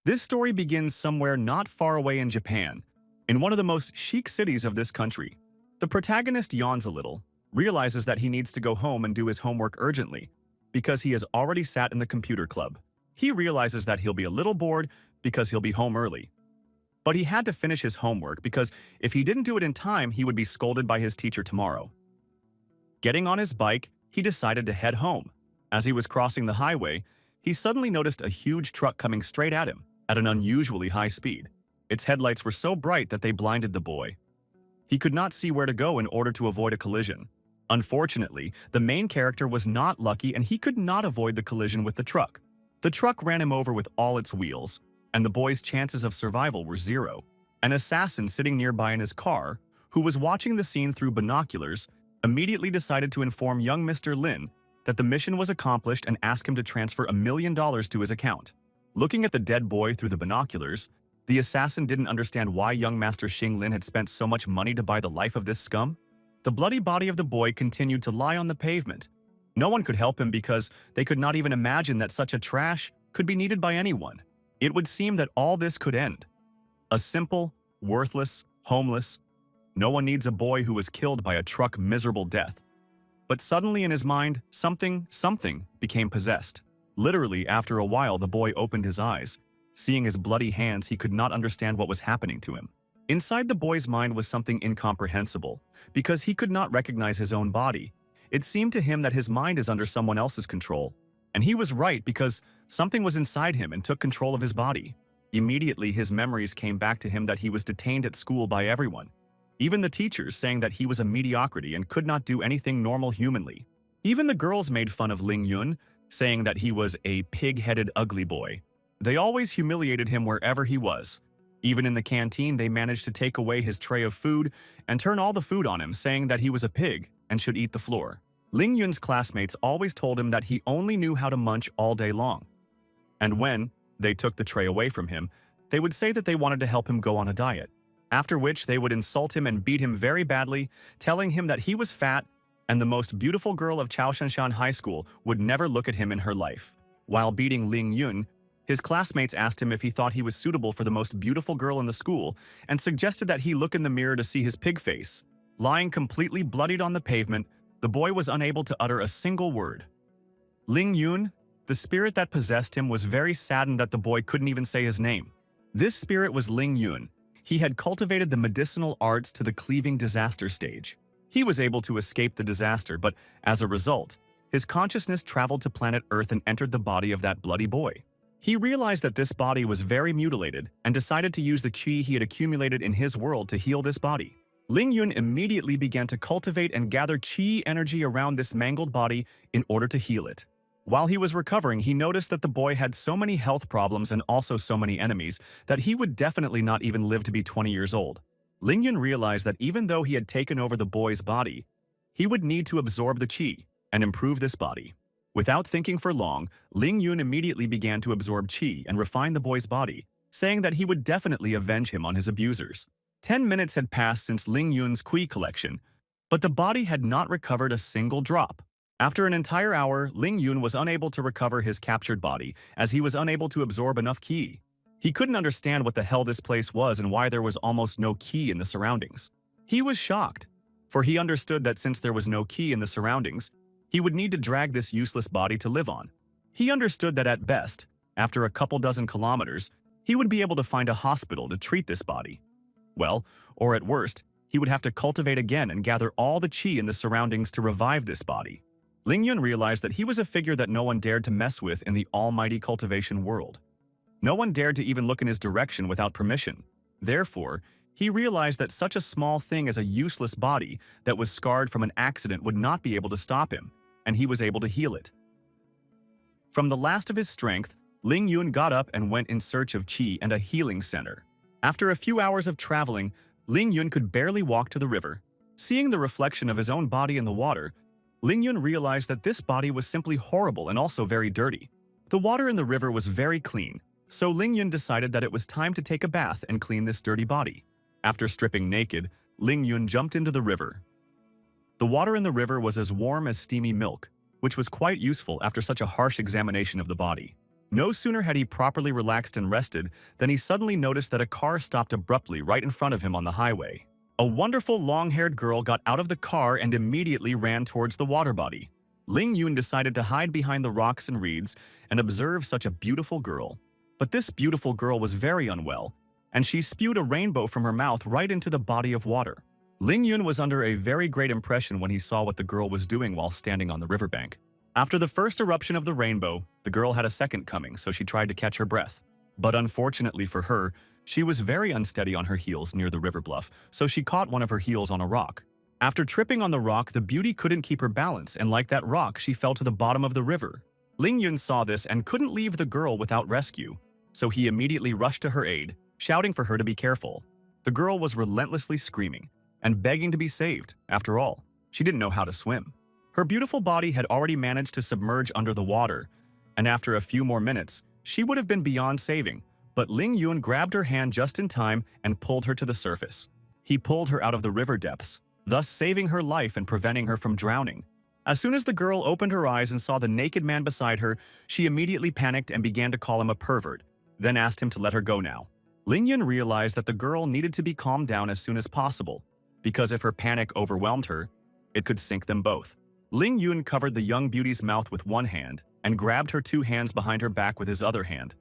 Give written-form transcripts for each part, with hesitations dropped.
This story begins somewhere not far away in Japan, in one of the most chic cities of this country. The protagonist yawns a little, realizes that he needs to go home and do his homework urgently, because he has already sat in the computer club. He realizes that he'll be a little bored because he'll be home early. But he had to finish his homework because if he didn't do it in time, he would be scolded by his teacher tomorrow. Getting on his bike, he decided to head home. As he was crossing the highway, he suddenly noticed a huge truck coming straight at him at an unusually high speed. Its headlights were so bright that they blinded the boy. He could not see where to go in order to avoid a collision. Unfortunately, the main character was not lucky and he could not avoid the collision with the truck. The truck ran him over with all its wheels, and the boy's chances of survival were zero. An assassin sitting nearby in his car, who was watching the scene through binoculars, immediately decided to inform young Mr. Lin that the mission was accomplished and ask him to transfer $1 million to his account. Looking at the dead boy through the binoculars, the assassin didn't understand why young Master Xing Lin had spent so much money to buy the life of this scum. The bloody body of the boy continued to lie on the pavement. No one could help him because they could not even imagine that such a trash could be needed by anyone. It would seem that all this could end. A simple, worthless, homeless. No one needs a boy who was killed by a truck miserable death. But suddenly in his mind, something became possessed. Literally, after a while, the boy opened his eyes. Seeing his bloody hands, he could not understand what was happening to him. Inside the boy's mind was something incomprehensible, because he could not recognize his own body. It seemed to him that his mind is under someone else's control. And he was right because something was inside him and took control of his body. Immediately, his memories came back to him that he was detained at school by everyone. Even the teachers saying that he was a mediocrity and could not do anything normal humanly. Even the girls made fun of Ling Yun, saying that he was a pig-headed ugly boy. They always humiliated him wherever he was. Even in the canteen, they managed to take away his tray of food and turn all the food on him, saying that he was a pig and should eat the floor. Ling Yun's classmates always told him that he only knew how to munch all day long. And when they took the tray away from him, they would say that they wanted to help him go on a diet. After which, they would insult him and beat him very badly, telling him that he was fat and the most beautiful girl of Chaoshanshan High School would never look at him in her life. While beating Ling Yun, his classmates asked him if he thought he was suitable for the most beautiful girl in the school and suggested that he look in the mirror to see his pig face. Lying completely bloodied on the pavement, the boy was unable to utter a single word. Ling Yun, the spirit that possessed him, was very saddened that the boy couldn't even say his name. This spirit was Ling Yun. He had cultivated the medicinal arts to the cleaving disaster stage. He was able to escape the disaster, but as a result, his consciousness traveled to planet Earth and entered the body of that bloody boy. He realized that this body was very mutilated and decided to use the qi he had accumulated in his world to heal this body. Ling Yun immediately began to cultivate and gather qi energy around this mangled body in order to heal it. While he was recovering, he noticed that the boy had so many health problems and also so many enemies that he would definitely not even live to be 20 years old. Ling Yun realized that even though he had taken over the boy's body, he would need to absorb the qi and improve this body. Without thinking for long, Ling Yun immediately began to absorb qi and refine the boy's body, saying that he would definitely avenge him on his abusers. 10 minutes had passed since Ling Yun's qi collection, but the body had not recovered a single drop. After an entire hour, Ling Yun was unable to recover his captured body as he was unable to absorb enough qi. He couldn't understand what the hell this place was and why there was almost no qi in the surroundings. He was shocked, for he understood that since there was no qi in the surroundings, he would need to drag this useless body to live on. He understood that at best, after a couple dozen kilometers, he would be able to find a hospital to treat this body. Well, or at worst, he would have to cultivate again and gather all the qi in the surroundings to revive this body. Ling Yun realized that he was a figure that no one dared to mess with in the almighty cultivation world. No one dared to even look in his direction without permission. Therefore, he realized that such a small thing as a useless body that was scarred from an accident would not be able to stop him, and he was able to heal it. From the last of his strength, Ling Yun got up and went in search of qi and a healing center. After a few hours of traveling, Ling Yun could barely walk to the river. Seeing the reflection of his own body in the water, Ling Yun realized that this body was simply horrible and also very dirty. The water in the river was very clean, so Ling Yun decided that it was time to take a bath and clean this dirty body. After stripping naked, Ling Yun jumped into the river. The water in the river was as warm as steamy milk, which was quite useful after such a harsh examination of the body. No sooner had he properly relaxed and rested than he suddenly noticed that a car stopped abruptly right in front of him on the highway. A wonderful long-haired girl got out of the car and immediately ran towards the water body. Ling Yun decided to hide behind the rocks and reeds and observe such a beautiful girl. But this beautiful girl was very unwell, and she spewed a rainbow from her mouth right into the body of water. Ling Yun was under a very great impression when he saw what the girl was doing while standing on the riverbank. After the first eruption of the rainbow, the girl had a second coming, so she tried to catch her breath. But unfortunately for her, she was very unsteady on her heels near the river bluff, so she caught one of her heels on a rock. After tripping on the rock, the beauty couldn't keep her balance, and like that rock, she fell to the bottom of the river. Ling Yun saw this and couldn't leave the girl without rescue, so he immediately rushed to her aid, shouting for her to be careful. The girl was relentlessly screaming and begging to be saved. After all, she didn't know how to swim. Her beautiful body had already managed to submerge under the water, and after a few more minutes, she would have been beyond saving, but Ling Yun grabbed her hand just in time and pulled her to the surface. He pulled her out of the river depths, thus saving her life and preventing her from drowning. As soon as the girl opened her eyes and saw the naked man beside her, she immediately panicked and began to call him a pervert, then asked him to let her go now. Ling Yun realized that the girl needed to be calmed down as soon as possible, because if her panic overwhelmed her, it could sink them both. Ling Yun covered the young beauty's mouth with one hand and grabbed her two hands behind her back with his other hand,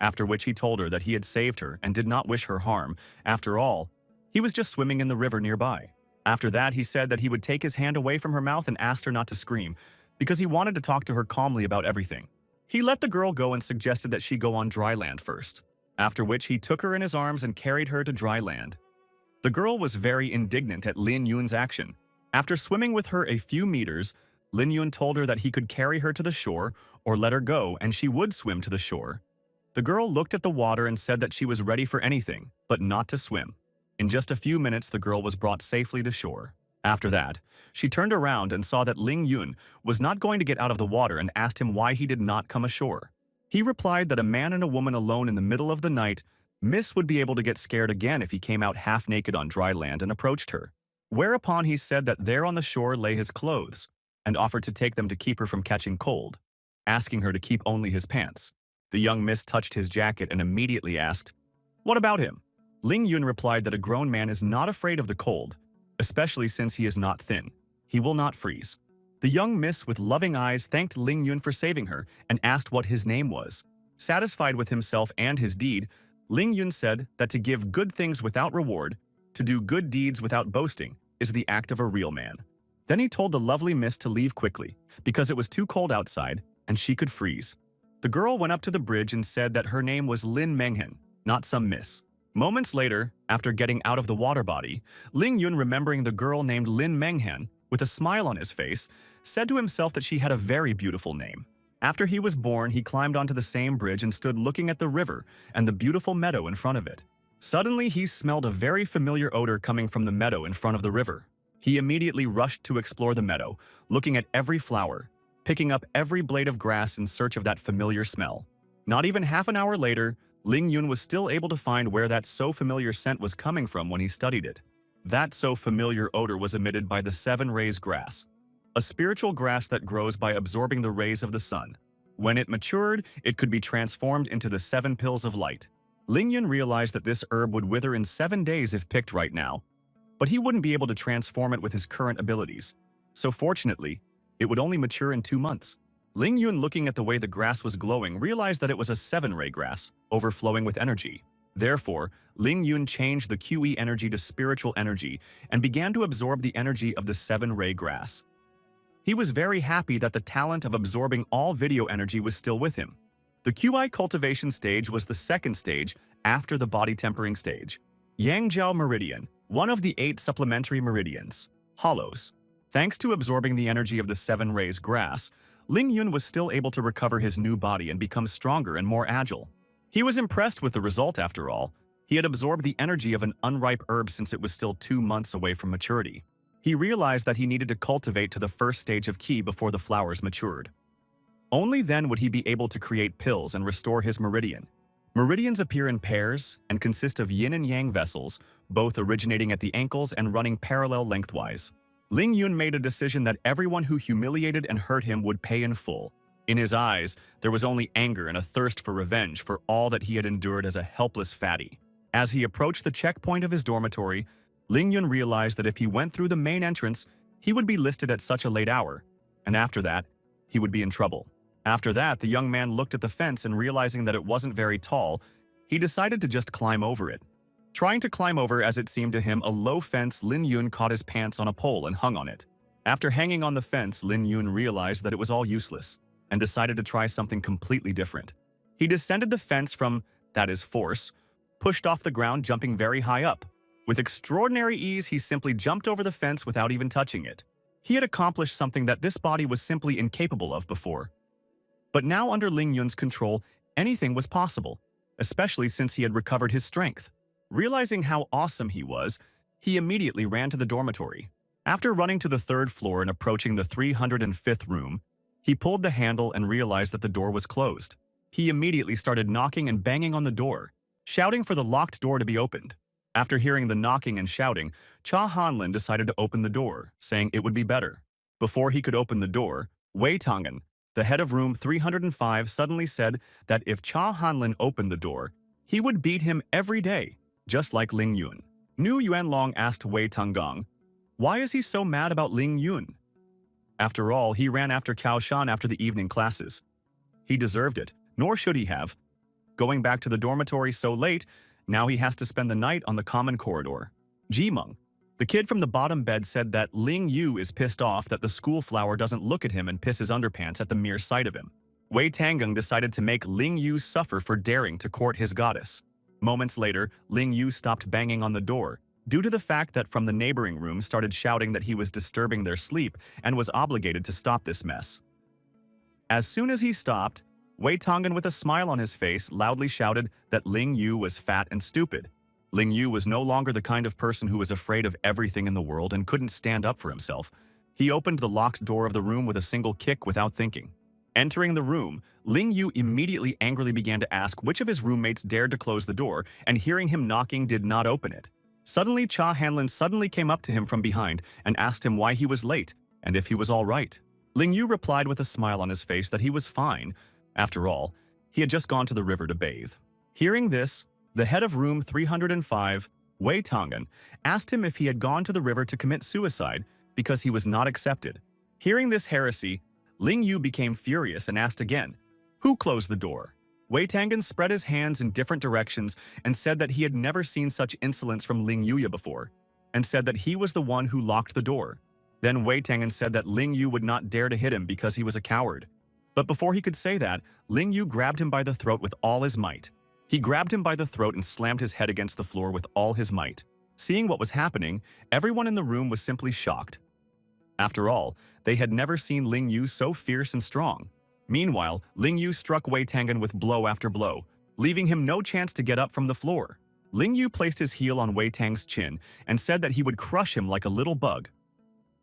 after which he told her that he had saved her and did not wish her harm. After all, he was just swimming in the river nearby. After that, he said that he would take his hand away from her mouth and asked her not to scream, because he wanted to talk to her calmly about everything. He let the girl go and suggested that she go on dry land first, after which he took her in his arms and carried her to dry land. The girl was very indignant at Lin Yun's action. After swimming with her a few meters, Lin Yun told her that he could carry her to the shore or let her go and she would swim to the shore. The girl looked at the water and said that she was ready for anything, but not to swim. In just a few minutes, the girl was brought safely to shore. After that, she turned around and saw that Ling Yun was not going to get out of the water and asked him why he did not come ashore. He replied that a man and a woman alone in the middle of the night, Miss would be able to get scared again if he came out half naked on dry land and approached her. Whereupon he said that there on the shore lay his clothes and offered to take them to keep her from catching cold, asking her to keep only his pants. The young miss touched his jacket and immediately asked, "What about him?" Ling Yun replied that a grown man is not afraid of the cold, especially since he is not thin. He will not freeze. The young miss with loving eyes thanked Ling Yun for saving her and asked what his name was. Satisfied with himself and his deed, Ling Yun said that to give good things without reward, to do good deeds without boasting, is the act of a real man. Then he told the lovely miss to leave quickly, because it was too cold outside and she could freeze. The girl went up to the bridge and said that her name was Lin Menghen, not some miss. Moments later, after getting out of the water body, Ling Yun, remembering the girl named Lin Menghen, with a smile on his face, said to himself that she had a very beautiful name. After he was born, he climbed onto the same bridge and stood looking at the river and the beautiful meadow in front of it. Suddenly, he smelled a very familiar odor coming from the meadow in front of the river. He immediately rushed to explore the meadow, looking at every flower, picking up every blade of grass in search of that familiar smell. Not even half an hour later, Ling Yun was still able to find where that so familiar scent was coming from when he studied it. That so familiar odor was emitted by the 7 rays grass, a spiritual grass that grows by absorbing the rays of the sun. When it matured, it could be transformed into the 7 pills of light. Ling Yun realized that this herb would wither in 7 days if picked right now, but he wouldn't be able to transform it with his current abilities. So fortunately, it would only mature in 2 months. Ling Yun, looking at the way the grass was glowing, realized that it was a 7-ray grass, overflowing with energy. Therefore, Ling Yun changed the QE energy to spiritual energy and began to absorb the energy of the 7-ray grass. He was very happy that the talent of absorbing all video energy was still with him. The QI cultivation stage was the second stage after the body tempering stage. Yangjiao Meridian, one of the 8 supplementary meridians, hollows. Thanks to absorbing the energy of the 7 rays grass, Ling Yun was still able to recover his new body and become stronger and more agile. He was impressed with the result after all. He had absorbed the energy of an unripe herb since it was still 2 months away from maturity. He realized that he needed to cultivate to the first stage of Qi before the flowers matured. Only then would he be able to create pills and restore his meridian. Meridians appear in pairs and consist of yin and yang vessels, both originating at the ankles and running parallel lengthwise. Ling Yun made a decision that everyone who humiliated and hurt him would pay in full. In his eyes, there was only anger and a thirst for revenge for all that he had endured as a helpless fatty. As he approached the checkpoint of his dormitory, Ling Yun realized that if he went through the main entrance, he would be listed at such a late hour, and after that, he would be in trouble. After that, the young man looked at the fence and realizing that it wasn't very tall, he decided to just climb over it. Trying to climb over, as it seemed to him, a low fence, Lin Yun caught his pants on a pole and hung on it. After hanging on the fence, Lin Yun realized that it was all useless and decided to try something completely different. He descended the fence from, that is, force, pushed off the ground, jumping very high up. With extraordinary ease, he simply jumped over the fence without even touching it. He had accomplished something that this body was simply incapable of before. But now, under Ling Yun's control, anything was possible, especially since he had recovered his strength. Realizing how awesome he was, he immediately ran to the dormitory. After running to the 3rd floor and approaching the 305th room, he pulled the handle and realized that the door was closed. He immediately started knocking and banging on the door, shouting for the locked door to be opened. After hearing the knocking and shouting, Cha Hanlin decided to open the door, saying it would be better. Before he could open the door, Wei Tongan, the head of room 305, suddenly said that if Cha Hanlin opened the door, he would beat him every day, just like Ling Yun. Nu Yuanlong asked Wei Tongang, why is he so mad about Ling Yun? After all, he ran after Cao Shan after the evening classes. He deserved it, nor should he have. Going back to the dormitory so late, now he has to spend the night on the common corridor. Jimeng, the kid from the bottom bed, said that Ling Yu is pissed off that the school flower doesn't look at him and piss his underpants at the mere sight of him. Wei Tangang decided to make Ling Yu suffer for daring to court his goddess. Moments later, Ling Yu stopped banging on the door, due to the fact that from the neighboring room started shouting that he was disturbing their sleep and was obligated to stop this mess. As soon as he stopped, Wei Tongan, with a smile on his face, loudly shouted that Ling Yu was fat and stupid. Ling Yu was no longer the kind of person who was afraid of everything in the world and couldn't stand up for himself. He opened the locked door of the room with a single kick without thinking. Entering the room, Ling Yu immediately angrily began to ask which of his roommates dared to close the door, and hearing him knocking, did not open it. Suddenly, Cha Hanlin suddenly came up to him from behind and asked him why he was late and if he was all right. Ling Yu replied with a smile on his face that he was fine. After all, he had just gone to the river to bathe. Hearing this, the head of room 305, Wei Tongan, asked him if he had gone to the river to commit suicide because he was not accepted. Hearing this heresy, Ling Yu became furious and asked again, who closed the door? Wei Tangan spread his hands in different directions and said that he had never seen such insolence from Ling Yuya before, and said that he was the one who locked the door. Then Wei Tangan said that Ling Yu would not dare to hit him because he was a coward. But before he could say that, Ling Yu grabbed him by the throat with all his might. He grabbed him by the throat and slammed his head against the floor with all his might. Seeing what was happening, everyone in the room was simply shocked. After all, they had never seen Ling Yu so fierce and strong. Meanwhile, Ling Yu struck Wei Tangan with blow after blow, leaving him no chance to get up from the floor. Ling Yu placed his heel on Wei Tang's chin and said that he would crush him like a little bug.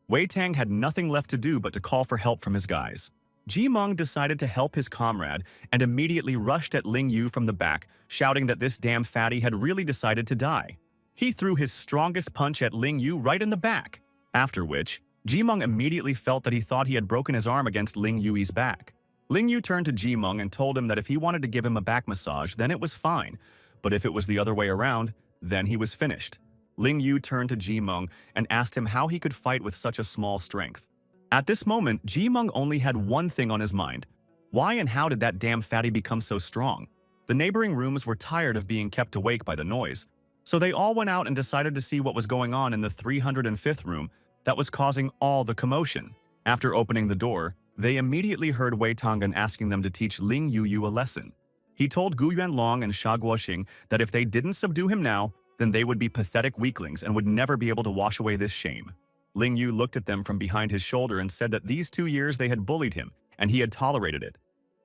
Wei Tang had nothing left to do but to call for help from his guys. Jimeng decided to help his comrade and immediately rushed at Ling Yu from the back, shouting that this damn fatty had really decided to die. He threw his strongest punch at Ling Yu right in the back, after which, Jimeng immediately felt that he thought he had broken his arm against Ling Yui's back. Ling Yu turned to Jimeng and told him that if he wanted to give him a back massage, then it was fine, but if it was the other way around, then he was finished. Ling Yu turned to Jimeng and asked him how he could fight with such a small strength. At this moment, Jimeng only had one thing on his mind. Why and how did that damn fatty become so strong? The neighboring rooms were tired of being kept awake by the noise, so they all went out and decided to see what was going on in the 305th room that was causing all the commotion. After opening the door, they immediately heard Wei Tongan asking them to teach Ling Yu a lesson. He told Gu Yuanlong and Sha Guoxing that if they didn't subdue him now, then they would be pathetic weaklings and would never be able to wash away this shame. Ling Yu looked at them from behind his shoulder and said that these 2 years they had bullied him, and he had tolerated it.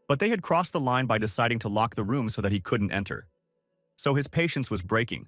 But they had crossed the line by deciding to lock the room so that he couldn't enter. So his patience was breaking,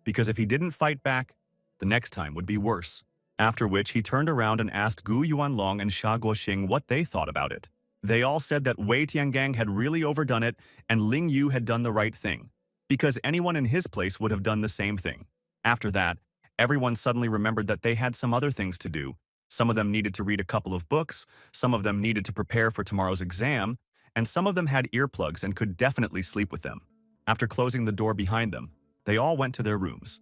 because if he didn't fight back, the next time would be worse. After which he turned around and asked Gu Yuanlong and Sha Guoxing what they thought about it. They all said that Wei Tiangang had really overdone it and Ling Yu had done the right thing, because anyone in his place would have done the same thing. After that, everyone suddenly remembered that they had some other things to do, Some of them needed to read a couple of books, some of them needed to prepare for tomorrow's exam, and some of them had earplugs and could definitely sleep with them. After closing the door behind them, they all went to their rooms.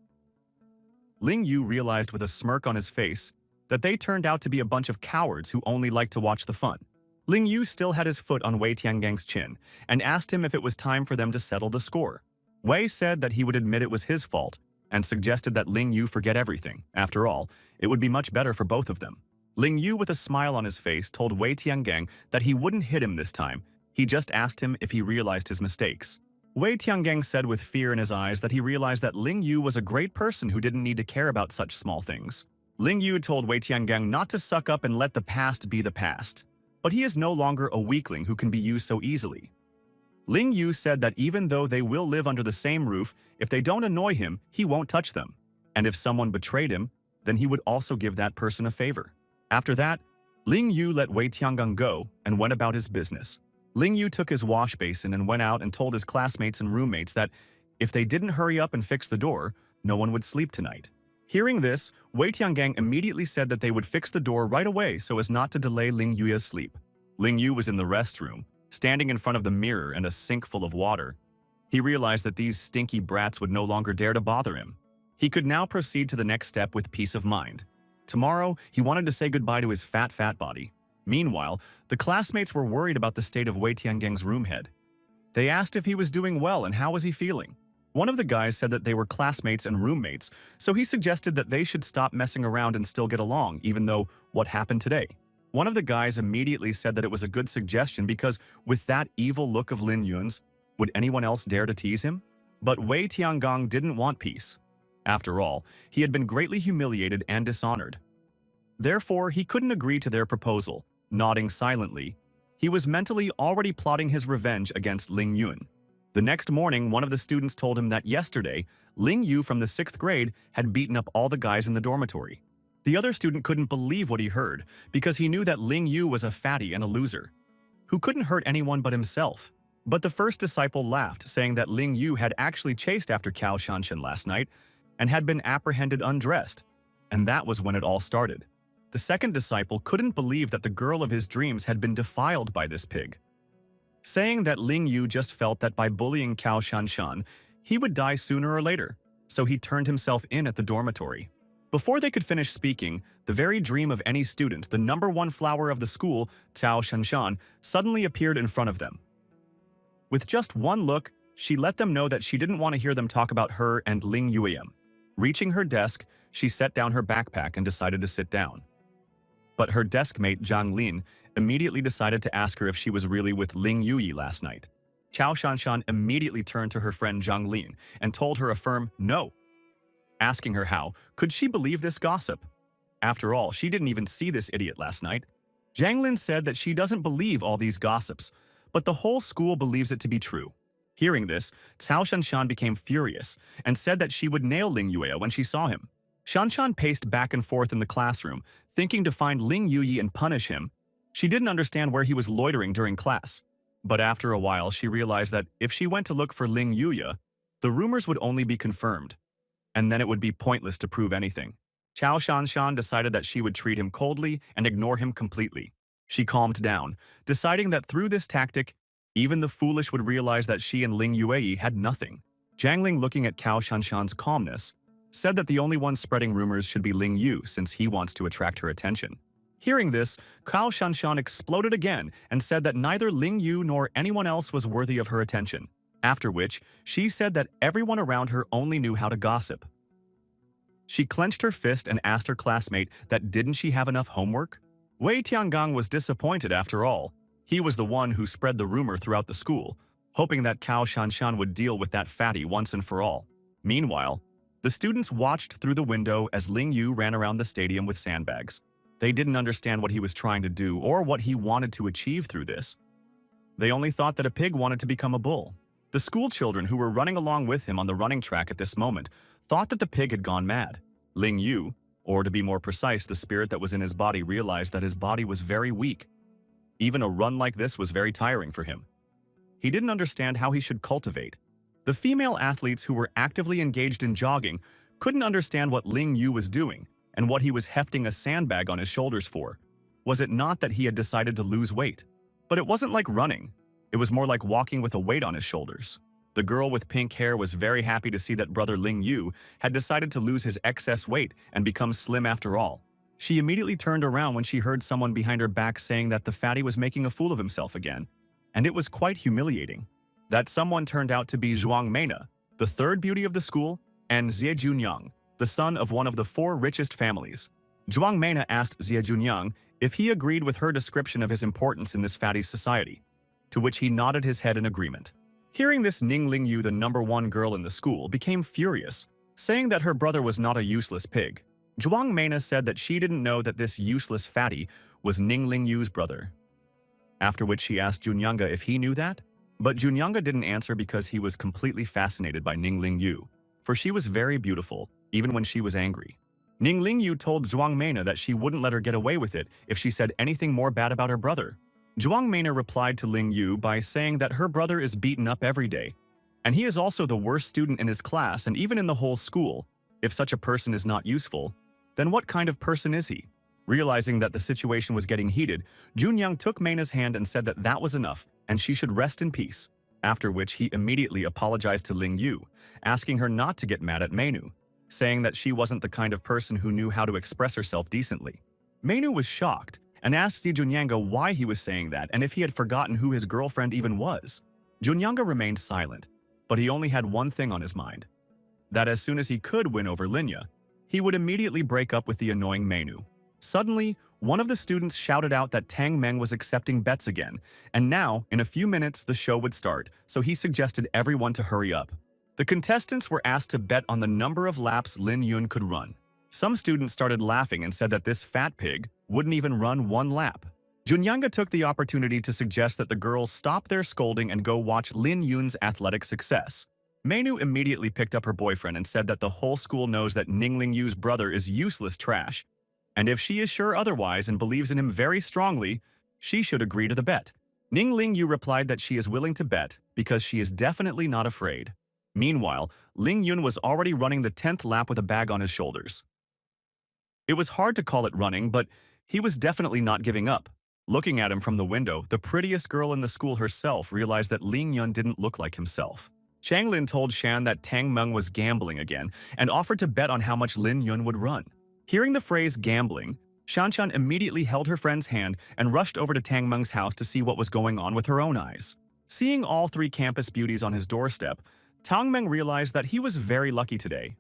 Ling Yu realized with a smirk on his face that they turned out to be a bunch of cowards who only liked to watch the fun. Ling Yu still had his foot on Wei Tiangang's chin and asked him if it was time for them to settle the score. Wei said that he would admit it was his fault and suggested that Ling Yu forget everything. After all, it would be much better for both of them. Ling Yu, with a smile on his face, told Wei Tiangang that he wouldn't hit him this time. He just asked him if he realized his mistakes. Wei Tiangang said with fear in his eyes that he realized that Ling Yu was a great person who didn't need to care about such small things. Ling Yu told Wei Tiangang not to suck up and let the past be the past. But he is no longer a weakling who can be used so easily. Ling Yu said that even though they will live under the same roof, if they don't annoy him, he won't touch them. And if someone betrayed him, then he would also give that person a favor. After that, Ling Yu let Wei Tiangang go and went about his business. Ling Yu took his wash basin and went out and told his classmates and roommates that if they didn't hurry up and fix the door, no one would sleep tonight. Hearing this, Wei Tiangang immediately said that they would fix the door right away so as not to delay Ling Yu's sleep. Ling Yu was in the restroom, standing in front of the mirror and a sink full of water. He realized that these stinky brats would no longer dare to bother him. He could now proceed to the next step with peace of mind. Tomorrow, he wanted to say goodbye to his fat body. Meanwhile, the classmates were worried about the state of Wei Tianggang's roomhead. They asked if he was doing well and how was he feeling. One of the guys said that they were classmates and roommates, so he suggested that they should stop messing around and still get along, even though what happened today. One of the guys immediately said that it was a good suggestion because with that evil look of Lin Yun's, would anyone else dare to tease him? But Wei Tiangang didn't want peace. After all, he had been greatly humiliated and dishonored. Therefore, he couldn't agree to their proposal. Nodding silently, he was mentally already plotting his revenge against Ling Yun. The next morning, one of the students told him that yesterday, Ling Yu from the 6th grade had beaten up all the guys in the dormitory. The other student couldn't believe what he heard because he knew that Ling Yu was a fatty and a loser, who couldn't hurt anyone but himself. But the first disciple laughed, saying that Ling Yu had actually chased after Cao Shanshan last night and had been apprehended undressed, and that was when it all started. The second disciple couldn't believe that the girl of his dreams had been defiled by this pig, saying that Ling Yu just felt that by bullying Cao Shanshan, he would die sooner or later, so he turned himself in at the dormitory. Before they could finish speaking, the very dream of any student, the #1 flower of the school, Cao Shanshan, suddenly appeared in front of them. With just one look, she let them know that she didn't want to hear them talk about her and Ling Yueyam. Reaching her desk, she set down her backpack and decided to sit down. But her deskmate, Zhang Lin, immediately decided to ask her if she was really with Ling Yuyi last night. Cao Shanshan immediately turned to her friend Zhang Lin and told her a firm no, asking her how could she believe this gossip. After all, she didn't even see this idiot last night. Zhang Lin said that she doesn't believe all these gossips, but the whole school believes it to be true. Hearing this, Cao Shanshan became furious and said that she would nail Ling Yue when she saw him. Shanshan paced back and forth in the classroom, thinking to find Ling Yuyi and punish him. She didn't understand where he was loitering during class. But after a while, she realized that if she went to look for Ling Yuya, the rumors would only be confirmed, and then it would be pointless to prove anything. Cao Shanshan decided that she would treat him coldly and ignore him completely. She calmed down, deciding that through this tactic, even the foolish would realize that she and Ling Yue had nothing. Zhang Ling, looking at Cao Shanshan's calmness, said that the only one spreading rumors should be Ling Yu since he wants to attract her attention. Hearing this, Cao Shanshan exploded again and said that neither Ling Yu nor anyone else was worthy of her attention, after which she said that everyone around her only knew how to gossip. She clenched her fist and asked her classmate that didn't she have enough homework? Wei Tiangang was disappointed after all. He was the one who spread the rumor throughout the school, hoping that Cao Shanshan would deal with that fatty once and for all. Meanwhile, the students watched through the window as Ling Yu ran around the stadium with sandbags. They didn't understand what he was trying to do or what he wanted to achieve through this. They only thought that a pig wanted to become a bull. The school children who were running along with him on the running track at this moment thought that the pig had gone mad. Ling Yu, or to be more precise, the spirit that was in his body, realized that his body was very weak. Even a run like this was very tiring for him. He didn't understand how he should cultivate. The female athletes who were actively engaged in jogging couldn't understand what Ling Yu was doing, and what he was hefting a sandbag on his shoulders for. Was it not that he had decided to lose weight? But it wasn't like running. It was more like walking with a weight on his shoulders. The girl with pink hair was very happy to see that brother Ling Yu had decided to lose his excess weight and become slim after all. She immediately turned around when she heard someone behind her back saying that the fatty was making a fool of himself again, and it was quite humiliating. That someone turned out to be Zhuang Meina, the third beauty of the school, and Xie Junyang, the son of one of the 4 richest families. Zhuang Meina asked Xie Junyang if he agreed with her description of his importance in this fatty society, to which he nodded his head in agreement. Hearing this, Ning Lingyu, the #1 girl in the school, became furious, saying that her brother was not a useless pig. Zhuang Meina said that she didn't know that this useless fatty was Ning Lingyu's brother. After which she asked Junyanga if he knew that, but Junyanga didn't answer because he was completely fascinated by Ning Lingyu, for she was very beautiful, even when she was angry. Ning Lingyu told Zhuang Meina that she wouldn't let her get away with it if she said anything more bad about her brother. Zhuang Meina replied to Ling Yu by saying that her brother is beaten up every day, and he is also the worst student in his class and even in the whole school. If such a person is not useful, then what kind of person is he? Realizing that the situation was getting heated, Junyang took Meina's hand and said that that was enough and she should rest in peace, after which he immediately apologized to Ling Yu, asking her not to get mad at Meinu, saying that she wasn't the kind of person who knew how to express herself decently. Meinu was shocked and asked Junyanga why he was saying that and if he had forgotten who his girlfriend even was. Junyanga remained silent, but he only had one thing on his mind: that as soon as he could win over Linya, he would immediately break up with the annoying Meinu. Suddenly, one of the students shouted out that Tang Meng was accepting bets again, and now, in a few minutes, the show would start, so he suggested everyone to hurry up. The contestants were asked to bet on the number of laps Lin Yun could run. Some students started laughing and said that this fat pig wouldn't even run 1 lap. Junyanga took the opportunity to suggest that the girls stop their scolding and go watch Lin Yun's athletic success. Meinu immediately picked up her boyfriend and said that the whole school knows that Ning Lingyu's brother is useless trash, and if she is sure otherwise and believes in him very strongly, she should agree to the bet. Ning Lingyu replied that she is willing to bet because she is definitely not afraid. Meanwhile, Ling Yun was already running the 10th lap with a bag on his shoulders. It was hard to call it running, but he was definitely not giving up. Looking at him from the window, the prettiest girl in the school herself realized that Ling Yun didn't look like himself. Changlin told Shan that Tang Meng was gambling again and offered to bet on how much Lin Yun would run. Hearing the phrase gambling, Shanshan immediately held her friend's hand and rushed over to Tang Meng's house to see what was going on with her own eyes. Seeing all 3 campus beauties on his doorstep, Tang Meng realized that he was very lucky today.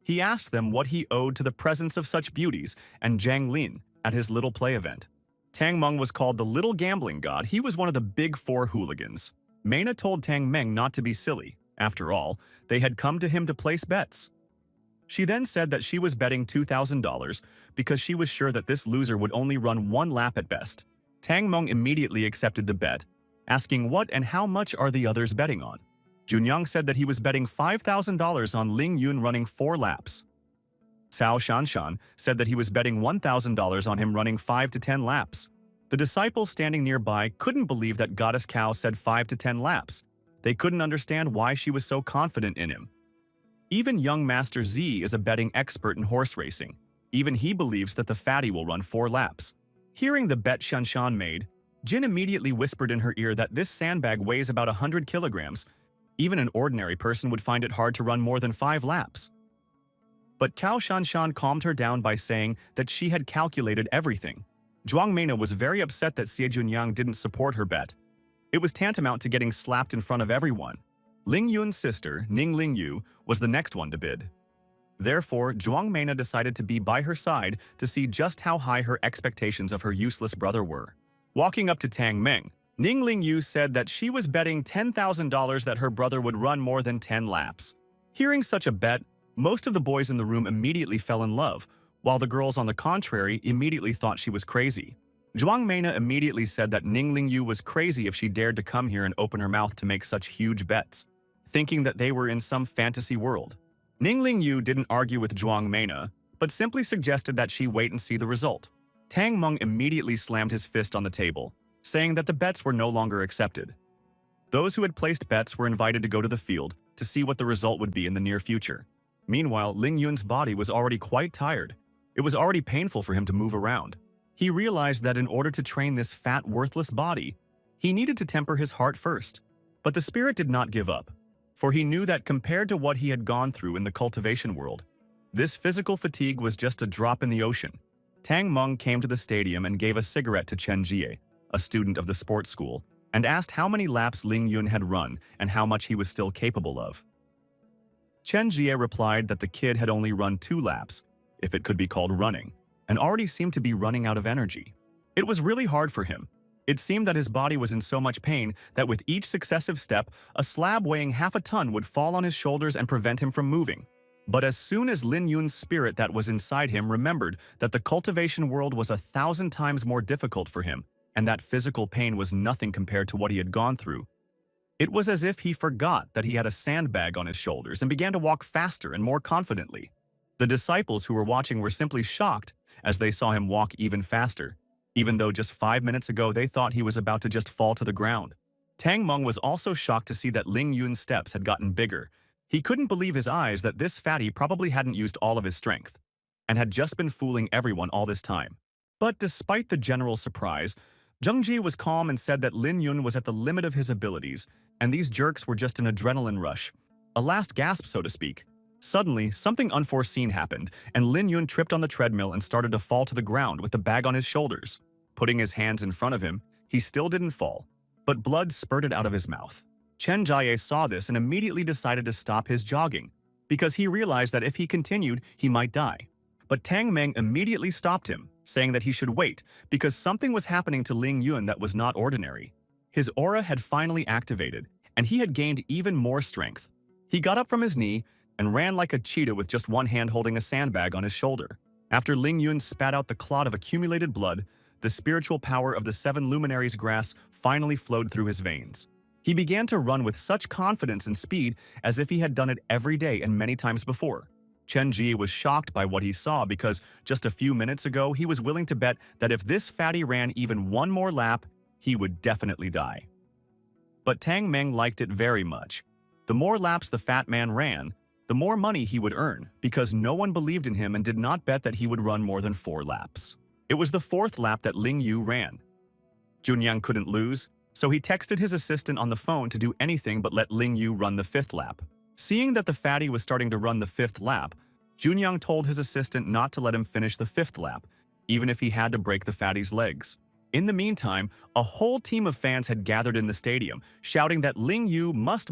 He asked them what he owed to the presence of such beauties and Zhang Lin at his little play event. Tang Meng was called the little gambling god. He was one of the big 4 hooligans. Meina told Tang Meng not to be silly. After all, they had come to him to place bets. She then said that she was betting $2,000 because she was sure that this loser would only run 1 lap at best. Tang Meng immediately accepted the bet, asking what and how much are the others betting on. Junyang said that he was betting $5,000 on Ling Yun running 4 laps. Cao Shanshan said that he was betting $1,000 on him running 5 to 10 laps. The disciples standing nearby couldn't believe that Goddess Cao said 5 to 10 laps. They couldn't understand why she was so confident in him. Even young Master Z is a betting expert in horse racing. Even he believes that the fatty will run 4 laps. Hearing the bet Shanshan made, Jin immediately whispered in her ear that this sandbag weighs about 100 kilograms. Even an ordinary person would find it hard to run more than 5 laps. But Cao Shanshan calmed her down by saying that she had calculated everything. Zhuang Meina was very upset that Xie Junyang didn't support her bet. It was tantamount to getting slapped in front of everyone. Ling Yun's sister, Ning Lingyu, was the next one to bid. Therefore, Zhuang Meina decided to be by her side to see just how high her expectations of her useless brother were. Walking up to Tang Meng, Ning Lingyu said that she was betting $10,000 that her brother would run more than 10 laps. Hearing such a bet, most of the boys in the room immediately fell in love, while the girls on the contrary immediately thought she was crazy. Zhuang Meina immediately said that Ning Lingyu was crazy if she dared to come here and open her mouth to make such huge bets, thinking that they were in some fantasy world. Ning Lingyu didn't argue with Zhuang Meina, but simply suggested that she wait and see the result. Tang Meng immediately slammed his fist on the table, saying that the bets were no longer accepted. Those who had placed bets were invited to go to the field to see what the result would be in the near future. Meanwhile, Ling Yun's body was already quite tired. It was already painful for him to move around. He realized that in order to train this fat, worthless body, he needed to temper his heart first. But the spirit did not give up, for he knew that compared to what he had gone through in the cultivation world, this physical fatigue was just a drop in the ocean. Tang Meng came to the stadium and gave a cigarette to Chen Jie, a student of the sports school, and asked how many laps Ling Yun had run and how much he was still capable of. Chen Jie replied that the kid had only run 2 laps, if it could be called running, and already seemed to be running out of energy. It was really hard for him. It seemed that his body was in so much pain that with each successive step, a slab weighing half a ton would fall on his shoulders and prevent him from moving. But as soon as Lin Yun's spirit that was inside him remembered that the cultivation world was 1,000 times more difficult for him, and that physical pain was nothing compared to what he had gone through, it was as if he forgot that he had a sandbag on his shoulders and began to walk faster and more confidently. The disciples who were watching were simply shocked as they saw him walk even faster, even though just 5 minutes ago they thought he was about to just fall to the ground. Tang Meng was also shocked to see that Ling Yun's steps had gotten bigger. He couldn't believe his eyes that this fatty probably hadn't used all of his strength, and had just been fooling everyone all this time. But despite the general surprise, Zheng Ji was calm and said that Lin Yun was at the limit of his abilities, and these jerks were just an adrenaline rush. A last gasp, so to speak. Suddenly, something unforeseen happened, and Lin Yun tripped on the treadmill and started to fall to the ground with the bag on his shoulders. Putting his hands in front of him, he still didn't fall, but blood spurted out of his mouth. Chen Jie saw this and immediately decided to stop his jogging, because he realized that if he continued, he might die. But Tang Meng immediately stopped him, saying that he should wait because something was happening to Ling Yun that was not ordinary. His aura had finally activated, and he had gained even more strength. He got up from his knee and ran like a cheetah with just one hand holding a sandbag on his shoulder. After Ling Yun spat out the clot of accumulated blood, the spiritual power of the 7 luminaries' grass finally flowed through his veins. He began to run with such confidence and speed as if he had done it every day and many times before. Chen Ji was shocked by what he saw because just a few minutes ago he was willing to bet that if this fatty ran even one more lap, he would definitely die. But Tang Meng liked it very much. The more laps the fat man ran, the more money he would earn because no one believed in him and did not bet that he would run more than 4 laps. It was the 4th lap that Ling Yu ran. Junyang couldn't lose, so he texted his assistant on the phone to do anything but let Ling Yu run the 5th lap. Seeing that the fatty was starting to run the 5th lap, Junyang told his assistant not to let him finish the 5th lap, even if he had to break the fatty's legs. In the meantime, a whole team of fans had gathered in the stadium, shouting that Ling Yu must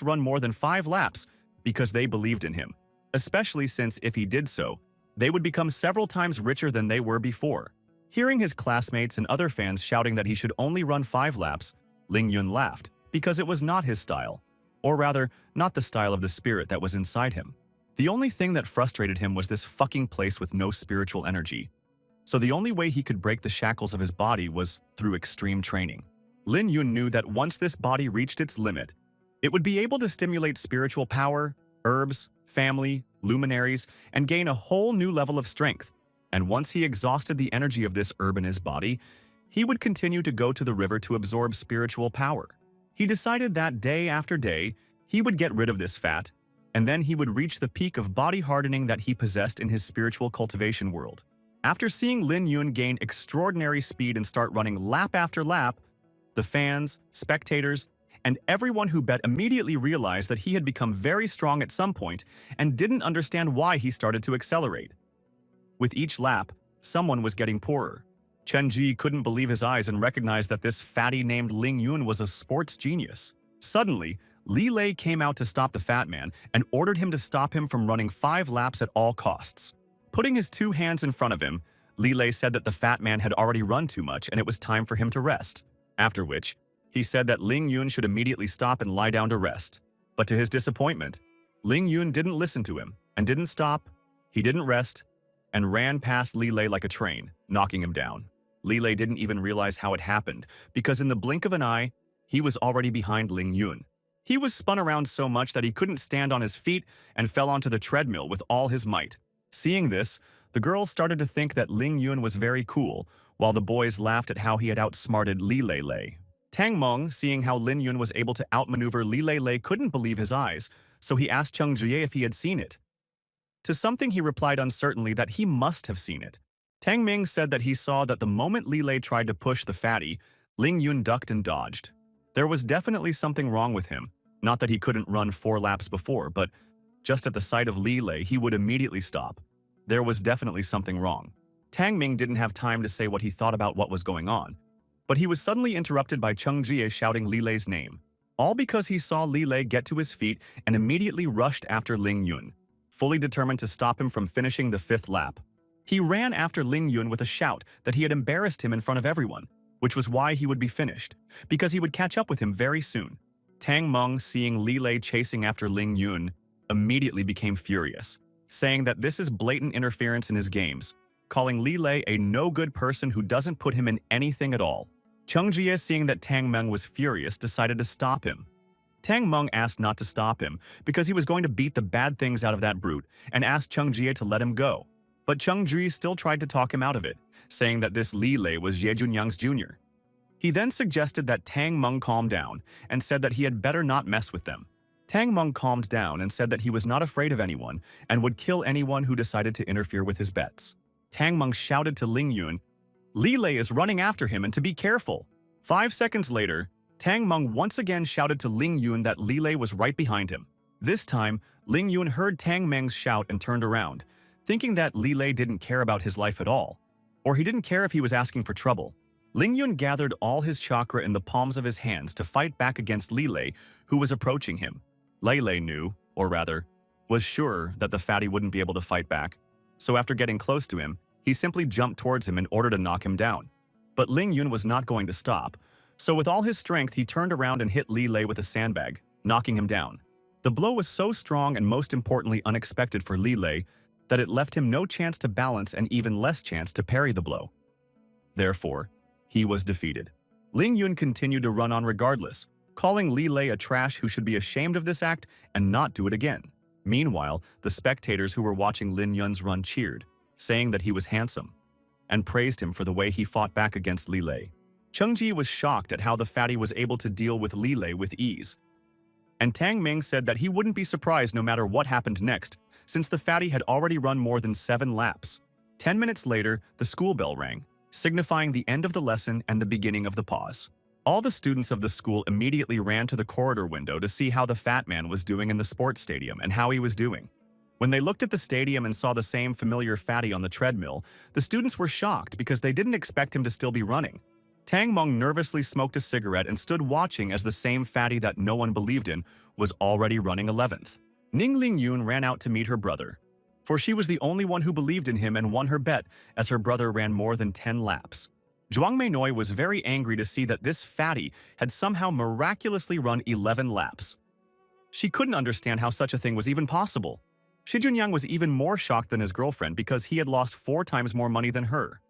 run more than 5 laps because they believed in him, especially since if he did so, they would become several times richer than they were before. Hearing his classmates and other fans shouting that he should only run 5 laps, Ling Yun laughed because it was not his style, or rather, not the style of the spirit that was inside him. The only thing that frustrated him was this fucking place with no spiritual energy. So the only way he could break the shackles of his body was through extreme training. Lin Yun knew that once this body reached its limit, it would be able to stimulate spiritual power, herbs, family, luminaries, and gain a whole new level of strength. And once he exhausted the energy of this herb in his body, he would continue to go to the river to absorb spiritual power. He decided that day after day, he would get rid of this fat, and then he would reach the peak of body hardening that he possessed in his spiritual cultivation world. After seeing Lin Yun gain extraordinary speed and start running lap after lap, the fans, spectators, and everyone who bet immediately realized that he had become very strong at some point and didn't understand why he started to accelerate. With each lap, someone was getting poorer. Chen Ji couldn't believe his eyes and recognized that this fatty named Ling Yun was a sports genius. Suddenly, Li Lei came out to stop the fat man and ordered him to stop him from running 5 laps at all costs. Putting his 2 hands in front of him, Li Lei said that the fat man had already run too much and it was time for him to rest. After which, he said that Ling Yun should immediately stop and lie down to rest. But to his disappointment, Ling Yun didn't listen to him and didn't stop, he didn't rest, and ran past Li Lei like a train, knocking him down. Li Lei didn't even realize how it happened, because in the blink of an eye, he was already behind Ling Yun. He was spun around so much that he couldn't stand on his feet and fell onto the treadmill with all his might. Seeing this, the girls started to think that Ling Yun was very cool, while the boys laughed at how he had outsmarted Li Lei. Tang Meng, seeing how Lin Yun was able to outmaneuver Li Lei, couldn't believe his eyes, so he asked Cheng Jie if he had seen it. To something he replied uncertainly that he must have seen it. Tang Ming said that he saw that the moment Li Lei tried to push the fatty, Ling Yun ducked and dodged. There was definitely something wrong with him. Not that he couldn't run 4 laps before, but just at the sight of Li Lei, he would immediately stop. There was definitely something wrong. Tang Ming didn't have time to say what he thought about what was going on, but he was suddenly interrupted by Cheng Jie shouting Li Lei's name, all because he saw Li Lei get to his feet and immediately rushed after Ling Yun, fully determined to stop him from finishing the 5th lap. He ran after Ling Yun with a shout that he had embarrassed him in front of everyone, which was why he would be finished, because he would catch up with him very soon. Tang Meng, seeing Li Lei chasing after Ling Yun, immediately became furious, saying that this is blatant interference in his games, calling Li Lei a no-good person who doesn't put him in anything at all. Cheng Jie, seeing that Tang Meng was furious, decided to stop him. Tang Meng asked not to stop him because he was going to beat the bad things out of that brute and asked Cheng Jie to let him go. But Cheng Jie still tried to talk him out of it, saying that this Li Lei was Ye Junyang's junior. He then suggested that Tang Meng calm down and said that he had better not mess with them. Tang Meng calmed down and said that he was not afraid of anyone and would kill anyone who decided to interfere with his bets. Tang Meng shouted to Ling Yun, "Li Lei is running after him and to be careful." 5 seconds later, Tang Meng once again shouted to Ling Yun that Li Lei was right behind him. This time, Ling Yun heard Tang Meng's shout and turned around, thinking that Li Lei didn't care about his life at all, or he didn't care if he was asking for trouble. Ling Yun gathered all his chakra in the palms of his hands to fight back against Li Lei, who was approaching him. Li Lei knew, or rather, was sure that the fatty wouldn't be able to fight back, so after getting close to him, he simply jumped towards him in order to knock him down. But Ling Yun was not going to stop, so with all his strength he turned around and hit Li Lei with a sandbag, knocking him down. The blow was so strong and most importantly unexpected for Li Lei that it left him no chance to balance and even less chance to parry the blow. Therefore, he was defeated. Ling Yun continued to run on regardless, calling Li Lei a trash who should be ashamed of this act and not do it again. Meanwhile, the spectators who were watching Lin Yun's run cheered, saying that he was handsome, and praised him for the way he fought back against Li Lei. Cheng Jie was shocked at how the fatty was able to deal with Li Lei with ease. And Tang Ming said that he wouldn't be surprised no matter what happened next, since the fatty had already run more than 7 laps. 10 minutes later, the school bell rang, signifying the end of the lesson and the beginning of the pause. All the students of the school immediately ran to the corridor window to see how the fat man was doing in the sports stadium and how he was doing. When they looked at the stadium and saw the same familiar fatty on the treadmill, the students were shocked because they didn't expect him to still be running. Tang Meng nervously smoked a cigarette and stood watching as the same fatty that no one believed in was already running 11th. Ning Ling Yun ran out to meet her brother, for she was the only one who believed in him and won her bet as her brother ran more than 10 laps. Zhuang Meinoi was very angry to see that this fatty had somehow miraculously run 11 laps. She couldn't understand how such a thing was even possible. Shi Junyang was even more shocked than his girlfriend because he had lost 4 times more money than her.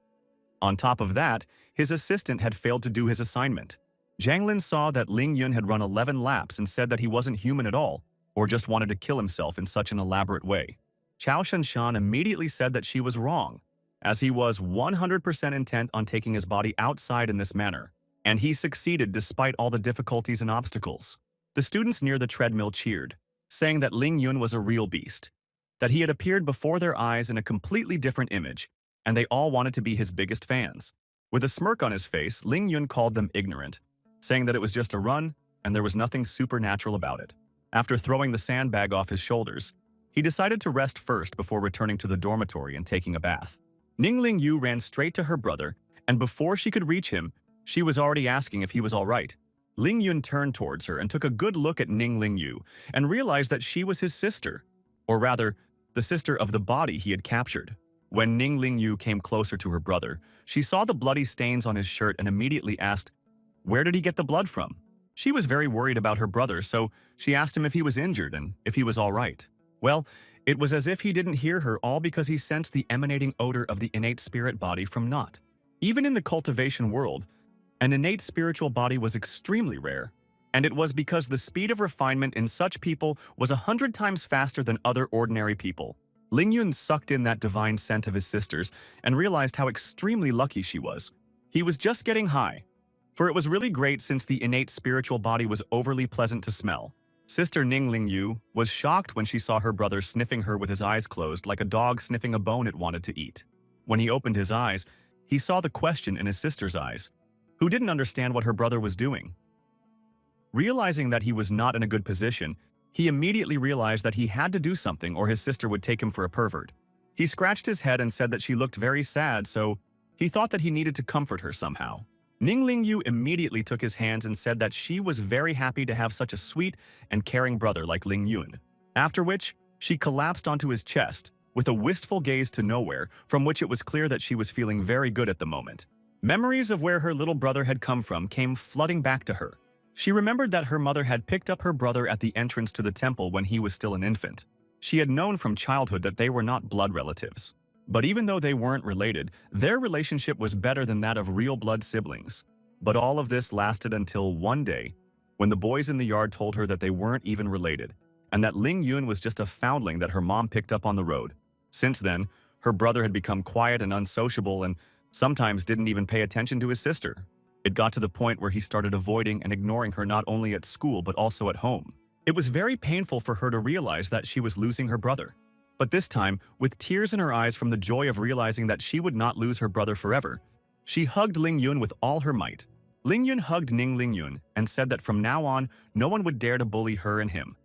On top of that, his assistant had failed to do his assignment. Zhang Lin saw that Ling Yun had run 11 laps and said that he wasn't human at all, or just wanted to kill himself in such an elaborate way. Chao Shanshan immediately said that she was wrong, as he was 100% intent on taking his body outside in this manner, and he succeeded despite all the difficulties and obstacles. The students near the treadmill cheered, saying that Ling Yun was a real beast, that he had appeared before their eyes in a completely different image, and they all wanted to be his biggest fans. With a smirk on his face, Ling Yun called them ignorant, saying that it was just a run and there was nothing supernatural about it. After throwing the sandbag off his shoulders, he decided to rest first before returning to the dormitory and taking a bath. Ning Ling Yu ran straight to her brother, and before she could reach him, she was already asking if he was all right. Ling Yun turned towards her and took a good look at Ning Ling Yu and realized that she was his sister, or rather, the sister of the body he had captured. When Ning Ling Yu came closer to her brother, she saw the bloody stains on his shirt and immediately asked, where did he get the blood from? She was very worried about her brother, so she asked him if he was injured and if he was all right. Well, it was as if he didn't hear her, all because he sensed the emanating odor of the innate spirit body from Not. Even in the cultivation world, an innate spiritual body was extremely rare, and it was because the speed of refinement in such people was 100 times faster than other ordinary people. Ling Yun sucked in that divine scent of his sister's and realized how extremely lucky she was. He was just getting high, for it was really great since the innate spiritual body was overly pleasant to smell. Sister Ning Lingyu was shocked when she saw her brother sniffing her with his eyes closed like a dog sniffing a bone it wanted to eat. When he opened his eyes, he saw the question in his sister's eyes, who didn't understand what her brother was doing. Realizing that he was not in a good position, he immediately realized that he had to do something or his sister would take him for a pervert. He scratched his head and said that she looked very sad, so he thought that he needed to comfort her somehow. Ning Lingyu immediately took his hands and said that she was very happy to have such a sweet and caring brother like Ling Yun. After which, she collapsed onto his chest, with a wistful gaze to nowhere, from which it was clear that she was feeling very good at the moment. Memories of where her little brother had come from came flooding back to her. She remembered that her mother had picked up her brother at the entrance to the temple when he was still an infant. She had known from childhood that they were not blood relatives. But even though they weren't related, their relationship was better than that of real blood siblings. But all of this lasted until one day, when the boys in the yard told her that they weren't even related, and that Ling Yun was just a foundling that her mom picked up on the road. Since then, her brother had become quiet and unsociable and sometimes didn't even pay attention to his sister. It got to the point where he started avoiding and ignoring her not only at school but also at home. It was very painful for her to realize that she was losing her brother. But this time, with tears in her eyes from the joy of realizing that she would not lose her brother forever, she hugged Ling Yun with all her might. Ling Yun hugged Ning Ling Yun and said that from now on, no one would dare to bully her and him.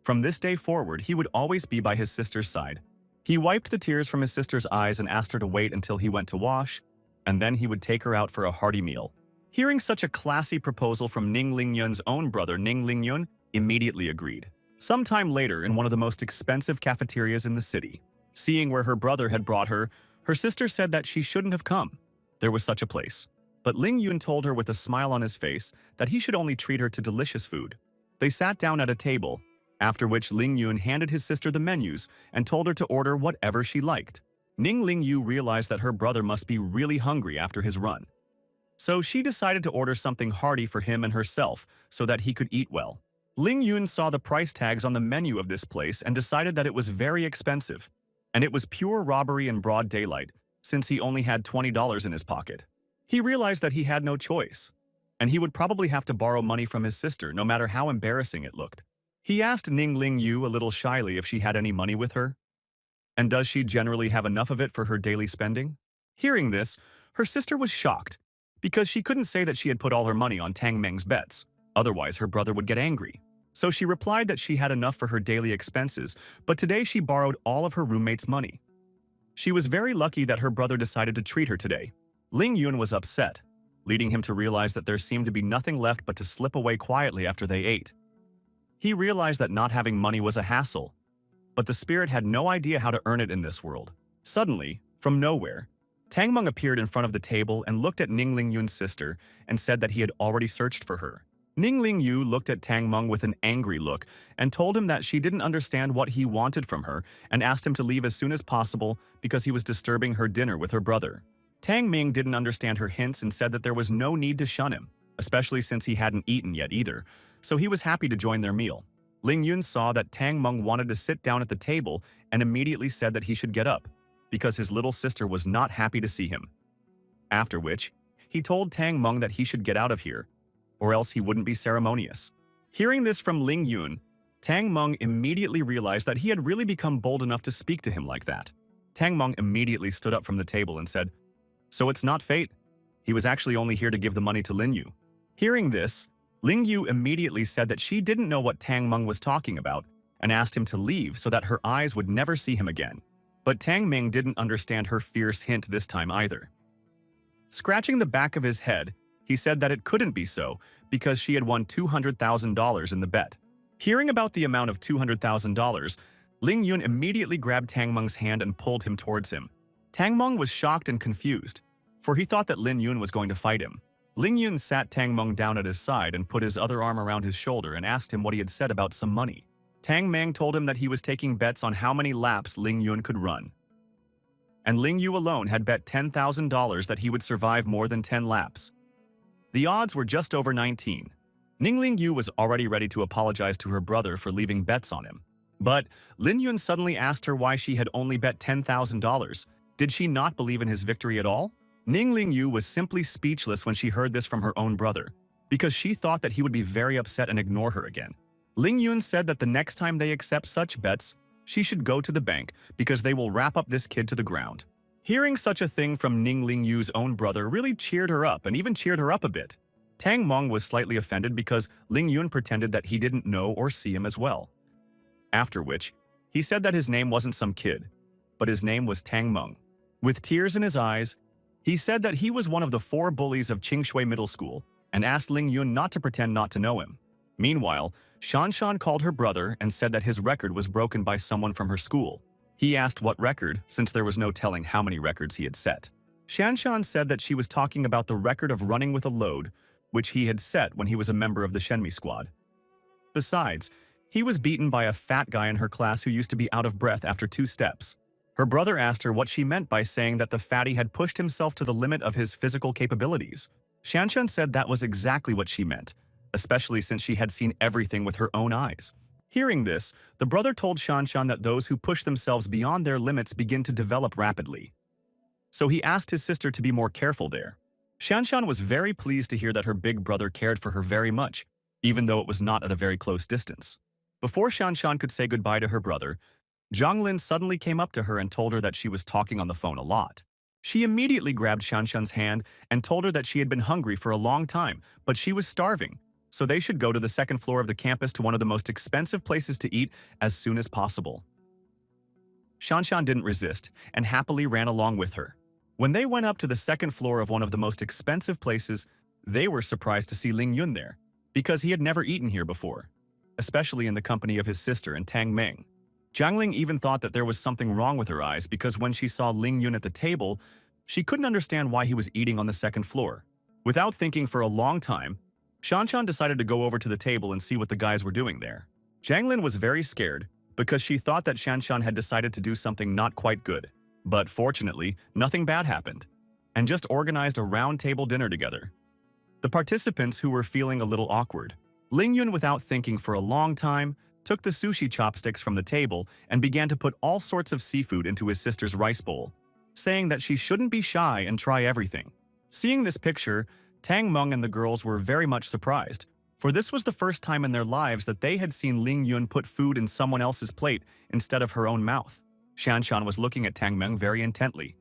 From this day forward, he would always be by his sister's side. He wiped the tears from his sister's eyes and asked her to wait until he went to wash, and then he would take her out for a hearty meal. Hearing such a classy proposal from Ning Ling Yun's own brother, Ning Ling Yun immediately agreed. Sometime later, in one of the most expensive cafeterias in the city, seeing where her brother had brought her, her sister said that she shouldn't have come. There was such a place. But Ling Yun told her with a smile on his face that he should only treat her to delicious food. They sat down at a table, after which Ling Yun handed his sister the menus and told her to order whatever she liked. Ning Ling Yu realized that her brother must be really hungry after his run. So she decided to order something hearty for him and herself so that he could eat well. Ling Yun saw the price tags on the menu of this place and decided that it was very expensive. And it was pure robbery in broad daylight, since he only had $20 in his pocket. He realized that he had no choice, and he would probably have to borrow money from his sister no matter how embarrassing it looked. He asked Ning Ling Yu a little shyly if she had any money with her. And does she generally have enough of it for her daily spending? Hearing this, her sister was shocked, because she couldn't say that she had put all her money on Tang Meng's bets. Otherwise, her brother would get angry. So she replied that she had enough for her daily expenses, but today she borrowed all of her roommate's money. She was very lucky that her brother decided to treat her today. Ling Yun was upset, leading him to realize that there seemed to be nothing left but to slip away quietly after they ate. He realized that not having money was a hassle, but the spirit had no idea how to earn it in this world. Suddenly, from nowhere, Tang Meng appeared in front of the table and looked at Ning Ling Yun's sister and said that he had already searched for her. Ning Ling Yu looked at Tang Meng with an angry look and told him that she didn't understand what he wanted from her and asked him to leave as soon as possible because he was disturbing her dinner with her brother. Tang Ming didn't understand her hints and said that there was no need to shun him, especially since he hadn't eaten yet either, so he was happy to join their meal. Ling Yun saw that Tang Meng wanted to sit down at the table and immediately said that he should get up, because his little sister was not happy to see him. After which, he told Tang Meng that he should get out of here, or else he wouldn't be ceremonious. Hearing this from Ling Yun, Tang Meng immediately realized that he had really become bold enough to speak to him like that. Tang Meng immediately stood up from the table and said, "So it's not fate. He was actually only here to give the money to Lin Yu." Hearing this, Ling Yu immediately said that she didn't know what Tang Meng was talking about and asked him to leave so that her eyes would never see him again. But Tang Ming didn't understand her fierce hint this time either. Scratching the back of his head, he said that it couldn't be so because she had won $200,000 in the bet. Hearing about the amount of $200,000, Ling Yun immediately grabbed Tang Meng's hand and pulled him towards him. Tang Meng was shocked and confused, for he thought that Lin Yun was going to fight him. Ling Yun sat Tang Meng down at his side and put his other arm around his shoulder and asked him what he had said about some money. Tang Meng told him that he was taking bets on how many laps Ling Yun could run. And Ling Yu alone had bet $10,000 that he would survive more than 10 laps. The odds were just over 19. Ning Ling Yu was already ready to apologize to her brother for leaving bets on him. But Lin Yun suddenly asked her why she had only bet $10,000. Did she not believe in his victory at all? Ning Ling Yu was simply speechless when she heard this from her own brother, because she thought that he would be very upset and ignore her again. Ling Yun said that the next time they accept such bets, she should go to the bank because they will wrap up this kid to the ground. Hearing such a thing from Ning Ling Yu's own brother really cheered her up and even cheered her up a bit. Tang Meng was slightly offended because Ling Yun pretended that he didn't know or see him as well. After which, he said that his name wasn't some kid, but his name was Tang Meng. With tears in his eyes, he said that he was one of the 4 bullies of Qingshui Middle School and asked Ling Yun not to pretend not to know him. Meanwhile, Shanshan called her brother and said that his record was broken by someone from her school. He asked what record, since there was no telling how many records he had set. Shanshan said that she was talking about the record of running with a load, which he had set when he was a member of the Shenmi squad. Besides, he was beaten by a fat guy in her class who used to be out of breath after 2 steps. Her brother asked her what she meant by saying that the fatty had pushed himself to the limit of his physical capabilities. Shanshan said that was exactly what she meant, especially since she had seen everything with her own eyes. Hearing this, the brother told Shanshan that those who push themselves beyond their limits begin to develop rapidly. So he asked his sister to be more careful there. Shanshan was very pleased to hear that her big brother cared for her very much, even though it was not at a very close distance. Before Shanshan could say goodbye to her brother, Zhang Lin suddenly came up to her and told her that she was talking on the phone a lot. She immediately grabbed Shanshan's hand and told her that she had been hungry for a long time, but she was starving, so they should go to the 2nd floor of the campus to one of the most expensive places to eat as soon as possible. Shanshan didn't resist and happily ran along with her. When they went up to the 2nd floor of one of the most expensive places, they were surprised to see Ling Yun there, because he had never eaten here before, especially in the company of his sister and Tang Meng. Jiang Ling even thought that there was something wrong with her eyes because when she saw Ling Yun at the table, she couldn't understand why he was eating on the 2nd floor. Without thinking for a long time, Shanshan decided to go over to the table and see what the guys were doing there. Jiang Lin was very scared because she thought that Shanshan had decided to do something not quite good. But fortunately, nothing bad happened, and just organized a round-table dinner together. The participants who were feeling a little awkward, Ling Yun, without thinking for a long time, took the sushi chopsticks from the table and began to put all sorts of seafood into his sister's rice bowl, saying that she shouldn't be shy and try everything. Seeing this picture, Tang Meng and the girls were very much surprised, for this was the first time in their lives that they had seen Ling Yun put food in someone else's plate instead of her own mouth. Shanshan was looking at Tang Meng very intently.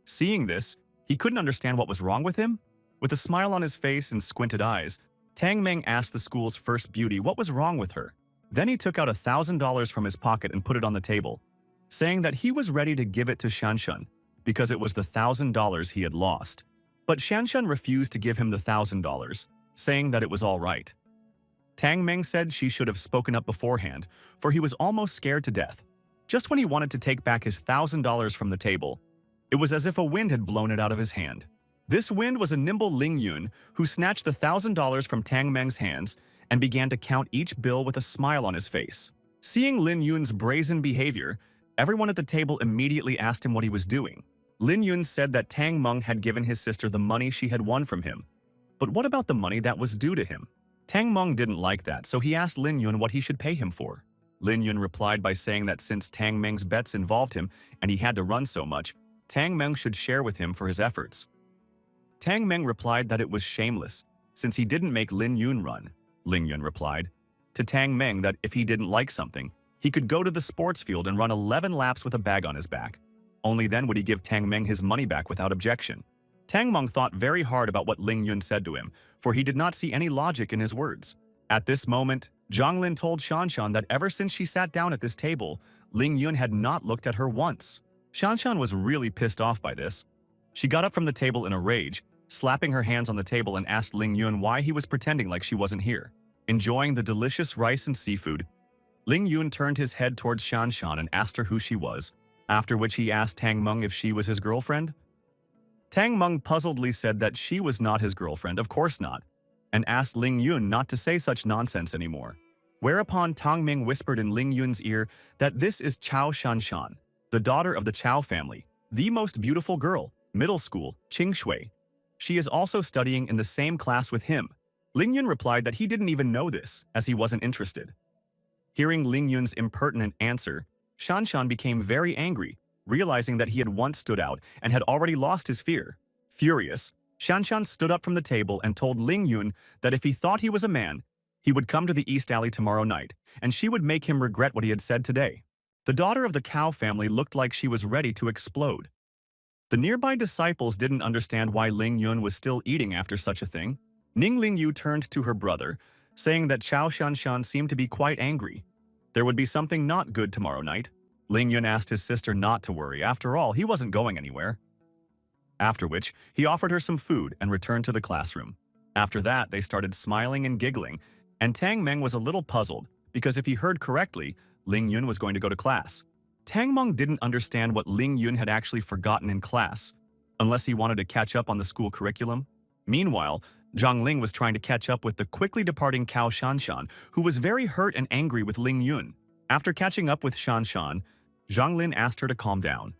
Seeing this, he couldn't understand what was wrong with him. With a smile on his face and squinted eyes, Tang Meng asked the school's first beauty what was wrong with her. Then he took out $1,000 from his pocket and put it on the table, saying that he was ready to give it to Shanshan because it was the $1,000 he had lost. But Shanshan refused to give him the $1,000, saying that it was all right. Tang Meng said she should have spoken up beforehand, for he was almost scared to death. Just when he wanted to take back his $1,000 from the table, it was as if a wind had blown it out of his hand. This wind was a nimble Ling Yun, who snatched the $1,000 from Tang Meng's hands and began to count each bill with a smile on his face. Seeing Lin Yun's brazen behavior, everyone at the table immediately asked him what he was doing. Lin Yun said that Tang Meng had given his sister the money she had won from him. But what about the money that was due to him? Tang Meng didn't like that, so he asked Lin Yun what he should pay him for. Lin Yun replied by saying that since Tang Meng's bets involved him and he had to run so much, Tang Meng should share with him for his efforts. Tang Meng replied that it was shameless, since he didn't make Lin Yun run. Lin Yun replied to Tang Meng that if he didn't like something, he could go to the sports field and run 11 laps with a bag on his back. Only then would he give Tang Meng his money back without objection. Tang Meng thought very hard about what Ling Yun said to him, for he did not see any logic in his words. At this moment, Zhang Lin told Shanshan that ever since she sat down at this table, Ling Yun had not looked at her once. Shanshan was really pissed off by this. She got up from the table in a rage, slapping her hands on the table and asked Ling Yun why he was pretending like she wasn't here. Enjoying the delicious rice and seafood, Ling Yun turned his head towards Shanshan and asked her who she was, after which he asked Tang Meng if she was his girlfriend. Tang Meng puzzledly said that she was not his girlfriend, of course not, and asked Ling Yun not to say such nonsense anymore. Whereupon Tang Meng whispered in Ling Yun's ear that this is Chao Shanshan, the daughter of the Chao family, the most beautiful girl, middle school, Qingshui. She is also studying in the same class with him. Ling Yun replied that he didn't even know this, as he wasn't interested. Hearing Ling Yun's impertinent answer, Shanshan became very angry, realizing that he had once stood out and had already lost his fear. Furious, Shanshan stood up from the table and told Ling Yun that if he thought he was a man, He would come to the East Alley tomorrow night, and she would make him regret what he had said today. The daughter of the Cow family looked like she was ready to explode. The nearby disciples didn't understand why Ling Yun was still eating after such a thing. Ning Lingyu turned to her brother, saying that Chao Shanshan seemed to be quite angry. There would be something not good tomorrow night. Ling Yun asked his sister not to worry. After all, he wasn't going anywhere. After which, he offered her some food and returned to the classroom. After that, they started smiling and giggling, and Tang Meng was a little puzzled because if he heard correctly, Ling Yun was going to go to class. Tang Meng didn't understand what Ling Yun had actually forgotten in class, unless he wanted to catch up on the school curriculum. Meanwhile, Zhang Ling was trying to catch up with the quickly departing Cao Shanshan, who was very hurt and angry with Ling Yun. After catching up with Shanshan, Zhang Lin asked her to calm down.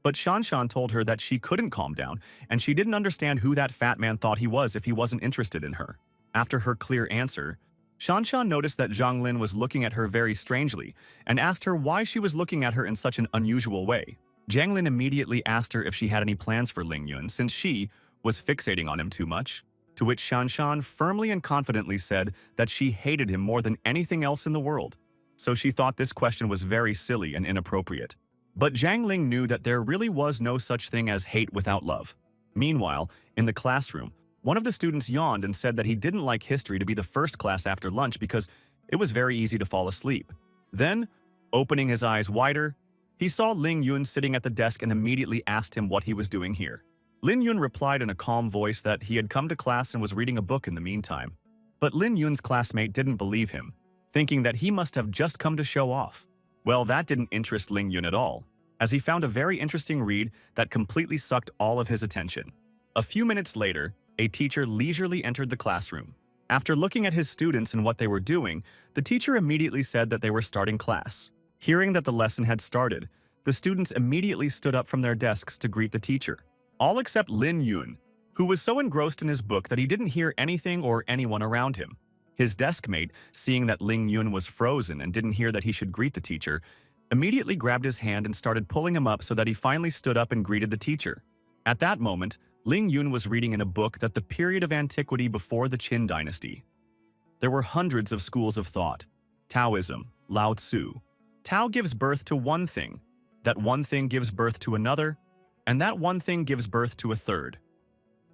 But Shanshan told her that she couldn't calm down, and she didn't understand who that fat man thought he was if he wasn't interested in her. After her clear answer, Shanshan noticed that Zhang Lin was looking at her very strangely and asked her why she was looking at her in such an unusual way. Zhang Lin immediately asked her if she had any plans for Ling Yun since she was fixating on him too much, to which Shanshan firmly and confidently said that she hated him more than anything else in the world. So she thought this question was very silly and inappropriate. But Zhang Ling knew that there really was no such thing as hate without love. Meanwhile, in the classroom, one of the students yawned and said that he didn't like history to be the first class after lunch because it was very easy to fall asleep. Then, opening his eyes wider, he saw Ling Yun sitting at the desk and immediately asked him what he was doing here. Lin Yun replied in a calm voice that he had come to class and was reading a book in the meantime. But Lin Yun's classmate didn't believe him, thinking that he must have just come to show off. Well, that didn't interest Ling Yun at all, as he found a very interesting read that completely sucked all of his attention. A few minutes later, a teacher leisurely entered the classroom. After looking at his students and what they were doing, the teacher immediately said that they were starting class. Hearing that the lesson had started, the students immediately stood up from their desks to greet the teacher, all except Lin Yun, who was so engrossed in his book that he didn't hear anything or anyone around him. His desk mate, seeing that Ling Yun was frozen and didn't hear that he should greet the teacher, immediately grabbed his hand and started pulling him up so that he finally stood up and greeted the teacher. At that moment, Ling Yun was reading in a book that the period of antiquity before the Qin dynasty. There were hundreds of schools of thought. Taoism, Lao Tzu. Tao gives birth to one thing, that one thing gives birth to another, and that one thing gives birth to a third.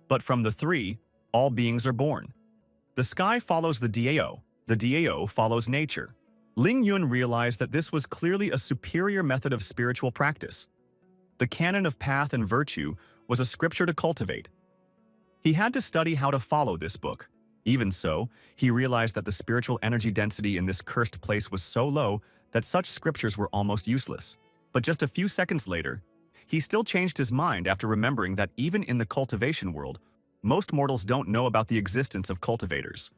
But from the three, all beings are born. The sky follows the Dao follows nature. Ling Yun realized that this was clearly a superior method of spiritual practice. The canon of path and virtue was a scripture to cultivate. He had to study how to follow this book. Even so, he realized that the spiritual energy density in this cursed place was so low that such scriptures were almost useless. But just a few seconds later, he still changed his mind after remembering that even in the cultivation world, most mortals don't know about the existence of cultivators.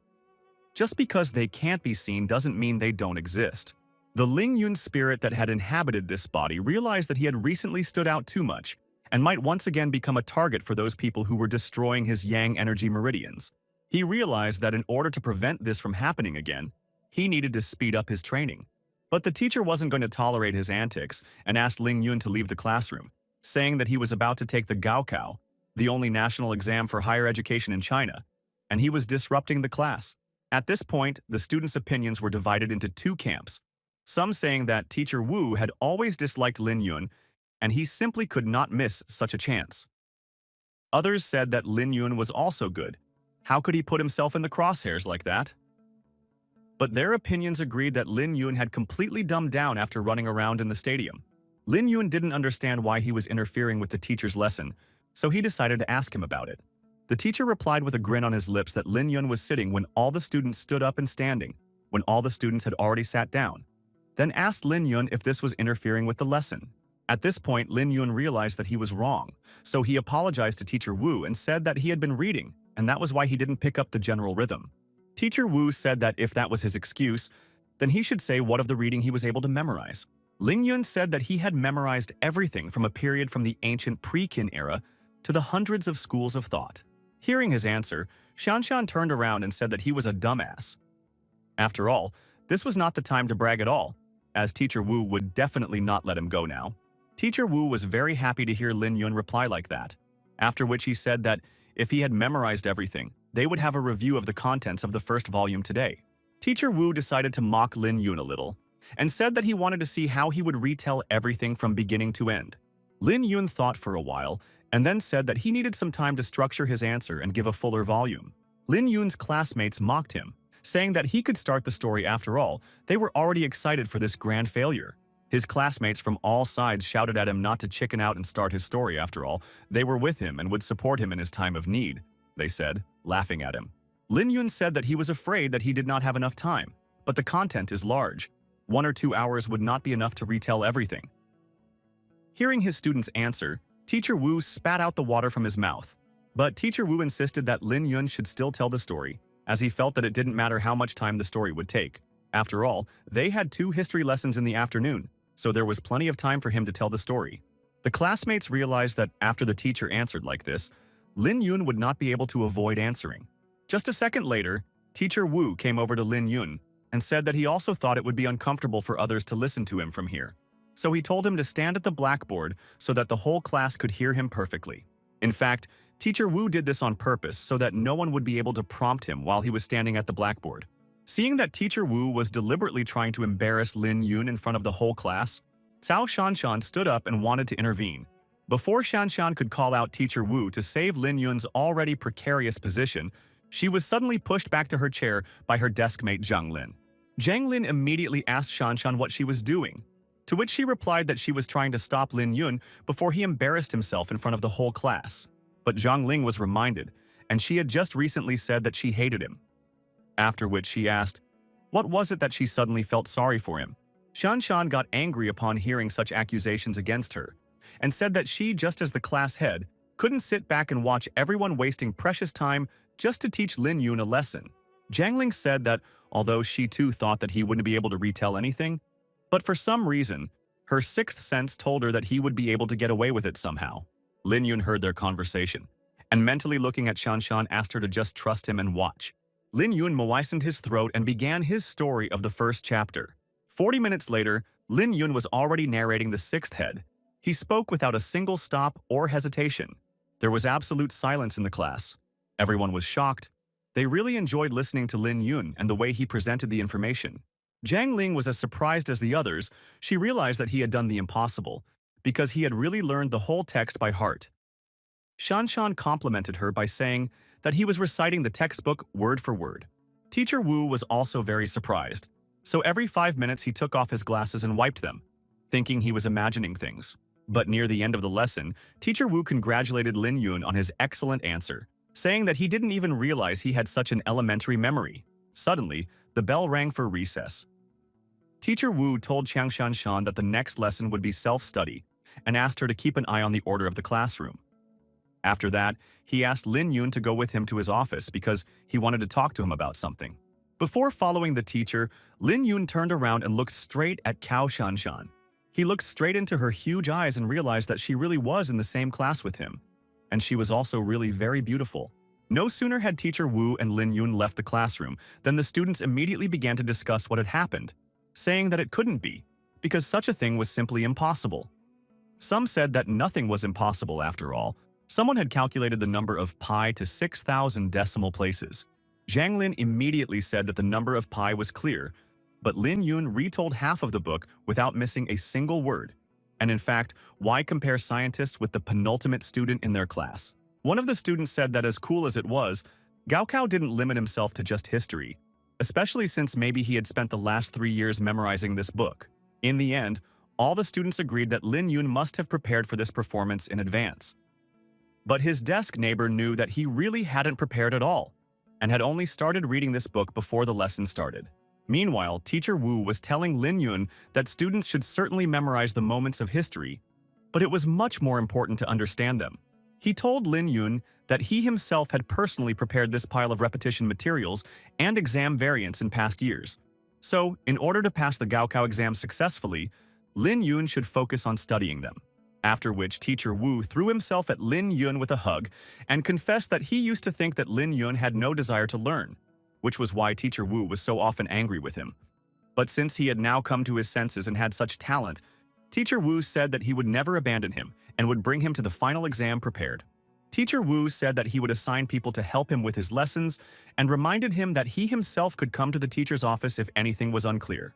Just because they can't be seen doesn't mean they don't exist. The Ling Yun spirit that had inhabited this body realized that he had recently stood out too much and might once again become a target for those people who were destroying his yang energy meridians. He realized that in order to prevent this from happening again, he needed to speed up his training. But the teacher wasn't going to tolerate his antics and asked Ling Yun to leave the classroom, saying that he was about to take the Gaokao, the only national exam for higher education in China, and he was disrupting the class. At this point, the students' opinions were divided into two camps, some saying that Teacher Wu had always disliked Lin Yun and he simply could not miss such a chance. Others said that Lin Yun was also good. How could he put himself in the crosshairs like that? But their opinions agreed that Lin Yun had completely dumbed down after running around in the stadium. Lin Yun didn't understand why he was interfering with the teacher's lesson, so he decided to ask him about it. The teacher replied with a grin on his lips that Lin Yun was sitting when all the students stood up and standing, when all the students had already sat down, then asked Lin Yun if this was interfering with the lesson. At this point, Lin Yun realized that he was wrong, so he apologized to Teacher Wu and said that he had been reading, and that was why he didn't pick up the general rhythm. Teacher Wu said that if that was his excuse, then he should say what of the reading he was able to memorize. Ling Yun said that he had memorized everything from a period from the ancient pre-Qin era to the hundreds of schools of thought. Hearing his answer, Shanshan turned around and said that he was a dumbass. After all, this was not the time to brag at all, as Teacher Wu would definitely not let him go now. Teacher Wu was very happy to hear Lin Yun reply like that, after which he said that if he had memorized everything, they would have a review of the contents of the first volume today. Teacher Wu decided to mock Lin Yun a little, and said that he wanted to see how he would retell everything from beginning to end. Lin Yun thought for a while, and then said that he needed some time to structure his answer and give a fuller volume. Lin Yun's classmates mocked him, saying that he could start the story after all. They were already excited for this grand failure. His classmates from all sides shouted at him not to chicken out and start his story after all. They were with him and would support him in his time of need, they said, laughing at him. Lin Yun said that he was afraid that he did not have enough time, but the content is large. 1 or 2 hours would not be enough to retell everything. Hearing his student's answer, Teacher Wu spat out the water from his mouth. But Teacher Wu insisted that Lin Yun should still tell the story, as he felt that it didn't matter how much time the story would take. After all, they had 2 history lessons in the afternoon, so there was plenty of time for him to tell the story. The classmates realized that after the teacher answered like this, Lin Yun would not be able to avoid answering. Just a second later, Teacher Wu came over to Lin Yun and said that he also thought it would be uncomfortable for others to listen to him from here. So he told him to stand at the blackboard so that the whole class could hear him perfectly. In fact, Teacher Wu did this on purpose so that no one would be able to prompt him while he was standing at the blackboard. Seeing that Teacher Wu was deliberately trying to embarrass Lin Yun in front of the whole class, Cao Shanshan stood up and wanted to intervene. Before Shanshan could call out Teacher Wu to save Lin Yun's already precarious position, she was suddenly pushed back to her chair by her deskmate Zhang Lin. Zhang Lin immediately asked Shanshan what she was doing, to which she replied that she was trying to stop Lin Yun before he embarrassed himself in front of the whole class. But Zhang Ling was reminded, and she had just recently said that she hated him. After which she asked, what was it that she suddenly felt sorry for him? Shanshan got angry upon hearing such accusations against her, and said that she, just as the class head, couldn't sit back and watch everyone wasting precious time just to teach Lin Yun a lesson. Zhang Ling said that although she too thought that he wouldn't be able to retell anything, but for some reason, her sixth sense told her that he would be able to get away with it somehow. Lin Yun heard their conversation, and mentally looking at Shanshan asked her to just trust him and watch. Lin Yun moistened his throat and began his story of the first chapter. 40 minutes later, Lin Yun was already narrating the sixth head. He spoke without a single stop or hesitation. There was absolute silence in the class. Everyone was shocked. They really enjoyed listening to Lin Yun and the way he presented the information. Zhang Ling was as surprised as the others. She realized that he had done the impossible, because he had really learned the whole text by heart. Shanshan complimented her by saying that he was reciting the textbook word for word. Teacher Wu was also very surprised, so every 5 minutes he took off his glasses and wiped them, thinking he was imagining things. But near the end of the lesson, Teacher Wu congratulated Lin Yun on his excellent answer, saying that he didn't even realize he had such an elementary memory. Suddenly, the bell rang for recess. Teacher Wu told Chang Shanshan that the next lesson would be self-study and asked her to keep an eye on the order of the classroom. After that, he asked Lin Yun to go with him to his office because he wanted to talk to him about something. Before following the teacher, Lin Yun turned around and looked straight at Cao Shanshan. He looked straight into her huge eyes and realized that she really was in the same class with him. And she was also really very beautiful. No sooner had Teacher Wu and Lin Yun left the classroom than the students immediately began to discuss what had happened, saying that it couldn't be, because such a thing was simply impossible. Some said that nothing was impossible after all. Someone had calculated the number of pi to 6,000 decimal places. Zhang Lin immediately said that the number of pi was clear, but Lin Yun retold half of the book without missing a single word. And in fact, why compare scientists with the penultimate student in their class? One of the students said that as cool as it was, Gaokao didn't limit himself to just history, especially since maybe he had spent the last 3 years memorizing this book. In the end, all the students agreed that Lin Yun must have prepared for this performance in advance. But his desk neighbor knew that he really hadn't prepared at all, and had only started reading this book before the lesson started. Meanwhile, Teacher Wu was telling Lin Yun that students should certainly memorize the moments of history, but it was much more important to understand them. He told Lin Yun that he himself had personally prepared this pile of repetition materials and exam variants in past years. So, in order to pass the Gaokao exam successfully, Lin Yun should focus on studying them. After which, Teacher Wu threw himself at Lin Yun with a hug and confessed that he used to think that Lin Yun had no desire to learn, which was why Teacher Wu was so often angry with him. But since he had now come to his senses and had such talent, Teacher Wu said that he would never abandon him and would bring him to the final exam prepared. Teacher Wu said that he would assign people to help him with his lessons and reminded him that he himself could come to the teacher's office if anything was unclear.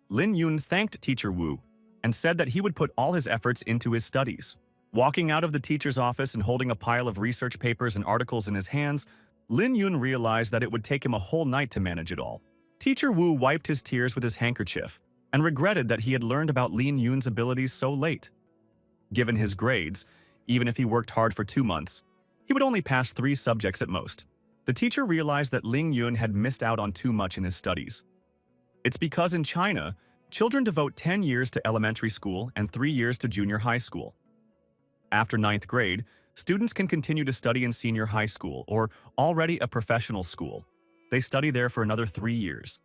Lin Yun thanked Teacher Wu and said that he would put all his efforts into his studies. Walking out of the teacher's office and holding a pile of research papers and articles in his hands, Lin Yun realized that it would take him a whole night to manage it all. Teacher Wu wiped his tears with his handkerchief and regretted that he had learned about Lin Yun's abilities so late. Given his grades, even if he worked hard for 2 months, he would only pass 3 subjects at most. The teacher realized that Lin Yun had missed out on too much in his studies. It's because in China, children devote 10 years to elementary school and 3 years to junior high school. After 9th grade, students can continue to study in senior high school or already a professional school. They study there for another 3 years.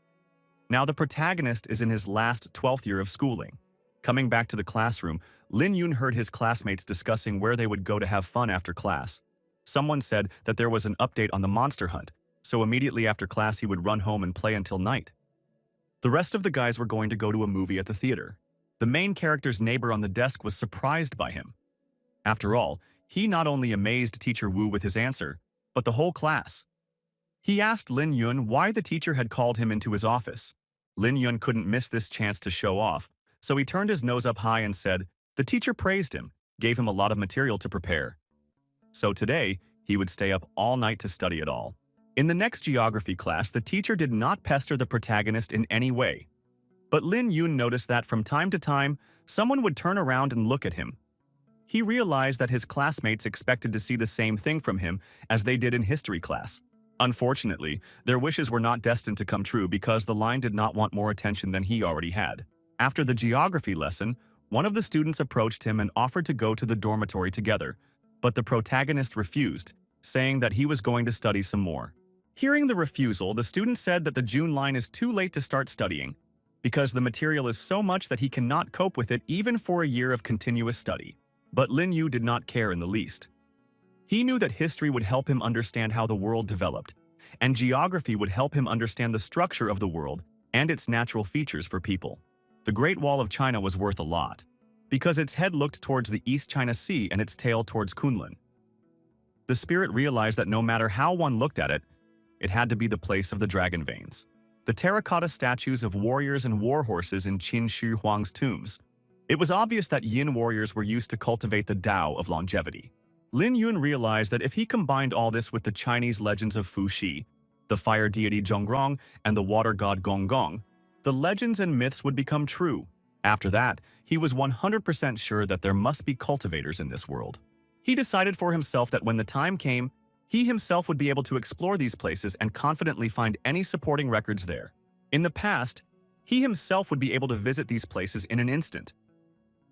Now the protagonist is in his last 12th year of schooling. Coming back to the classroom, Lin Yun heard his classmates discussing where they would go to have fun after class. Someone said that there was an update on the monster hunt, so immediately after class he would run home and play until night. The rest of the guys were going to go to a movie at the theater. The main character's neighbor on the desk was surprised by him. After all, he not only amazed Teacher Wu with his answer, but the whole class. He asked Lin Yun why the teacher had called him into his office. Lin Yun couldn't miss this chance to show off, so he turned his nose up high and said the teacher praised him, gave him a lot of material to prepare. So today, he would stay up all night to study it all. In the next geography class, the teacher did not pester the protagonist in any way. But Lin Yun noticed that from time to time, someone would turn around and look at him. He realized that his classmates expected to see the same thing from him as they did in history class. Unfortunately, their wishes were not destined to come true because the line did not want more attention than he already had. After the geography lesson, one of the students approached him and offered to go to the dormitory together, but the protagonist refused, saying that he was going to study some more. Hearing the refusal, the student said that the June line is too late to start studying, because the material is so much that he cannot cope with it even for a year of continuous study. But Lin Yu did not care in the least. He knew that history would help him understand how the world developed, and geography would help him understand the structure of the world and its natural features for people. The Great Wall of China was worth a lot, because its head looked towards the East China Sea and its tail towards Kunlun. The spirit realized that no matter how one looked at it, it had to be the place of the dragon veins. The terracotta statues of warriors and war horses in Qin Shi Huang's tombs. It was obvious that Yin warriors were used to cultivate the Tao of longevity. Lin Yun realized that if he combined all this with the Chinese legends of Fu Xi, the fire deity Zhongrong, and the water god Gonggong, the legends and myths would become true. After that, he was 100% sure that there must be cultivators in this world. He decided for himself that when the time came, he himself would be able to explore these places and confidently find any supporting records there. In the past, he himself would be able to visit these places in an instant.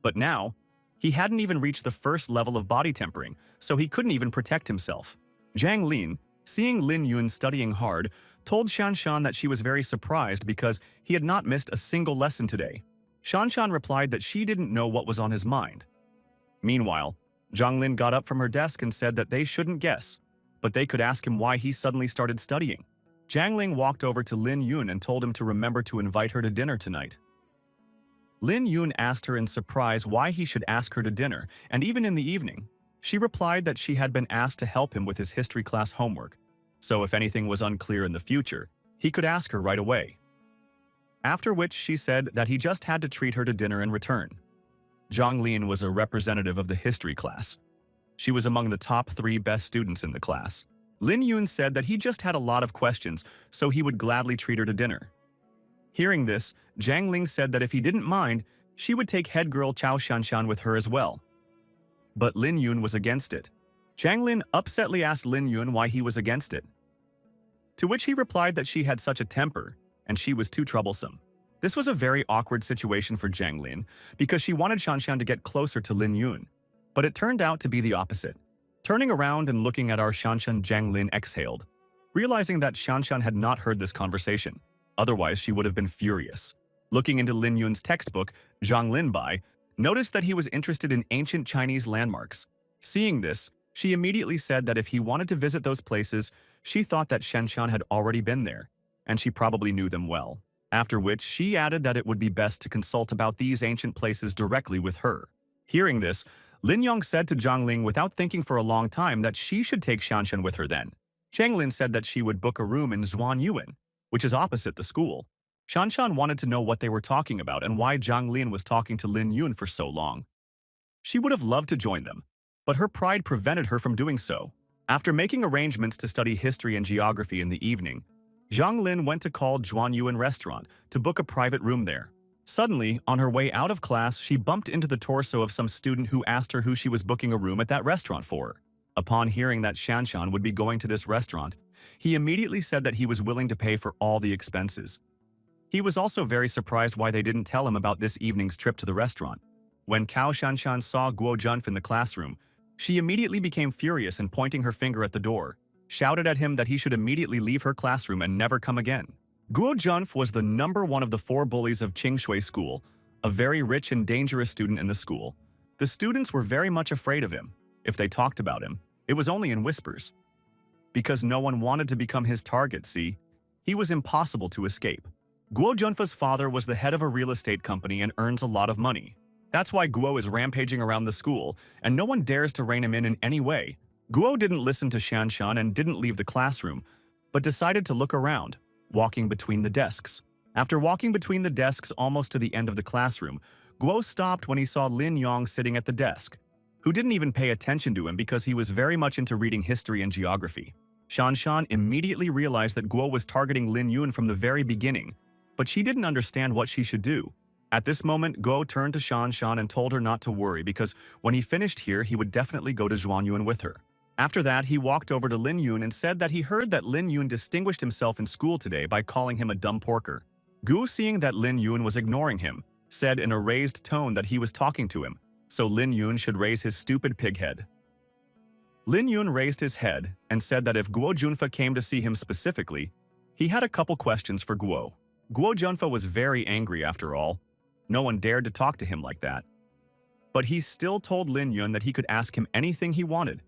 But now, he hadn't even reached the first level of body tempering, so he couldn't even protect himself. Zhang Lin, seeing Lin Yun studying hard, told Shanshan that she was very surprised because he had not missed a single lesson today. Shanshan replied that she didn't know what was on his mind. Meanwhile, Zhang Lin got up from her desk and said that they shouldn't guess, but they could ask him why he suddenly started studying. Zhang Ling walked over to Lin Yun and told him to remember to invite her to dinner tonight. Lin Yun asked her in surprise why he should ask her to dinner, and even in the evening, she replied that she had been asked to help him with his history class homework, so if anything was unclear in the future, he could ask her right away. After which she said that he just had to treat her to dinner in return. Zhang Lin was a representative of the history class. She was among the top 3 best students in the class. Lin Yun said that he just had a lot of questions, so he would gladly treat her to dinner. Hearing this, Zhang Ling said that if he didn't mind, she would take head girl Chao Shanshan with her as well. But Lin Yun was against it. Zhang Lin upsetly asked Lin Yun why he was against it, to which he replied that she had such a temper, and she was too troublesome. This was a very awkward situation for Zhang Lin, because she wanted Shanshan to get closer to Lin Yun. But it turned out to be the opposite. Turning around and looking at our Shanshan, Zhang Lin exhaled, realizing that Shanshan had not heard this conversation. Otherwise, she would have been furious. Looking into Lin Yun's textbook, Zhang Linbai noticed that he was interested in ancient Chinese landmarks. Seeing this, she immediately said that if he wanted to visit those places, she thought that Shanshan had already been there, and she probably knew them well. After which, she added that it would be best to consult about these ancient places directly with her. Hearing this, Lin Yong said to Zhang Ling without thinking for a long time that she should take Shanshan with her then. Zhang Lin said that she would book a room in Zhuanyuan, which is opposite the school. Shanshan wanted to know what they were talking about and why Zhang Lin was talking to Lin Yun for so long. She would have loved to join them, but her pride prevented her from doing so. After making arrangements to study history and geography in the evening, Zhang Lin went to call Zhuanyuan restaurant to book a private room there. Suddenly, on her way out of class, she bumped into the torso of some student who asked her who she was booking a room at that restaurant for. Upon hearing that Shanshan would be going to this restaurant, he immediately said that he was willing to pay for all the expenses. He was also very surprised why they didn't tell him about this evening's trip to the restaurant. When Cao Shanshan saw Guo Junf in the classroom, she immediately became furious and pointing her finger at the door, shouted at him that he should immediately leave her classroom and never come again. Guo Junf was the #1 of the 4 bullies of Qingshui School, a very rich and dangerous student in the school. The students were very much afraid of him. If they talked about him, it was only in whispers. Because no one wanted to become his target, see? He was impossible to escape. Guo Junfa's father was the head of a real estate company and earns a lot of money. That's why Guo is rampaging around the school, and no one dares to rein him in any way. Guo didn't listen to Shanshan and didn't leave the classroom, but decided to look around, walking between the desks. After walking between the desks almost to the end of the classroom, Guo stopped when he saw Lin Yong sitting at the desk, who didn't even pay attention to him because he was very much into reading history and geography. Shanshan immediately realized that Guo was targeting Lin Yun from the very beginning, but she didn't understand what she should do. At this moment, Guo turned to Shanshan and told her not to worry because when he finished here, he would definitely go to Zhuanyuan with her. After that, he walked over to Lin Yun and said that he heard that Lin Yun distinguished himself in school today by calling him a dumb porker. Guo, seeing that Lin Yun was ignoring him, said in a raised tone that he was talking to him, so Lin Yun should raise his stupid pig head. Lin Yun raised his head and said that if Guo Junfa came to see him specifically, he had a couple questions for Guo. Guo Junfa was very angry after all. No one dared to talk to him like that. But he still told Lin Yun that he could ask him anything he wanted.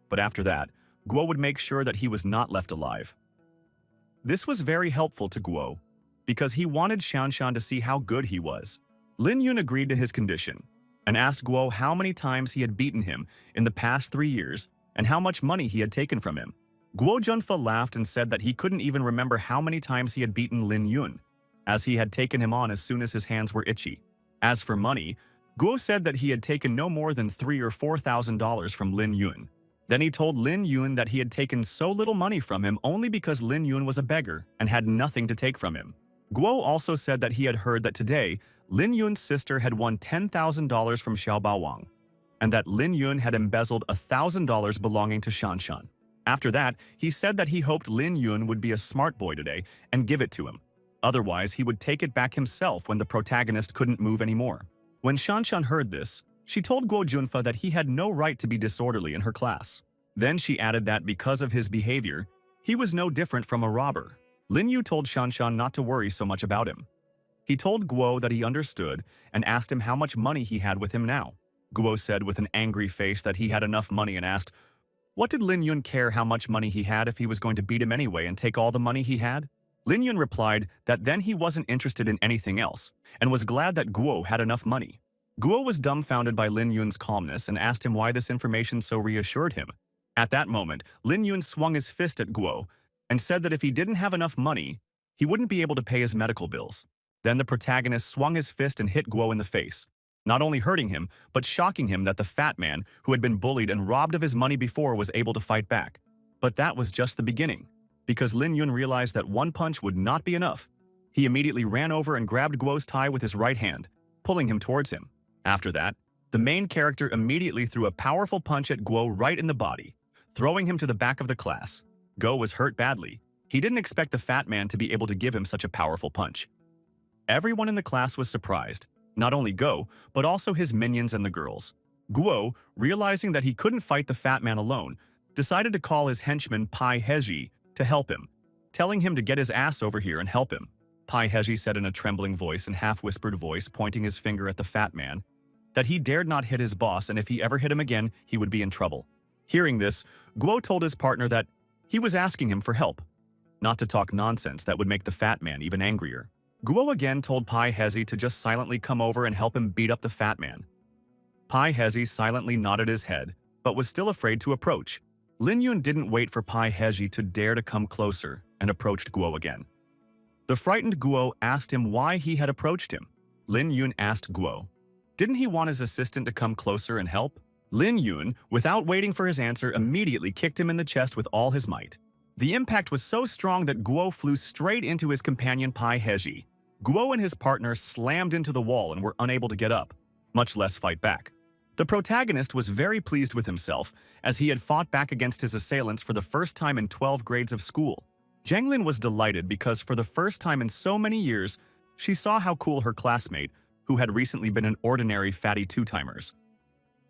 But after that, Guo would make sure that he was not left alive. This was very helpful to Guo, because he wanted Shanshan to see how good he was. Lin Yun agreed to his condition, and asked Guo how many times he had beaten him in the past 3 years and how much money he had taken from him. Guo Junfa laughed and said that he couldn't even remember how many times he had beaten Lin Yun, as he had taken him on as soon as his hands were itchy. As for money, Guo said that he had taken no more than $3,000 or $4,000 from Lin Yun. Then he told Lin Yun that he had taken so little money from him only because Lin Yun was a beggar and had nothing to take from him. Guo also said that he had heard that today, Lin Yun's sister had won $10,000 from Xiao Baowang, and that Lin Yun had embezzled $1,000 belonging to Shanshan. After that, he said that he hoped Lin Yun would be a smart boy today and give it to him. Otherwise, he would take it back himself when the protagonist couldn't move anymore. When Shanshan heard this, she told Guo Junfa that he had no right to be disorderly in her class. Then she added that because of his behavior, he was no different from a robber. Lin Yu told Shanshan not to worry so much about him. He told Guo that he understood and asked him how much money he had with him now. Guo said with an angry face that he had enough money and asked, what did Lin Yun care how much money he had if he was going to beat him anyway and take all the money he had? Lin Yun replied that then he wasn't interested in anything else and was glad that Guo had enough money. Guo was dumbfounded by Lin Yun's calmness and asked him why this information so reassured him. At that moment, Lin Yun swung his fist at Guo and said that if he didn't have enough money, he wouldn't be able to pay his medical bills. Then the protagonist swung his fist and hit Guo in the face, not only hurting him, but shocking him that the fat man, who had been bullied and robbed of his money before, was able to fight back. But that was just the beginning, because Lin Yun realized that one punch would not be enough. He immediately ran over and grabbed Guo's tie with his right hand, pulling him towards him. After that, the main character immediately threw a powerful punch at Guo right in the body, throwing him to the back of the class. Guo was hurt badly. He didn't expect the fat man to be able to give him such a powerful punch. Everyone in the class was surprised, not only Guo, but also his minions and the girls. Guo, realizing that he couldn't fight the fat man alone, decided to call his henchman Pai Heji to help him, telling him to get his ass over here and help him. Pai Heji said in a trembling voice and half-whispered voice, pointing his finger at the fat man, that he dared not hit his boss and if he ever hit him again, he would be in trouble. Hearing this, Guo told his partner that he was asking him for help, not to talk nonsense that would make the fat man even angrier. Guo again told Pai Hezi to just silently come over and help him beat up the fat man. Pai Hezi silently nodded his head, but was still afraid to approach. Lin Yun didn't wait for Pai Hezi to dare to come closer and approached Guo again. The frightened Guo asked him why he had approached him. Lin Yun asked Guo, didn't he want his assistant to come closer and help? Lin Yun, without waiting for his answer, immediately kicked him in the chest with all his might. The impact was so strong that Guo flew straight into his companion Pai Hezi. Guo and his partner slammed into the wall and were unable to get up, much less fight back. The protagonist was very pleased with himself, as he had fought back against his assailants for the first time in 12 grades of school. Zhanglin was delighted because for the first time in so many years, she saw how cool her classmate, who had recently been an ordinary fatty two-timers.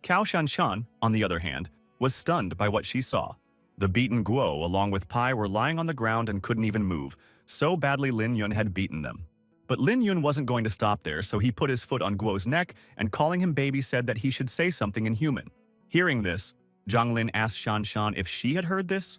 Cao Shanshan, on the other hand, was stunned by what she saw. The beaten Guo along with Pai were lying on the ground and couldn't even move, so badly Lin Yun had beaten them. But Lin Yun wasn't going to stop there, so he put his foot on Guo's neck and calling him baby said that he should say something in human. Hearing this, Zhanglin asked Shanshan if she had heard this.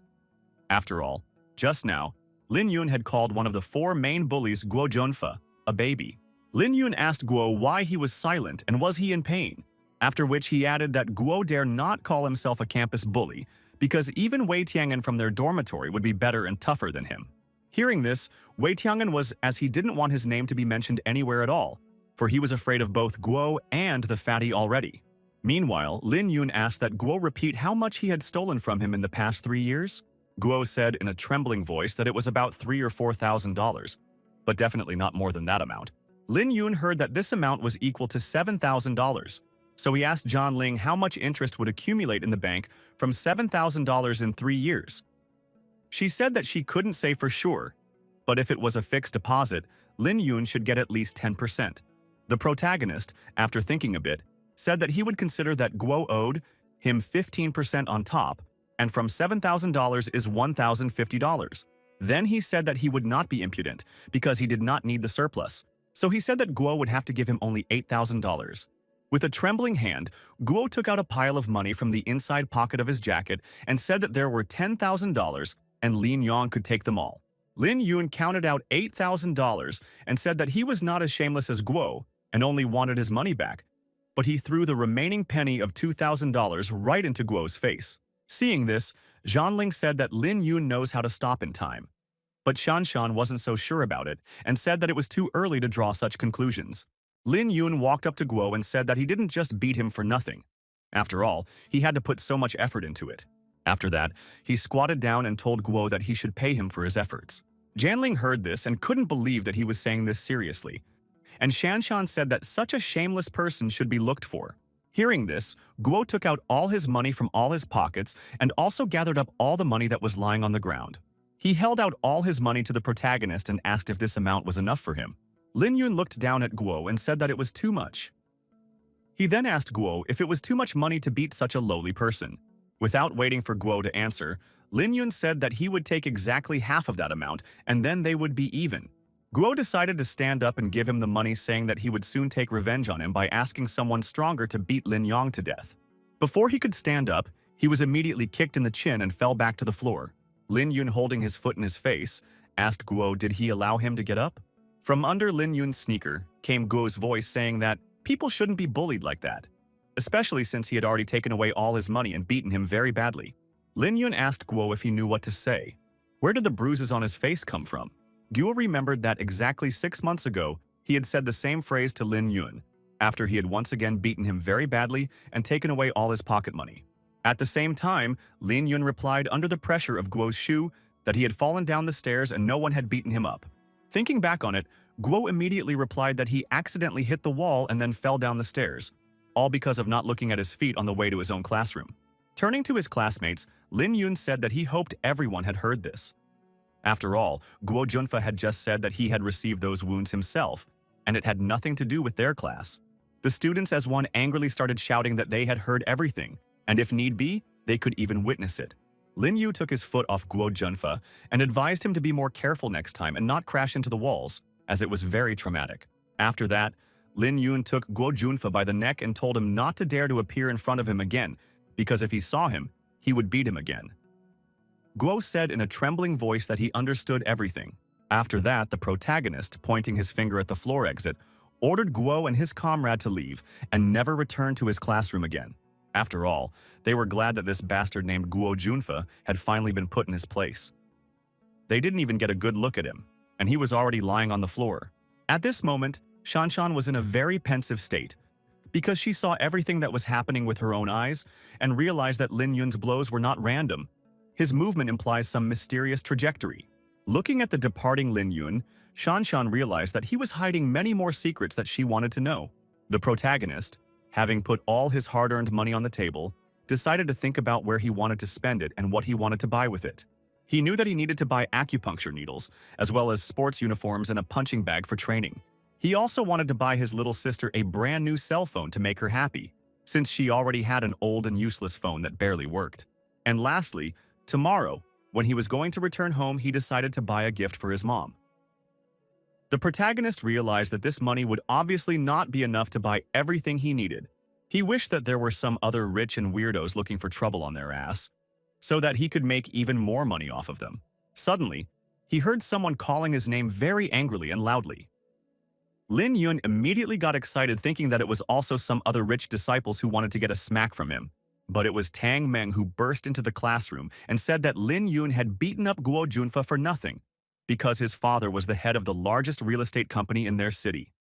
After all, just now, Lin Yun had called one of the 4 main bullies Guo Junfa a baby. Lin Yun asked Guo why he was silent and was he in pain, after which he added that Guo dare not call himself a campus bully because even Wei Tiangan from their dormitory would be better and tougher than him. Hearing this, Wei Tiangan was as he didn't want his name to be mentioned anywhere at all, for he was afraid of both Guo and the fatty already. Meanwhile, Lin Yun asked that Guo repeat how much he had stolen from him in the past 3 years. Guo said in a trembling voice that it was about $3,000 or $4,000, but definitely not more than that amount. Lin Yun heard that this amount was equal to $7,000, so he asked Zhan Ling how much interest would accumulate in the bank from $7,000 in 3 years. She said that she couldn't say for sure, but if it was a fixed deposit, Lin Yun should get at least 10%. The protagonist, after thinking a bit, said that he would consider that Guo owed him 15% on top, and from $7,000 is $1,050. Then he said that he would not be impudent because he did not need the surplus, so he said that Guo would have to give him only $8,000. With a trembling hand, Guo took out a pile of money from the inside pocket of his jacket and said that there were $10,000 and Lin Yong could take them all. Lin Yun counted out $8,000 and said that he was not as shameless as Guo and only wanted his money back, but he threw the remaining penny of $2,000 right into Guo's face. Seeing this, Zhanling said that Lin Yun knows how to stop in time. But Shanshan wasn't so sure about it and said that it was too early to draw such conclusions. Lin Yun walked up to Guo and said that he didn't just beat him for nothing. After all, he had to put so much effort into it. After that, he squatted down and told Guo that he should pay him for his efforts. Zhanling heard this and couldn't believe that he was saying this seriously. And Shanshan said that such a shameless person should be looked for. Hearing this, Guo took out all his money from all his pockets and also gathered up all the money that was lying on the ground. He held out all his money to the protagonist and asked if this amount was enough for him. Lin Yun looked down at Guo and said that it was too much. He then asked Guo if it was too much money to beat such a lowly person. Without waiting for Guo to answer, Lin Yun said that he would take exactly half of that amount and then they would be even. Guo decided to stand up and give him the money, saying that he would soon take revenge on him by asking someone stronger to beat Lin Yong to death. Before he could stand up, he was immediately kicked in the chin and fell back to the floor. Lin Yun, holding his foot in his face, asked Guo did he allow him to get up? From under Lin Yun's sneaker came Guo's voice saying that people shouldn't be bullied like that, especially since he had already taken away all his money and beaten him very badly. Lin Yun asked Guo if he knew what to say. Where did the bruises on his face come from? Guo remembered that exactly 6 months ago, he had said the same phrase to Lin Yun, after he had once again beaten him very badly and taken away all his pocket money. At the same time, Lin Yun replied under the pressure of Guo's shoe that he had fallen down the stairs and no one had beaten him up. Thinking back on it, Guo immediately replied that he accidentally hit the wall and then fell down the stairs, all because of not looking at his feet on the way to his own classroom. Turning to his classmates, Lin Yun said that he hoped everyone had heard this. After all, Guo Junfa had just said that he had received those wounds himself, and it had nothing to do with their class. The students as one angrily started shouting that they had heard everything, and if need be, they could even witness it. Lin Yu took his foot off Guo Junfa and advised him to be more careful next time and not crash into the walls, as it was very traumatic. After that, Lin Yun took Guo Junfa by the neck and told him not to dare to appear in front of him again, because if he saw him, he would beat him again. Guo said in a trembling voice that he understood everything. After that, the protagonist, pointing his finger at the floor exit, ordered Guo and his comrade to leave and never return to his classroom again. After all, they were glad that this bastard named Guo Junfa had finally been put in his place. They didn't even get a good look at him, and he was already lying on the floor. At this moment, Shanshan was in a very pensive state, because she saw everything that was happening with her own eyes and realized that Lin Yun's blows were not random. His movement implies some mysterious trajectory. Looking at the departing Lin Yun, Shanshan realized that he was hiding many more secrets that she wanted to know. The protagonist, having put all his hard-earned money on the table, decided to think about where he wanted to spend it and what he wanted to buy with it. He knew that he needed to buy acupuncture needles, as well as sports uniforms and a punching bag for training. He also wanted to buy his little sister a brand new cell phone to make her happy, since she already had an old and useless phone that barely worked. And lastly, tomorrow, when he was going to return home, he decided to buy a gift for his mom. The protagonist realized that this money would obviously not be enough to buy everything he needed. He wished that there were some other rich and weirdos looking for trouble on their ass, so that he could make even more money off of them. Suddenly, he heard someone calling his name very angrily and loudly. Lin Yun immediately got excited, thinking that it was also some other rich disciples who wanted to get a smack from him. But it was Tang Meng who burst into the classroom and said that Lin Yun had beaten up Guo Junfa for nothing, because his father was the head of the largest real estate company in their city.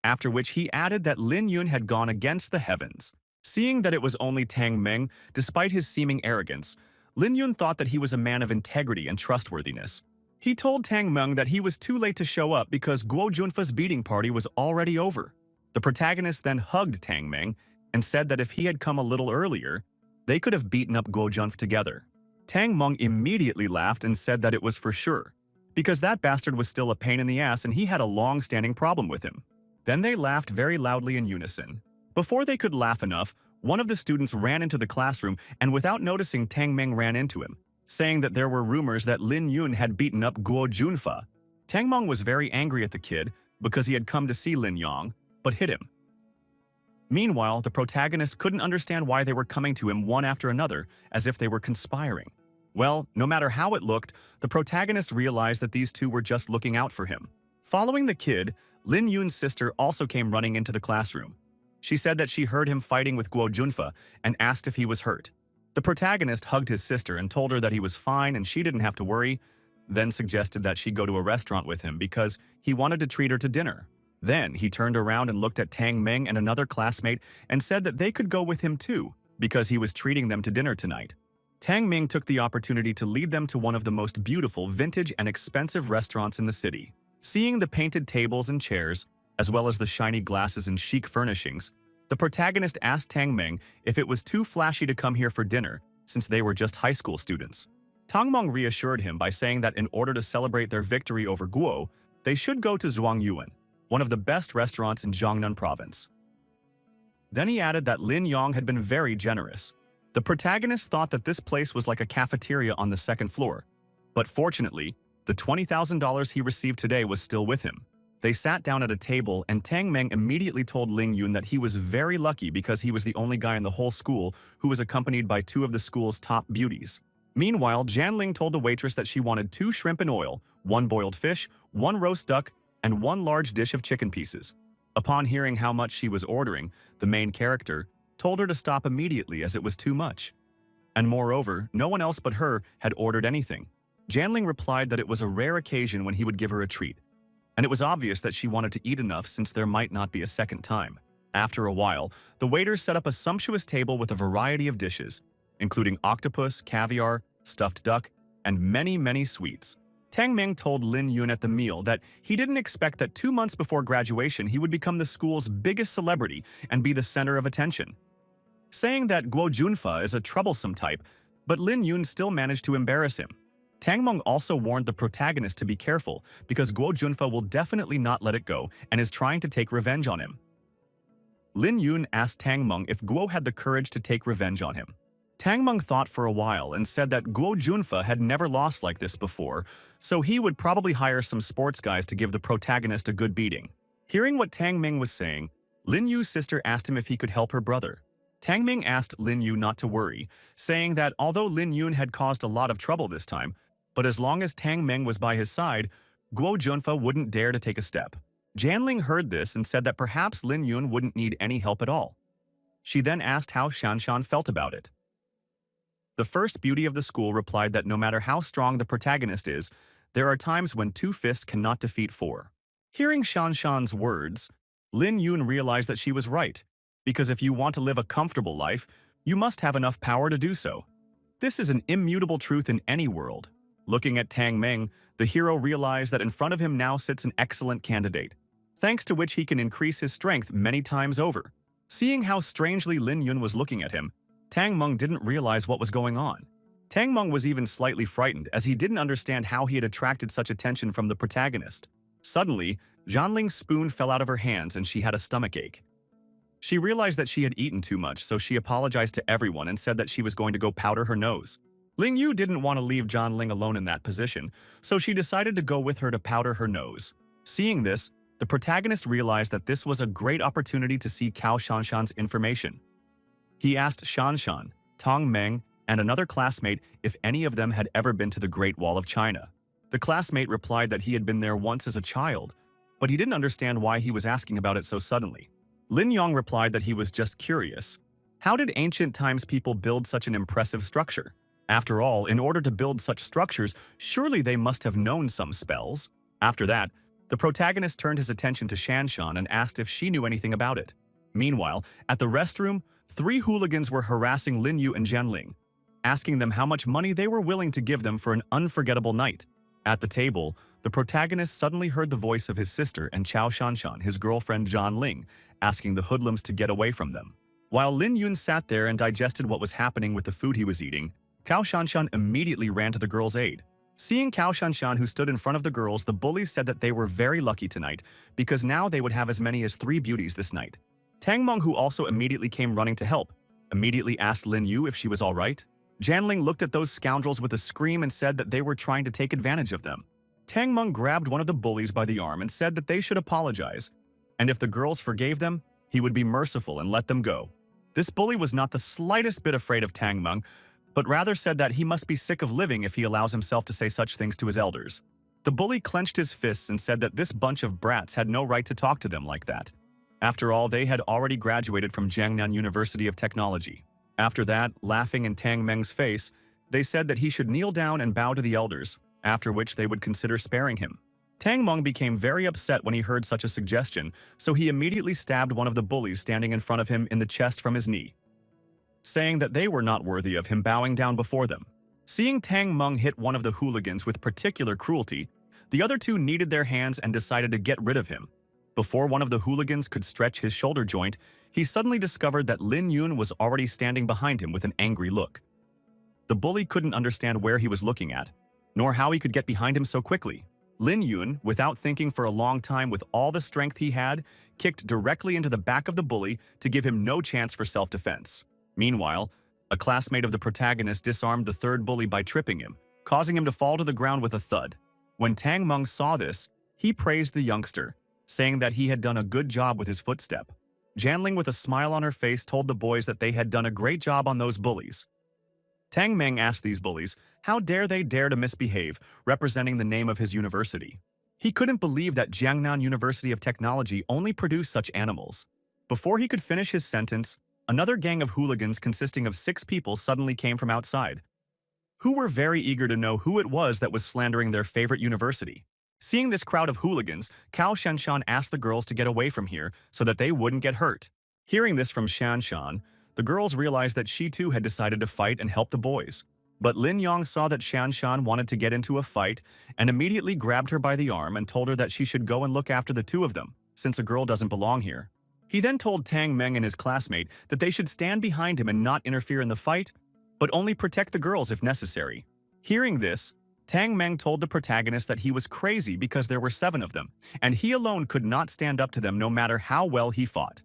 After which he added that Lin Yun had gone against the heavens. Seeing that it was only Tang Meng, despite his seeming arrogance, Lin Yun thought that he was a man of integrity and trustworthiness. He told Tang Meng that he was too late to show up because Guo Junfa's beating party was already over. The protagonist then hugged Tang Meng and said that if he had come a little earlier, they could have beaten up Guo Junfa together. Tang Meng immediately laughed and said that it was for sure, because that bastard was still a pain in the ass and he had a long-standing problem with him. Then they laughed very loudly in unison. Before they could laugh enough, one of the students ran into the classroom and without noticing, Tang Meng ran into him, saying that there were rumors that Lin Yun had beaten up Guo Junfa. Tang Meng was very angry at the kid because he had come to see Lin Yang, but hit him. Meanwhile, the protagonist couldn't understand why they were coming to him one after another, as if they were conspiring. Well, no matter how it looked, the protagonist realized that these two were just looking out for him. Following the kid, Lin Yun's sister also came running into the classroom. She said that she heard him fighting with Guo Junfa and asked if he was hurt. The protagonist hugged his sister and told her that he was fine and she didn't have to worry, then suggested that she go to a restaurant with him because he wanted to treat her to dinner. Then he turned around and looked at Tang Meng and another classmate and said that they could go with him too because he was treating them to dinner tonight. Tang Meng took the opportunity to lead them to one of the most beautiful, vintage, and expensive restaurants in the city. Seeing the painted tables and chairs, as well as the shiny glasses and chic furnishings, the protagonist asked Tang Meng if it was too flashy to come here for dinner since they were just high school students. Tang Meng reassured him by saying that in order to celebrate their victory over Guo, they should go to Zhuangyuan, one of the best restaurants in Jiangnan province. Then he added that Lin Yang had been very generous. The protagonist thought that this place was like a cafeteria on the second floor, but fortunately, the $20,000 he received today was still with him. They sat down at a table and Tang Meng immediately told Ling Yun that he was very lucky because he was the only guy in the whole school who was accompanied by two of the school's top beauties. Meanwhile, Janling told the waitress that she wanted 2 shrimp in oil, 1 boiled fish, 1 roast duck, and 1 large dish of chicken pieces. Upon hearing how much she was ordering, the main character told her to stop immediately as it was too much. And moreover, no one else but her had ordered anything. Janling replied that it was a rare occasion when he would give her a treat, and it was obvious that she wanted to eat enough since there might not be a second time. After a while, the waiters set up a sumptuous table with a variety of dishes, including octopus, caviar, stuffed duck, and many, many sweets. Tang Meng told Lin Yun at the meal that he didn't expect that 2 months before graduation he would become the school's biggest celebrity and be the center of attention, saying that Guo Junfa is a troublesome type, but Lin Yun still managed to embarrass him. Tang Meng also warned the protagonist to be careful because Guo Junfa will definitely not let it go and is trying to take revenge on him. Lin Yun asked Tang Meng if Guo had the courage to take revenge on him. Tang Meng thought for a while and said that Guo Junfa had never lost like this before, so he would probably hire some sports guys to give the protagonist a good beating. Hearing what Tang Meng was saying, Lin Yu's sister asked him if he could help her brother. Tang Meng asked Lin Yu not to worry, saying that although Lin Yun had caused a lot of trouble this time, but as long as Tang Meng was by his side, Guo Junfa wouldn't dare to take a step. Janling heard this and said that perhaps Lin Yun wouldn't need any help at all. She then asked how Shanshan felt about it. The first beauty of the school replied that no matter how strong the protagonist is, there are times when two fists cannot defeat four. Hearing Shanshan's words, Lin Yun realized that she was right, because if you want to live a comfortable life, you must have enough power to do so. This is an immutable truth in any world. Looking at Tang Meng, the hero realized that in front of him now sits an excellent candidate, thanks to which he can increase his strength many times over. Seeing how strangely Lin Yun was looking at him, Tang Meng didn't realize what was going on. Tang Meng was even slightly frightened as he didn't understand how he had attracted such attention from the protagonist. Suddenly, Zhanling's spoon fell out of her hands and she had a stomachache. She realized that she had eaten too much, so she apologized to everyone and said that she was going to go powder her nose. Ling Yu didn't want to leave Zhanling alone in that position, so she decided to go with her to powder her nose. Seeing this, the protagonist realized that this was a great opportunity to see Cao Shanshan's information. He asked Shanshan, Tang Meng, and another classmate if any of them had ever been to the Great Wall of China. The classmate replied that he had been there once as a child, but he didn't understand why he was asking about it so suddenly. Lin Yong replied that he was just curious. How did ancient times people build such an impressive structure? After all, in order to build such structures, surely they must have known some spells. After that, the protagonist turned his attention to Shanshan and asked if she knew anything about it. Meanwhile, at the restroom, 3 hooligans were harassing Lin Yu and Zhanling, asking them how much money they were willing to give them for an unforgettable night. At the table, the protagonist suddenly heard the voice of his sister and Cao Shanshan, his girlfriend Zhanling, asking the hoodlums to get away from them. While Lin Yun sat there and digested what was happening with the food he was eating, Cao Shanshan immediately ran to the girl's aid. Seeing Cao Shanshan, who stood in front of the girls, the bullies said that they were very lucky tonight because now they would have as many as 3 beauties this night. Tang Meng, who also immediately came running to help, immediately asked Lin Yu if she was all right. Zhanling looked at those scoundrels with a scream and said that they were trying to take advantage of them. Tang Meng grabbed one of the bullies by the arm and said that they should apologize, and if the girls forgave them, he would be merciful and let them go. This bully was not the slightest bit afraid of Tang Meng, but rather said that he must be sick of living if he allows himself to say such things to his elders. The bully clenched his fists and said that this bunch of brats had no right to talk to them like that. After all, they had already graduated from Jiangnan University of Technology. After that, laughing in Tang Meng's face, they said that he should kneel down and bow to the elders, after which they would consider sparing him. Tang Meng became very upset when he heard such a suggestion, so he immediately stabbed one of the bullies standing in front of him in the chest from his knee, saying that they were not worthy of him bowing down before them. Seeing Tang Meng hit one of the hooligans with particular cruelty, the other 2 kneaded their hands and decided to get rid of him. Before one of the hooligans could stretch his shoulder joint, he suddenly discovered that Lin Yun was already standing behind him with an angry look. The bully couldn't understand where he was looking at, nor how he could get behind him so quickly. Lin Yun, without thinking for a long time with all the strength he had, kicked directly into the back of the bully to give him no chance for self-defense. Meanwhile, a classmate of the protagonist disarmed the 3rd bully by tripping him, causing him to fall to the ground with a thud. When Tang Meng saw this, he praised the youngster, saying that he had done a good job with his footstep. Zhanling, with a smile on her face, told the boys that they had done a great job on those bullies. Tang Meng asked these bullies, how dare they dare to misbehave, representing the name of his university. He couldn't believe that Jiangnan University of Technology only produced such animals. Before he could finish his sentence, another gang of hooligans consisting of 6 people suddenly came from outside, who were very eager to know who it was that was slandering their favorite university. Seeing this crowd of hooligans, Cao Shanshan asked the girls to get away from here so that they wouldn't get hurt. Hearing this from Shanshan, the girls realized that she too had decided to fight and help the boys. But Lin Yong saw that Shanshan wanted to get into a fight and immediately grabbed her by the arm and told her that she should go and look after the 2 of them, since a girl doesn't belong here. He then told Tang Meng and his classmate that they should stand behind him and not interfere in the fight, but only protect the girls if necessary. Hearing this, Tang Meng told the protagonist that he was crazy because there were 7 of them, and he alone could not stand up to them no matter how well he fought.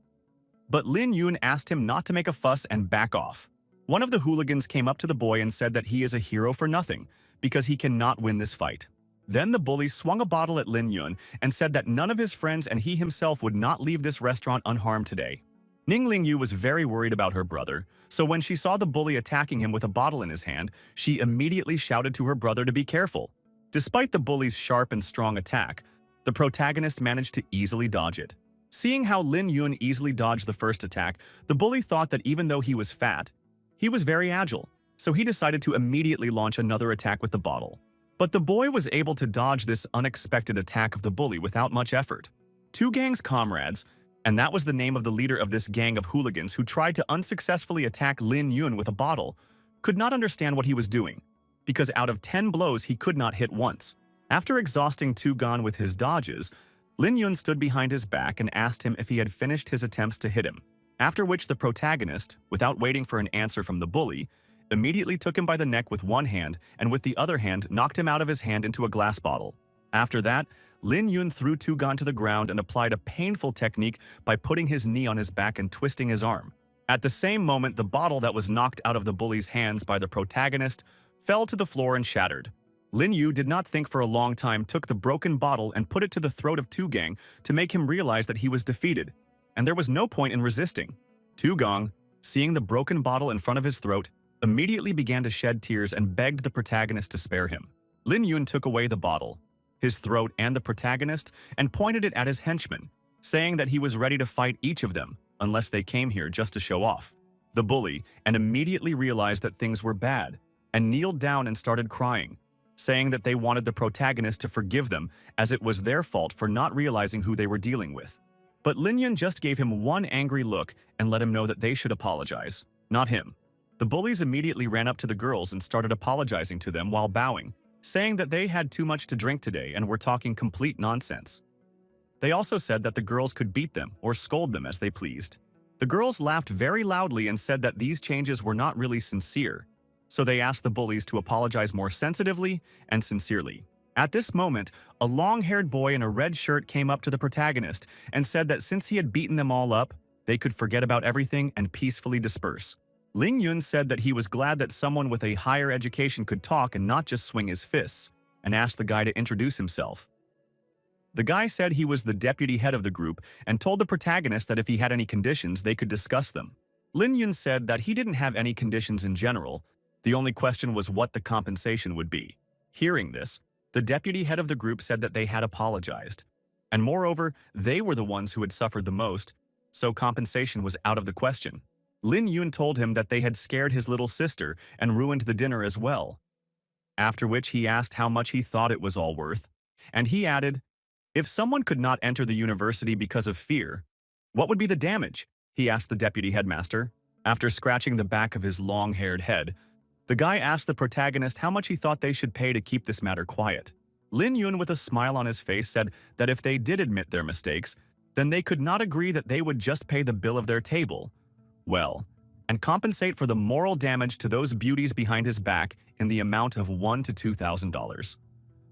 But Lin Yun asked him not to make a fuss and back off. One of the hooligans came up to the boy and said that he is a hero for nothing, because he cannot win this fight. Then the bully swung a bottle at Lin Yun and said that none of his friends and he himself would not leave this restaurant unharmed today. Ning Lingyu was very worried about her brother, so when she saw the bully attacking him with a bottle in his hand, she immediately shouted to her brother to be careful. Despite the bully's sharp and strong attack, the protagonist managed to easily dodge it. Seeing how Lin Yun easily dodged the first attack, the bully thought that even though he was fat, he was very agile, so he decided to immediately launch another attack with the bottle. But the boy was able to dodge this unexpected attack of the bully without much effort. Two gangs comrades, and that was the name of the leader of this gang of hooligans who tried to unsuccessfully attack Lin Yun with a bottle, could not understand what he was doing, because out of 10 blows he could not hit once. After exhausting Tu Gan with his dodges, Lin Yun stood behind his back and asked him if he had finished his attempts to hit him, after which the protagonist, without waiting for an answer from the bully, immediately took him by the neck with one hand and with the other hand knocked him out of his hand into a glass bottle. After that, Lin Yun threw Tu Gan to the ground and applied a painful technique by putting his knee on his back and twisting his arm. At the same moment, the bottle that was knocked out of the bully's hands by the protagonist fell to the floor and shattered. Lin Yu did not think for a long time, took the broken bottle and put it to the throat of Tu Gang to make him realize that he was defeated, and there was no point in resisting. Tu Gang, seeing the broken bottle in front of his throat, immediately began to shed tears and begged the protagonist to spare him. Lin Yun took away the bottle, his throat and the protagonist, and pointed it at his henchmen, saying that he was ready to fight each of them unless they came here just to show off. The bully and immediately realized that things were bad and kneeled down and started crying, saying that they wanted the protagonist to forgive them as it was their fault for not realizing who they were dealing with. But Lin Yun just gave him one angry look and let him know that they should apologize, not him. The bullies immediately ran up to the girls and started apologizing to them while bowing, saying that they had too much to drink today and were talking complete nonsense. They also said that the girls could beat them or scold them as they pleased. The girls laughed very loudly and said that these changes were not really sincere, so they asked the bullies to apologize more sensitively and sincerely. At this moment, a long-haired boy in a red shirt came up to the protagonist and said that since he had beaten them all up, they could forget about everything and peacefully disperse. Ling Yun said that he was glad that someone with a higher education could talk and not just swing his fists, and asked the guy to introduce himself. The guy said he was the deputy head of the group and told the protagonist that if he had any conditions, they could discuss them. Lin Yun said that he didn't have any conditions in general. The only question was what the compensation would be. Hearing this, the deputy head of the group said that they had apologized, and moreover, they were the ones who had suffered the most, so compensation was out of the question. Lin Yun told him that they had scared his little sister and ruined the dinner as well, after which he asked how much he thought it was all worth, and he added, if someone could not enter the university because of fear, what would be the damage? He asked the deputy headmaster. After scratching the back of his long-haired head, the guy asked the protagonist how much he thought they should pay to keep this matter quiet. Lin Yun, with a smile on his face, said that if they did admit their mistakes, then they could not agree that they would just pay the bill of their table, well, and compensate for the moral damage to those beauties behind his back in the amount of $1,000 to $2,000.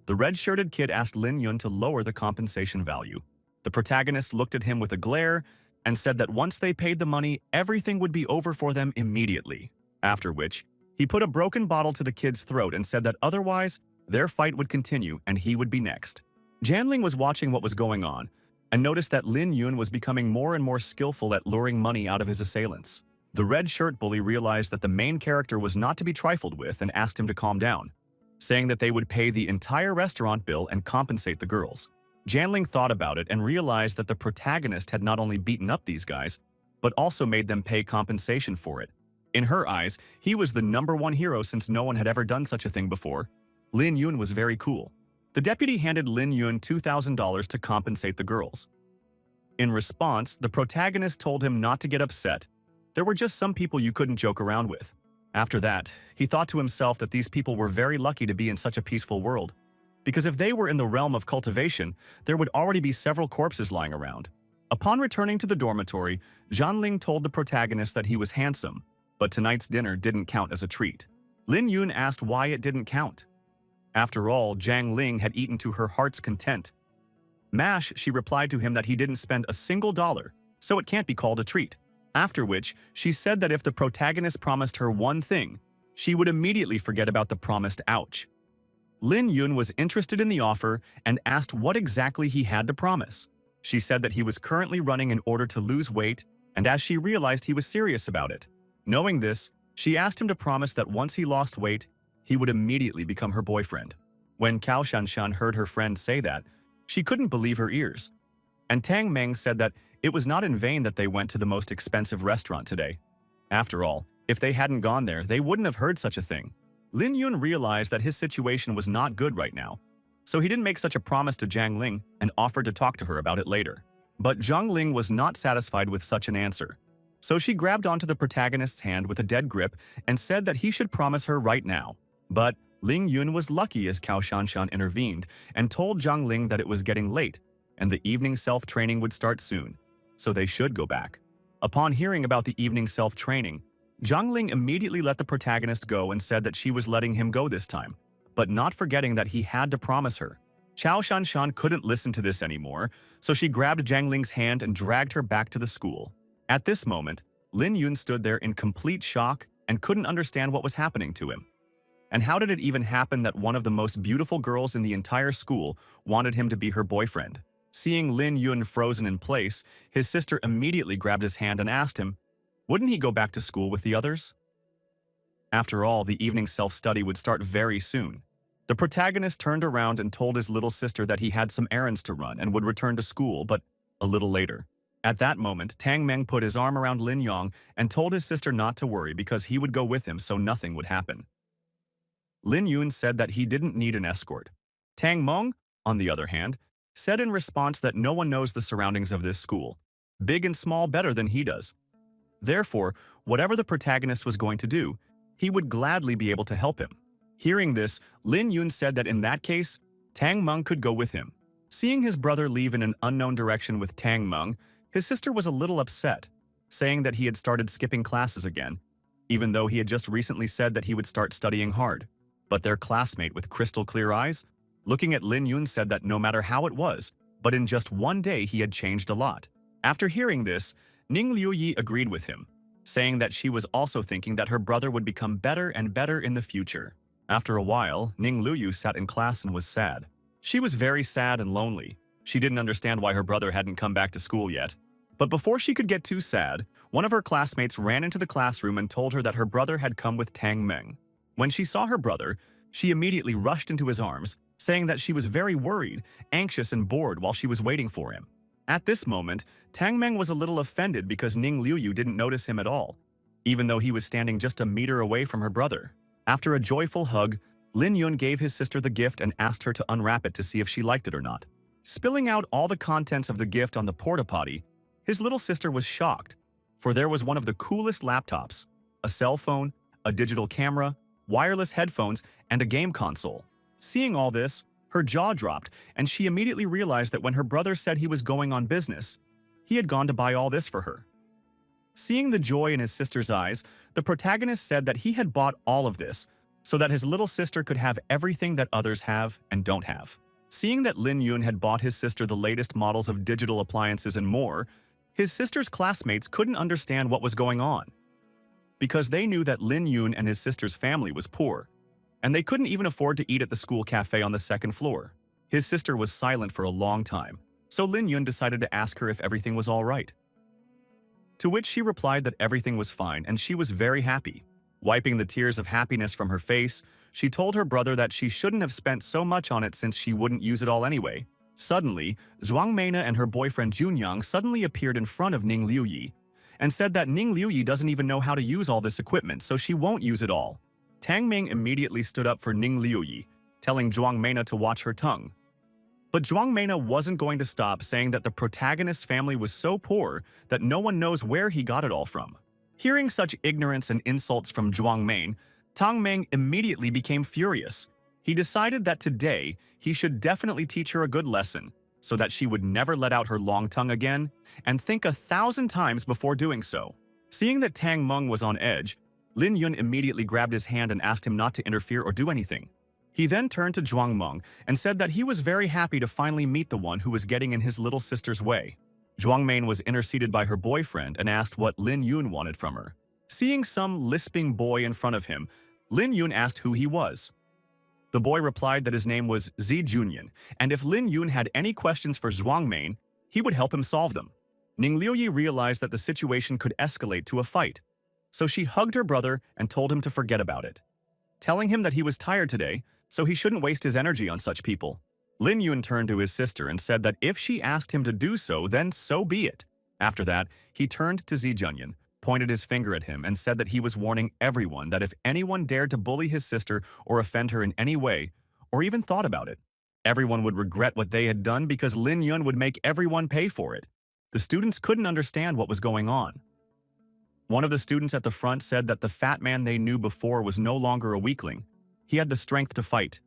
The red-shirted kid asked Lin Yun to lower the compensation value. The protagonist looked at him with a glare and said that once they paid the money, everything would be over for them immediately. After which, he put a broken bottle to the kid's throat and said that otherwise, their fight would continue and he would be next. Janling was watching what was going on and noticed that Lin Yun was becoming more and more skillful at luring money out of his assailants. The red shirt bully realized that the main character was not to be trifled with and asked him to calm down, saying that they would pay the entire restaurant bill and compensate the girls. Janling thought about it and realized that the protagonist had not only beaten up these guys, but also made them pay compensation for it. In her eyes, he was the #1 hero since no one had ever done such a thing before. Lin Yun was very cool. The deputy handed Lin Yun $2,000 to compensate the girls. In response, the protagonist told him not to get upset. There were just some people you couldn't joke around with. After that, he thought to himself that these people were very lucky to be in such a peaceful world, because if they were in the realm of cultivation, there would already be several corpses lying around. Upon returning to the dormitory, Zhanling told the protagonist that he was handsome, but tonight's dinner didn't count as a treat. Lin Yun asked why it didn't count. After all, Zhang Ling had eaten to her heart's content. Mash, she replied to him that he didn't spend a single dollar, so it can't be called a treat. After which, she said that if the protagonist promised her one thing, she would immediately forget about the promised ouch. Lin Yun was interested in the offer and asked what exactly he had to promise. She said that he was currently running in order to lose weight, and as she realized he was serious about it. Knowing this, she asked him to promise that once he lost weight, he would immediately become her boyfriend. When Cao Shanshan heard her friend say that, She couldn't believe her ears. And Tang Meng said that it was not in vain that they went to the most expensive restaurant today. After all, if they hadn't gone there, they wouldn't have heard such a thing. Lin Yun realized that his situation was not good right now, so he didn't make such a promise to Zhang Ling and offered to talk to her about it later. But Zhang Ling was not satisfied with such an answer, so she grabbed onto the protagonist's hand with a dead grip and said that he should promise her right now. But Ling Yun was lucky as Cao Shanshan intervened and told Zhang Ling that it was getting late and the evening self-training would start soon, so they should go back. Upon hearing about the evening self-training, Zhang Ling immediately let the protagonist go and said that she was letting him go this time, but not forgetting that he had to promise her. Cao Shanshan couldn't listen to this anymore, so she grabbed Zhang Ling's hand and dragged her back to the school. At this moment, Lin Yun stood there in complete shock and couldn't understand what was happening to him. And how did it even happen that one of the most beautiful girls in the entire school wanted him to be her boyfriend? Seeing Lin Yun frozen in place, his sister immediately grabbed his hand and asked him, wouldn't he go back to school with the others? After all, the evening self-study would start very soon. The protagonist turned around and told his little sister that he had some errands to run and would return to school, but a little later. At that moment, Tang Meng put his arm around Lin Yong and told his sister not to worry because he would go with him so nothing would happen. Lin Yun said that he didn't need an escort. Tang Meng, on the other hand, said in response that no one knows the surroundings of this school, big and small, better than he does. Therefore, whatever the protagonist was going to do, he would gladly be able to help him. Hearing this, Lin Yun said that in that case, Tang Meng could go with him. Seeing his brother leave in an unknown direction with Tang Meng, his sister was a little upset, saying that he had started skipping classes again, even though he had just recently said that he would start studying hard. But their classmate with crystal clear eyes, looking at Lin Yun, said that no matter how it was, but in just one day he had changed a lot. After hearing this, Ning Liuyi agreed with him, saying that she was also thinking that her brother would become better and better in the future. After a while, Ning Liuyi sat in class and was sad. She was very sad and lonely. She didn't understand why her brother hadn't come back to school yet. But before she could get too sad, one of her classmates ran into the classroom and told her that her brother had come with Tang Meng. When she saw her brother, she immediately rushed into his arms, saying that she was very worried, anxious, and bored while she was waiting for him. At this moment, Tang Meng was a little offended because Ning Liuyi didn't notice him at all, even though he was standing just a meter away from her brother. After a joyful hug, Lin Yun gave his sister the gift and asked her to unwrap it to see if she liked it or not. Spilling out all the contents of the gift on the porta potty, his little sister was shocked, for there was one of the coolest laptops, a cell phone, a digital camera, wireless headphones, and a game console. Seeing all this, her jaw dropped, and she immediately realized that when her brother said he was going on business, he had gone to buy all this for her. Seeing the joy in his sister's eyes, the protagonist said that he had bought all of this so that his little sister could have everything that others have and don't have. Seeing that Lin Yun had bought his sister the latest models of digital appliances and more, his sister's classmates couldn't understand what was going on, because they knew that Lin Yun and his sister's family was poor, and they couldn't even afford to eat at the school cafe on the second floor. His sister was silent for a long time, so Lin Yun decided to ask her if everything was all right. To which she replied that everything was fine and she was very happy. Wiping the tears of happiness from her face, she told her brother that she shouldn't have spent so much on it since she wouldn't use it all anyway. Suddenly, Zhuang Meina and her boyfriend Junyang suddenly appeared in front of Ning Liuyi and said that Ning Liuyi doesn't even know how to use all this equipment, so she won't use it all. Tang Ming immediately stood up for Ning Liuyi, telling Zhuang Meina to watch her tongue. But Zhuang Meina wasn't going to stop, saying that the protagonist's family was so poor that no one knows where he got it all from. Hearing such ignorance and insults from Zhuang Meina, Tang Ming immediately became furious. He decided that today he should definitely teach her a good lesson so that she would never let out her long tongue again and think 1,000 times before doing so. Seeing that Tang Meng was on edge, Lin Yun immediately grabbed his hand and asked him not to interfere or do anything. He then turned to Zhuang Meng and said that he was very happy to finally meet the one who was getting in his little sister's way. Zhuang Meina was interceded by her boyfriend and asked what Lin Yun wanted from her. Seeing some lisping boy in front of him, Lin Yun asked who he was. The boy replied that his name was Zi Junyan, and if Lin Yun had any questions for Zhuang Meina, he would help him solve them. Ning Liuyi realized that the situation could escalate to a fight, so she hugged her brother and told him to forget about it, telling him that he was tired today, so he shouldn't waste his energy on such people. Lin Yun turned to his sister and said that if she asked him to do so, then so be it. After that, he turned to Zi Junyan, pointed his finger at him, and said that he was warning everyone that if anyone dared to bully his sister or offend her in any way, or even thought about it, everyone would regret what they had done because Lin Yun would make everyone pay for it. The students couldn't understand what was going on. One of the students at the front said that the fat man they knew before was no longer a weakling. He had the strength to fight.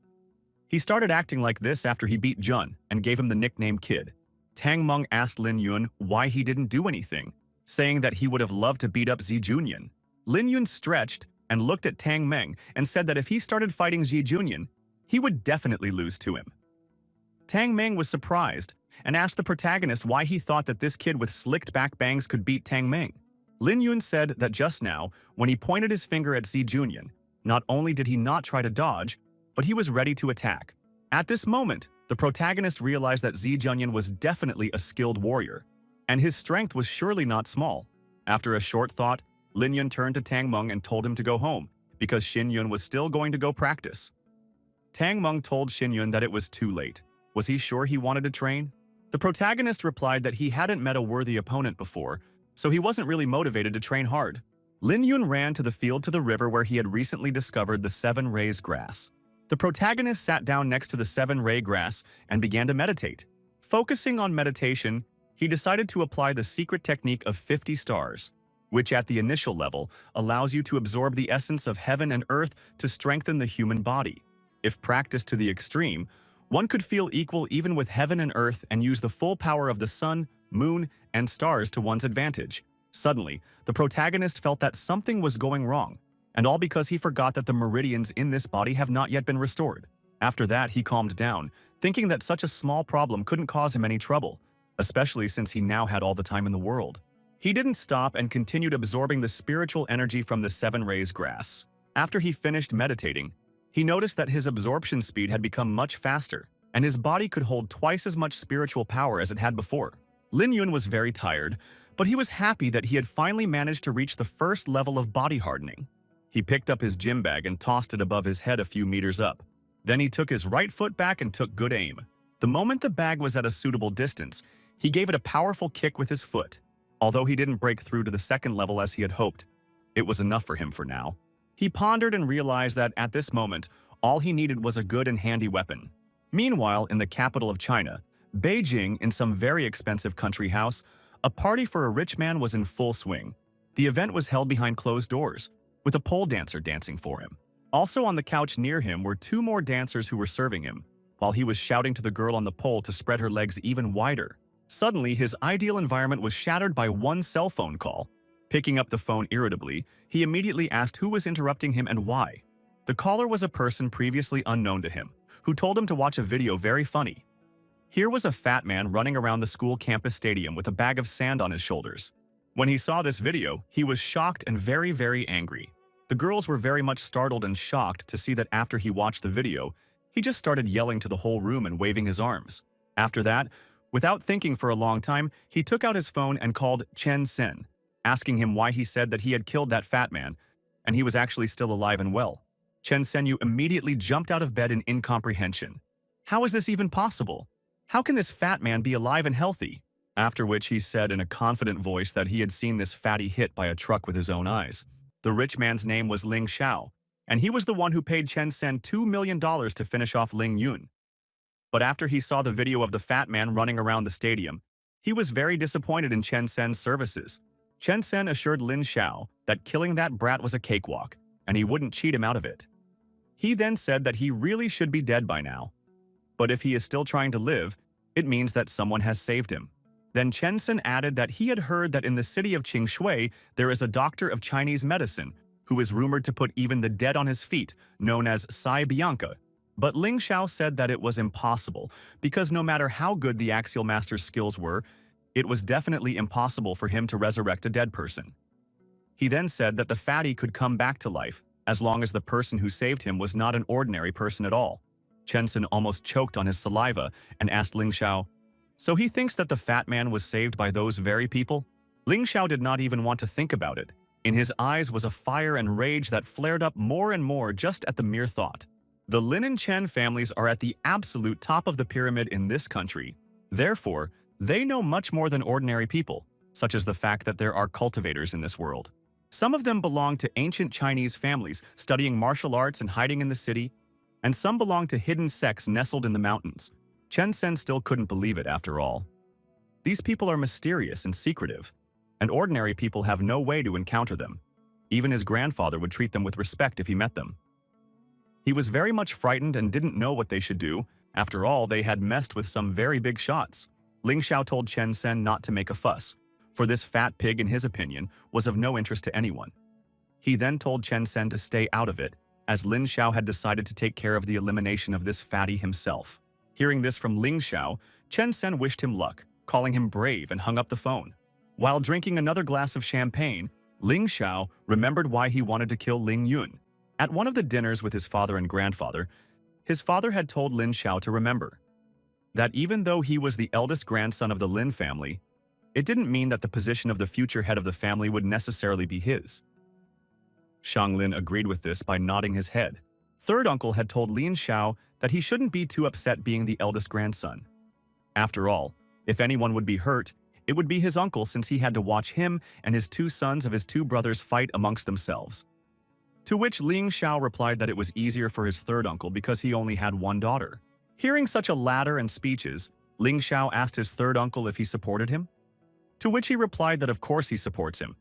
He started acting like this after he beat Jun and gave him the nickname Kid. Tang Meng asked Lin Yun why he didn't do anything, saying that he would have loved to beat up Zi Junyan. Lin Yun stretched and looked at Tang Meng and said that if he started fighting Zi Junyan, he would definitely lose to him. Tang Meng was surprised and asked the protagonist why he thought that this kid with slicked back bangs could beat Tang Meng. Lin Yun said that just now, when he pointed his finger at Zi Junyan, not only did he not try to dodge, but he was ready to attack. At this moment, the protagonist realized that Zi Junyan was definitely a skilled warrior, and his strength was surely not small. After a short thought, Lin Yun turned to Tang Meng and told him to go home, because Xin Yun was still going to go practice. Tang Meng told Xin Yun that it was too late. Was he sure he wanted to train? The protagonist replied that he hadn't met a worthy opponent before, so he wasn't really motivated to train hard. Lin Yun ran to the field to the river where he had recently discovered the 7 rays grass. The protagonist sat down next to the 7-ray grass and began to meditate. Focusing on meditation, he decided to apply the secret technique of 50 stars, which at the initial level allows you to absorb the essence of heaven and earth to strengthen the human body. If practiced to the extreme, one could feel equal even with heaven and earth and use the full power of the sun, moon, and stars to one's advantage. Suddenly, the protagonist felt that something was going wrong, and all because he forgot that the meridians in this body have not yet been restored. After that, he calmed down, thinking that such a small problem couldn't cause him any trouble, especially since he now had all the time in the world. He didn't stop and continued absorbing the spiritual energy from the 7 rays grass. After he finished meditating, he noticed that his absorption speed had become much faster, and his body could hold twice as much spiritual power as it had before. Lin Yun was very tired, but he was happy that he had finally managed to reach the first level of body hardening. He picked up his gym bag and tossed it above his head a few meters up. Then he took his right foot back and took good aim. The moment the bag was at a suitable distance, he gave it a powerful kick with his foot. Although he didn't break through to the second level as he had hoped, it was enough for him for now. He pondered and realized that at this moment, all he needed was a good and handy weapon. Meanwhile, in the capital of China, Beijing, in some very expensive country house, a party for a rich man was in full swing. The event was held behind closed doors, with a pole dancer dancing for him. Also on the couch near him were 2 more dancers who were serving him, while he was shouting to the girl on the pole to spread her legs even wider. Suddenly, his ideal environment was shattered by one cell phone call. Picking up the phone irritably, he immediately asked who was interrupting him and why. The caller was a person previously unknown to him, who told him to watch a video very funny. Here was a fat man running around the school campus stadium with a bag of sand on his shoulders. When he saw this video, he was shocked and very, very angry. The girls were very much startled and shocked to see that after he watched the video, he just started yelling to the whole room and waving his arms. After that, without thinking for a long time, he took out his phone and called Chen Sen, asking him why he said that he had killed that fat man, and he was actually still alive and well. Chen Senyu immediately jumped out of bed in incomprehension. How is this even possible? How can this fat man be alive and healthy? After which he said in a confident voice that he had seen this fatty hit by a truck with his own eyes. The rich man's name was Ling Xiao, and he was the one who paid Chen Sen $2 million to finish off Ling Yun. But after he saw the video of the fat man running around the stadium, he was very disappointed in Chen Sen's services. Chen Sen assured Lin Xiao that killing that brat was a cakewalk, and he wouldn't cheat him out of it. He then said that he really should be dead by now. But if he is still trying to live, it means that someone has saved him. Then Chen Sen added that he had heard that in the city of Qingshui there is a doctor of Chinese medicine who is rumored to put even the dead on his feet, known as Sai Bianca. But Ling Xiao said that it was impossible, because no matter how good the Axial Master's skills were, it was definitely impossible for him to resurrect a dead person. He then said that the fatty could come back to life, as long as the person who saved him was not an ordinary person at all. Chen Sen almost choked on his saliva and asked Ling Xiao, "So he thinks that the fat man was saved by those very people?" Ling Xiao did not even want to think about it. In his eyes was a fire and rage that flared up more and more just at the mere thought. The Lin and Chen families are at the absolute top of the pyramid in this country. Therefore, they know much more than ordinary people, such as the fact that there are cultivators in this world. Some of them belong to ancient Chinese families studying martial arts and hiding in the city, and some belong to hidden sects nestled in the mountains. Chen Sen still couldn't believe it after all. These people are mysterious and secretive, and ordinary people have no way to encounter them. Even his grandfather would treat them with respect if he met them. He was very much frightened and didn't know what they should do. After all, they had messed with some very big shots. Ling Xiao told Chen Sen not to make a fuss, for this fat pig, in his opinion, was of no interest to anyone. He then told Chen Sen to stay out of it, as Lin Xiao had decided to take care of the elimination of this fatty himself. Hearing this from Ling Xiao, Chen Sen wished him luck, calling him brave, and hung up the phone. While drinking another glass of champagne, Ling Xiao remembered why he wanted to kill Ling Yun. At one of the dinners with his father and grandfather, his father had told Lin Xiao to remember that even though he was the eldest grandson of the Lin family, it didn't mean that the position of the future head of the family would necessarily be his. Shang Lin agreed with this by nodding his head. Third uncle had told Lin Xiao that he shouldn't be too upset being the eldest grandson. After all, if anyone would be hurt, it would be his uncle, since he had to watch him and his two sons of his two brothers fight amongst themselves. To which Ling Xiao replied that it was easier for his third uncle because he only had one daughter. Hearing such a ladder and speeches, Ling Xiao asked his third uncle if he supported him. To which he replied that of course he supports him,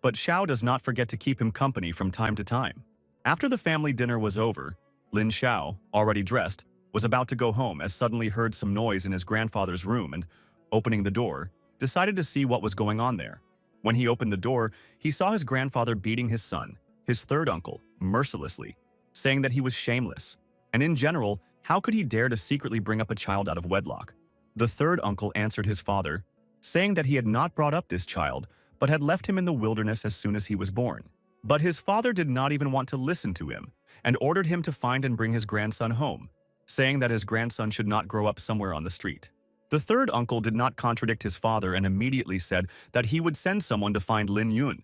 but Xiao does not forget to keep him company from time to time. After the family dinner was over, Lin Xiao, already dressed, was about to go home as suddenly heard some noise in his grandfather's room and, opening the door, decided to see what was going on there. When he opened the door, he saw his grandfather beating his son, his third uncle, mercilessly, saying that he was shameless, and in general, how could he dare to secretly bring up a child out of wedlock? The third uncle answered his father, saying that he had not brought up this child, but had left him in the wilderness as soon as he was born. But his father did not even want to listen to him, and ordered him to find and bring his grandson home, saying that his grandson should not grow up somewhere on the street. The third uncle did not contradict his father and immediately said that he would send someone to find Lin Yun.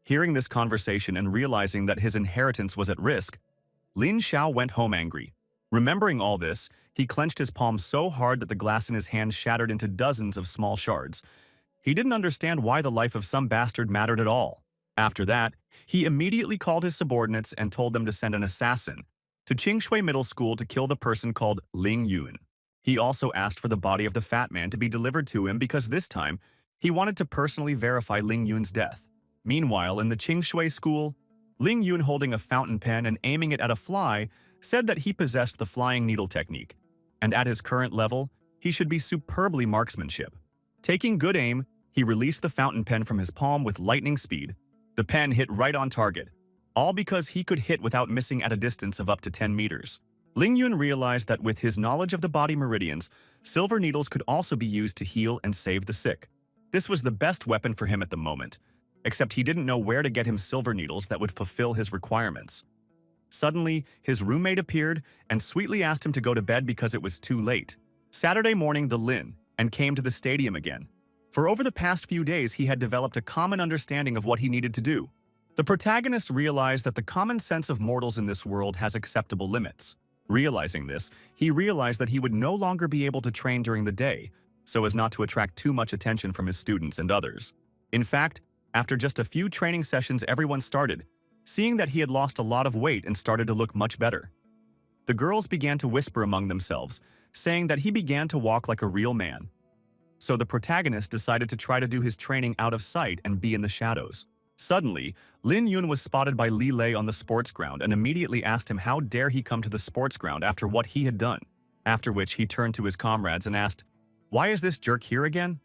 Hearing this conversation and realizing that his inheritance was at risk, Lin Xiao went home angry. Remembering all this, he clenched his palm so hard that the glass in his hand shattered into dozens of small shards. He didn't understand why the life of some bastard mattered at all. After that, he immediately called his subordinates and told them to send an assassin to Qingshui Middle School to kill the person called Ling Yun. He also asked for the body of the fat man to be delivered to him because this time, he wanted to personally verify Ling Yun's death. Meanwhile, in the Qingshui school, Ling Yun, holding a fountain pen and aiming it at a fly, said that he possessed the flying needle technique, and at his current level, he should be superbly marksmanship. Taking good aim, he released the fountain pen from his palm with lightning speed. The pen hit right on target, all because he could hit without missing at a distance of up to 10 meters. Ling Yun realized that with his knowledge of the body meridians, silver needles could also be used to heal and save the sick. This was the best weapon for him at the moment, except he didn't know where to get him silver needles that would fulfill his requirements. Suddenly, his roommate appeared and sweetly asked him to go to bed because it was too late. Saturday morning, the Lin and came to the stadium again. For over the past few days, he had developed a common understanding of what he needed to do. The protagonist realized that the common sense of mortals in this world has acceptable limits. Realizing this, he realized that he would no longer be able to train during the day, so as not to attract too much attention from his students and others. In fact, after just a few training sessions, everyone started seeing that he had lost a lot of weight and started to look much better. The girls began to whisper among themselves, saying that he began to walk like a real man. So the protagonist decided to try to do his training out of sight and be in the shadows. Suddenly, Lin Yun was spotted by Li Lei on the sports ground and immediately asked him how dare he come to the sports ground after what he had done. After which he turned to his comrades and asked, "Why is this jerk here again?"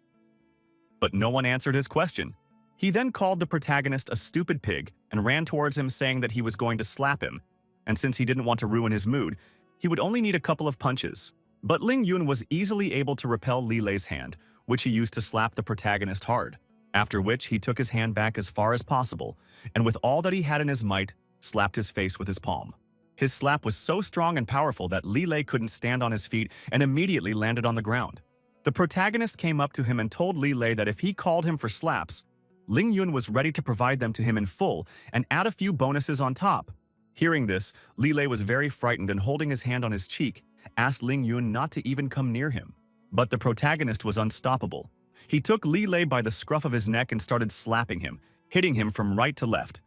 But no one answered his question. He then called the protagonist a stupid pig and ran towards him, saying that he was going to slap him, and since he didn't want to ruin his mood, he would only need a couple of punches. But Ling Yun was easily able to repel Li Lei's hand, which he used to slap the protagonist hard. After which he took his hand back as far as possible, and with all that he had in his might, slapped his face with his palm. His slap was so strong and powerful that Li Lei couldn't stand on his feet and immediately landed on the ground. The protagonist came up to him and told Li Lei that if he called him for slaps, Ling Yun was ready to provide them to him in full and add a few bonuses on top. Hearing this, Li Lei was very frightened and holding his hand on his cheek, asked Ling Yun not to even come near him. But the protagonist was unstoppable. He took Li Lei by the scruff of his neck and started slapping him, hitting him from right to left.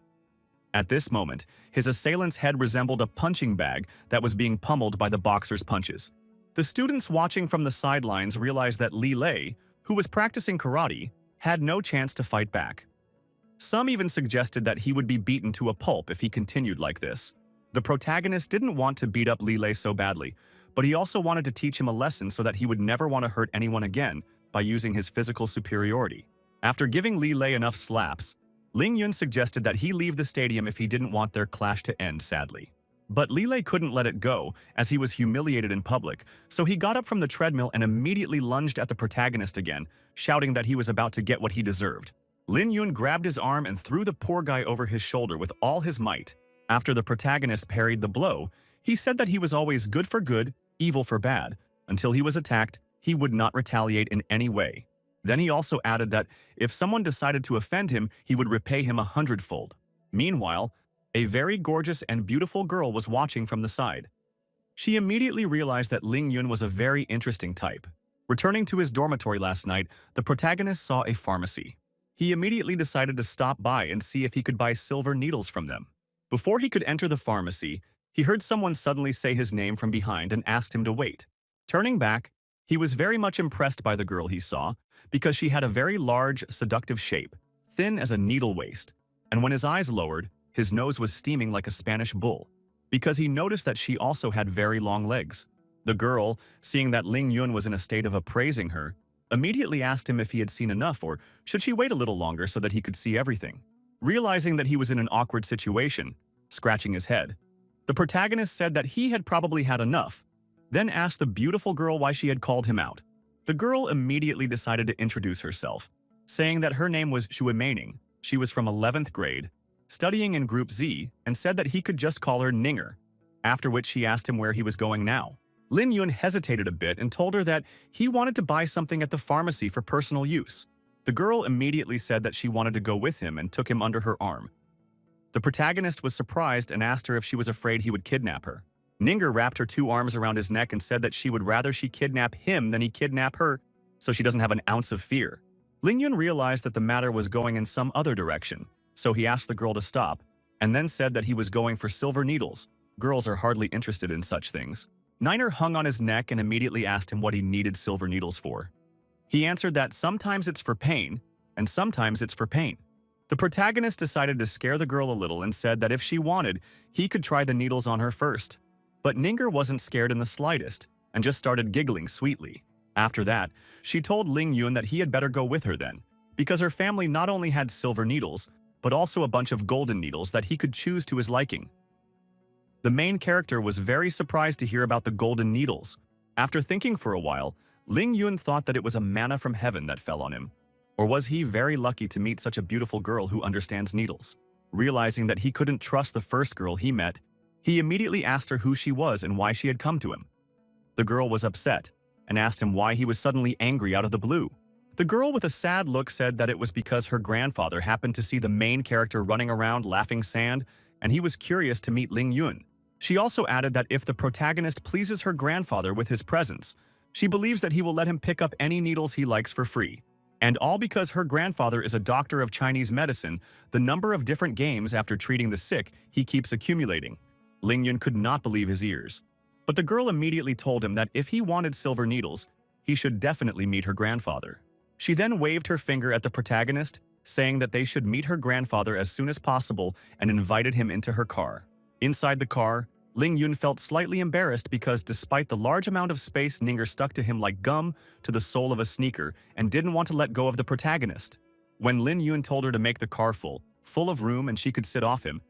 At this moment, his assailant's head resembled a punching bag that was being pummeled by the boxer's punches. The students watching from the sidelines realized that Li Lei, who was practicing karate, had no chance to fight back. Some even suggested that he would be beaten to a pulp if he continued like this. The protagonist didn't want to beat up Li Lei so badly, but he also wanted to teach him a lesson so that he would never want to hurt anyone again by using his physical superiority. After giving Li Lei enough slaps, Ling Yun suggested that he leave the stadium if he didn't want their clash to end sadly. But Li Lei couldn't let it go, as he was humiliated in public, so he got up from the treadmill and immediately lunged at the protagonist again, shouting that he was about to get what he deserved. Lin Yun grabbed his arm and threw the poor guy over his shoulder with all his might. After the protagonist parried the blow, he said that he was always good for good, evil for bad. Until he was attacked, he would not retaliate in any way. Then he also added that if someone decided to offend him, he would repay him 100-fold. Meanwhile, a very gorgeous and beautiful girl was watching from the side. She immediately realized that Ling Yun was a very interesting type. Returning to his dormitory last night, the protagonist saw a pharmacy. He immediately decided to stop by and see if he could buy silver needles from them. Before he could enter the pharmacy, he heard someone suddenly say his name from behind and asked him to wait. Turning back, he was very much impressed by the girl he saw because she had a very large, seductive shape, thin as a needle waist, and when his eyes lowered, his nose was steaming like a Spanish bull, because he noticed that she also had very long legs. The girl, seeing that Ling Yun was in a state of appraising her, immediately asked him if he had seen enough or should she wait a little longer so that he could see everything. Realizing that he was in an awkward situation, scratching his head, the protagonist said that he had probably had enough, then asked the beautiful girl why she had called him out. The girl immediately decided to introduce herself, saying that her name was Shui Meining. She was from 11th grade, studying in Group Z, and said that he could just call her Ninger, after which she asked him where he was going now. Lin Yun hesitated a bit and told her that he wanted to buy something at the pharmacy for personal use. The girl immediately said that she wanted to go with him and took him under her arm. The protagonist was surprised and asked her if she was afraid he would kidnap her. Ninger wrapped her 2 arms around his neck and said that she would rather she kidnap him than he kidnap her, so she doesn't have an ounce of fear. Ling Yun realized that the matter was going in some other direction, so he asked the girl to stop, and then said that he was going for silver needles. Girls are hardly interested in such things. Niner hung on his neck and immediately asked him what he needed silver needles for. He answered that sometimes it's for pain, and sometimes it's for pain. The protagonist decided to scare the girl a little and said that if she wanted, he could try the needles on her first. But Ninger wasn't scared in the slightest, and just started giggling sweetly. After that, she told Ling Yun that he had better go with her then, because her family not only had silver needles, but also a bunch of golden needles that he could choose to his liking. The main character was very surprised to hear about the golden needles. After thinking for a while, Ling Yun thought that it was a manna from heaven that fell on him. Or was he very lucky to meet such a beautiful girl who understands needles? Realizing that he couldn't trust the first girl he met, he immediately asked her who she was and why she had come to him. The girl was upset and asked him why he was suddenly angry out of the blue. The girl with a sad look said that it was because her grandfather happened to see the main character running around laughing sand, and he was curious to meet Ling Yun. She also added that if the protagonist pleases her grandfather with his presence, she believes that he will let him pick up any needles he likes for free. And all because her grandfather is a doctor of Chinese medicine, the number of different games after treating the sick he keeps accumulating. Ling Yun could not believe his ears. But the girl immediately told him that if he wanted silver needles, he should definitely meet her grandfather. She then waved her finger at the protagonist, saying that they should meet her grandfather as soon as possible and invited him into her car. Inside the car, Ling Yun felt slightly embarrassed because despite the large amount of space, Ninger stuck to him like gum to the sole of a sneaker and didn't want to let go of the protagonist. When Lin Yun told her to make the car full of room and she could sit off him,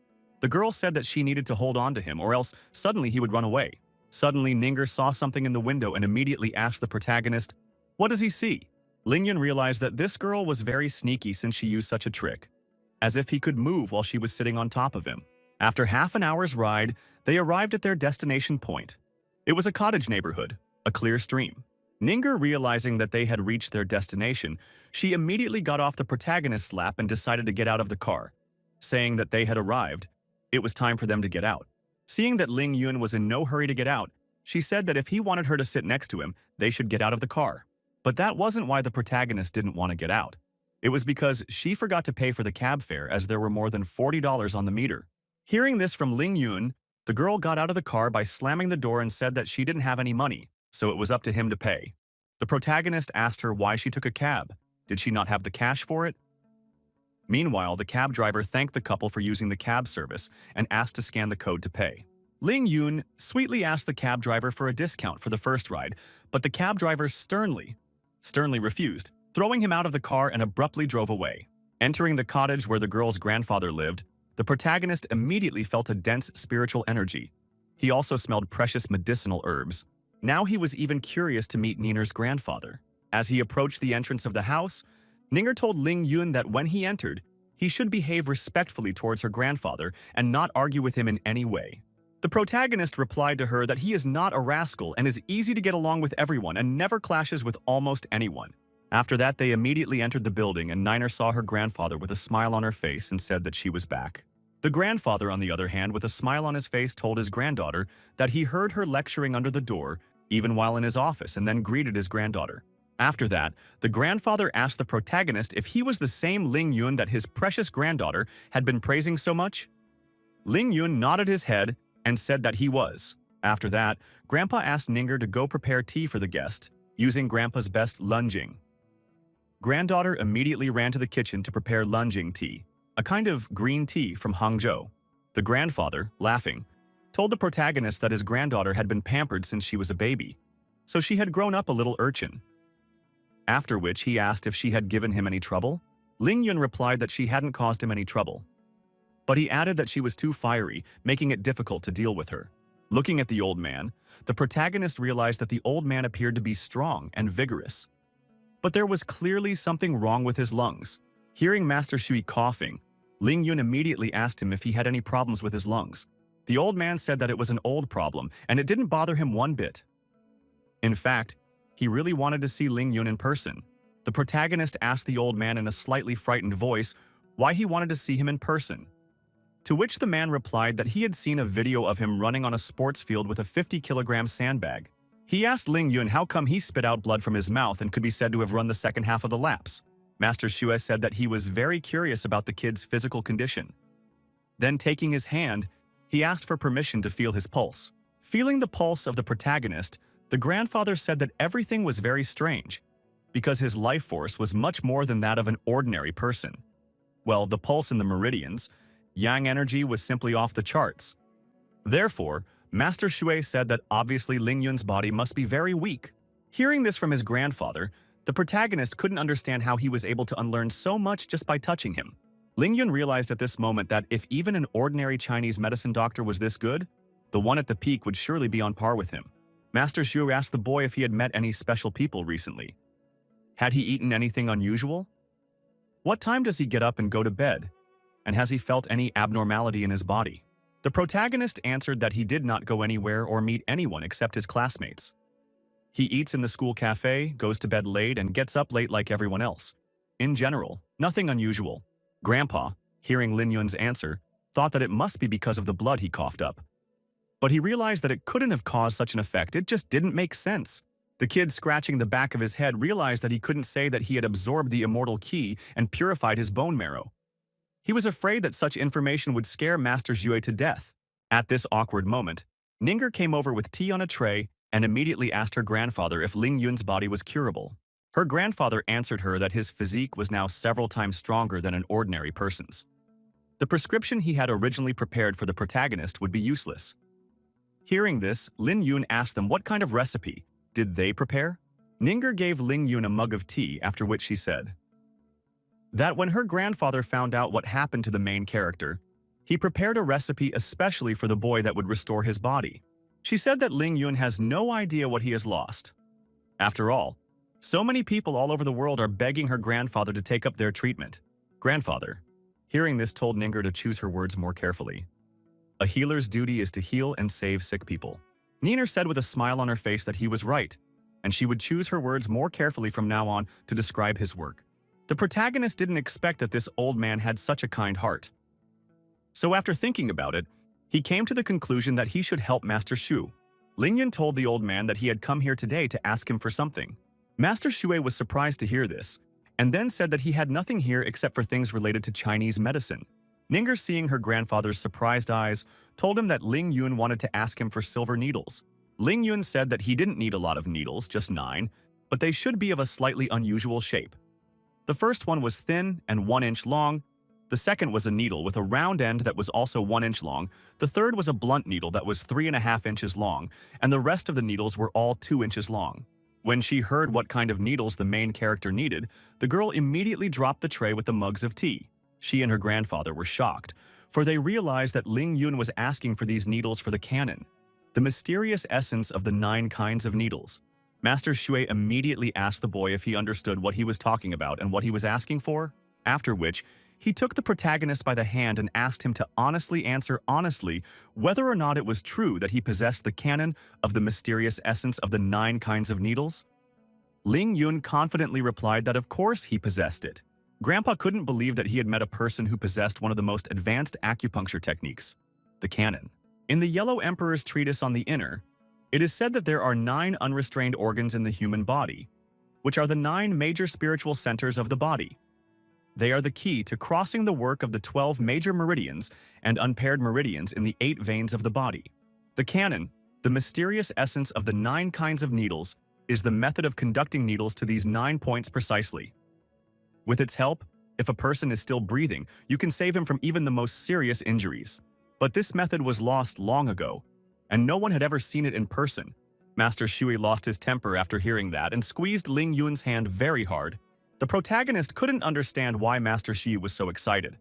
the girl said that she needed to hold on to him or else suddenly he would run away. Suddenly, Ninger saw something in the window and immediately asked the protagonist, "What does he see?" Ling Yun realized that this girl was very sneaky since she used such a trick, as if he could move while she was sitting on top of him. After half an hour's ride, they arrived at their destination point. It was a cottage neighborhood, a clear stream. Ninger, realizing that they had reached their destination, she immediately got off the protagonist's lap and decided to get out of the car. Saying that they had arrived, It was time for them to get out. Seeing that Ling Yun was in no hurry to get out, she said that if he wanted her to sit next to him, they should get out of the car. But that wasn't why the protagonist didn't want to get out. It was because she forgot to pay for the cab fare as there were more than $40 on the meter. Hearing this from Ling Yun, the girl got out of the car by slamming the door and said that she didn't have any money, so it was up to him to pay. The protagonist asked her why she took a cab. Did she not have the cash for it? Meanwhile, the cab driver thanked the couple for using the cab service and asked to scan the code to pay. Ling Yun sweetly asked the cab driver for a discount for the first ride, but the cab driver sternly refused, throwing him out of the car and abruptly drove away. Entering the cottage where the girl's grandfather lived, the protagonist immediately felt a dense spiritual energy. He also smelled precious medicinal herbs. Now he was even curious to meet Ninger's grandfather. As he approached the entrance of the house, Ninger told Ling Yun that when he entered, he should behave respectfully towards her grandfather and not argue with him in any way. The protagonist replied to her that he is not a rascal and is easy to get along with everyone and never clashes with almost anyone. After that, they immediately entered the building and Niner saw her grandfather with a smile on her face and said that she was back. The grandfather, on the other hand, with a smile on his face, told his granddaughter that he heard her lecturing under the door, even while in his office, and then greeted his granddaughter. After that, the grandfather asked the protagonist if he was the same Ling Yun that his precious granddaughter had been praising so much. Ling Yun nodded his head and said that he was. After that, Grandpa asked Ninger to go prepare tea for the guest, using Grandpa's best lunjing. Granddaughter immediately ran to the kitchen to prepare lunjing tea, a kind of green tea from Hangzhou. The grandfather, laughing, told the protagonist that his granddaughter had been pampered since she was a baby, so she had grown up a little urchin. After which he asked if she had given him any trouble. Ling Yun replied that she hadn't caused him any trouble. But he added that she was too fiery, making it difficult to deal with her. Looking at the old man, the protagonist realized that the old man appeared to be strong and vigorous. But there was clearly something wrong with his lungs. Hearing Master Shui coughing, Ling Yun immediately asked him if he had any problems with his lungs. The old man said that it was an old problem, and it didn't bother him one bit. In fact, he really wanted to see Ling Yun in person. The protagonist asked the old man in a slightly frightened voice why he wanted to see him in person. To which the man replied that he had seen a video of him running on a sports field with a 50-kilogram sandbag. He asked Ling Yun how come he spit out blood from his mouth and could be said to have run the second half of the laps. Master Shui said that he was very curious about the kid's physical condition. Then, taking his hand, he asked for permission to feel his pulse. Feeling the pulse of the protagonist, the grandfather said that everything was very strange, because his life force was much more than that of an ordinary person. Well, the pulse in the meridians, yang energy was simply off the charts. Therefore, Master Shui said that obviously Ling Yun's body must be very weak. Hearing this from his grandfather, the protagonist couldn't understand how he was able to unlearn so much just by touching him. Ling Yun realized at this moment that if even an ordinary Chinese medicine doctor was this good, the one at the peak would surely be on par with him. Master Shui asked the boy if he had met any special people recently. Had he eaten anything unusual? What time does he get up and go to bed? And has he felt any abnormality in his body? The protagonist answered that he did not go anywhere or meet anyone except his classmates. He eats in the school cafe, goes to bed late, and gets up late like everyone else. In general, nothing unusual. Grandpa, hearing Ling Yun's answer, thought that it must be because of the blood he coughed up. But he realized that it couldn't have caused such an effect, it just didn't make sense. The kid scratching the back of his head realized that he couldn't say that he had absorbed the immortal key and purified his bone marrow. He was afraid that such information would scare Master Shui to death. At this awkward moment, Ninger came over with tea on a tray and immediately asked her grandfather if Ling Yun's body was curable. Her grandfather answered her that his physique was now several times stronger than an ordinary person's. The prescription he had originally prepared for the protagonist would be useless. Hearing this, Ling Yun asked them what kind of recipe did they prepare? Ninger gave Ling Yun a mug of tea, after which she said that when her grandfather found out what happened to the main character, he prepared a recipe especially for the boy that would restore his body. She said that Ling Yun has no idea what he has lost. After all, so many people all over the world are begging her grandfather to take up their treatment. Grandfather, hearing this, told Ninger to choose her words more carefully. A healer's duty is to heal and save sick people. Niner said with a smile on her face that he was right, and she would choose her words more carefully from now on to describe his work. The protagonist didn't expect that this old man had such a kind heart. So after thinking about it, he came to the conclusion that he should help Master Shu. Ling Yun told the old man that he had come here today to ask him for something. Master Shui was surprised to hear this, and then said that he had nothing here except for things related to Chinese medicine. Ninger, seeing her grandfather's surprised eyes, told him that Ling Yun wanted to ask him for silver needles. Ling Yun said that he didn't need a lot of needles, just 9, but they should be of a slightly unusual shape. The first one was thin and 1 inch long. The second was a needle with a round end that was also 1 inch long. The third was a blunt needle that was 3.5 inches long, and the rest of the needles were all 2 inches long. When she heard what kind of needles the main character needed, the girl immediately dropped the tray with the mugs of tea. She and her grandfather were shocked, for they realized that Ling Yun was asking for these needles for the canon, the mysterious essence of the 9 kinds of needles. Master Shui immediately asked the boy if he understood what he was talking about and what he was asking for, after which he took the protagonist by the hand and asked him to honestly answer whether or not it was true that he possessed the canon of the mysterious essence of the 9 kinds of needles. Ling Yun confidently replied that of course he possessed it. Grandpa couldn't believe that he had met a person who possessed one of the most advanced acupuncture techniques, the canon. In the Yellow Emperor's treatise on the inner, it is said that there are 9 unrestrained organs in the human body, which are the 9 major spiritual centers of the body. They are the key to crossing the work of the 12 major meridians and unpaired meridians in the 8 veins of the body. The canon, the mysterious essence of the 9 kinds of needles, is the method of conducting needles to these 9 points precisely. With its help, if a person is still breathing, you can save him from even the most serious injuries. But this method was lost long ago, and no one had ever seen it in person. Master Shui lost his temper after hearing that and squeezed Ling Yun's hand very hard. The protagonist couldn't understand why Master Shui was so excited.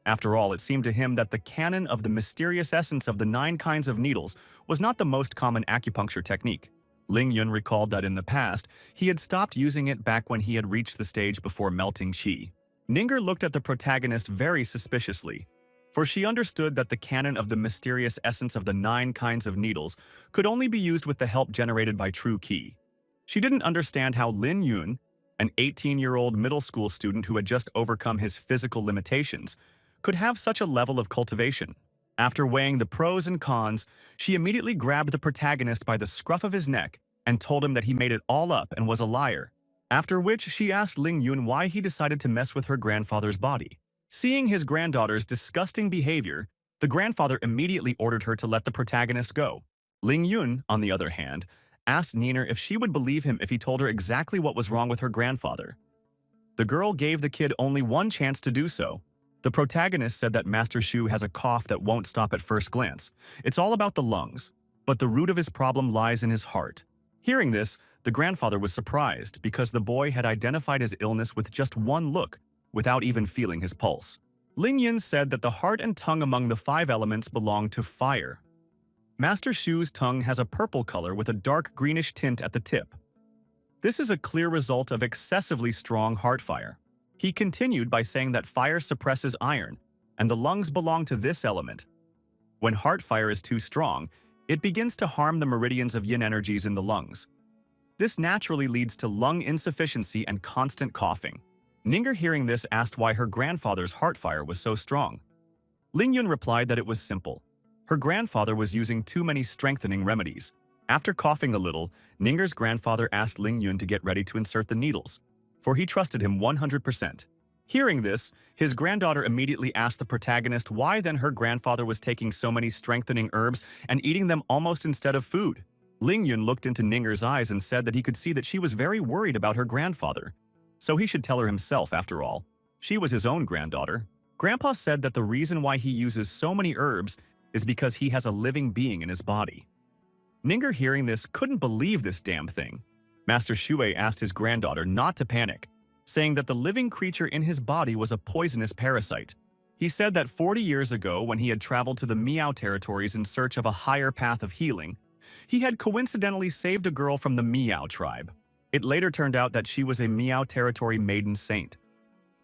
After all, it seemed to him that the canon of the mysterious essence of the 9 kinds of needles was not the most common acupuncture technique. Ling Yun recalled that in the past, he had stopped using it back when he had reached the stage before melting qi. Ninger looked at the protagonist very suspiciously, for she understood that the canon of the mysterious essence of the 9 kinds of needles could only be used with the help generated by true qi. She didn't understand how Lin Yun, an 18-year-old middle school student who had just overcome his physical limitations, could have such a level of cultivation. After weighing the pros and cons, she immediately grabbed the protagonist by the scruff of his neck and told him that he made it all up and was a liar. After which she asked Ling Yun why he decided to mess with her grandfather's body. Seeing his granddaughter's disgusting behavior, the grandfather immediately ordered her to let the protagonist go. Ling Yun, on the other hand, asked Niner if she would believe him if he told her exactly what was wrong with her grandfather. The girl gave the kid only one chance to do so. The protagonist said that Master Shu has a cough that won't stop at first glance. It's all about the lungs, but the root of his problem lies in his heart. Hearing this, the grandfather was surprised because the boy had identified his illness with just one look, without even feeling his pulse. Ling Yin said that the heart and tongue among the 5 elements belong to fire. Master Shu's tongue has a purple color with a dark greenish tint at the tip. This is a clear result of excessively strong heart fire. He continued by saying that fire suppresses iron, and the lungs belong to this element. When heart fire is too strong, it begins to harm the meridians of yin energies in the lungs. This naturally leads to lung insufficiency and constant coughing. Ninger, hearing this, asked why her grandfather's heart fire was so strong. Ling Yun replied that it was simple. Her grandfather was using too many strengthening remedies. After coughing a little, Ninger's grandfather asked Ling Yun to get ready to insert the needles, for he trusted him 100%. Hearing this, his granddaughter immediately asked the protagonist why then her grandfather was taking so many strengthening herbs and eating them almost instead of food. Ling Yun looked into Ninger's eyes and said that he could see that she was very worried about her grandfather, so he should tell her himself after all. She was his own granddaughter. Grandpa said that the reason why he uses so many herbs is because he has a living being in his body. Ninger, hearing this, couldn't believe this damn thing. Master Shui asked his granddaughter not to panic, saying that the living creature in his body was a poisonous parasite. He said that 40 years ago, when he had traveled to the Miao territories in search of a higher path of healing, he had coincidentally saved a girl from the Miao tribe. It later turned out that she was a Miao territory maiden saint.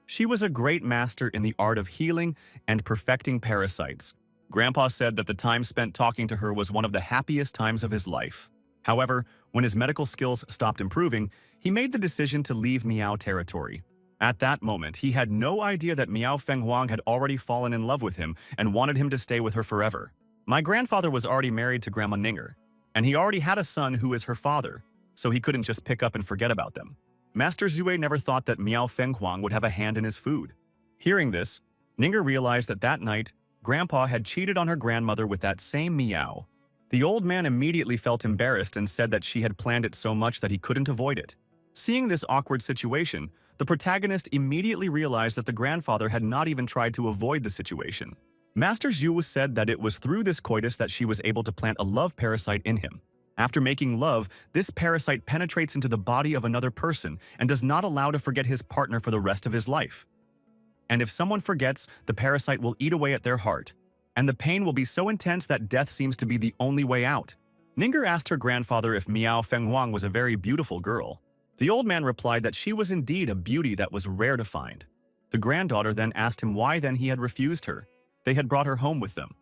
She was a great master in the art of healing and perfecting parasites. Grandpa said that the time spent talking to her was one of the happiest times of his life. However, when his medical skills stopped improving, he made the decision to leave Miao territory. At that moment, he had no idea that Miao Fenghuang had already fallen in love with him and wanted him to stay with her forever. My grandfather was already married to Grandma Ninger, and he already had a son who is her father, so he couldn't just pick up and forget about them. Master Zue never thought that Miao Fenghuang would have a hand in his food. Hearing this, Ninger realized that that night, Grandpa had cheated on her grandmother with that same Miao. The old man immediately felt embarrassed and said that she had planned it so much that he couldn't avoid it. Seeing this awkward situation, the protagonist immediately realized that the grandfather had not even tried to avoid the situation. Master Zhu said that it was through this coitus that she was able to plant a love parasite in him. After making love, this parasite penetrates into the body of another person and does not allow to forget his partner for the rest of his life. And if someone forgets, the parasite will eat away at their heart, and the pain will be so intense that death seems to be the only way out. Ninger asked her grandfather if Miao Fenghuang was a very beautiful girl. The old man replied that she was indeed a beauty that was rare to find. The granddaughter then asked him why then he had refused her. They had brought her home with them.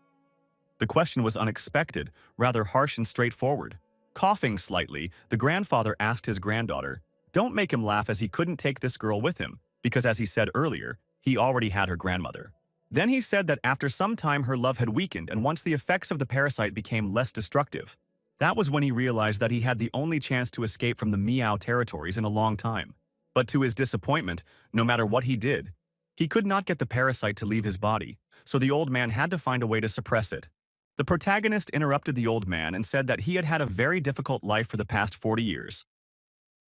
The question was unexpected, rather harsh and straightforward. Coughing slightly, the grandfather asked his granddaughter, "Don't make him laugh as he couldn't take this girl with him, because as he said earlier, he already had her grandmother." Then he said that after some time her love had weakened and once the effects of the parasite became less destructive, that was when he realized that he had the only chance to escape from the Miao territories in a long time. But to his disappointment, no matter what he did, he could not get the parasite to leave his body, so the old man had to find a way to suppress it. The protagonist interrupted the old man and said that he had had a very difficult life for the past 40 years.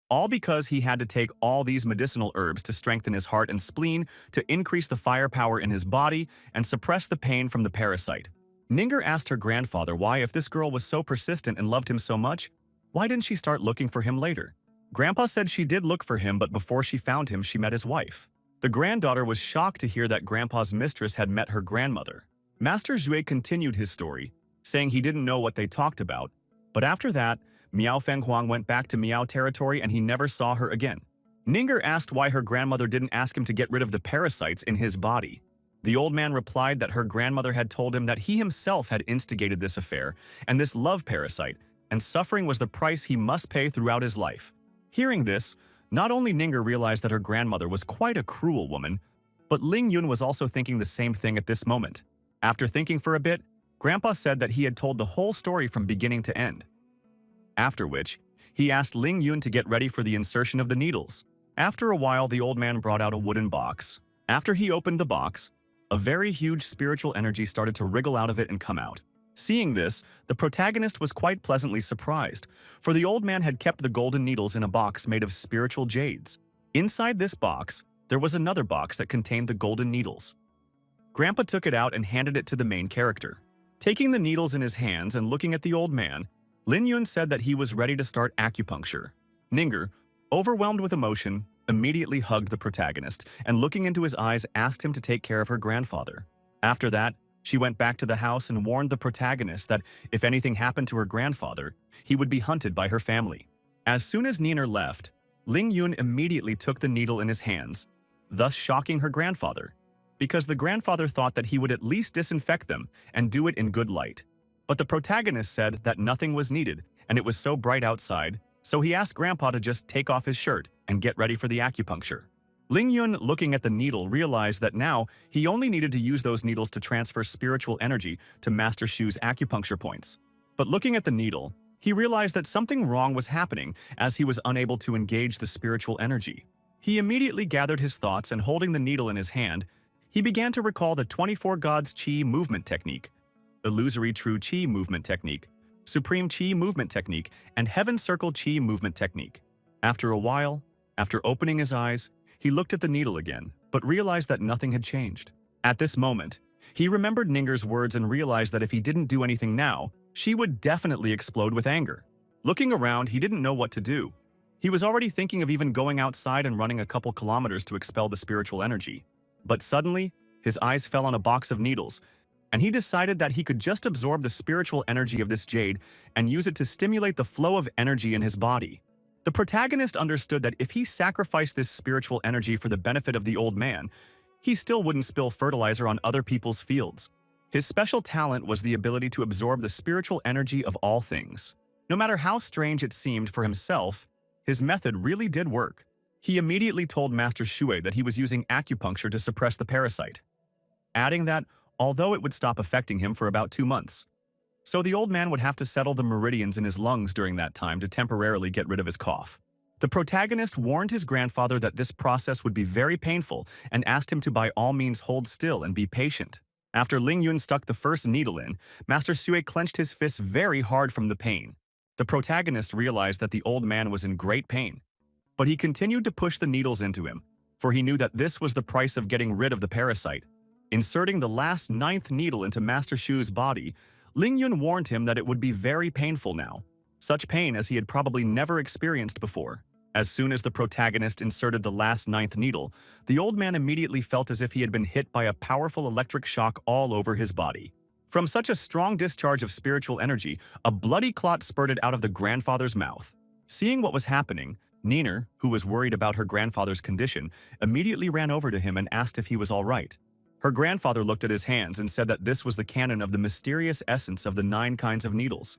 All because he had to take all these medicinal herbs to strengthen his heart and spleen, to increase the firepower in his body, and suppress the pain from the parasite. Ninger asked her grandfather why, if this girl was so persistent and loved him so much, why didn't she start looking for him later? Grandpa said she did look for him, but before she found him, she met his wife. The granddaughter was shocked to hear that Grandpa's mistress had met her grandmother. Master Zue continued his story, saying he didn't know what they talked about, but after that, Miao Fenghuang went back to Miao territory and he never saw her again. Ninger asked why her grandmother didn't ask him to get rid of the parasites in his body. The old man replied that her grandmother had told him that he himself had instigated this affair and this love parasite, and suffering was the price he must pay throughout his life. Hearing this, not only Ninger realized that her grandmother was quite a cruel woman, but Ling Yun was also thinking the same thing at this moment. After thinking for a bit, Grandpa said that he had told the whole story from beginning to end. After which, he asked Ling Yun to get ready for the insertion of the needles. After a while, the old man brought out a wooden box. After he opened the box, a very huge spiritual energy started to wriggle out of it and come out. Seeing this, the protagonist was quite pleasantly surprised, for the old man had kept the golden needles in a box made of spiritual jades. Inside this box, there was another box that contained the golden needles. Grandpa took it out and handed it to the main character. Taking the needles in his hands and looking at the old man, Lin Yun said that he was ready to start acupuncture. Ninger, overwhelmed with emotion, immediately hugged the protagonist and looking into his eyes asked him to take care of her grandfather. After that, she went back to the house and warned the protagonist that if anything happened to her grandfather, he would be hunted by her family. As soon as Niner left, Ling Yun immediately took the needle in his hands, thus shocking her grandfather, because the grandfather thought that he would at least disinfect them and do it in good light. But the protagonist said that nothing was needed and it was so bright outside, so he asked Grandpa to just take off his shirt and get ready for the acupuncture. Ling Yun, looking at the needle, realized that now he only needed to use those needles to transfer spiritual energy to Master Shu's acupuncture points. But looking at the needle, he realized that something wrong was happening as he was unable to engage the spiritual energy. He immediately gathered his thoughts and holding the needle in his hand, he began to recall the 24 Gods Qi movement technique, Illusory True Qi movement technique, Supreme Qi movement technique, and Heaven Circle Qi movement technique. After a while, after opening his eyes, he looked at the needle again, but realized that nothing had changed. At this moment, he remembered Ninger's words and realized that if he didn't do anything now, she would definitely explode with anger. Looking around, he didn't know what to do. He was already thinking of even going outside and running a couple kilometers to expel the spiritual energy. But suddenly, his eyes fell on a box of needles, and he decided that he could just absorb the spiritual energy of this jade and use it to stimulate the flow of energy in his body. The protagonist understood that if he sacrificed this spiritual energy for the benefit of the old man, he still wouldn't spill fertilizer on other people's fields. His special talent was the ability to absorb the spiritual energy of all things. No matter how strange it seemed for himself, his method really did work. He immediately told Master Shui that he was using acupuncture to suppress the parasite, adding that although it would stop affecting him for about 2 months. So the old man would have to settle the meridians in his lungs during that time to temporarily get rid of his cough. The protagonist warned his grandfather that this process would be very painful and asked him to by all means hold still and be patient. After Ling Yun stuck the first needle in, Master Sui clenched his fists very hard from the pain. The protagonist realized that the old man was in great pain, but he continued to push the needles into him, for he knew that this was the price of getting rid of the parasite. Inserting the last 9th needle into Master Shu's body, Ling Yun warned him that it would be very painful now, such pain as he had probably never experienced before. As soon as the protagonist inserted the last 9th needle, the old man immediately felt as if he had been hit by a powerful electric shock all over his body. From such a strong discharge of spiritual energy, a bloody clot spurted out of the grandfather's mouth. Seeing what was happening, Niner, who was worried about her grandfather's condition, immediately ran over to him and asked if he was all right. Her grandfather looked at his hands and said that this was the canon of the mysterious essence of the 9 kinds of needles.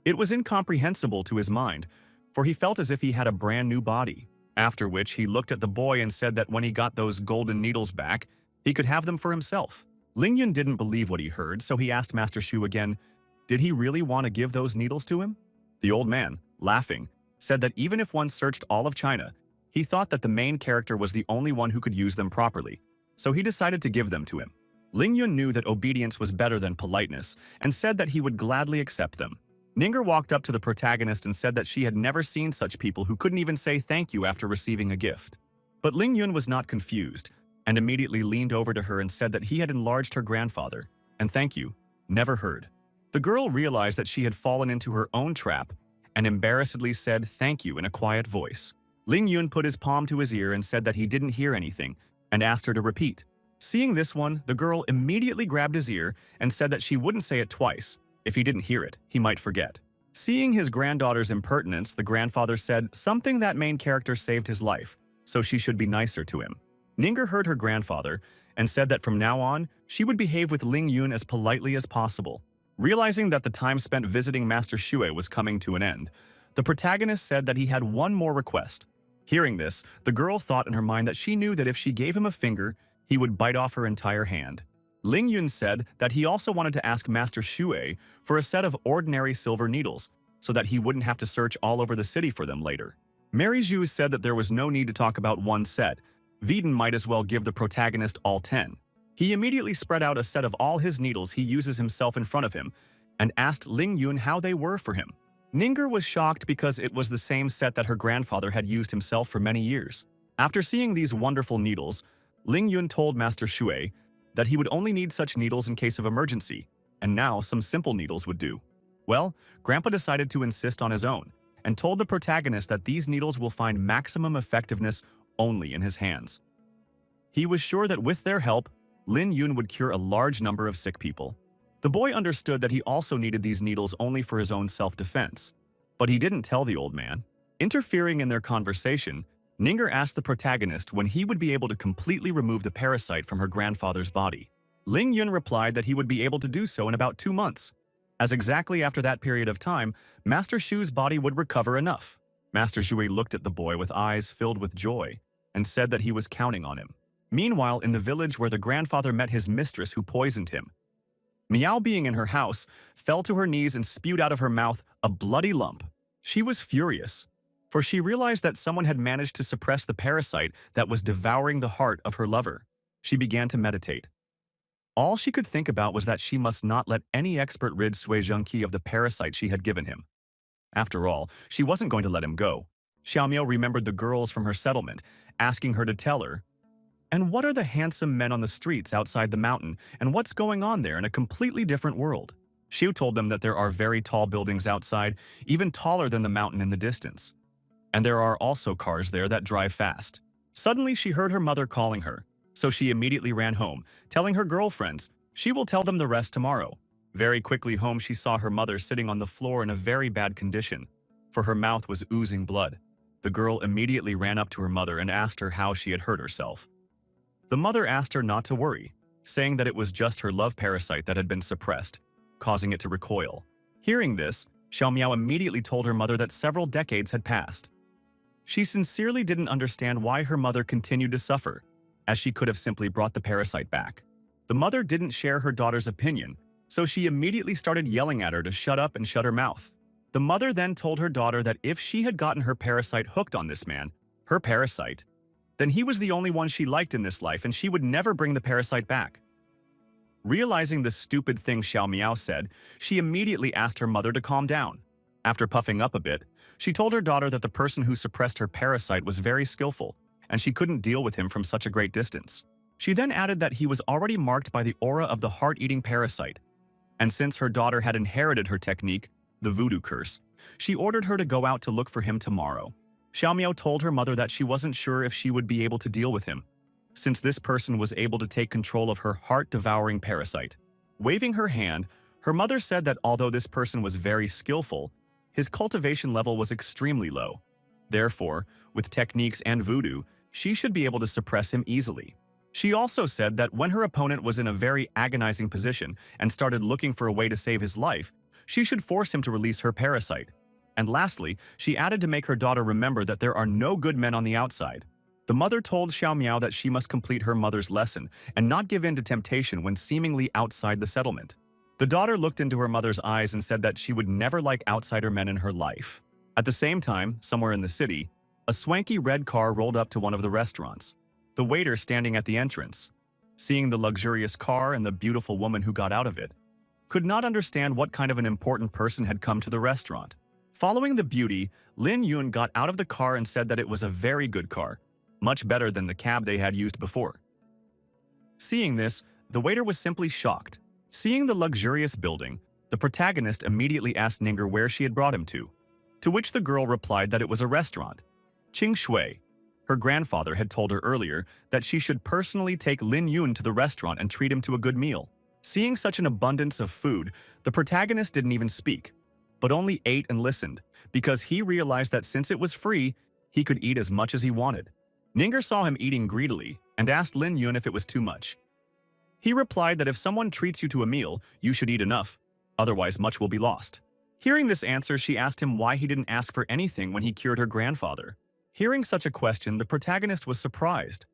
It was incomprehensible to his mind, for he felt as if he had a brand new body. After which he looked at the boy and said that when he got those golden needles back, he could have them for himself. Ling Yun didn't believe what he heard, so he asked Master Shu again, did he really want to give those needles to him? The old man, laughing, said that even if one searched all of China, he thought that the main character was the only one who could use them properly, so he decided to give them to him. Ling Yun knew that obedience was better than politeness and said that he would gladly accept them. Ninger walked up to the protagonist and said that she had never seen such people who couldn't even say thank you after receiving a gift. But Ling Yun was not confused and immediately leaned over to her and said that he had enlarged her grandfather, and thank you, never heard. The girl realized that she had fallen into her own trap and embarrassedly said thank you in a quiet voice. Ling Yun put his palm to his ear and said that he didn't hear anything and asked her to repeat. Seeing this one, the girl immediately grabbed his ear and said that she wouldn't say it twice. If he didn't hear it, he might forget. Seeing his granddaughter's impertinence, the grandfather said something that main character saved his life, so she should be nicer to him. Ninger heard her grandfather and said that from now on, she would behave with Ling Yun as politely as possible. Realizing that the time spent visiting Master Shui was coming to an end, the protagonist said that he had one more request. Hearing this, the girl thought in her mind that she knew that if she gave him a finger, he would bite off her entire hand. Ling Yun said that he also wanted to ask Master Shui for a set of ordinary silver needles, so that he wouldn't have to search all over the city for them later. Mary Zhu said that there was no need to talk about one set. Veden might as well give the protagonist all 10. He immediately spread out a set of all his needles he uses himself in front of him, and asked Ling Yun how they were for him. Ninger was shocked because it was the same set that her grandfather had used himself for many years. After seeing these wonderful needles, Ling Yun told Master Shui that he would only need such needles in case of emergency, and now some simple needles would do. Well, Grandpa decided to insist on his own, and told the protagonist that these needles will find maximum effectiveness only in his hands. He was sure that with their help, Lin Yun would cure a large number of sick people. The boy understood that he also needed these needles only for his own self-defense, but he didn't tell the old man. Interfering in their conversation, Ninger asked the protagonist when he would be able to completely remove the parasite from her grandfather's body. Ling Yun replied that he would be able to do so in about 2 months, as exactly after that period of time, Master Shu's body would recover enough. Master Shui looked at the boy with eyes filled with joy and said that he was counting on him. Meanwhile, in the village where the grandfather met his mistress who poisoned him, Miao, being in her house, fell to her knees and spewed out of her mouth a bloody lump. She was furious, for she realized that someone had managed to suppress the parasite that was devouring the heart of her lover. She began to meditate. All she could think about was that she must not let any expert rid Sui Zhengqi of the parasite she had given him. After all, she wasn't going to let him go. Xiaomiao remembered the girls from her settlement, asking her to tell her, "And what are the handsome men on the streets outside the mountain, and what's going on there in a completely different world?" Xiu told them that there are very tall buildings outside, even taller than the mountain in the distance. And there are also cars there that drive fast. Suddenly, she heard her mother calling her, so she immediately ran home, telling her girlfriends she will tell them the rest tomorrow. Very quickly home, she saw her mother sitting on the floor in a very bad condition, for her mouth was oozing blood. The girl immediately ran up to her mother and asked her how she had hurt herself. The mother asked her not to worry, saying that it was just her love parasite that had been suppressed, causing it to recoil. Hearing this, Xiao Miao immediately told her mother that several decades had passed. She sincerely didn't understand why her mother continued to suffer, as she could have simply brought the parasite back. The mother didn't share her daughter's opinion, so she immediately started yelling at her to shut up and shut her mouth. The mother then told her daughter that if she had gotten her parasite hooked on this man, her parasite, then he was the only one she liked in this life and she would never bring the parasite back. Realizing the stupid thing Xiao Miao said, she immediately asked her mother to calm down. After puffing up a bit, she told her daughter that the person who suppressed her parasite was very skillful, and she couldn't deal with him from such a great distance. She then added that he was already marked by the aura of the heart-eating parasite, and since her daughter had inherited her technique, the voodoo curse, she ordered her to go out to look for him tomorrow. Xiao Miao told her mother that she wasn't sure if she would be able to deal with him, since this person was able to take control of her heart-devouring parasite. Waving her hand, her mother said that although this person was very skillful, his cultivation level was extremely low. Therefore, with techniques and voodoo, she should be able to suppress him easily. She also said that when her opponent was in a very agonizing position and started looking for a way to save his life, she should force him to release her parasite. And lastly, she added to make her daughter remember that there are no good men on the outside. The mother told Xiao Miao that she must complete her mother's lesson and not give in to temptation when seemingly outside the settlement. The daughter looked into her mother's eyes and said that she would never like outsider men in her life. At the same time, somewhere in the city, a swanky red car rolled up to one of the restaurants. The waiter standing at the entrance, seeing the luxurious car and the beautiful woman who got out of it, could not understand what kind of an important person had come to the restaurant. Following the beauty, Lin Yun got out of the car and said that it was a very good car, much better than the cab they had used before. Seeing this, the waiter was simply shocked. Seeing the luxurious building, the protagonist immediately asked Ninger where she had brought him to which the girl replied that it was a restaurant. Qing Shui, her grandfather, had told her earlier that she should personally take Lin Yun to the restaurant and treat him to a good meal. Seeing such an abundance of food, the protagonist didn't even speak, but only ate and listened, because he realized that since it was free, he could eat as much as he wanted. Ninger saw him eating greedily and asked Lin Yun if it was too much. He replied that if someone treats you to a meal, you should eat enough, otherwise much will be lost. Hearing this answer, she asked him why he didn't ask for anything when he cured her grandfather. Hearing such a question, the protagonist was surprised.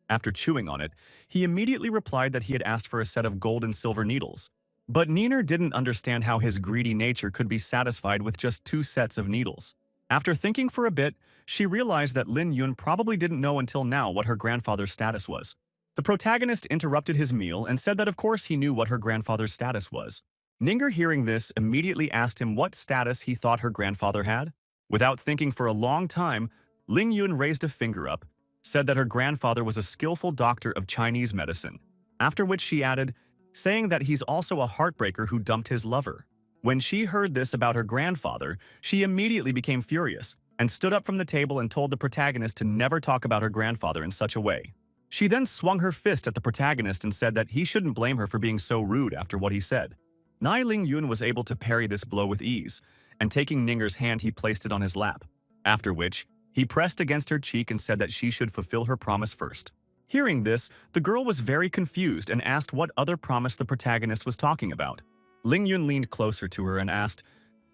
After chewing on it, he immediately replied that he had asked for a set of gold and silver needles. But Niner didn't understand how his greedy nature could be satisfied with just 2 sets of needles. After thinking for a bit, she realized that Lin Yun probably didn't know until now what her grandfather's status was. The protagonist interrupted his meal and said that of course he knew what her grandfather's status was. Ninger, hearing this, immediately asked him what status he thought her grandfather had. Without thinking for a long time, Ling Yun raised a finger up, said that her grandfather was a skillful doctor of Chinese medicine, after which she added, saying that he's also a heartbreaker who dumped his lover. When she heard this about her grandfather, she immediately became furious and stood up from the table and told the protagonist to never talk about her grandfather in such a way. She then swung her fist at the protagonist and said that he shouldn't blame her for being so rude after what he said. Nai Ling Yun was able to parry this blow with ease, and taking Ninger's hand, he placed it on his lap, after which he pressed against her cheek and said that she should fulfill her promise first. Hearing this, the girl was very confused and asked what other promise the protagonist was talking about. Ling Yun leaned closer to her and asked,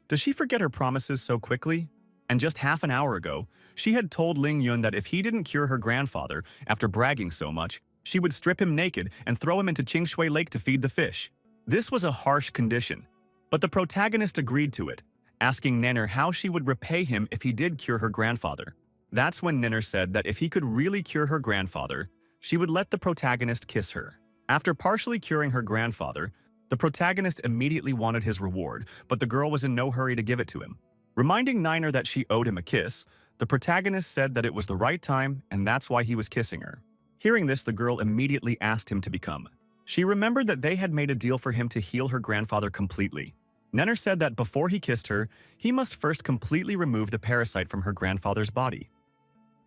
"Does she forget her promises so quickly?" And just half an hour ago, she had told Ling Yun that if he didn't cure her grandfather after bragging so much, she would strip him naked and throw him into Qingshui Lake to feed the fish. This was a harsh condition, but the protagonist agreed to it, asking Nenner how she would repay him if he did cure her grandfather. That's when Nenner said that if he could really cure her grandfather, she would let the protagonist kiss her. After partially curing her grandfather, the protagonist immediately wanted his reward, but the girl was in no hurry to give it to him. Reminding Niner that she owed him a kiss, the protagonist said that it was the right time and that's why he was kissing her. Hearing this, the girl immediately asked him to become. She remembered that they had made a deal for him to heal her grandfather completely. Nenner said that before he kissed her, he must first completely remove the parasite from her grandfather's body.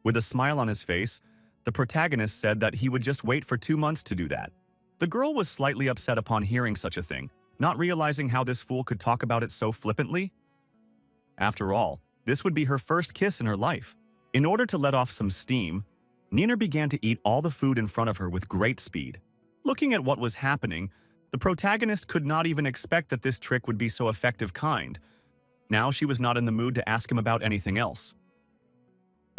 With a smile on his face, the protagonist said that he would just wait for 2 months to do that. The girl was slightly upset upon hearing such a thing, not realizing how this fool could talk about it so flippantly. After all, this would be her first kiss in her life. In order to let off some steam, Nina began to eat all the food in front of her with great speed. Looking at what was happening, the protagonist could not even expect that this trick would be so effective kind. Now she was not in the mood to ask him about anything else.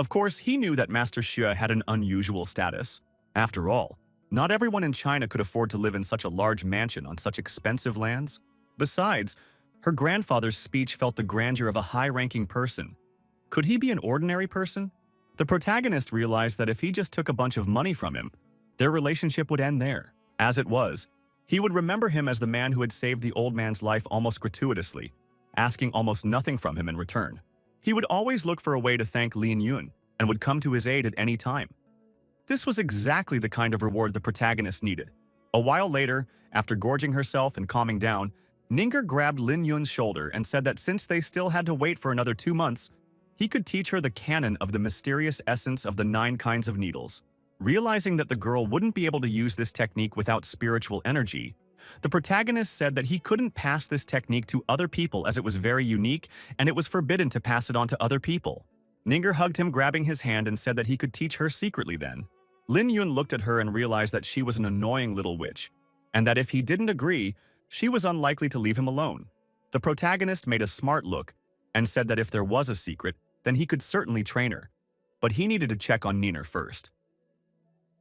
Of course, he knew that Master Xue had an unusual status. After all, not everyone in China could afford to live in such a large mansion on such expensive lands. Besides, her grandfather's speech felt the grandeur of a high-ranking person. Could he be an ordinary person? The protagonist realized that if he just took a bunch of money from him, their relationship would end there. As it was, he would remember him as the man who had saved the old man's life almost gratuitously, asking almost nothing from him in return. He would always look for a way to thank Lin Yun and would come to his aid at any time. This was exactly the kind of reward the protagonist needed. A while later, after gorging herself and calming down, Ninger grabbed Lin Yun's shoulder and said that since they still had to wait for another 2 months, he could teach her the canon of the mysterious essence of the 9 kinds of needles. Realizing that the girl wouldn't be able to use this technique without spiritual energy, the protagonist said that he couldn't pass this technique to other people as it was very unique and it was forbidden to pass it on to other people. Ninger hugged him, grabbing his hand, and said that he could teach her secretly then. Lin Yun looked at her and realized that she was an annoying little witch, and that if he didn't agree, she was unlikely to leave him alone. The protagonist made a smart look and said that if there was a secret, then he could certainly train her, but he needed to check on Niner first.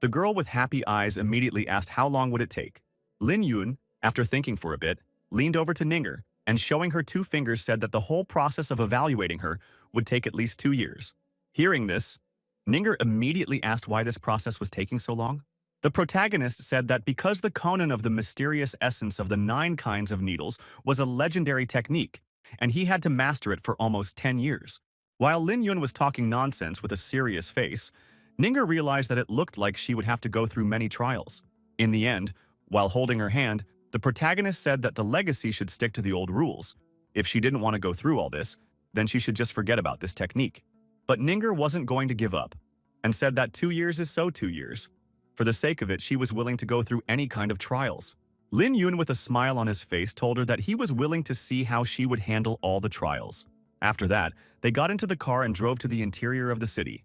The girl with happy eyes immediately asked how long would it take. Lin Yun, after thinking for a bit, leaned over to Ninger and showing her 2 fingers said that the whole process of evaluating her would take at least 2 years. Hearing this, Ninger immediately asked why this process was taking so long. The protagonist said that because the Conan of the mysterious essence of the 9 kinds of needles was a legendary technique, and he had to master it for almost 10 years. While Lin Yun was talking nonsense with a serious face, Ninger realized that it looked like she would have to go through many trials. In the end, while holding her hand, the protagonist said that the legacy should stick to the old rules. If she didn't want to go through all this, then she should just forget about this technique. But Ninger wasn't going to give up, and said that 2 years is so 2 years. For the sake of it, she was willing to go through any kind of trials. Lin Yun, with a smile on his face, told her that he was willing to see how she would handle all the trials. After that, they got into the car and drove to the interior of the city.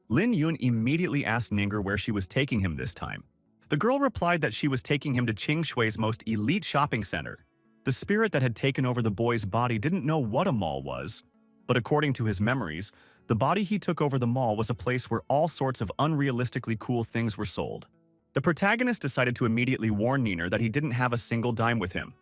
Lin Yun immediately asked Ninger where she was taking him this time. The girl replied that she was taking him to Qing Shui's most elite shopping center. The spirit that had taken over the boy's body didn't know what a mall was, but according to his memories, the body he took over the mall was a place where all sorts of unrealistically cool things were sold. The protagonist decided to immediately warn Niner that he didn't have a single dime with him,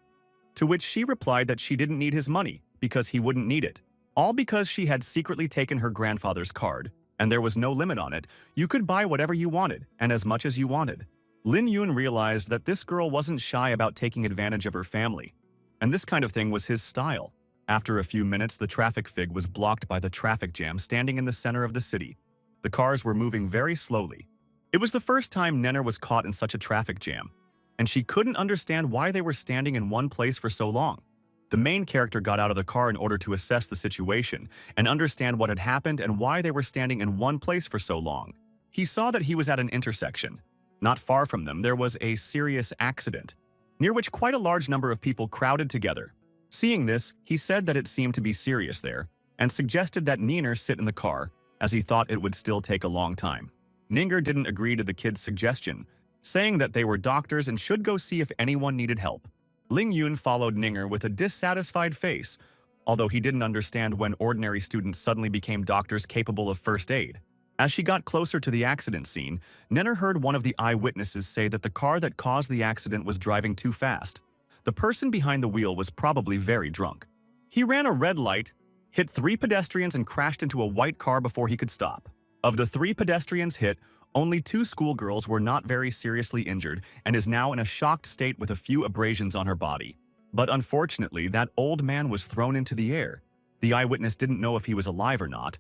to which she replied that she didn't need his money because he wouldn't need it. All because she had secretly taken her grandfather's card, and there was no limit on it. You could buy whatever you wanted and as much as you wanted. Lin Yun realized that this girl wasn't shy about taking advantage of her family, and this kind of thing was his style. After a few minutes, the traffic fig was blocked by the traffic jam standing in the center of the city. The cars were moving very slowly. It was the first time Nenner was caught in such a traffic jam, and she couldn't understand why they were standing in one place for so long. The main character got out of the car in order to assess the situation and understand what had happened and why they were standing in one place for so long. He saw that he was at an intersection. Not far from them, there was a serious accident, near which quite a large number of people crowded together. Seeing this, he said that it seemed to be serious there, and suggested that Niner sit in the car, as he thought it would still take a long time. Ninger didn't agree to the kid's suggestion, saying that they were doctors and should go see if anyone needed help. Ling Yun followed Ninger with a dissatisfied face, although he didn't understand when ordinary students suddenly became doctors capable of first aid. As she got closer to the accident scene, Nenner heard one of the eyewitnesses say that the car that caused the accident was driving too fast. The person behind the wheel was probably very drunk. He ran a red light, hit 3 pedestrians and crashed into a white car before he could stop. Of the 3 pedestrians hit, only 2 schoolgirls were not very seriously injured and is now in a shocked state with a few abrasions on her body. But unfortunately, that old man was thrown into the air. The eyewitness didn't know if he was alive or not,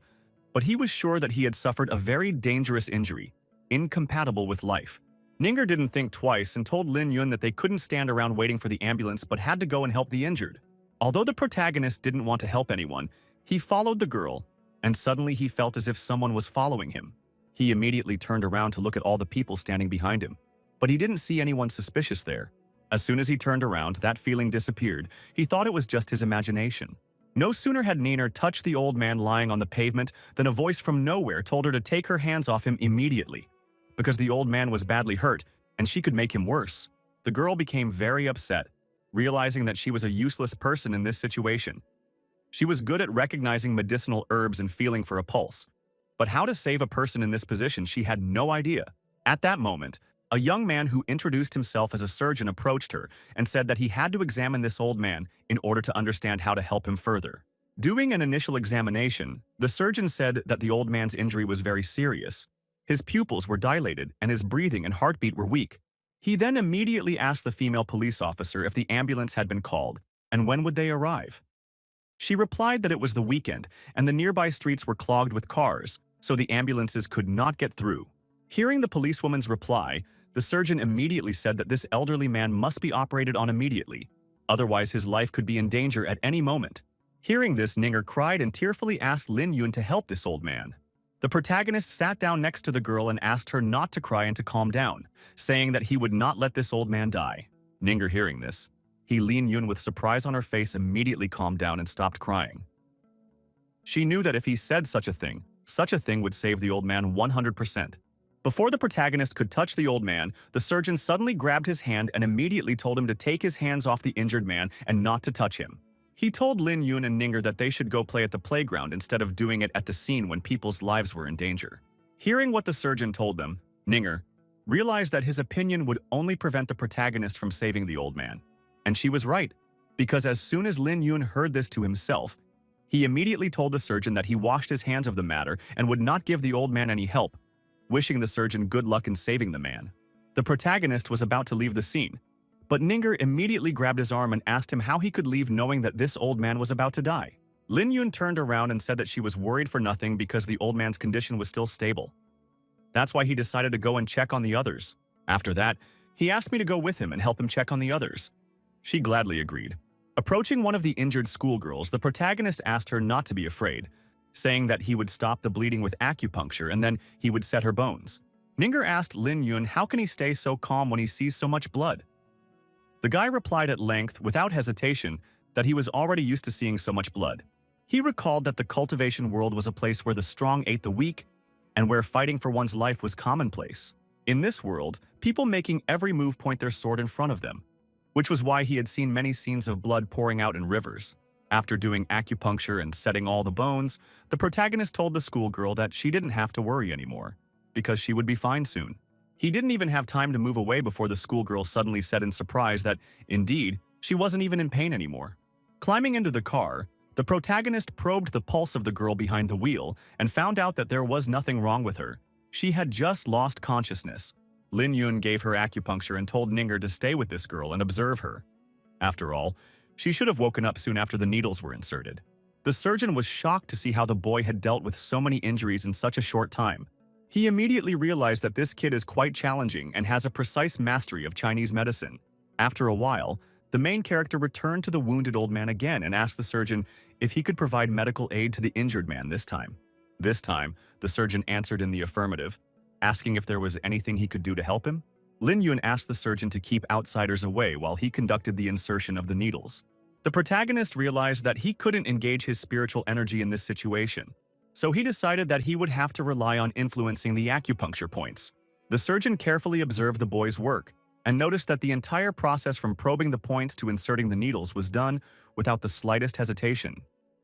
but he was sure that he had suffered a very dangerous injury, incompatible with life. Ninger didn't think twice and told Lin Yun that they couldn't stand around waiting for the ambulance but had to go and help the injured. Although the protagonist didn't want to help anyone, he followed the girl, and suddenly he felt as if someone was following him. He immediately turned around to look at all the people standing behind him, but he didn't see anyone suspicious there. As soon as he turned around, that feeling disappeared. He thought it was just his imagination. No sooner had Niner touched the old man lying on the pavement than a voice from nowhere told her to take her hands off him immediately, because the old man was badly hurt and she could make him worse. The girl became very upset, realizing that she was a useless person in this situation. She was good at recognizing medicinal herbs and feeling for a pulse, But how to save a person in this position, she had no idea. At that moment, a young man who introduced himself as a surgeon approached her and said that he had to examine this old man in order to understand how to help him further. Doing an initial examination, the surgeon said that the old man's injury was very serious. His pupils were dilated and his breathing and heartbeat were weak. He then immediately asked the female police officer if the ambulance had been called and when would they arrive. She replied that it was the weekend and the nearby streets were clogged with cars, so the ambulances could not get through. Hearing the policewoman's reply, the surgeon immediately said that this elderly man must be operated on immediately, otherwise his life could be in danger at any moment. Hearing this, Ninger cried and tearfully asked Lin Yun to help this old man. The protagonist sat down next to the girl and asked her not to cry and to calm down, saying that he would not let this old man die. Ninger hearing this, Lin Yun with surprise on her face immediately calmed down and stopped crying. She knew that if he said such a thing would save the old man 100%. Before the protagonist could touch the old man, the surgeon suddenly grabbed his hand and immediately told him to take his hands off the injured man and not to touch him. He told Lin Yun and Ninger that they should go play at the playground instead of doing it at the scene when people's lives were in danger. Hearing what the surgeon told them, Ninger realized that his opinion would only prevent the protagonist from saving the old man. And she was right, because as soon as Lin Yun heard this to himself, he immediately told the surgeon that he washed his hands of the matter and would not give the old man any help, wishing the surgeon good luck in saving the man. The protagonist was about to leave the scene, but Ninger immediately grabbed his arm and asked him how he could leave knowing that this old man was about to die. Lin Yun turned around and said that she was worried for nothing because the old man's condition was still stable. That's why he decided to go and check on the others. After that, he asked me to go with him and help him check on the others. She gladly agreed. Approaching one of the injured schoolgirls, the protagonist asked her not to be afraid, saying that he would stop the bleeding with acupuncture and then he would set her bones. Ninger asked Lin Yun how can he stay so calm when he sees so much blood. The guy replied at length, without hesitation, that he was already used to seeing so much blood. He recalled that the cultivation world was a place where the strong ate the weak and where fighting for one's life was commonplace. In this world, people making every move point their sword in front of them, which was why he had seen many scenes of blood pouring out in rivers. After doing acupuncture and setting all the bones, the protagonist told the schoolgirl that she didn't have to worry anymore, because she would be fine soon. He didn't even have time to move away before the schoolgirl suddenly said in surprise that, indeed, she wasn't even in pain anymore. Climbing into the car, the protagonist probed the pulse of the girl behind the wheel and found out that there was nothing wrong with her. She had just lost consciousness. Lin Yun gave her acupuncture and told Ninger to stay with this girl and observe her. After all, she should have woken up soon after the needles were inserted. The surgeon was shocked to see how the boy had dealt with so many injuries in such a short time. He immediately realized that this kid is quite challenging and has a precise mastery of Chinese medicine. After a while, the main character returned to the wounded old man again and asked the surgeon if he could provide medical aid to the injured man this time. This time, the surgeon answered in the affirmative, asking if there was anything he could do to help him. Lin Yun asked the surgeon to keep outsiders away while he conducted the insertion of the needles. The protagonist realized that he couldn't engage his spiritual energy in this situation, so he decided that he would have to rely on influencing the acupuncture points. The surgeon carefully observed the boy's work and noticed that the entire process from probing the points to inserting the needles was done without the slightest hesitation.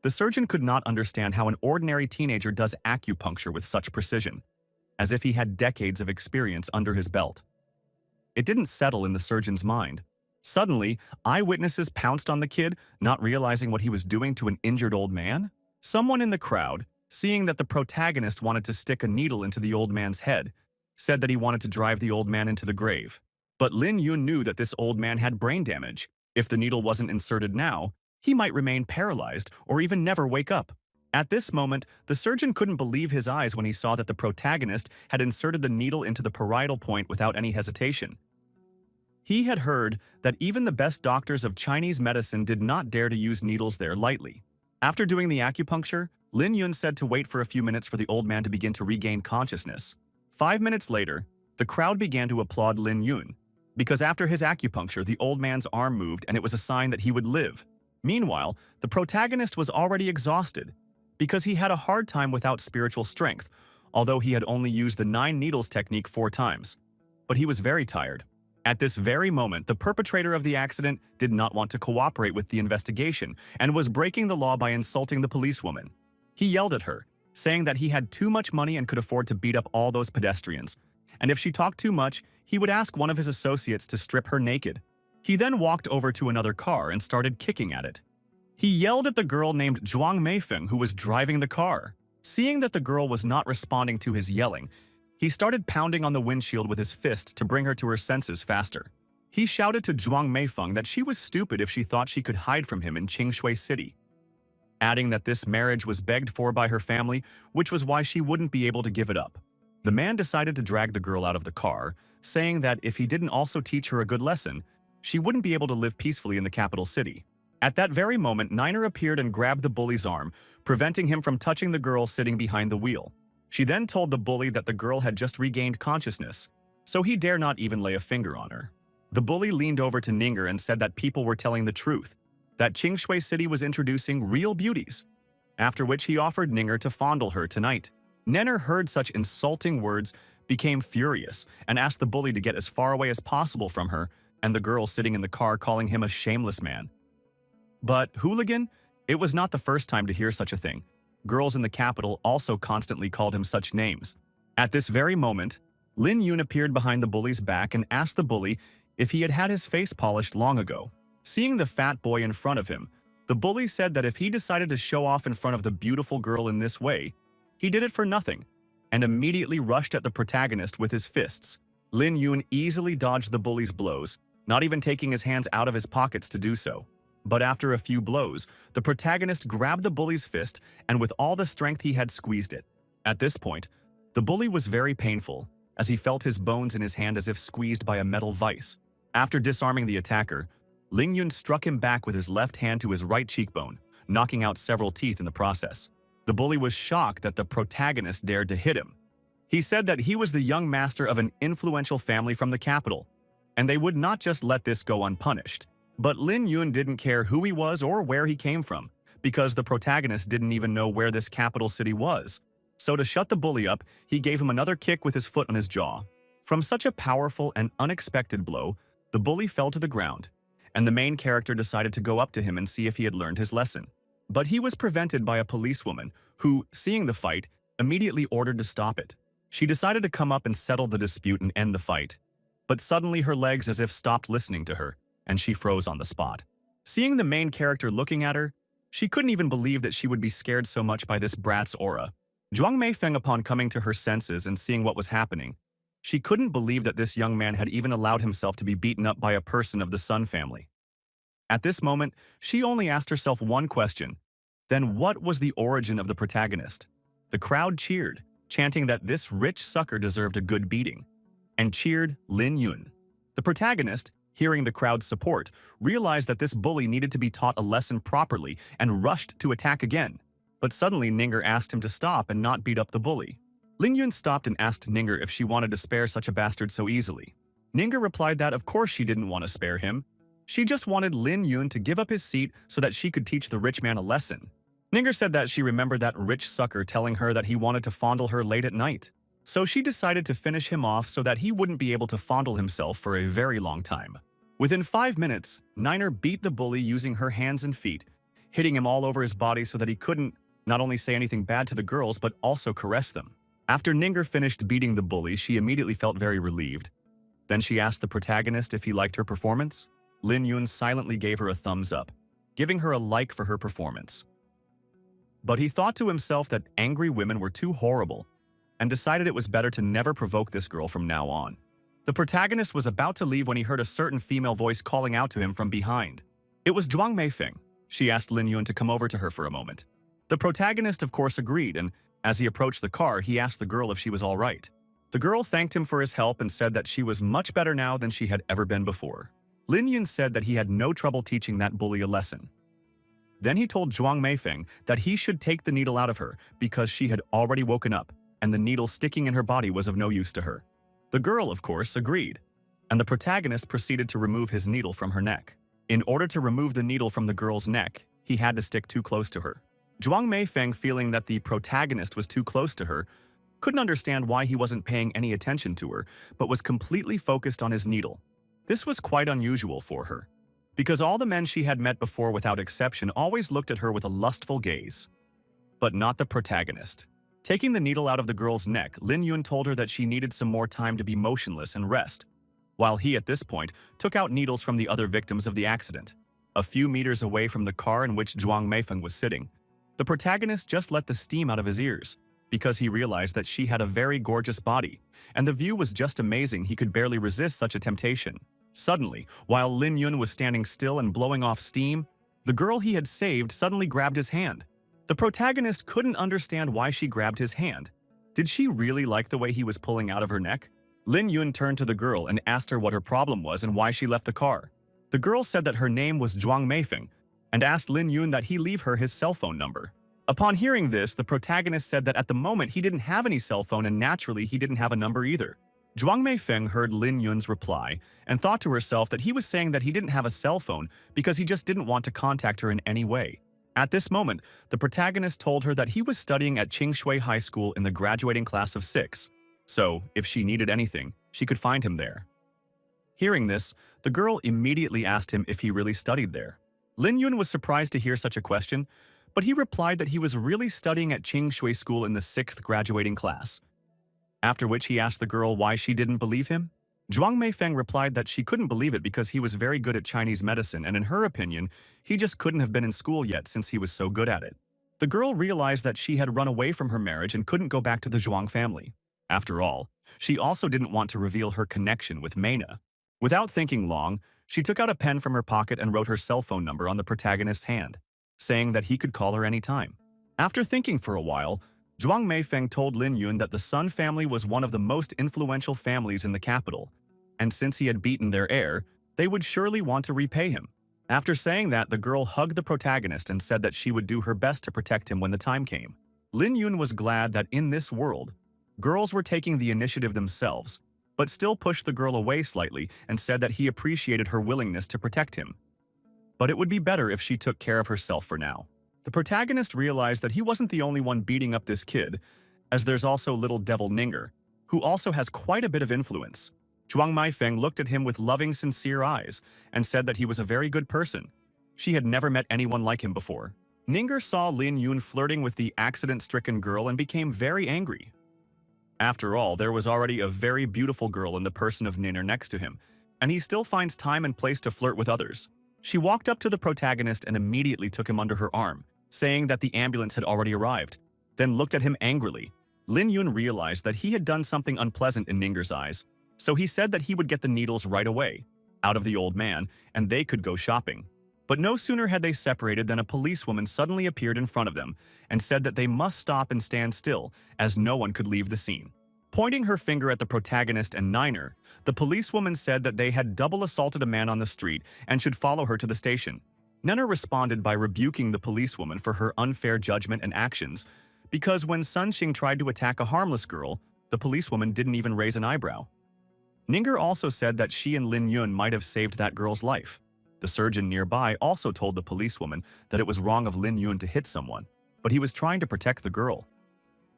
The surgeon could not understand how an ordinary teenager does acupuncture with such precision, as if he had decades of experience under his belt. It didn't settle in the surgeon's mind. Suddenly, eyewitnesses pounced on the kid, not realizing what he was doing to an injured old man. Someone in the crowd, seeing that the protagonist wanted to stick a needle into the old man's head, said that he wanted to drive the old man into the grave. But Lin Yun knew that this old man had brain damage. If the needle wasn't inserted now, he might remain paralyzed or even never wake up. At this moment, the surgeon couldn't believe his eyes when he saw that the protagonist had inserted the needle into the parietal point without any hesitation. He had heard that even the best doctors of Chinese medicine did not dare to use needles there lightly. After doing the acupuncture, Lin Yun said to wait for a few minutes for the old man to begin to regain consciousness. 5 minutes later, the crowd began to applaud Lin Yun, because after his acupuncture, the old man's arm moved and it was a sign that he would live. Meanwhile, the protagonist was already exhausted, because he had a hard time without spiritual strength, although he had only used the 9 needles technique 4 times. But he was very tired. At this very moment, the perpetrator of the accident did not want to cooperate with the investigation and was breaking the law by insulting the policewoman. He yelled at her, saying that he had too much money and could afford to beat up all those pedestrians. And if she talked too much, he would ask one of his associates to strip her naked. He then walked over to another car and started kicking at it. He yelled at the girl named Zhuang Meifeng who was driving the car. Seeing that the girl was not responding to his yelling, he started pounding on the windshield with his fist to bring her to her senses faster. He shouted to Zhuang Meifeng that she was stupid if she thought she could hide from him in Qingshui City, adding that this marriage was begged for by her family, which was why she wouldn't be able to give it up. The man decided to drag the girl out of the car, saying that if he didn't also teach her a good lesson, she wouldn't be able to live peacefully in the capital city. At that very moment, Niner appeared and grabbed the bully's arm, preventing him from touching the girl sitting behind the wheel. She then told the bully that the girl had just regained consciousness, so he dare not even lay a finger on her. The bully leaned over to Ninger and said that people were telling the truth, that Qingshui City was introducing real beauties, after which he offered Ninger to fondle her tonight. Nenner heard such insulting words, became furious, and asked the bully to get as far away as possible from her and the girl sitting in the car, calling him a shameless man. But hooligan? It was not the first time to hear such a thing. Girls in the capital also constantly called him such names. At this very moment, Lin Yun appeared behind the bully's back and asked the bully if he had had his face polished long ago. Seeing the fat boy in front of him, the bully said that if he decided to show off in front of the beautiful girl in this way, he did it for nothing, and immediately rushed at the protagonist with his fists. Lin Yun easily dodged the bully's blows, not even taking his hands out of his pockets to do so. But after a few blows, the protagonist grabbed the bully's fist and with all the strength he had squeezed it. At this point, the bully was very painful, as he felt his bones in his hand as if squeezed by a metal vice. After disarming the attacker, Ling Yun struck him back with his left hand to his right cheekbone, knocking out several teeth in the process. The bully was shocked that the protagonist dared to hit him. He said that he was the young master of an influential family from the capital, and they would not just let this go unpunished. But Lin Yun didn't care who he was or where he came from, because the protagonist didn't even know where this capital city was. So to shut the bully up, he gave him another kick with his foot on his jaw. From such a powerful and unexpected blow, the bully fell to the ground, and the main character decided to go up to him and see if he had learned his lesson. But he was prevented by a policewoman who, seeing the fight, immediately ordered to stop it. She decided to come up and settle the dispute and end the fight. But suddenly her legs as if stopped listening to her, and she froze on the spot. Seeing the main character looking at her, she couldn't even believe that she would be scared so much by this brat's aura. Zhuang Meifeng, upon coming to her senses and seeing what was happening, she couldn't believe that this young man had even allowed himself to be beaten up by a person of the Sun family. At this moment, she only asked herself one question. Then what was the origin of the protagonist? The crowd cheered, chanting that this rich sucker deserved a good beating, and cheered Lin Yun. The protagonist, hearing the crowd's support, realized that this bully needed to be taught a lesson properly and rushed to attack again. But suddenly Ninger asked him to stop and not beat up the bully. Lin Yun stopped and asked Ninger if she wanted to spare such a bastard so easily. Ninger replied that of course she didn't want to spare him. She just wanted Lin Yun to give up his seat so that she could teach the rich man a lesson. Ninger said that she remembered that rich sucker telling her that he wanted to fondle her late at night. So she decided to finish him off so that he wouldn't be able to fondle himself for a very long time. Within 5 minutes, Niner beat the bully using her hands and feet, hitting him all over his body so that he couldn't not only say anything bad to the girls but also caress them. After Ninger finished beating the bully, she immediately felt very relieved. Then she asked the protagonist if he liked her performance. Lin Yun silently gave her a thumbs up, giving her a like for her performance. But he thought to himself that angry women were too horrible, and decided it was better to never provoke this girl from now on. The protagonist was about to leave when he heard a certain female voice calling out to him from behind. It was Zhuang Meifeng. She asked Lin Yun to come over to her for a moment. The protagonist of course agreed, and as he approached the car, he asked the girl if she was all right. The girl thanked him for his help and said that she was much better now than she had ever been before. Lin Yun said that he had no trouble teaching that bully a lesson. Then he told Zhuang Meifeng that he should take the needle out of her because she had already woken up, and the needle sticking in her body was of no use to her. The girl, of course, agreed, and the protagonist proceeded to remove his needle from her neck. In order to remove the needle from the girl's neck, he had to stick too close to her. Zhuang Meifeng, feeling that the protagonist was too close to her, couldn't understand why he wasn't paying any attention to her, but was completely focused on his needle. This was quite unusual for her, because all the men she had met before without exception always looked at her with a lustful gaze. But not the protagonist. Taking the needle out of the girl's neck, Lin Yun told her that she needed some more time to be motionless and rest, while he at this point took out needles from the other victims of the accident. A few meters away from the car in which Zhuang Meifeng was sitting, the protagonist just let the steam out of his ears because he realized that she had a very gorgeous body, and the view was just amazing. He could barely resist such a temptation. Suddenly, while Lin Yun was standing still and blowing off steam, the girl he had saved suddenly grabbed his hand. The protagonist couldn't understand why she grabbed his hand. Did she really like the way he was pulling out of her neck? Lin Yun turned to the girl and asked her what her problem was and why she left the car. The girl said that her name was Zhuang Meifeng and asked Lin Yun that he leave her his cell phone number. Upon hearing this, the protagonist said that at the moment he didn't have any cell phone and naturally he didn't have a number either. Zhuang Meifeng heard Lin Yun's reply and thought to herself that he was saying that he didn't have a cell phone because he just didn't want to contact her in any way. At this moment, the protagonist told her that he was studying at Qingshui High School in the graduating class of 6, so if she needed anything, she could find him there. Hearing this, the girl immediately asked him if he really studied there. Lin Yun was surprised to hear such a question, but he replied that he was really studying at Qingshui School in the 6th graduating class. After which he asked the girl why she didn't believe him. Zhuang Meifeng replied that she couldn't believe it because he was very good at Chinese medicine and in her opinion, he just couldn't have been in school yet since he was so good at it. The girl realized that she had run away from her marriage and couldn't go back to the Zhuang family. After all, she also didn't want to reveal her connection with Meina. Without thinking long, she took out a pen from her pocket and wrote her cell phone number on the protagonist's hand, saying that he could call her anytime. After thinking for a while, Zhuang Meifeng told Lin Yun that the Sun family was one of the most influential families in the capital, and since he had beaten their heir, they would surely want to repay him. After saying that, the girl hugged the protagonist and said that she would do her best to protect him when the time came. Lin Yun was glad that in this world, girls were taking the initiative themselves, but still pushed the girl away slightly and said that he appreciated her willingness to protect him. But it would be better if she took care of herself for now. The protagonist realized that he wasn't the only one beating up this kid, as there's also little devil Ninger, who also has quite a bit of influence. Zhuang Meifeng looked at him with loving, sincere eyes and said that he was a very good person. She had never met anyone like him before. Ninger saw Lin Yun flirting with the accident-stricken girl and became very angry. After all, there was already a very beautiful girl in the person of Ninger next to him, and he still finds time and place to flirt with others. She walked up to the protagonist and immediately took him under her arm, saying that the ambulance had already arrived, then looked at him angrily. Lin Yun realized that he had done something unpleasant in Ninger's eyes, so he said that he would get the needles right away, out of the old man, and they could go shopping. But no sooner had they separated than a policewoman suddenly appeared in front of them and said that they must stop and stand still, as no one could leave the scene. Pointing her finger at the protagonist and Niner, the policewoman said that they had double assaulted a man on the street and should follow her to the station. Niner responded by rebuking the policewoman for her unfair judgment and actions, because when Sun Xing tried to attack a harmless girl, the policewoman didn't even raise an eyebrow. Ninger also said that she and Lin Yun might have saved that girl's life. The surgeon nearby also told the policewoman that it was wrong of Lin Yun to hit someone, but he was trying to protect the girl.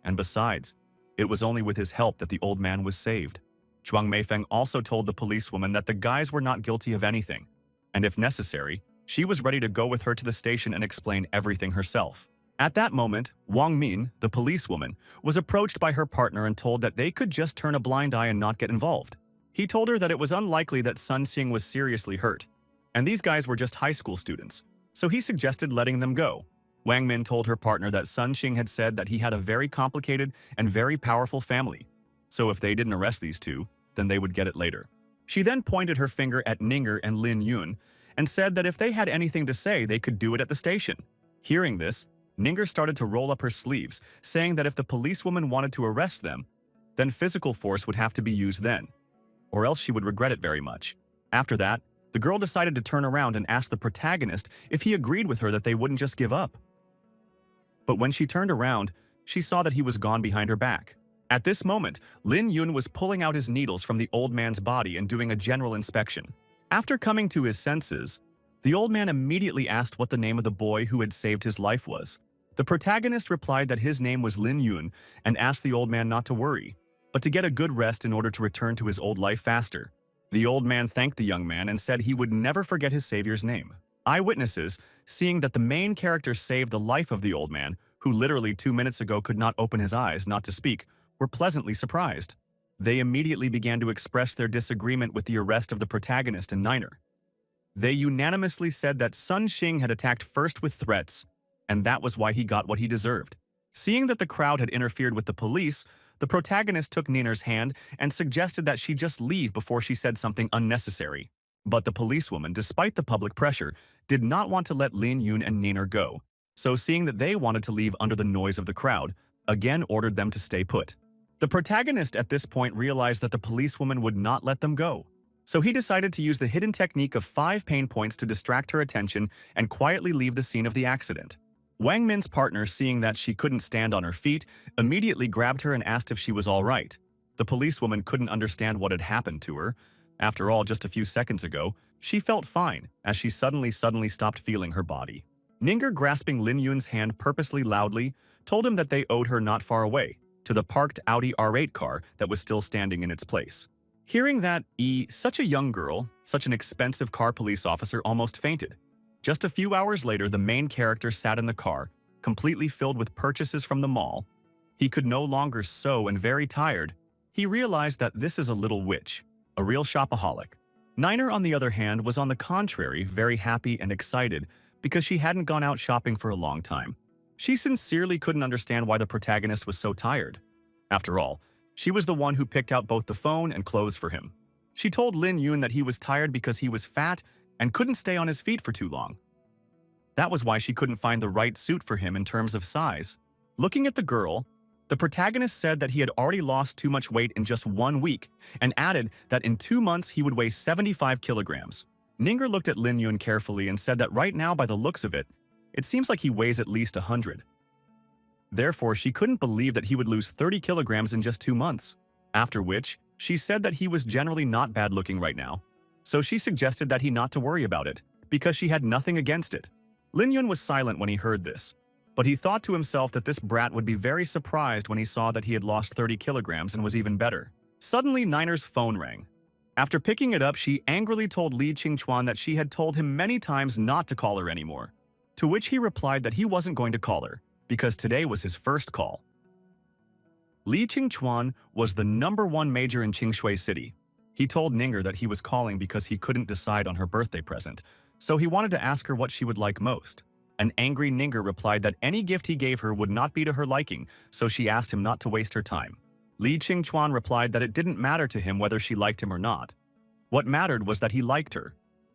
And besides, it was only with his help that the old man was saved. Zhuang Meifeng also told the policewoman that the guys were not guilty of anything, and if necessary, she was ready to go with her to the station and explain everything herself. At that moment, Wang Min, the policewoman, was approached by her partner and told that they could just turn a blind eye and not get involved. He told her that it was unlikely that Sun Xing was seriously hurt, and these guys were just high school students, so he suggested letting them go. Wang Min told her partner that Sun Xing had said that he had a very complicated and very powerful family, so if they didn't arrest these two, then they would get it later. She then pointed her finger at Ninger and Lin Yun and said that if they had anything to say, they could do it at the station. Hearing this, Ninger started to roll up her sleeves, saying that if the policewoman wanted to arrest them, then physical force would have to be used then, or else she would regret it very much. After that, the girl decided to turn around and ask the protagonist if he agreed with her that they wouldn't just give up. But when she turned around, she saw that he was gone behind her back. At this moment, Lin Yun was pulling out his needles from the old man's body and doing a general inspection. After coming to his senses, the old man immediately asked what the name of the boy who had saved his life was. The protagonist replied that his name was Lin Yun and asked the old man not to worry, but to get a good rest in order to return to his old life faster. The old man thanked the young man and said he would never forget his savior's name. Eyewitnesses, seeing that the main character saved the life of the old man, who literally 2 minutes ago could not open his eyes, not to speak, were pleasantly surprised. They immediately began to express their disagreement with the arrest of the protagonist and Niner. They unanimously said that Sun Xing had attacked first with threats, and that was why he got what he deserved. Seeing that the crowd had interfered with the police, the protagonist took Niner's hand and suggested that she just leave before she said something unnecessary. But the policewoman, despite the public pressure, did not want to let Lin Yun and Niner go. So seeing that they wanted to leave under the noise of the crowd, again ordered them to stay put. The protagonist at this point realized that the policewoman would not let them go. So he decided to use the hidden technique of 5 pain points to distract her attention and quietly leave the scene of the accident. Wang Min's partner, seeing that she couldn't stand on her feet, immediately grabbed her and asked if she was all right. The policewoman couldn't understand what had happened to her. After all, just a few seconds ago, she felt fine, as she suddenly stopped feeling her body. Ninger, grasping Lin Yun's hand purposely loudly, told him that they owed her not far away, to the parked Audi R8 car that was still standing in its place. Hearing that, such a young girl, such an expensive car police officer, almost fainted. Just a few hours later, the main character sat in the car, completely filled with purchases from the mall. He could no longer sew and very tired. He realized that this is a little witch, a real shopaholic. Niner, on the other hand, was on the contrary very happy and excited because she hadn't gone out shopping for a long time. She sincerely couldn't understand why the protagonist was so tired. After all, she was the one who picked out both the phone and clothes for him. She told Lin Yun that he was tired because he was fat and couldn't stay on his feet for too long. That was why she couldn't find the right suit for him in terms of size. Looking at the girl, the protagonist said that he had already lost too much weight in just 1 week and added that in 2 months he would weigh 75 kilograms. Ninger looked at Lin Yun carefully and said that right now, by the looks of it, it seems like he weighs at least 100. Therefore, she couldn't believe that he would lose 30 kilograms in just 2 months. After which, she said that he was generally not bad looking right now. So she suggested that he not to worry about it, because she had nothing against it. Lin Yun was silent when he heard this, but he thought to himself that this brat would be very surprised when he saw that he had lost 30 kilograms and was even better. Suddenly, Niner's phone rang. After picking it up, she angrily told Li Qingchuan that she had told him many times not to call her anymore, to which he replied that he wasn't going to call her, because today was his first call. Li Qingchuan was the #1 major in Qingshui City. He told Ninger that he was calling because he couldn't decide on her birthday present, so he wanted to ask her what she would like most. An angry Ninger replied that any gift he gave her would not be to her liking, so she asked him not to waste her time. Li Qingchuan replied that it didn't matter to him whether she liked him or not. What mattered was that he liked her,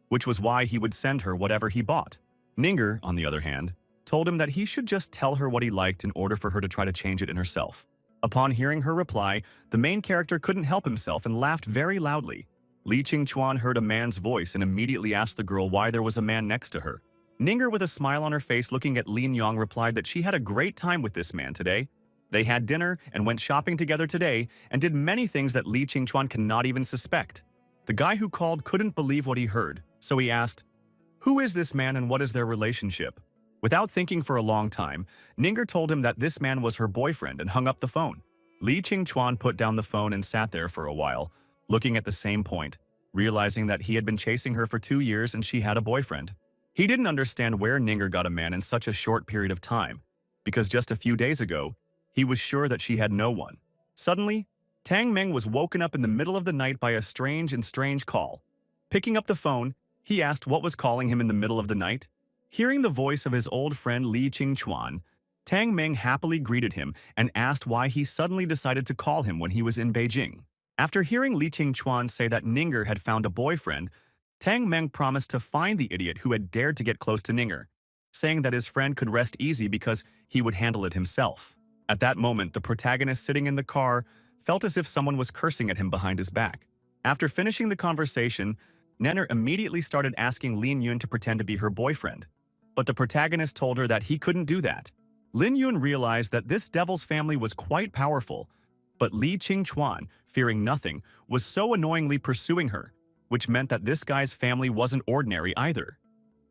which was why he would send her whatever he bought. Ninger, on the other hand, told him that he should just tell her what he liked in order for her to try to change it in herself. Upon hearing her reply, the main character couldn't help himself and laughed very loudly. Li Qingchuan heard a man's voice and immediately asked the girl why there was a man next to her. Ninger, with a smile on her face looking at Lin Yong, replied that she had a great time with this man today. They had dinner and went shopping together today and did many things that Li Qingchuan cannot even suspect. The guy who called couldn't believe what he heard, so he asked, "Who is this man and what is their relationship?" Without thinking for a long time, Ninger told him that this man was her boyfriend and hung up the phone. Li Qingchuan put down the phone and sat there for a while, looking at the same point, realizing that he had been chasing her for 2 years and she had a boyfriend. He didn't understand where Ninger got a man in such a short period of time, because just a few days ago, he was sure that she had no one. Suddenly, Tang Meng was woken up in the middle of the night by a strange call. Picking up the phone, he asked what was calling him in the middle of the night. Hearing the voice of his old friend Li Qingchuan, Tang Meng happily greeted him and asked why he suddenly decided to call him when he was in Beijing. After hearing Li Qingchuan say that Ninger had found a boyfriend, Tang Meng promised to find the idiot who had dared to get close to Ninger, saying that his friend could rest easy because he would handle it himself. At that moment, the protagonist sitting in the car felt as if someone was cursing at him behind his back. After finishing the conversation, Nenner immediately started asking Lin Yun to pretend to be her boyfriend, but the protagonist told her that he couldn't do that. Lin Yun realized that this devil's family was quite powerful, but Li Qingchuan, fearing nothing, was so annoyingly pursuing her, which meant that this guy's family wasn't ordinary either.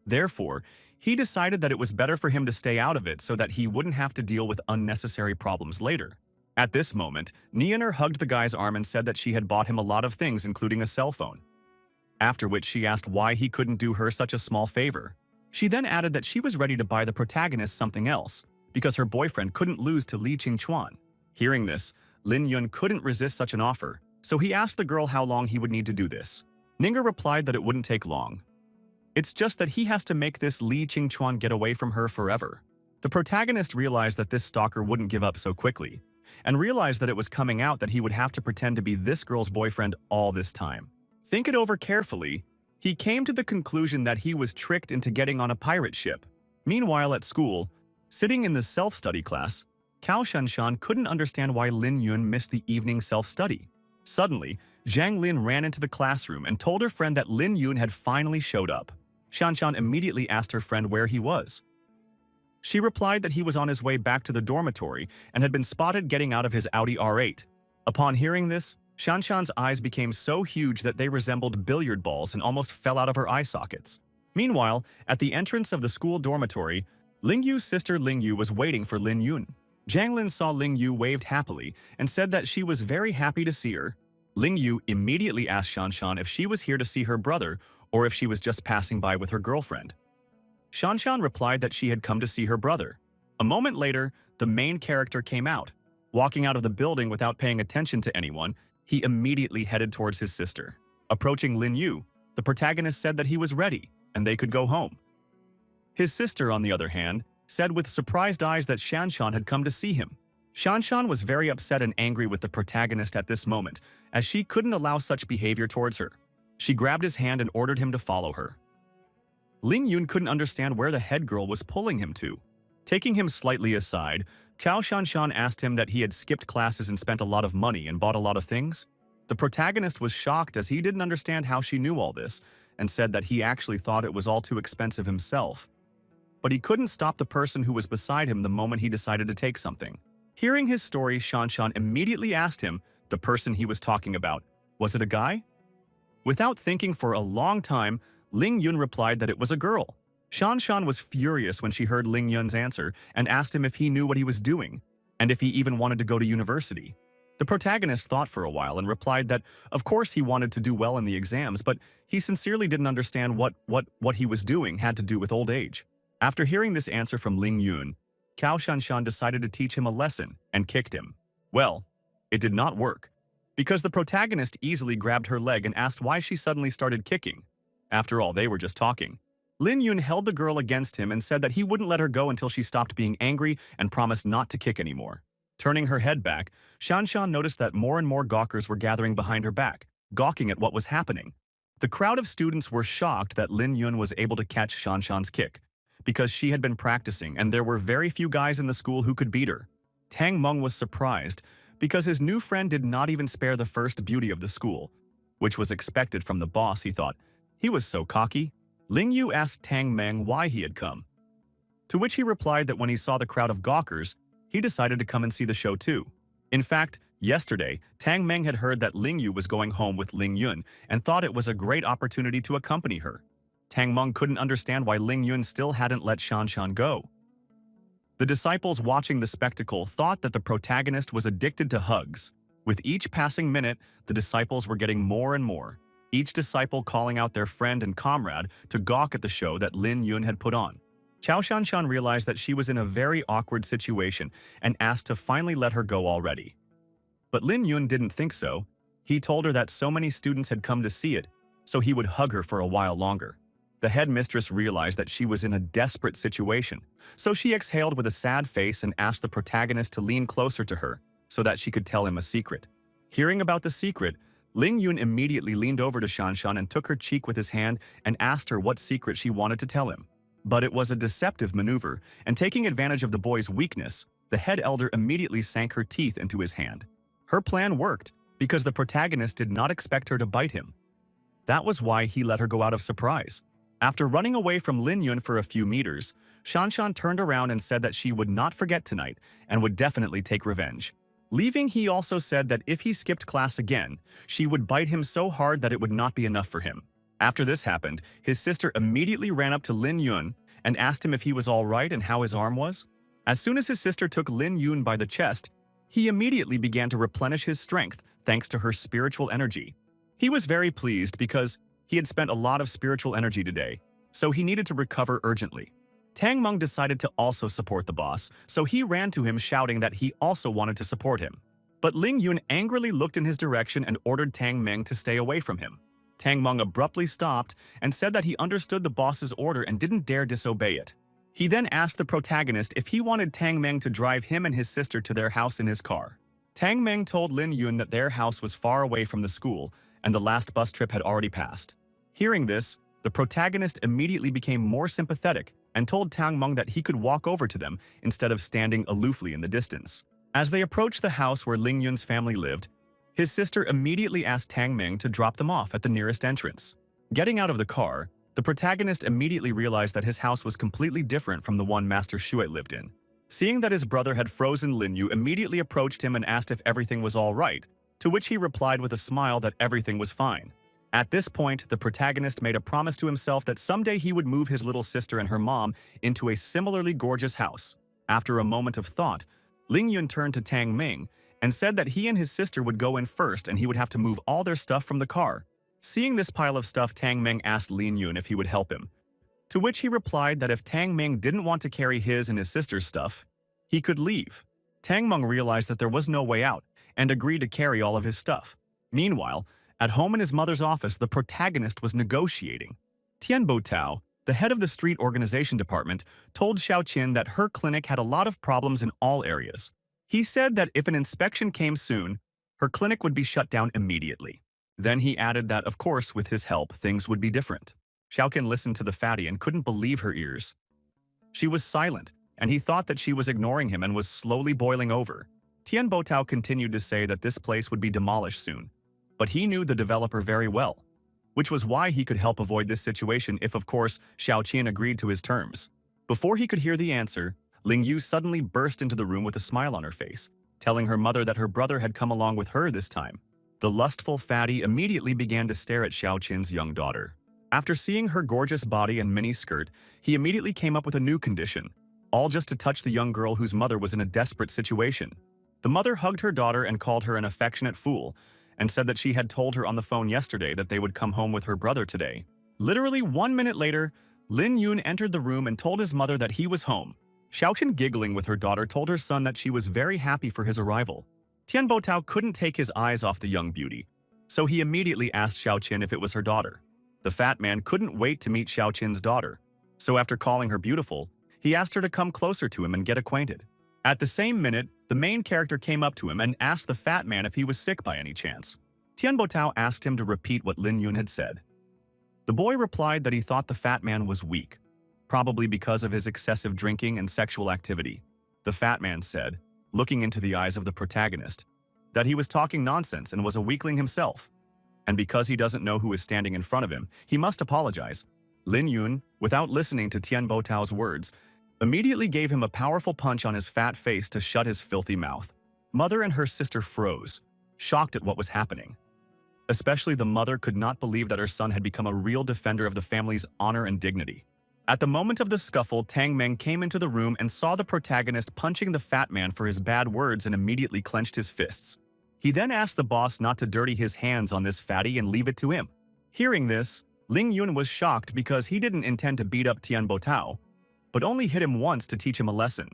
Therefore, he decided that it was better for him to stay out of it so that he wouldn't have to deal with unnecessary problems later. At this moment, Niener hugged the guy's arm and said that she had bought him a lot of things, including a cell phone. After which she asked why he couldn't do her such a small favor. She then added that she was ready to buy the protagonist something else, because her boyfriend couldn't lose to Lee Ching-chuan. Hearing this, Lin Yun couldn't resist such an offer, so he asked the girl how long he would need to do this. Ninger replied that it wouldn't take long. It's just that he has to make this Lee Ching-chuan get away from her forever. The protagonist realized that this stalker wouldn't give up so quickly, and realized that it was coming out that he would have to pretend to be this girl's boyfriend all this time. Think it over carefully. He came to the conclusion that he was tricked into getting on a pirate ship. Meanwhile, at school, sitting in the self-study class, Cao Shanshan couldn't understand why Lin Yun missed the evening self-study. Suddenly, Zhang Lin ran into the classroom and told her friend that Lin Yun had finally showed up. Shanshan immediately asked her friend where he was. She replied that he was on his way back to the dormitory and had been spotted getting out of his Audi R8. Upon hearing this, Shanshan's eyes became so huge that they resembled billiard balls and almost fell out of her eye sockets. Meanwhile, at the entrance of the school dormitory, Lingyu's sister Lingyu was waiting for Lin Yun. Zhang Lin saw Lingyu waved happily and said that she was very happy to see her. Lingyu immediately asked Shanshan if she was here to see her brother or if she was just passing by with her girlfriend. Shanshan replied that she had come to see her brother. A moment later, the main character came out. Walking out of the building without paying attention to anyone, he immediately headed towards his sister. Approaching Lin Yu, the protagonist said that he was ready and they could go home. His sister, on the other hand, said with surprised eyes that Shanshan had come to see him. Shanshan was very upset and angry with the protagonist at this moment, as she couldn't allow such behavior towards her. She grabbed his hand and ordered him to follow her. Ling Yun couldn't understand where the head girl was pulling him to. Taking him slightly aside, Cao Shanshan asked him that he had skipped classes and spent a lot of money and bought a lot of things. The protagonist was shocked as he didn't understand how she knew all this, and said that he actually thought it was all too expensive himself. But he couldn't stop the person who was beside him the moment he decided to take something. Hearing his story, Shanshan immediately asked him, the person he was talking about, was it a guy? Without thinking for a long time, Ling Yun replied that it was a girl. Shanshan was furious when she heard Ling Yun's answer and asked him if he knew what he was doing, and if he even wanted to go to university. The protagonist thought for a while and replied that, of course he wanted to do well in the exams, but he sincerely didn't understand what he was doing had to do with old age. After hearing this answer from Ling Yun, Cao Shanshan decided to teach him a lesson and kicked him. Well, it did not work, because the protagonist easily grabbed her leg and asked why she suddenly started kicking. After all, they were just talking. Lin Yun held the girl against him and said that he wouldn't let her go until she stopped being angry and promised not to kick anymore. Turning her head back, Shanshan noticed that more and more gawkers were gathering behind her back, gawking at what was happening. The crowd of students were shocked that Lin Yun was able to catch Shanshan's kick, because she had been practicing and there were very few guys in the school who could beat her. Tang Meng was surprised because his new friend did not even spare the first beauty of the school, which was expected from the boss, he thought. He was so cocky. Ling Yu asked Tang Meng why he had come, to which he replied that when he saw the crowd of gawkers, he decided to come and see the show too. In fact, yesterday, Tang Meng had heard that Ling Yu was going home with Ling Yun and thought it was a great opportunity to accompany her. Tang Meng couldn't understand why Ling Yun still hadn't let Shanshan go. The disciples watching the spectacle thought that the protagonist was addicted to hugs. With each passing minute, the disciples were getting more and more, each disciple calling out their friend and comrade to gawk at the show that Lin Yun had put on. Cao Shanshan realized that she was in a very awkward situation and asked to finally let her go already. But Lin Yun didn't think so. He told her that so many students had come to see it, so he would hug her for a while longer. The headmistress realized that she was in a desperate situation, so she exhaled with a sad face and asked the protagonist to lean closer to her so that she could tell him a secret. Hearing about the secret, Ling Yun immediately leaned over to Shanshan and took her cheek with his hand and asked her what secret she wanted to tell him. But it was a deceptive maneuver, and taking advantage of the boy's weakness, the head elder immediately sank her teeth into his hand. Her plan worked because the protagonist did not expect her to bite him. That was why he let her go out of surprise. After running away from Lin Yun for a few meters, Shanshan turned around and said that she would not forget tonight and would definitely take revenge. Leaving, he also said that if he skipped class again, she would bite him so hard that it would not be enough for him. After this happened, his sister immediately ran up to Lin Yun and asked him if he was all right and how his arm was. As soon as his sister took Lin Yun by the chest, he immediately began to replenish his strength thanks to her spiritual energy. He was very pleased because he had spent a lot of spiritual energy today, so he needed to recover urgently. Tang Meng decided to also support the boss, so he ran to him shouting that he also wanted to support him. But Ling Yun angrily looked in his direction and ordered Tang Meng to stay away from him. Tang Meng abruptly stopped and said that he understood the boss's order and didn't dare disobey it. He then asked the protagonist if he wanted Tang Meng to drive him and his sister to their house in his car. Tang Meng told Lin Yun that their house was far away from the school and the last bus trip had already passed. Hearing this, the protagonist immediately became more sympathetic and told Tang Meng that he could walk over to them instead of standing aloofly in the distance. As they approached the house where Ling Yun's family lived, his sister immediately asked Tang Meng to drop them off at the nearest entrance. Getting out of the car, the protagonist immediately realized that his house was completely different from the one Master Shuai lived in. Seeing that his brother had frozen, Lin Yu immediately approached him and asked if everything was all right, to which he replied with a smile that everything was fine. At this point, the protagonist made a promise to himself that someday he would move his little sister and her mom into a similarly gorgeous house. After a moment of thought, Ling Yun turned to Tang Meng and said that he and his sister would go in first and he would have to move all their stuff from the car. Seeing this pile of stuff, Tang Meng asked Lin Yun if he would help him, to which he replied that if Tang Meng didn't want to carry his and his sister's stuff, he could leave. Tang Meng realized that there was no way out and agreed to carry all of his stuff. Meanwhile, at home in his mother's office, the protagonist was negotiating. Tian Bo Tao, the head of the street organization department, told Xiaoqin that her clinic had a lot of problems in all areas. He said that if an inspection came soon, her clinic would be shut down immediately. Then he added that, of course, with his help, things would be different. Xiaoqin listened to the fatty and couldn't believe her ears. She was silent, and he thought that she was ignoring him and was slowly boiling over. Tian Bo Tao continued to say that this place would be demolished soon, but he knew the developer very well, which was why he could help avoid this situation if, of course, Xiaoqin agreed to his terms. Before he could hear the answer, Ling Yu suddenly burst into the room with a smile on her face, telling her mother that her brother had come along with her this time. The lustful fatty immediately began to stare at Xiaoqin's young daughter. After seeing her gorgeous body and mini skirt, he immediately came up with a new condition, all just to touch the young girl whose mother was in a desperate situation. The mother hugged her daughter and called her an affectionate fool, and said that she had told her on the phone yesterday that they would come home with her brother today. Literally 1 minute later, Lin Yun entered the room and told his mother that he was home. Xiaoqin, giggling with her daughter, told her son that she was very happy for his arrival. Tian Bo Tao couldn't take his eyes off the young beauty, so he immediately asked Xiaoqin if it was her daughter. The fat man couldn't wait to meet Xiaoqin's daughter, so after calling her beautiful, he asked her to come closer to him and get acquainted. At the same minute, the main character came up to him and asked the fat man if he was sick by any chance. Tian Bo Tao asked him to repeat what Lin Yun had said. The boy replied that he thought the fat man was weak, probably because of his excessive drinking and sexual activity. The fat man said, looking into the eyes of the protagonist, that he was talking nonsense and was a weakling himself. And because he doesn't know who is standing in front of him, he must apologize. Lin Yun, without listening to Tian Bo Tao's words, immediately gave him a powerful punch on his fat face to shut his filthy mouth. Mother and her sister froze, shocked at what was happening. Especially the mother could not believe that her son had become a real defender of the family's honor and dignity. At the moment of the scuffle, Tang Meng came into the room and saw the protagonist punching the fat man for his bad words and immediately clenched his fists. He then asked the boss not to dirty his hands on this fatty and leave it to him. Hearing this, Ling Yun was shocked because he didn't intend to beat up Tian Bo Tao, but only hit him once to teach him a lesson.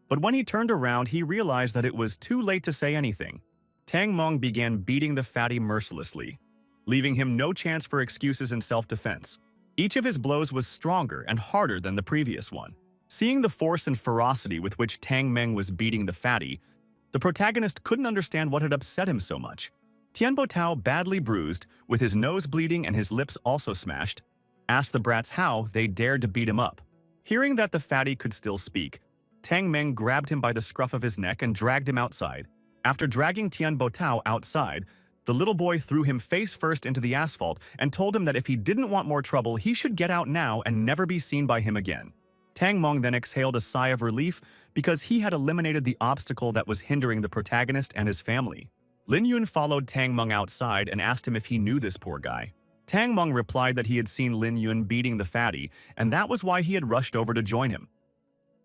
But when he turned around, he realized that it was too late to say anything. Tang Meng began beating the fatty mercilessly, leaving him no chance for excuses and self-defense. Each of his blows was stronger and harder than the previous one. Seeing the force and ferocity with which Tang Meng was beating the fatty, the protagonist couldn't understand what had upset him so much. Tian Bo Tao, badly bruised, with his nose bleeding and his lips also smashed, asked the brats how they dared to beat him up. Hearing that the fatty could still speak, Tang Meng grabbed him by the scruff of his neck and dragged him outside. After dragging Tian Bo Tao outside, the little boy threw him face first into the asphalt and told him that if he didn't want more trouble, he should get out now and never be seen by him again. Tang Meng then exhaled a sigh of relief because he had eliminated the obstacle that was hindering the protagonist and his family. Lin Yun followed Tang Meng outside and asked him if he knew this poor guy. Tang Meng replied that he had seen Lin Yun beating the fatty, and that was why he had rushed over to join him.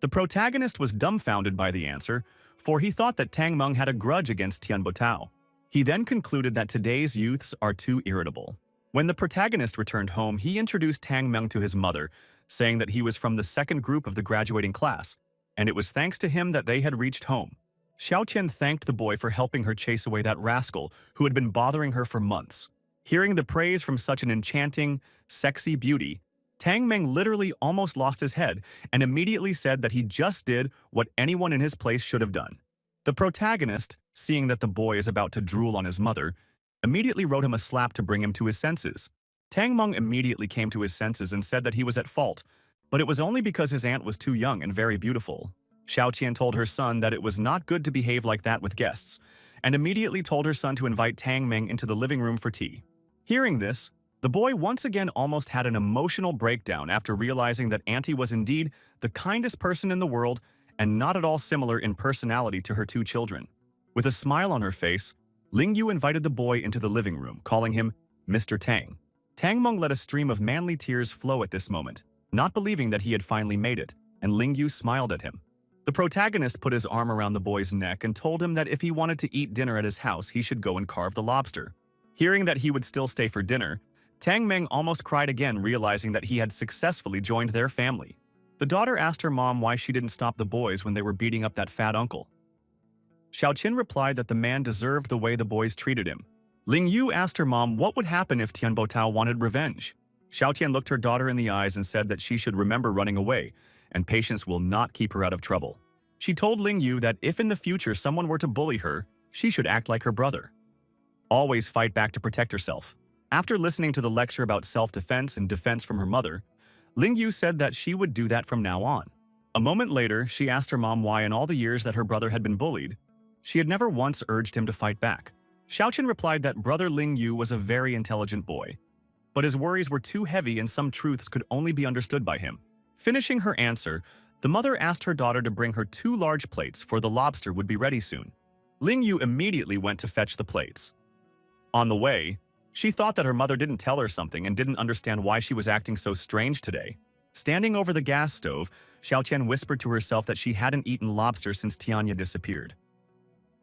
The protagonist was dumbfounded by the answer, for he thought that Tang Meng had a grudge against Tian Bo Tao. He then concluded that today's youths are too irritable. When the protagonist returned home, he introduced Tang Meng to his mother, saying that he was from the second group of the graduating class, and it was thanks to him that they had reached home. Xiao Qian thanked the boy for helping her chase away that rascal who had been bothering her for months. Hearing the praise from such an enchanting, sexy beauty, Tang Meng literally almost lost his head and immediately said that he just did what anyone in his place should have done. The protagonist, seeing that the boy is about to drool on his mother, immediately wrote him a slap to bring him to his senses. Tang Meng immediately came to his senses and said that he was at fault, but it was only because his aunt was too young and very beautiful. Xiao Qian told her son that it was not good to behave like that with guests, and immediately told her son to invite Tang Meng into the living room for tea. Hearing this, the boy once again almost had an emotional breakdown after realizing that Auntie was indeed the kindest person in the world and not at all similar in personality to her two children. With a smile on her face, Ling Yu invited the boy into the living room, calling him Mr. Tang. Tang Meng let a stream of manly tears flow at this moment, not believing that he had finally made it, and Ling Yu smiled at him. The protagonist put his arm around the boy's neck and told him that if he wanted to eat dinner at his house, he should go and carve the lobster. Hearing that he would still stay for dinner, Tang Meng almost cried again, realizing that he had successfully joined their family. The daughter asked her mom why she didn't stop the boys when they were beating up that fat uncle. Xiao Qin replied that the man deserved the way the boys treated him. Ling Yu asked her mom what would happen if Tian Botao wanted revenge. Xiao Tian looked her daughter in the eyes and said that she should remember running away, and patience will not keep her out of trouble. She told Ling Yu that if in the future someone were to bully her, she should act like her brother. Always fight back to protect herself. After listening to the lecture about self-defense and defense from her mother, Ling Yu said that she would do that from now on. A moment later, she asked her mom why in all the years that her brother had been bullied, she had never once urged him to fight back. Xiao Qian replied that brother Ling Yu was a very intelligent boy, but his worries were too heavy and some truths could only be understood by him. Finishing her answer, the mother asked her daughter to bring her 2 large plates for the lobster would be ready soon. Ling Yu immediately went to fetch the plates. On the way, she thought that her mother didn't tell her something and didn't understand why she was acting so strange today. Standing over the gas stove, Xiao Qian whispered to herself that she hadn't eaten lobster since Tianya disappeared.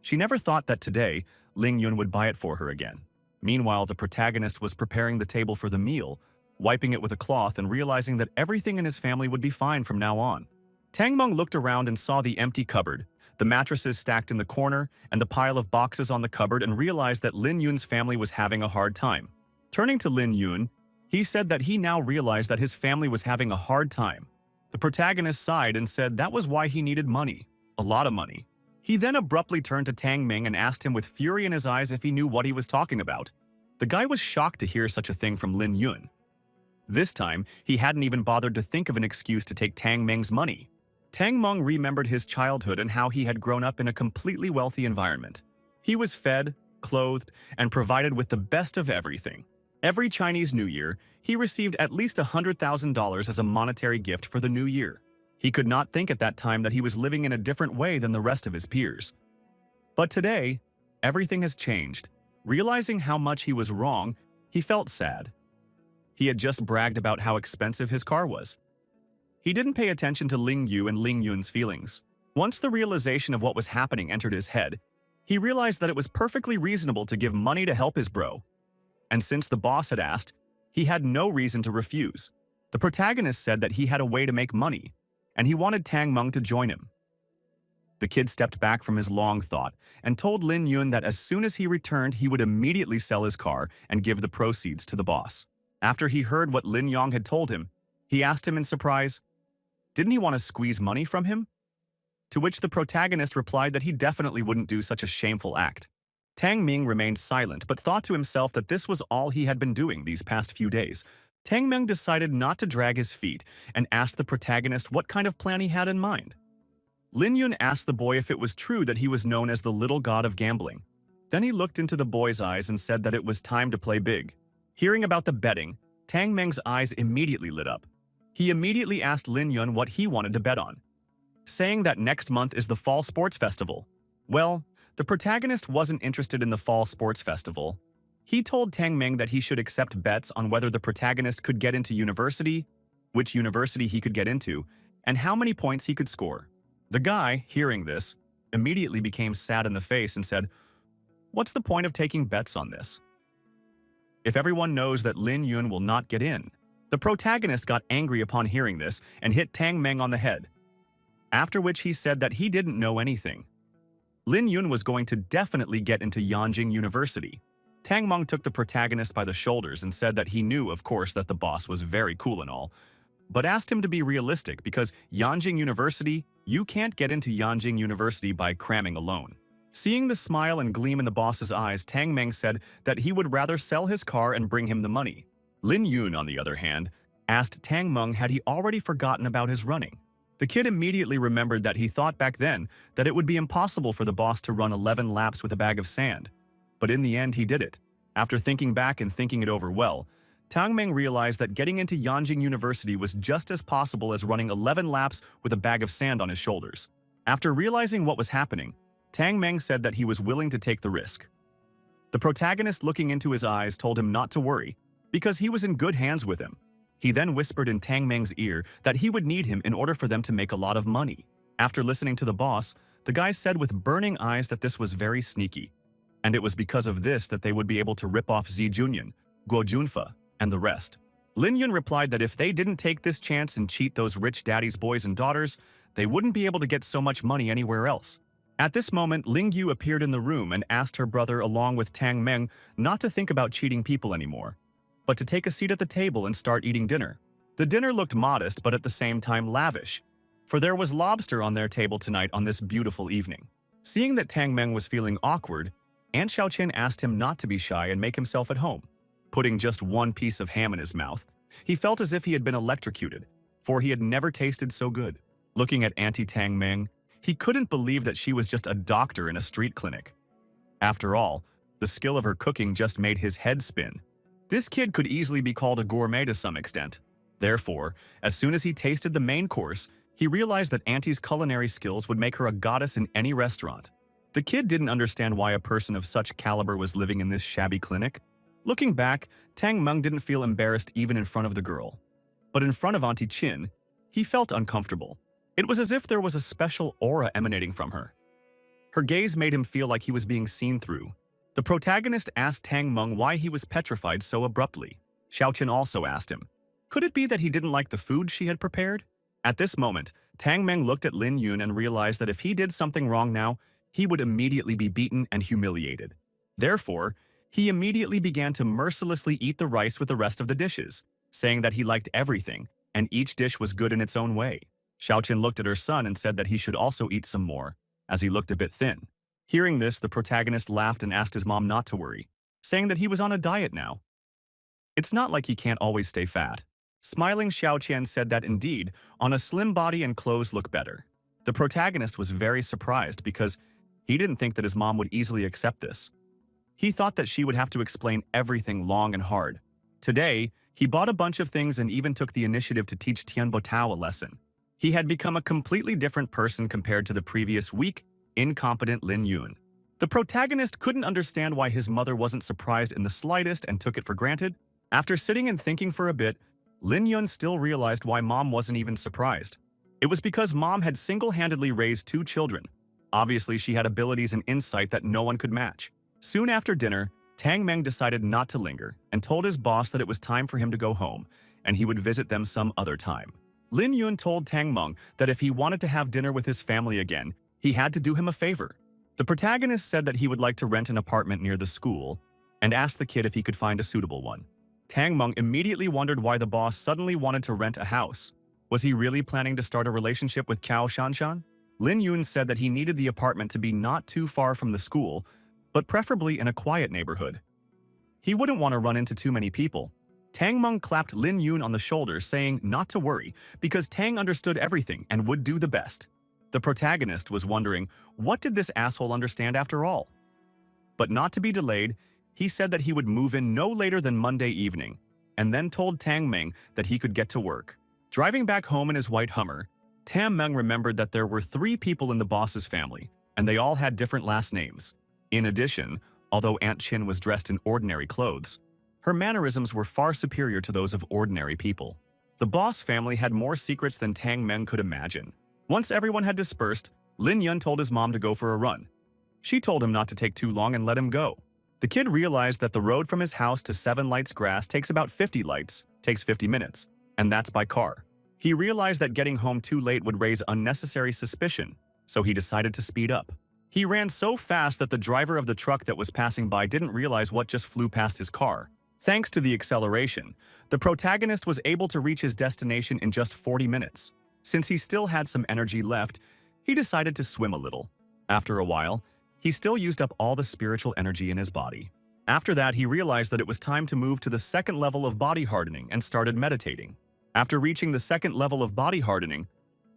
She never thought that today, Ling Yun would buy it for her again. Meanwhile, the protagonist was preparing the table for the meal, wiping it with a cloth and realizing that everything in his family would be fine from now on. Tang Meng looked around and saw the empty cupboard, the mattresses stacked in the corner, and the pile of boxes on the cupboard and realized that Lin Yun's family was having a hard time. Turning to Lin Yun, he said that he now realized that his family was having a hard time. The protagonist sighed and said that was why he needed money, a lot of money. He then abruptly turned to Tang Meng and asked him with fury in his eyes if he knew what he was talking about. The guy was shocked to hear such a thing from Lin Yun. This time, he hadn't even bothered to think of an excuse to take Tang Meng's money. Tang Meng remembered his childhood and how he had grown up in a completely wealthy environment. He was fed, clothed, and provided with the best of everything. Every Chinese New Year, he received at least $100,000 as a monetary gift for the new year. He could not think at that time that he was living in a different way than the rest of his peers. But today, everything has changed. Realizing how much he was wrong, he felt sad. He had just bragged about how expensive his car was. He didn't pay attention to Ling Yu and Ling Yun's feelings. Once the realization of what was happening entered his head, he realized that it was perfectly reasonable to give money to help his bro. And since the boss had asked, he had no reason to refuse. The protagonist said that he had a way to make money, and he wanted Tang Meng to join him. The kid stepped back from his long thought and told Lin Yun that as soon as he returned, he would immediately sell his car and give the proceeds to the boss. After he heard what Lin Yong had told him, he asked him in surprise, didn't he want to squeeze money from him? To which the protagonist replied that he definitely wouldn't do such a shameful act. Tang Ming remained silent but thought to himself that this was all he had been doing these past few days. Tang Meng decided not to drag his feet and asked the protagonist what kind of plan he had in mind. Lin Yun asked the boy if it was true that he was known as the little god of gambling. Then he looked into the boy's eyes and said that it was time to play big. Hearing about the betting, Tang Meng's eyes immediately lit up. He immediately asked Lin Yun what he wanted to bet on, saying that next month is the Fall Sports Festival. Well, the protagonist wasn't interested in the Fall Sports Festival. He told Tang Meng that he should accept bets on whether the protagonist could get into university, which university he could get into, and how many points he could score. The guy, hearing this, immediately became sad in the face and said, "What's the point of taking bets on this? If everyone knows that Lin Yun will not get in, The protagonist got angry upon hearing this and hit Tang Meng on the head, after which he said that he didn't know anything. Lin Yun was going to definitely get into Yanjing University. Tang Meng took the protagonist by the shoulders and said that he knew, of course, that the boss was very cool and all, but asked him to be realistic because Yanjing University, you can't get into Yanjing University by cramming alone. Seeing the smile and gleam in the boss's eyes, Tang Meng said that he would rather sell his car and bring him the money. Lin Yun, on the other hand, asked Tang Meng had he already forgotten about his running. The kid immediately remembered that he thought back then that it would be impossible for the boss to run 11 laps with a bag of sand. But in the end, he did it. After thinking back and thinking it over well, Tang Meng realized that getting into Yanjing University was just as possible as running 11 laps with a bag of sand on his shoulders. After realizing what was happening, Tang Meng said that he was willing to take the risk. The protagonist, looking into his eyes, told him not to worry, because he was in good hands with him. He then whispered in Tang Meng's ear that he would need him in order for them to make a lot of money. After listening to the boss, the guy said with burning eyes that this was very sneaky, and it was because of this that they would be able to rip off Zi Junyun, Guo Junfa, and the rest. Lin Yun replied that if they didn't take this chance and cheat those rich daddy's boys and daughters, they wouldn't be able to get so much money anywhere else. At this moment, Ling Yu appeared in the room and asked her brother along with Tang Meng not to think about cheating people anymore, but to take a seat at the table and start eating dinner. The dinner looked modest but at the same time lavish, for there was lobster on their table tonight on this beautiful evening. Seeing that Tang Meng was feeling awkward, Aunt Xiaoqin asked him not to be shy and make himself at home. Putting just one piece of ham in his mouth, he felt as if he had been electrocuted, for he had never tasted so good. Looking at Auntie Tang Meng, he couldn't believe that she was just a doctor in a street clinic. After all, the skill of her cooking just made his head spin. This kid could easily be called a gourmet to some extent. Therefore, as soon as he tasted the main course, he realized that Auntie's culinary skills would make her a goddess in any restaurant. The kid didn't understand why a person of such caliber was living in this shabby clinic. Looking back, Tang Meng didn't feel embarrassed even in front of the girl. But in front of Auntie Qin, he felt uncomfortable. It was as if there was a special aura emanating from her. Her gaze made him feel like he was being seen through. The protagonist asked Tang Meng why he was petrified so abruptly. Xiaoqin also asked him, could it be that he didn't like the food she had prepared? At this moment, Tang Meng looked at Lin Yun and realized that if he did something wrong now, he would immediately be beaten and humiliated. Therefore, he immediately began to mercilessly eat the rice with the rest of the dishes, saying that he liked everything, and each dish was good in its own way. Xiaoqin looked at her son and said that he should also eat some more, as he looked a bit thin. Hearing this, the protagonist laughed and asked his mom not to worry, saying that he was on a diet now. It's not like he can't always stay fat. Smiling, Xiaoqian said that indeed, on a slim body and clothes look better. The protagonist was very surprised because he didn't think that his mom would easily accept this. He thought that she would have to explain everything long and hard. Today, he bought a bunch of things and even took the initiative to teach Tian Botao a lesson. He had become a completely different person compared to the previous weak, incompetent Lin Yun. The protagonist couldn't understand why his mother wasn't surprised in the slightest and took it for granted. After sitting and thinking for a bit, Lin Yun still realized why mom wasn't even surprised. It was because mom had single-handedly raised 2 children. Obviously, she had abilities and insight that no one could match. Soon after dinner, Tang Meng decided not to linger and told his boss that it was time for him to go home and he would visit them some other time. Lin Yun told Tang Meng that if he wanted to have dinner with his family again, he had to do him a favor. The protagonist said that he would like to rent an apartment near the school and asked the kid if he could find a suitable one. Tang Meng immediately wondered why the boss suddenly wanted to rent a house. Was he really planning to start a relationship with Cao Shanshan? Lin Yun said that he needed the apartment to be not too far from the school, but preferably in a quiet neighborhood. He wouldn't want to run into too many people. Tang Meng clapped Lin Yun on the shoulder, saying not to worry, because Tang understood everything and would do the best. The protagonist was wondering, what did this asshole understand after all? But not to be delayed, he said that he would move in no later than Monday evening, and then told Tang Meng that he could get to work. Driving back home in his white Hummer, Tang Meng remembered that there were 3 people in the boss's family, and they all had different last names. In addition, although Aunt Qin was dressed in ordinary clothes, her mannerisms were far superior to those of ordinary people. The boss family had more secrets than Tang Meng could imagine. Once everyone had dispersed, Lin Yun told his mom to go for a run. She told him not to take too long and let him go. The kid realized that the road from his house to 7 Lights Grass takes about 50 lights takes 50 minutes, and that's by car. He realized that getting home too late would raise unnecessary suspicion, so he decided to speed up. He ran so fast that the driver of the truck that was passing by didn't realize what just flew past his car. Thanks to the acceleration, the protagonist was able to reach his destination in just 40 minutes. Since he still had some energy left, he decided to swim a little. After a while, he still used up all the spiritual energy in his body. After that, he realized that it was time to move to the second level of body hardening and started meditating. After reaching the second level of body hardening,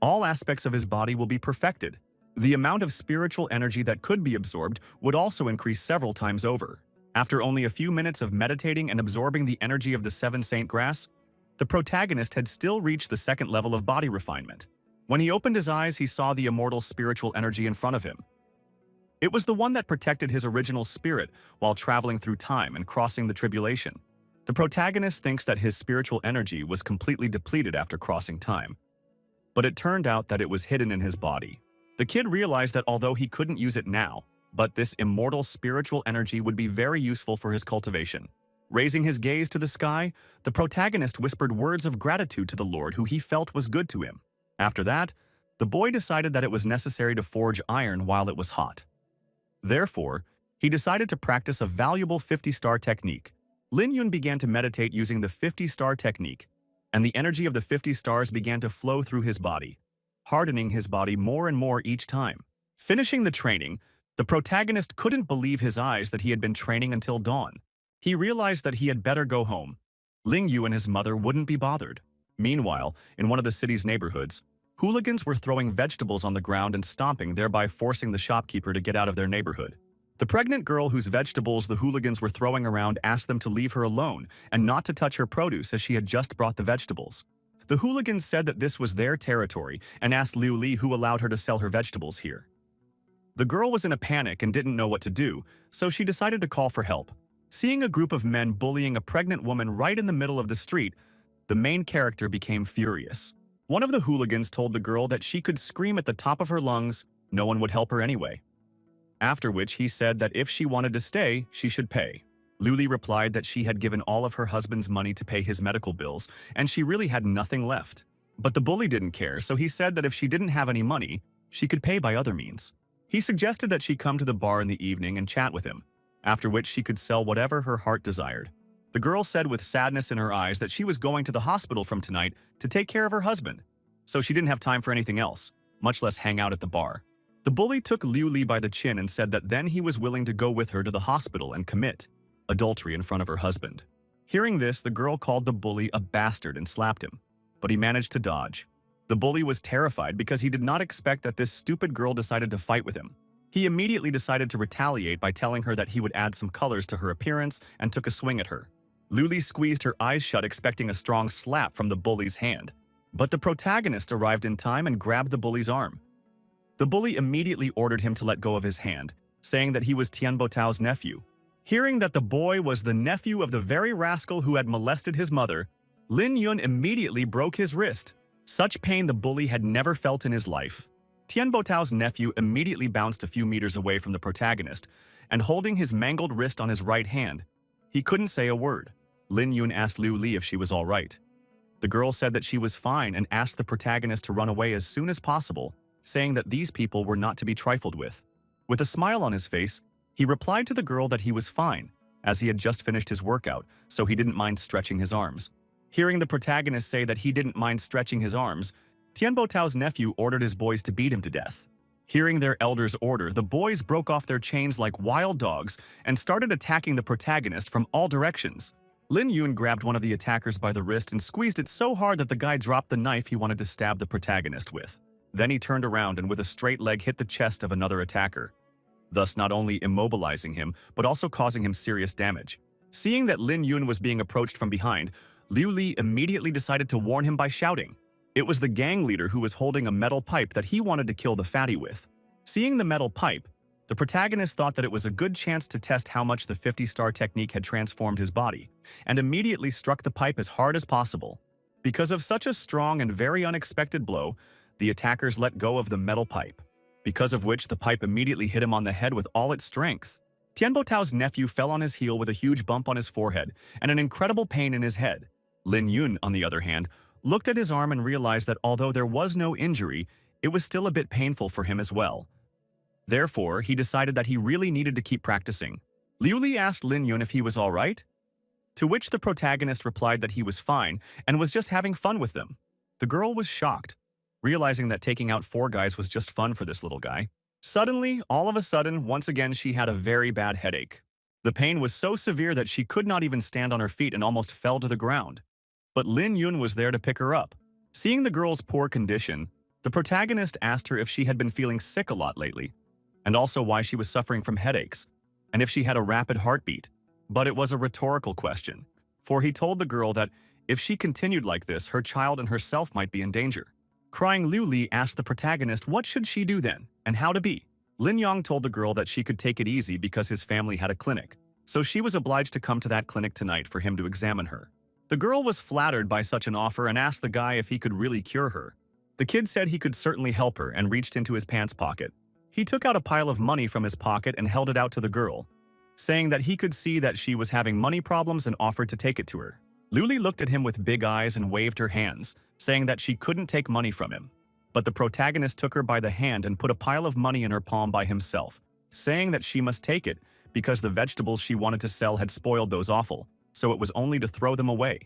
all aspects of his body will be perfected. The amount of spiritual energy that could be absorbed would also increase several times over. After only a few minutes of meditating and absorbing the energy of the seven saint grass, the protagonist had still reached the second level of body refinement. When he opened his eyes, he saw the immortal spiritual energy in front of him. It was the one that protected his original spirit while traveling through time and crossing the tribulation. The protagonist thinks that his spiritual energy was completely depleted after crossing time, but it turned out that it was hidden in his body. The kid realized that although he couldn't use it now, but this immortal spiritual energy would be very useful for his cultivation. Raising his gaze to the sky, the protagonist whispered words of gratitude to the Lord who he felt was good to him. After that, the boy decided that it was necessary to forge iron while it was hot. Therefore, he decided to practice a valuable 50-star technique. Lin Yun began to meditate using the 50-star technique, and the energy of the 50 stars began to flow through his body, hardening his body more and more each time. Finishing the training, the protagonist couldn't believe his eyes that he had been training until dawn. He realized that he had better go home. Ling Yu and his mother wouldn't be bothered. Meanwhile, in one of the city's neighborhoods, hooligans were throwing vegetables on the ground and stomping, thereby forcing the shopkeeper to get out of their neighborhood. The pregnant girl whose vegetables the hooligans were throwing around asked them to leave her alone and not to touch her produce as she had just brought the vegetables. The hooligans said that this was their territory and asked Liu Li who allowed her to sell her vegetables here. The girl was in a panic and didn't know what to do, so she decided to call for help. Seeing a group of men bullying a pregnant woman right in the middle of the street, the main character became furious. One of the hooligans told the girl that she could scream at the top of her lungs, no one would help her anyway. After which he said that if she wanted to stay, she should pay. Liu Li replied that she had given all of her husband's money to pay his medical bills, and she really had nothing left. But the bully didn't care, so he said that if she didn't have any money, she could pay by other means. He suggested that she come to the bar in the evening and chat with him, after which she could sell whatever her heart desired. The girl said with sadness in her eyes that she was going to the hospital from tonight to take care of her husband, so she didn't have time for anything else, much less hang out at the bar. The bully took Liu Li by the chin and said that then he was willing to go with her to the hospital and commit adultery in front of her husband. Hearing this, the girl called the bully a bastard and slapped him, but he managed to dodge. The bully was terrified because he did not expect that this stupid girl decided to fight with him. He immediately decided to retaliate by telling her that he would add some colors to her appearance and took a swing at her. Liu Li squeezed her eyes shut, expecting a strong slap from the bully's hand. But the protagonist arrived in time and grabbed the bully's arm. The bully immediately ordered him to let go of his hand, saying that he was Tianbo Tao's nephew. Hearing that the boy was the nephew of the very rascal who had molested his mother, Lin Yun immediately broke his wrist. Such pain the bully had never felt in his life. Tianbo Tao's nephew immediately bounced a few meters away from the protagonist, and holding his mangled wrist on his right hand, he couldn't say a word. Lin Yun asked Liu Li if she was all right. The girl said that she was fine and asked the protagonist to run away as soon as possible, saying that these people were not to be trifled with. With a smile on his face, he replied to the girl that he was fine, as he had just finished his workout, so he didn't mind stretching his arms. Hearing the protagonist say that he didn't mind stretching his arms, Tianbo Tao's nephew ordered his boys to beat him to death. Hearing their elder's order, the boys broke off their chains like wild dogs and started attacking the protagonist from all directions. Lin Yun grabbed one of the attackers by the wrist and squeezed it so hard that the guy dropped the knife he wanted to stab the protagonist with. Then he turned around and with a straight leg hit the chest of another attacker, thus not only immobilizing him, but also causing him serious damage. Seeing that Lin Yun was being approached from behind, Liu Li immediately decided to warn him by shouting. It was the gang leader who was holding a metal pipe that he wanted to kill the fatty with. Seeing the metal pipe, the protagonist thought that it was a good chance to test how much the 50-star technique had transformed his body, and immediately struck the pipe as hard as possible. Because of such a strong and very unexpected blow, the attackers let go of the metal pipe, because of which the pipe immediately hit him on the head with all its strength. Tianbo Tao's nephew fell on his heel with a huge bump on his forehead and an incredible pain in his head. Lin Yun, on the other hand, looked at his arm and realized that although there was no injury, it was still a bit painful for him as well. Therefore, he decided that he really needed to keep practicing. Liu Li asked Lin Yun if he was all right, to which the protagonist replied that he was fine and was just having fun with them. The girl was shocked, realizing that taking out 4 guys was just fun for this little guy. Suddenly, all of a sudden, once again she had a very bad headache. The pain was so severe that she could not even stand on her feet and almost fell to the ground. But Lin Yun was there to pick her up. Seeing the girl's poor condition, the protagonist asked her if she had been feeling sick a lot lately, and also why she was suffering from headaches, and if she had a rapid heartbeat. But it was a rhetorical question, for he told the girl that if she continued like this, her child and herself might be in danger. Crying Liu Li asked the protagonist what should she do then, and how to be. Lin Yong told the girl that she could take it easy because his family had a clinic, so she was obliged to come to that clinic tonight for him to examine her. The girl was flattered by such an offer and asked the guy if he could really cure her. The kid said he could certainly help her and reached into his pants pocket. He took out a pile of money from his pocket and held it out to the girl, saying that he could see that she was having money problems and offered to take it to her. Luli looked at him with big eyes and waved her hands, saying that she couldn't take money from him. But the protagonist took her by the hand and put a pile of money in her palm by himself, saying that she must take it because the vegetables she wanted to sell had spoiled those awful, so it was only to throw them away.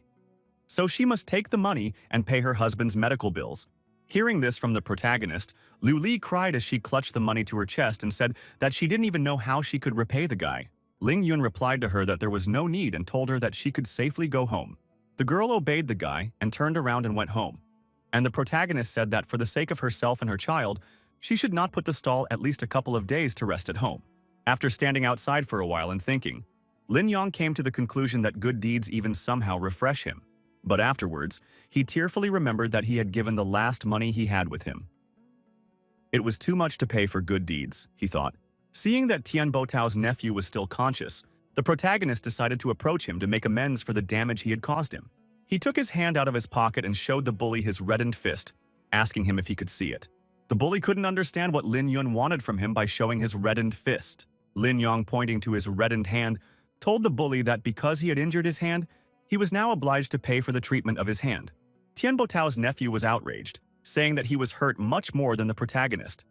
So she must take the money and pay her husband's medical bills. Hearing this from the protagonist, Liu Li cried as she clutched the money to her chest and said that she didn't even know how she could repay the guy. Ling Yun replied to her that there was no need and told her that she could safely go home. The girl obeyed the guy and turned around and went home. And the protagonist said that for the sake of herself and her child, she should not put the stall at least a couple of days to rest at home. After standing outside for a while and thinking, Lin Yong came to the conclusion that good deeds even somehow refresh him. But afterwards, he tearfully remembered that he had given the last money he had with him. It was too much to pay for good deeds, he thought. Seeing that Tian Botao's nephew was still conscious, the protagonist decided to approach him to make amends for the damage he had caused him. He took his hand out of his pocket and showed the bully his reddened fist, asking him if he could see it. The bully couldn't understand what Lin Yun wanted from him by showing his reddened fist. Lin Yong, pointing to his reddened hand, told the bully that because he had injured his hand, he was now obliged to pay for the treatment of his hand. Tian Botao's nephew was outraged, saying that he was hurt much more than the protagonist.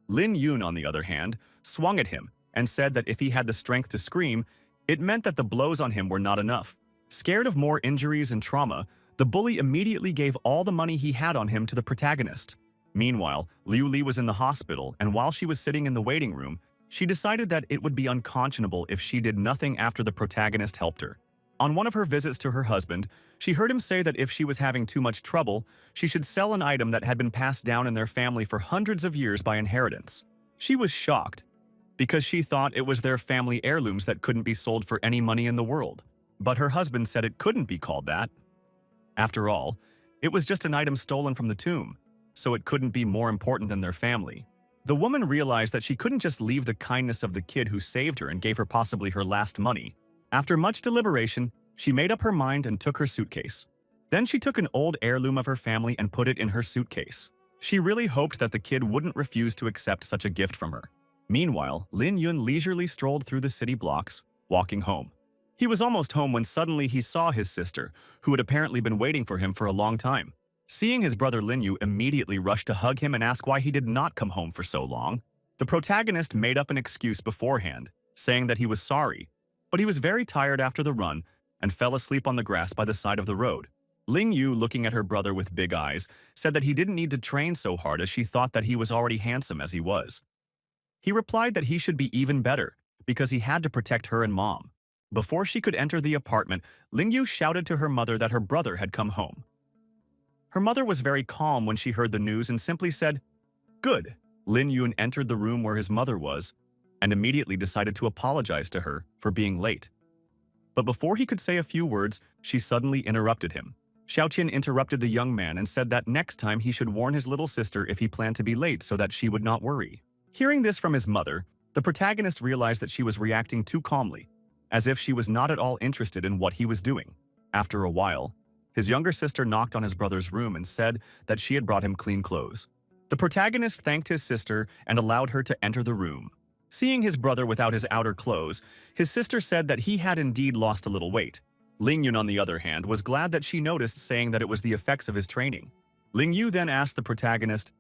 Lin Yun, on the other hand, swung at him and said that if he had the strength to scream, it meant that the blows on him were not enough. Scared of more injuries and trauma, the bully immediately gave all the money he had on him to the protagonist. Meanwhile, Liu Li was in the hospital, and while she was sitting in the waiting room, she decided that it would be unconscionable if she did nothing after the protagonist helped her. On one of her visits to her husband, she heard him say that if she was having too much trouble, she should sell an item that had been passed down in their family for hundreds of years by inheritance. She was shocked, because she thought it was their family heirlooms that couldn't be sold for any money in the world. But her husband said it couldn't be called that. After all, it was just an item stolen from the tomb, so it couldn't be more important than their family. The woman realized that she couldn't just leave the kindness of the kid who saved her and gave her possibly her last money. After much deliberation, she made up her mind and took her suitcase. Then she took an old heirloom of her family and put it in her suitcase. She really hoped that the kid wouldn't refuse to accept such a gift from her. Meanwhile, Lin Yun leisurely strolled through the city blocks, walking home. He was almost home when suddenly he saw his sister, who had apparently been waiting for him for a long time. Seeing his brother Lin Yu immediately rushed to hug him and ask why he did not come home for so long. The protagonist made up an excuse beforehand, saying that he was sorry, but he was very tired after the run and fell asleep on the grass by the side of the road. Ling Yu, looking at her brother with big eyes, said that he didn't need to train so hard as she thought that he was already handsome as he was. He replied that he should be even better because he had to protect her and mom. Before she could enter the apartment, Ling Yu shouted to her mother that her brother had come home. Her mother was very calm when she heard the news and simply said, "Good." Lin Yun entered the room where his mother was and immediately decided to apologize to her for being late. But before he could say a few words, she suddenly interrupted him. Xiaoqian interrupted the young man and said that next time he should warn his little sister if he planned to be late so that she would not worry. Hearing this from his mother, the protagonist realized that she was reacting too calmly, as if she was not at all interested in what he was doing. After a while, his younger sister knocked on his brother's room and said that she had brought him clean clothes. The protagonist thanked his sister and allowed her to enter the room. Seeing his brother without his outer clothes, his sister said that he had indeed lost a little weight. Ling Yun, on the other hand, was glad that she noticed, saying that it was the effects of his training. Ling Yu then asked the protagonist,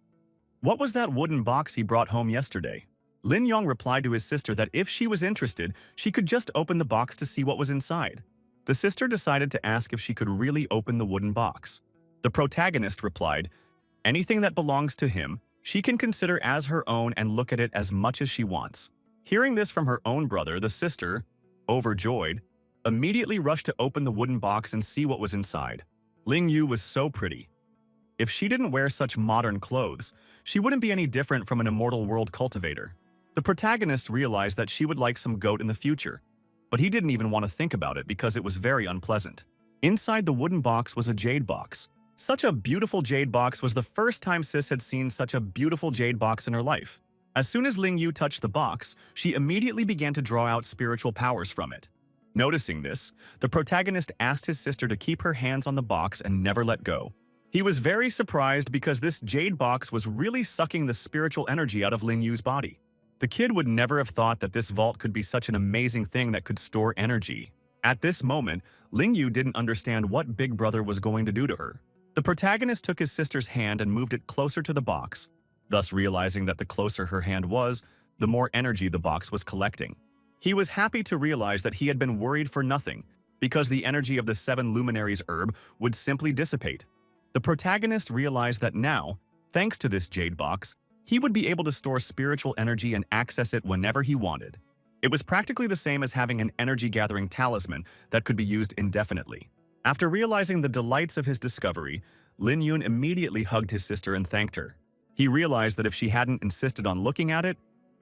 "What was that wooden box he brought home yesterday?" Lin Yong replied to his sister that if she was interested, she could just open the box to see what was inside. The sister decided to ask if she could really open the wooden box. The protagonist replied, "Anything that belongs to him, she can consider as her own and look at it as much as she wants." Hearing this from her own brother, the sister, overjoyed, immediately rushed to open the wooden box and see what was inside. Ling Yu was so pretty. If she didn't wear such modern clothes, she wouldn't be any different from an immortal world cultivator. The protagonist realized that she would like some goat in the future, but he didn't even want to think about it because it was very unpleasant. Inside the wooden box was a jade box. Such a beautiful jade box was the first time Sis had seen such a beautiful jade box in her life. As soon as Ling Yu touched the box, she immediately began to draw out spiritual powers from it. Noticing this, the protagonist asked his sister to keep her hands on the box and never let go. He was very surprised because this jade box was really sucking the spiritual energy out of Ling Yu's body. The kid would never have thought that this vault could be such an amazing thing that could store energy. At this moment, Ling Yu didn't understand what Big Brother was going to do to her. The protagonist took his sister's hand and moved it closer to the box, thus realizing that the closer her hand was, the more energy the box was collecting. He was happy to realize that he had been worried for nothing, because the energy of the 7 luminaries herb would simply dissipate. The protagonist realized that now, thanks to this jade box, he would be able to store spiritual energy and access it whenever he wanted. It was practically the same as having an energy-gathering talisman that could be used indefinitely. After realizing the delights of his discovery, Lin Yun immediately hugged his sister and thanked her. He realized that if she hadn't insisted on looking at it,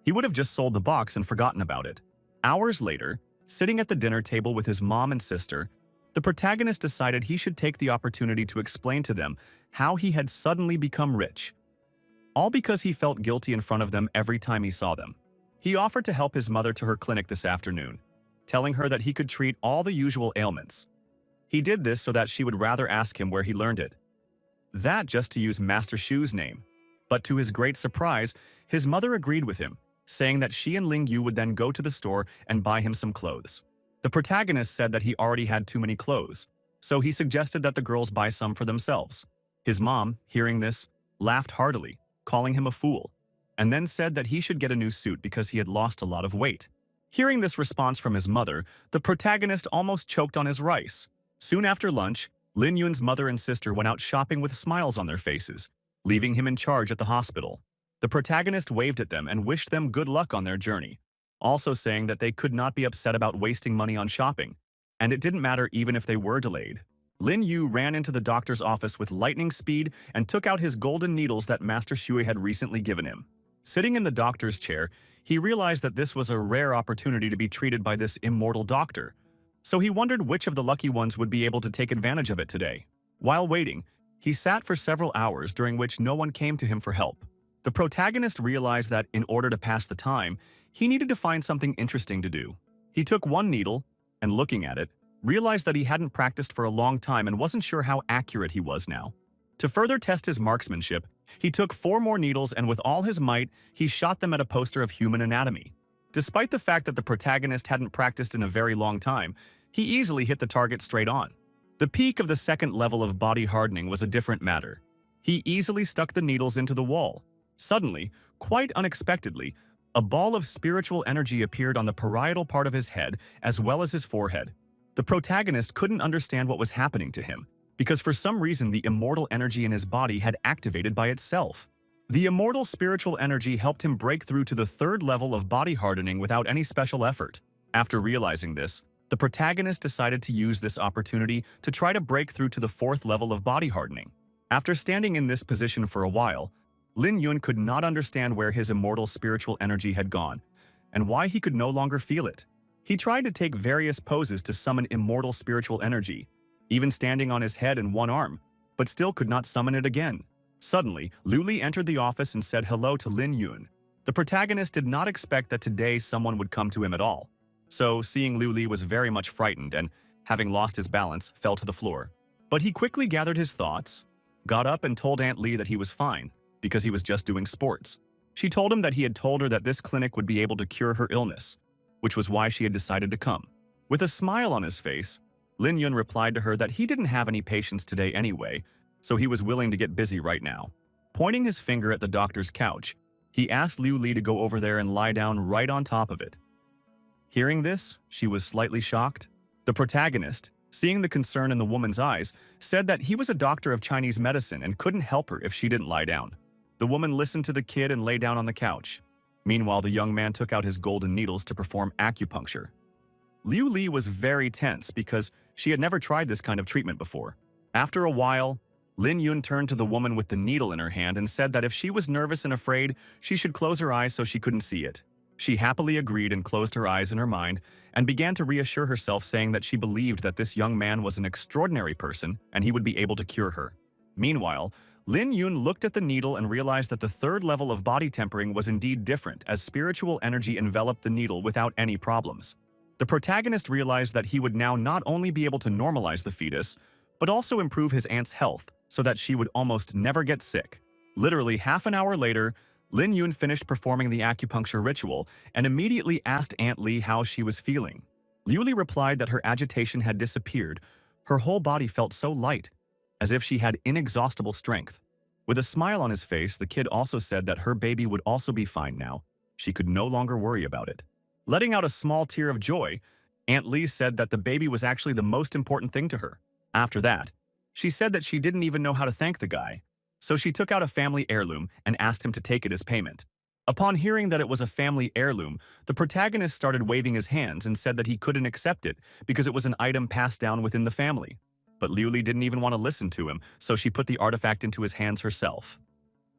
he would have just sold the box and forgotten about it. Hours later, sitting at the dinner table with his mom and sister, the protagonist decided he should take the opportunity to explain to them how he had suddenly become rich. All because he felt guilty in front of them every time he saw them. He offered to help his mother to her clinic this afternoon, telling her that he could treat all the usual ailments. He did this so that she would rather ask him where he learned it. That just to use Master Shu's name. But to his great surprise, his mother agreed with him, saying that she and Ling Yu would then go to the store and buy him some clothes. The protagonist said that he already had too many clothes, so he suggested that the girls buy some for themselves. His mom, hearing this, laughed heartily, calling him a fool, and then said that he should get a new suit because he had lost a lot of weight. Hearing this response from his mother, the protagonist almost choked on his rice. Soon after lunch, Lin Yun's mother and sister went out shopping with smiles on their faces, leaving him in charge at the hospital. The protagonist waved at them and wished them good luck on their journey, also saying that they could not be upset about wasting money on shopping, and it didn't matter even if they were delayed. Lin Yu ran into the doctor's office with lightning speed and took out his golden needles that Master Shui had recently given him. Sitting in the doctor's chair, he realized that this was a rare opportunity to be treated by this immortal doctor, so he wondered which of the lucky ones would be able to take advantage of it today. While waiting, he sat for several hours during which no one came to him for help. The protagonist realized that in order to pass the time, he needed to find something interesting to do. He took one needle, and looking at it, realized that he hadn't practiced for a long time and wasn't sure how accurate he was now. To further test his marksmanship, he took 4 more needles and with all his might, he shot them at a poster of human anatomy. Despite the fact that the protagonist hadn't practiced in a very long time, he easily hit the target straight on. The peak of the second level of body hardening was a different matter. He easily stuck the needles into the wall. Suddenly, quite unexpectedly, a ball of spiritual energy appeared on the parietal part of his head as well as his forehead. The protagonist couldn't understand what was happening to him, because for some reason the immortal energy in his body had activated by itself. The immortal spiritual energy helped him break through to the 3rd level of body hardening without any special effort. After realizing this, the protagonist decided to use this opportunity to try to break through to the 4th level of body hardening. After standing in this position for a while, Lin Yun could not understand where his immortal spiritual energy had gone, and why he could no longer feel it. He tried to take various poses to summon immortal spiritual energy, even standing on his head and one arm, but still could not summon it again. Suddenly, Lu Li entered the office and said hello to Lin Yun. The protagonist did not expect that today someone would come to him at all. So, seeing Lu Li was very much frightened and, having lost his balance, fell to the floor. But he quickly gathered his thoughts, got up and told Aunt Li that he was fine, because he was just doing sports. She told him that he had told her that this clinic would be able to cure her illness, which was why she had decided to come. With a smile on his face, Lin Yun replied to her that he didn't have any patience today anyway, so he was willing to get busy right now. Pointing his finger at the doctor's couch, he asked Liu Li to go over there and lie down right on top of it. Hearing this, she was slightly shocked. The protagonist, seeing the concern in the woman's eyes, said that he was a doctor of Chinese medicine and couldn't help her if she didn't lie down. The woman listened to the kid and lay down on the couch. Meanwhile, the young man took out his golden needles to perform acupuncture. Liu Li was very tense because she had never tried this kind of treatment before. After a while, Lin Yun turned to the woman with the needle in her hand and said that if she was nervous and afraid, she should close her eyes so she couldn't see it. She happily agreed and closed her eyes in her mind and began to reassure herself, saying that she believed that this young man was an extraordinary person and he would be able to cure her. Meanwhile, Lin Yun looked at the needle and realized that the third level of body tempering was indeed different, as spiritual energy enveloped the needle without any problems. The protagonist realized that he would now not only be able to normalize the fetus, but also improve his aunt's health so that she would almost never get sick. Literally half an hour later, Lin Yun finished performing the acupuncture ritual and immediately asked Aunt Li how she was feeling. Liu Li replied that her agitation had disappeared. Her whole body felt so light, as if she had inexhaustible strength. With a smile on his face, the kid also said that her baby would also be fine now. She could no longer worry about it. Letting out a small tear of joy, Aunt Li said that the baby was actually the most important thing to her. After that, she said that she didn't even know how to thank the guy, so she took out a family heirloom and asked him to take it as payment. Upon hearing that it was a family heirloom, the protagonist started waving his hands and said that he couldn't accept it because it was an item passed down within the family. But Liu Li didn't even want to listen to him, so she put the artifact into his hands herself.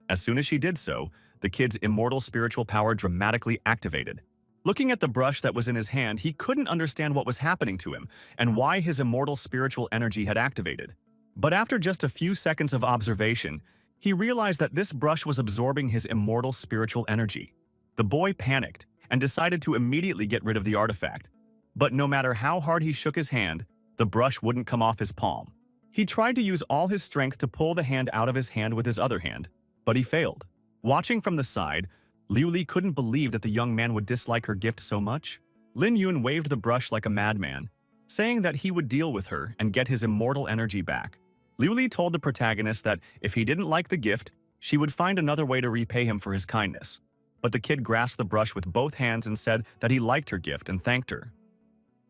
As soon as she did so, the kid's immortal spiritual power dramatically activated. Looking at the brush that was in his hand, he couldn't understand what was happening to him and why his immortal spiritual energy had activated. But after just a few seconds of observation, he realized that this brush was absorbing his immortal spiritual energy. The boy panicked and decided to immediately get rid of the artifact. But no matter how hard he shook his hand, the brush wouldn't come off his palm. He tried to use all his strength to pull the hand out of his hand with his other hand, but he failed. Watching from the side, Liu Li couldn't believe that the young man would dislike her gift so much. Lin Yun waved the brush like a madman, saying that he would deal with her and get his immortal energy back. Liu Li told the protagonist that if he didn't like the gift, she would find another way to repay him for his kindness. But the kid grasped the brush with both hands and said that he liked her gift and thanked her.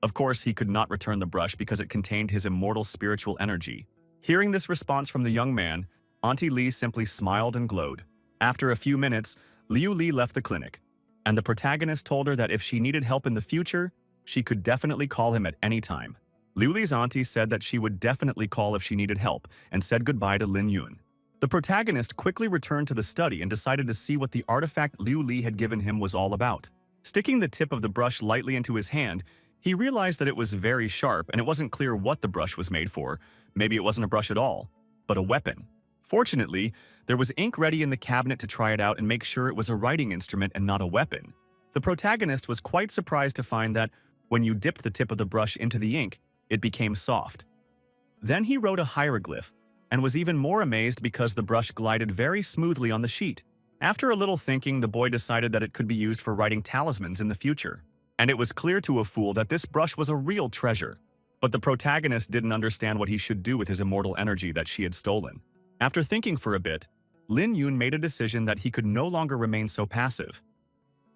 Of course, he could not return the brush because it contained his immortal spiritual energy. Hearing this response from the young man, Auntie Li simply smiled and glowed. After a few minutes, Liu Li left the clinic, and the protagonist told her that if she needed help in the future, she could definitely call him at any time. Liu Li's auntie said that she would definitely call if she needed help and said goodbye to Lin Yun. The protagonist quickly returned to the study and decided to see what the artifact Liu Li had given him was all about. Sticking the tip of the brush lightly into his hand, he realized that it was very sharp and it wasn't clear what the brush was made for. Maybe it wasn't a brush at all, but a weapon. Fortunately, there was ink ready in the cabinet to try it out and make sure it was a writing instrument and not a weapon. The protagonist was quite surprised to find that when you dipped the tip of the brush into the ink, it became soft. Then he wrote a hieroglyph and was even more amazed because the brush glided very smoothly on the sheet. After a little thinking, the boy decided that it could be used for writing talismans in the future. And it was clear to a fool that this brush was a real treasure. But the protagonist didn't understand what he should do with his immortal energy that she had stolen. After thinking for a bit, Lin Yun made a decision that he could no longer remain so passive.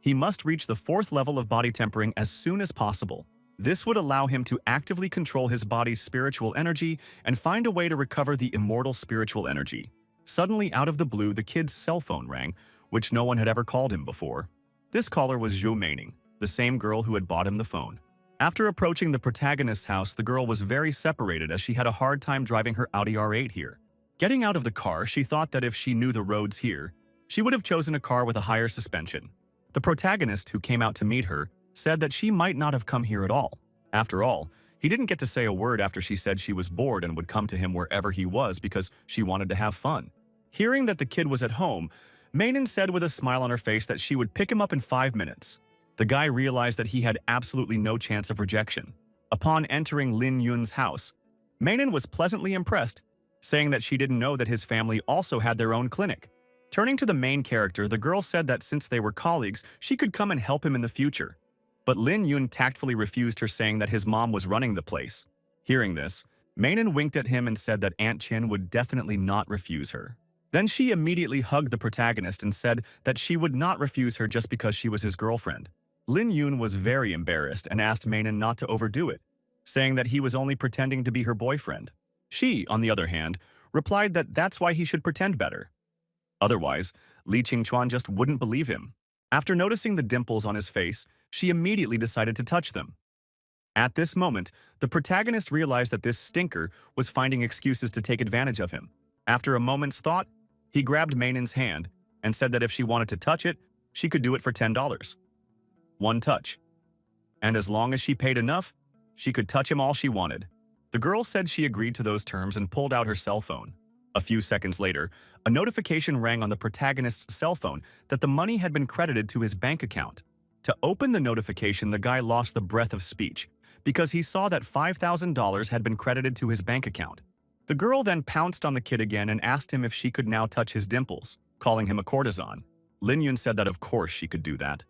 He must reach the 4th level of body tempering as soon as possible. This would allow him to actively control his body's spiritual energy and find a way to recover the immortal spiritual energy. Suddenly, out of the blue, the kid's cell phone rang, which no one had ever called him before. This caller was Zhou Meining, the same girl who had bought him the phone. After approaching the protagonist's house, the girl was very separated as she had a hard time driving her Audi R8 here. Getting out of the car, she thought that if she knew the roads here, she would have chosen a car with a higher suspension. The protagonist, who came out to meet her, said that she might not have come here at all. After all, he didn't get to say a word after she said she was bored and would come to him wherever he was because she wanted to have fun. Hearing that the kid was at home, Meinan said with a smile on her face that she would pick him up in 5 minutes. The guy realized that he had absolutely no chance of rejection. Upon entering Lin Yun's house, Meinan was pleasantly impressed, saying that she didn't know that his family also had their own clinic. Turning to the main character, the girl said that since they were colleagues, she could come and help him in the future. But Lin Yun tactfully refused her, saying that his mom was running the place. Hearing this, Mainan winked at him and said that Aunt Chin would definitely not refuse her. Then she immediately hugged the protagonist and said that she would not refuse her just because she was his girlfriend. Lin Yun was very embarrassed and asked Mainan not to overdo it, saying that he was only pretending to be her boyfriend. She, on the other hand, replied that that's why he should pretend better. Otherwise, Li Qingchuan just wouldn't believe him. After noticing the dimples on his face, she immediately decided to touch them. At this moment, the protagonist realized that this stinker was finding excuses to take advantage of him. After a moment's thought, he grabbed Mainan's hand and said that if she wanted to touch it, she could do it for $10. One touch. And as long as she paid enough, she could touch him all she wanted. The girl said she agreed to those terms and pulled out her cell phone. A few seconds later, a notification rang on the protagonist's cell phone that the money had been credited to his bank account. To open the notification, the guy lost the breath of speech because he saw that $5,000 had been credited to his bank account. The girl then pounced on the kid again and asked him if she could now touch his dimples, calling him a courtesan. Lin Yun said that of course she could do that.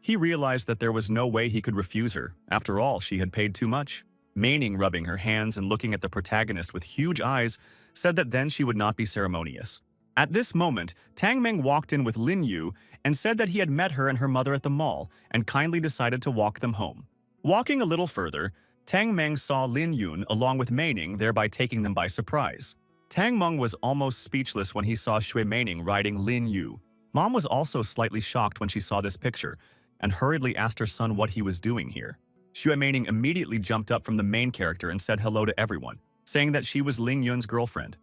He realized that there was no way he could refuse her. After all, she had paid too much. Maining, rubbing her hands and looking at the protagonist with huge eyes, said that then she would not be ceremonious. At this moment, Tang Meng walked in with Lin Yu and said that he had met her and her mother at the mall and kindly decided to walk them home. Walking a little further, Tang Meng saw Lin Yun along with Maining, thereby taking them by surprise. Tang Meng was almost speechless when he saw Shui Maining riding Lin Yu. Mom was also slightly shocked when she saw this picture and hurriedly asked her son what he was doing here. Shui Maining immediately jumped up from the main character and said hello to everyone, saying that she was Ling Yun's girlfriend.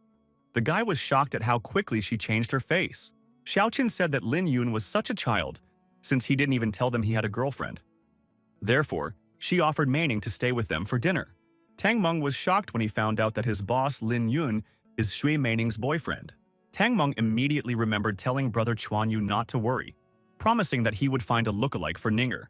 The guy was shocked at how quickly she changed her face. Xiaoqin said that Lin Yun was such a child, since he didn't even tell them he had a girlfriend. Therefore, she offered Maining to stay with them for dinner. Tang Meng was shocked when he found out that his boss, Lin Yun, is Shui Maining's boyfriend. Tang Meng immediately remembered telling brother Chuan Yu not to worry, promising that he would find a lookalike for Ninger,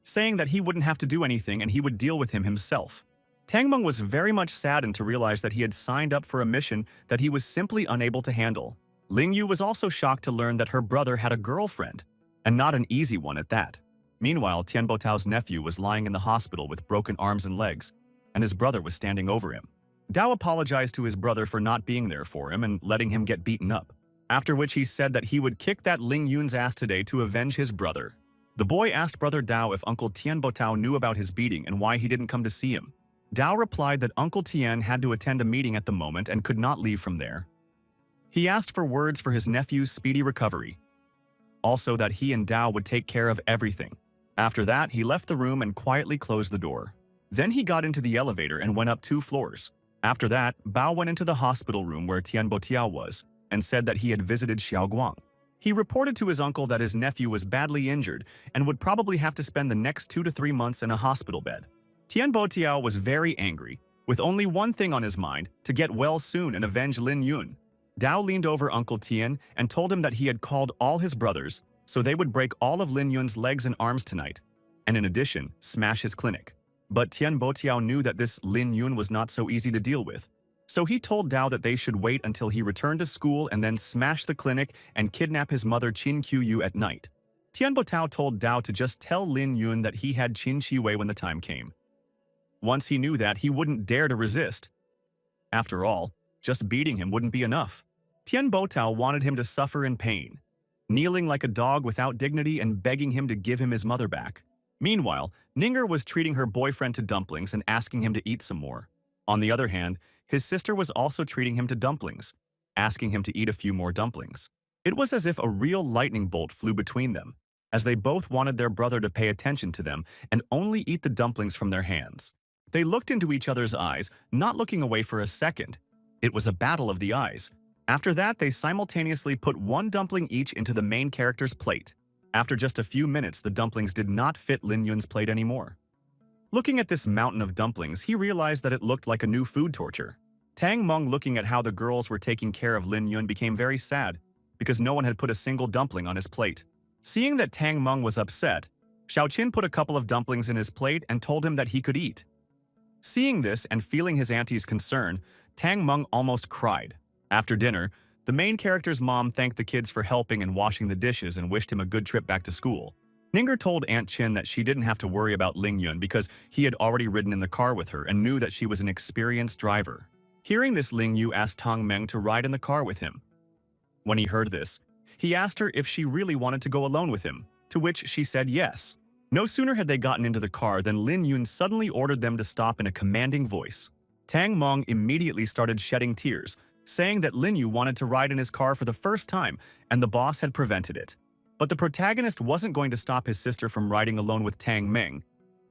saying that he wouldn't have to do anything and he would deal with him himself. Tang Meng was very much saddened to realize that he had signed up for a mission that he was simply unable to handle. Ling Yu was also shocked to learn that her brother had a girlfriend, and not an easy one at that. Meanwhile, Tian Botao's nephew was lying in the hospital with broken arms and legs, and his brother was standing over him. Dao apologized to his brother for not being there for him and letting him get beaten up, after which he said that he would kick that Ling Yun's ass today to avenge his brother. The boy asked brother Dao if Uncle Tian Botao knew about his beating and why he didn't come to see him. Dao replied that Uncle Tian had to attend a meeting at the moment and could not leave from there. He asked for words for his nephew's speedy recovery. Also that he and Dao would take care of everything. After that, he left the room and quietly closed the door. Then he got into the elevator and went up 2 floors. After that, Bao went into the hospital room where Tian Botiao was and said that he had visited Xiaoguang. He reported to his uncle that his nephew was badly injured and would probably have to spend the next 2 to 3 months in a hospital bed. Tian Botiao was very angry, with only one thing on his mind, to get well soon and avenge Lin Yun. Dao leaned over Uncle Tian and told him that he had called all his brothers so they would break all of Lin Yun's legs and arms tonight, and in addition, smash his clinic. But Tian Botiao knew that this Lin Yun was not so easy to deal with, so he told Dao that they should wait until he returned to school and then smash the clinic and kidnap his mother Qin Qiyu at night. Tian Botao told Dao to just tell Lin Yun that he had Qin Shiwei when the time came. Once he knew that, he wouldn't dare to resist. After all, just beating him wouldn't be enough. Tian Botao wanted him to suffer in pain, kneeling like a dog without dignity and begging him to give him his mother back. Meanwhile, Ninger was treating her boyfriend to dumplings and asking him to eat some more. On the other hand, his sister was also treating him to dumplings, asking him to eat a few more dumplings. It was as if a real lightning bolt flew between them, as they both wanted their brother to pay attention to them and only eat the dumplings from their hands. They looked into each other's eyes, not looking away for a second. It was a battle of the eyes. After that, they simultaneously put 1 dumpling each into the main character's plate. After just a few minutes, the dumplings did not fit Lin Yun's plate anymore. Looking at this mountain of dumplings, he realized that it looked like a new food torture. Tang Meng, looking at how the girls were taking care of Lin Yun, became very sad because no one had put a single dumpling on his plate. Seeing that Tang Meng was upset, Xiaoqin put a couple of dumplings in his plate and told him that he could eat. Seeing this and feeling his auntie's concern, Tang Meng almost cried. After dinner, the main character's mom thanked the kids for helping and washing the dishes and wished him a good trip back to school. Ninger told Aunt Chin that she didn't have to worry about Ling Yun because he had already ridden in the car with her and knew that she was an experienced driver. Hearing this, Ling Yu asked Tang Meng to ride in the car with him. When he heard this, he asked her if she really wanted to go alone with him, to which she said yes. No sooner had they gotten into the car than Lin Yun suddenly ordered them to stop in a commanding voice. Tang Meng immediately started shedding tears, saying that Lin Yu wanted to ride in his car for the first time and the boss had prevented it. But the protagonist wasn't going to stop his sister from riding alone with Tang Meng.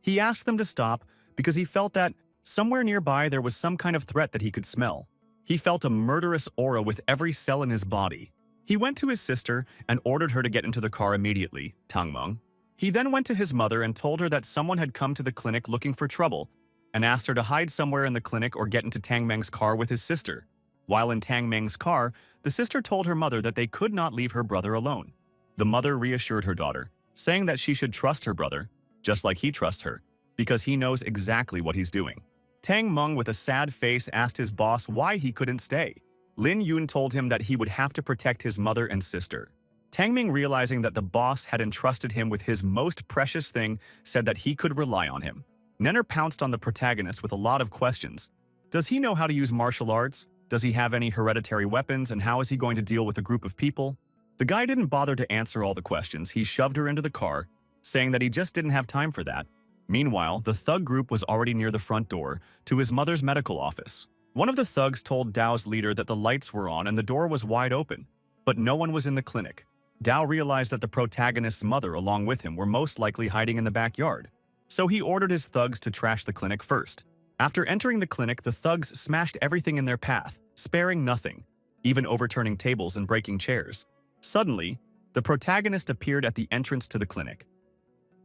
He asked them to stop because he felt that somewhere nearby there was some kind of threat that he could smell. He felt a murderous aura with every cell in his body. He went to his sister and ordered her to get into the car immediately, Tang Meng. He then went to his mother and told her that someone had come to the clinic looking for trouble and asked her to hide somewhere in the clinic or get into Tang Meng's car with his sister. While in Tang Meng's car, the sister told her mother that they could not leave her brother alone. The mother reassured her daughter, saying that she should trust her brother, just like he trusts her, because he knows exactly what he's doing. Tang Meng, with a sad face, asked his boss why he couldn't stay. Lin Yun told him that he would have to protect his mother and sister. Tang Meng, realizing that the boss had entrusted him with his most precious thing, said that he could rely on him. Nenner pounced on the protagonist with a lot of questions. Does he know how to use martial arts? Does he have any hereditary weapons, and how is he going to deal with a group of people? The guy didn't bother to answer all the questions. He shoved her into the car, saying that he just didn't have time for that. Meanwhile, the thug group was already near the front door to his mother's medical office. One of the thugs told Dao's leader that the lights were on and the door was wide open, but no one was in the clinic. Dao realized that the protagonist's mother, along with him, were most likely hiding in the backyard. So he ordered his thugs to trash the clinic first. After entering the clinic, the thugs smashed everything in their path, sparing nothing, even overturning tables and breaking chairs. Suddenly, the protagonist appeared at the entrance to the clinic.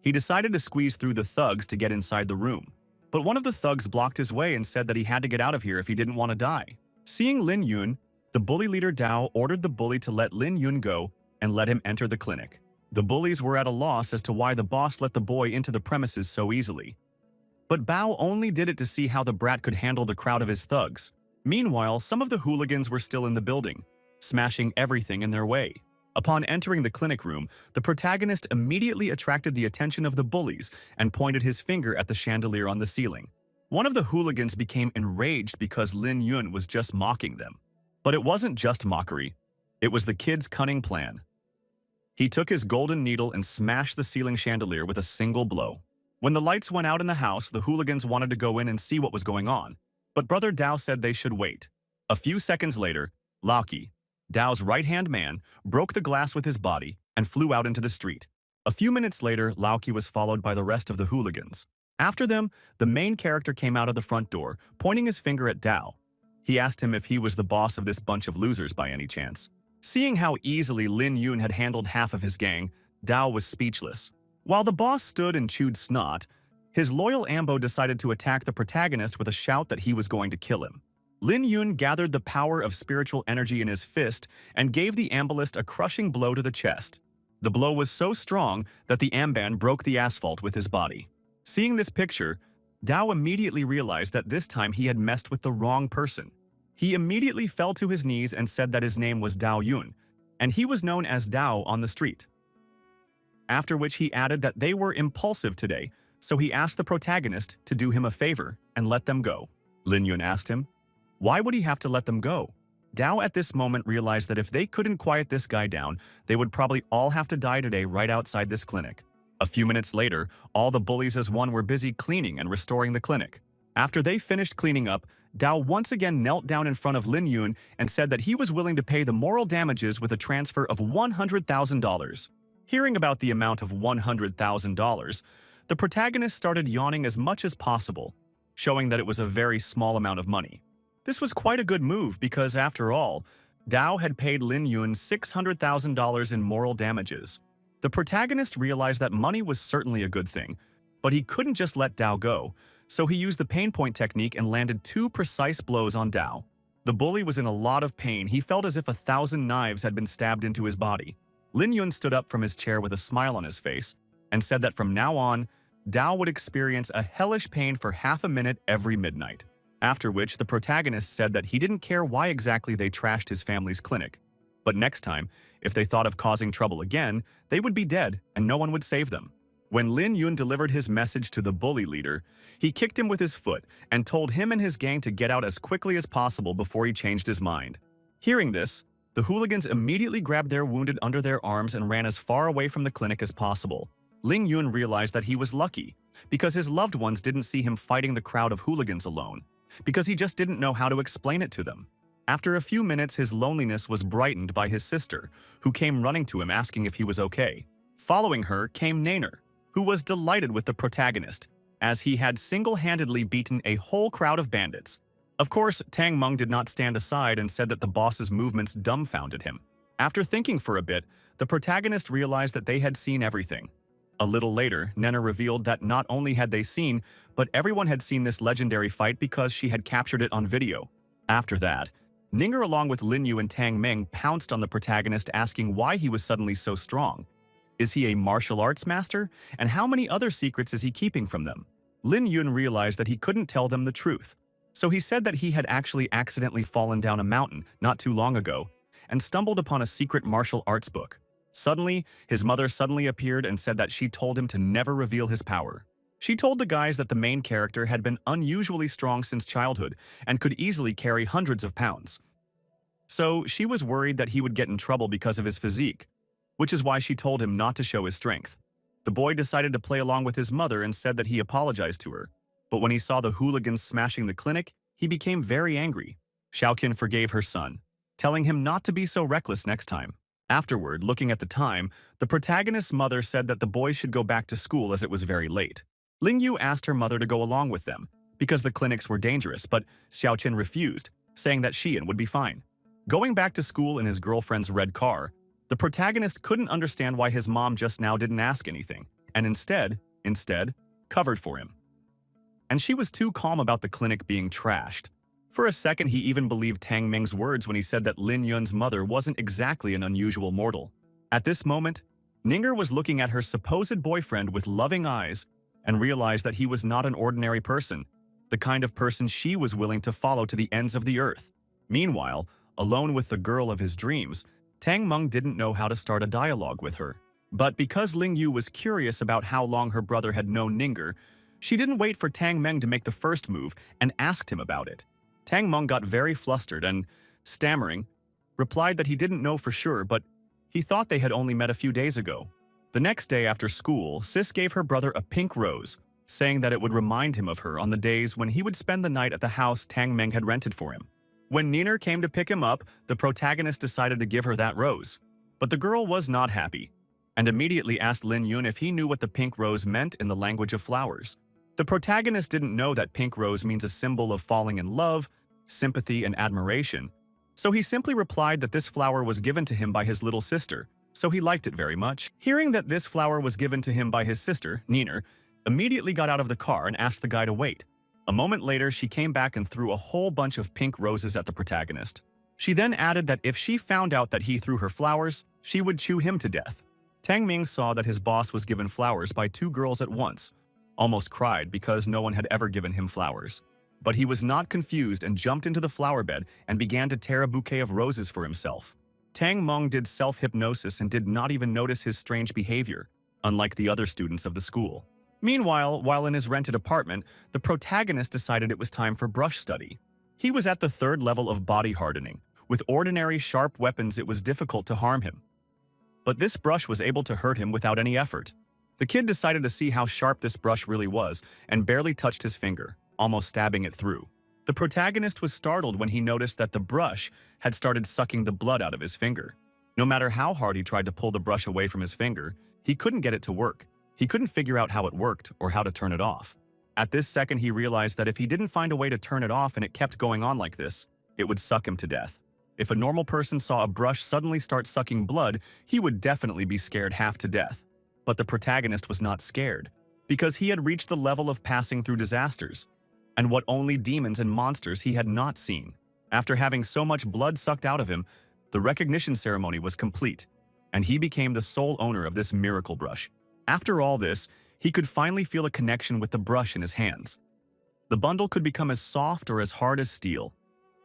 He decided to squeeze through the thugs to get inside the room, but one of the thugs blocked his way and said that he had to get out of here if he didn't want to die. Seeing Lin Yun, the bully leader Dao ordered the bully to let Lin Yun go and let him enter the clinic. The bullies were at a loss as to why the boss let the boy into the premises so easily. But Bao only did it to see how the brat could handle the crowd of his thugs. Meanwhile, some of the hooligans were still in the building, smashing everything in their way. Upon entering the clinic room, the protagonist immediately attracted the attention of the bullies and pointed his finger at the chandelier on the ceiling. One of the hooligans became enraged because Lin Yun was just mocking them. But it wasn't just mockery. It was the kid's cunning plan. He took his golden needle and smashed the ceiling chandelier with a single blow. When the lights went out in the house, the hooligans wanted to go in and see what was going on, but Brother Dao said they should wait. A few seconds later, Laoki, Dao's right-hand man, broke the glass with his body and flew out into the street. A few minutes later, Laoki was followed by the rest of the hooligans. After them, the main character came out of the front door, pointing his finger at Dao. He asked him if he was the boss of this bunch of losers by any chance. Seeing how easily Lin Yun had handled half of his gang, Dao was speechless. While the boss stood and chewed snot, his loyal Ambo decided to attack the protagonist with a shout that he was going to kill him. Lin Yun gathered the power of spiritual energy in his fist and gave the ambalist a crushing blow to the chest. The blow was so strong that the amban broke the asphalt with his body. Seeing this picture, Dao immediately realized that this time he had messed with the wrong person. He immediately fell to his knees and said that his name was Dao Yun, and he was known as Dao on the street. After which he added that they were impulsive today, so he asked the protagonist to do him a favor and let them go. Lin Yun asked him, why would he have to let them go? Dao at this moment realized that if they couldn't quiet this guy down, they would probably all have to die today right outside this clinic. A few minutes later, all the bullies as one were busy cleaning and restoring the clinic. After they finished cleaning up, Dao once again knelt down in front of Lin Yun and said that he was willing to pay the moral damages with a transfer of $100,000. Hearing about the amount of $100,000, the protagonist started yawning as much as possible, showing that it was a very small amount of money. This was quite a good move because, after all, Dao had paid Lin Yun $600,000 in moral damages. The protagonist realized that money was certainly a good thing, but he couldn't just let Dao go, so he used the pain point technique and landed 2 precise blows on Dao. The bully was in a lot of pain. He felt as if 1,000 knives had been stabbed into his body. Lin Yun stood up from his chair with a smile on his face and said that from now on, Dao would experience a hellish pain for half a minute every midnight. After which, the protagonist said that he didn't care why exactly they trashed his family's clinic. But next time, if they thought of causing trouble again, they would be dead and no one would save them. When Lin Yun delivered his message to the bully leader, he kicked him with his foot and told him and his gang to get out as quickly as possible before he changed his mind. Hearing this, the hooligans immediately grabbed their wounded under their arms and ran as far away from the clinic as possible. Ling Yun realized that he was lucky because his loved ones didn't see him fighting the crowd of hooligans alone, because he just didn't know how to explain it to them. After a few minutes, his loneliness was brightened by his sister, who came running to him asking if he was okay. Following her came Nainer, who was delighted with the protagonist, as he had single-handedly beaten a whole crowd of bandits. Of course, Tang Meng did not stand aside and said that the boss's movements dumbfounded him. After thinking for a bit, the protagonist realized that they had seen everything. A little later, Nena revealed that not only had they seen, but everyone had seen this legendary fight because she had captured it on video. After that, Ninger along with Lin Yu and Tang Meng pounced on the protagonist asking why he was suddenly so strong. Is he a martial arts master? And how many other secrets is he keeping from them? Lin Yun realized that he couldn't tell them the truth. So he said that he had actually accidentally fallen down a mountain not too long ago and stumbled upon a secret martial arts book. Suddenly, his mother suddenly appeared and said that she told him to never reveal his power. She told the guys that the main character had been unusually strong since childhood and could easily carry hundreds of pounds. So she was worried that he would get in trouble because of his physique, which is why she told him not to show his strength. The boy decided to play along with his mother and said that he apologized to her. But when he saw the hooligans smashing the clinic, he became very angry. Xiaoqian forgave her son, telling him not to be so reckless next time. Afterward, looking at the time, the protagonist's mother said that the boys should go back to school as it was very late. Ling Yu asked her mother to go along with them, because the clinics were dangerous, but Xiaoqian refused, saying that Xian would be fine. Going back to school in his girlfriend's red car, the protagonist couldn't understand why his mom just now didn't ask anything, and instead, covered for him. And she was too calm about the clinic being trashed. For a second, he even believed Tang Meng's words when he said that Lin Yun's mother wasn't exactly an unusual mortal. At this moment, Ninger was looking at her supposed boyfriend with loving eyes and realized that he was not an ordinary person, the kind of person she was willing to follow to the ends of the earth. Meanwhile, alone with the girl of his dreams, Tang Meng didn't know how to start a dialogue with her. But because Ling Yu was curious about how long her brother had known Ninger, she didn't wait for Tang Meng to make the first move and asked him about it. Tang Meng got very flustered and, stammering, replied that he didn't know for sure, but he thought they had only met a few days ago. The next day after school, Sis gave her brother a pink rose, saying that it would remind him of her on the days when he would spend the night at the house Tang Meng had rented for him. When Niner came to pick him up, the protagonist decided to give her that rose. But the girl was not happy, and immediately asked Lin Yun if he knew what the pink rose meant in the language of flowers. The protagonist didn't know that pink rose means a symbol of falling in love, sympathy, and admiration, so he simply replied that this flower was given to him by his little sister, so he liked it very much. Hearing that this flower was given to him by his sister, Niner, immediately got out of the car and asked the guy to wait. A moment later, she came back and threw a whole bunch of pink roses at the protagonist. She then added that if she found out that he threw her flowers, she would chew him to death. Tang Ming saw that his boss was given flowers by two girls at once, almost cried because no one had ever given him flowers. But he was not confused and jumped into the flower bed and began to tear a bouquet of roses for himself. Tang Meng did self-hypnosis and did not even notice his strange behavior, unlike the other students of the school. Meanwhile, while in his rented apartment, the protagonist decided it was time for brush study. He was at the 3rd level of body hardening. With ordinary sharp weapons, it was difficult to harm him. But this brush was able to hurt him without any effort. The kid decided to see how sharp this brush really was and barely touched his finger, almost stabbing it through. The protagonist was startled when he noticed that the brush had started sucking the blood out of his finger. No matter how hard he tried to pull the brush away from his finger, he couldn't get it to work. He couldn't figure out how it worked or how to turn it off. At this second, he realized that if he didn't find a way to turn it off and it kept going on like this, it would suck him to death. If a normal person saw a brush suddenly start sucking blood, he would definitely be scared half to death. But the protagonist was not scared, because he had reached the level of passing through disasters, and what only demons and monsters he had not seen. After having so much blood sucked out of him, the recognition ceremony was complete, and he became the sole owner of this miracle brush. After all this, he could finally feel a connection with the brush in his hands. The bundle could become as soft or as hard as steel.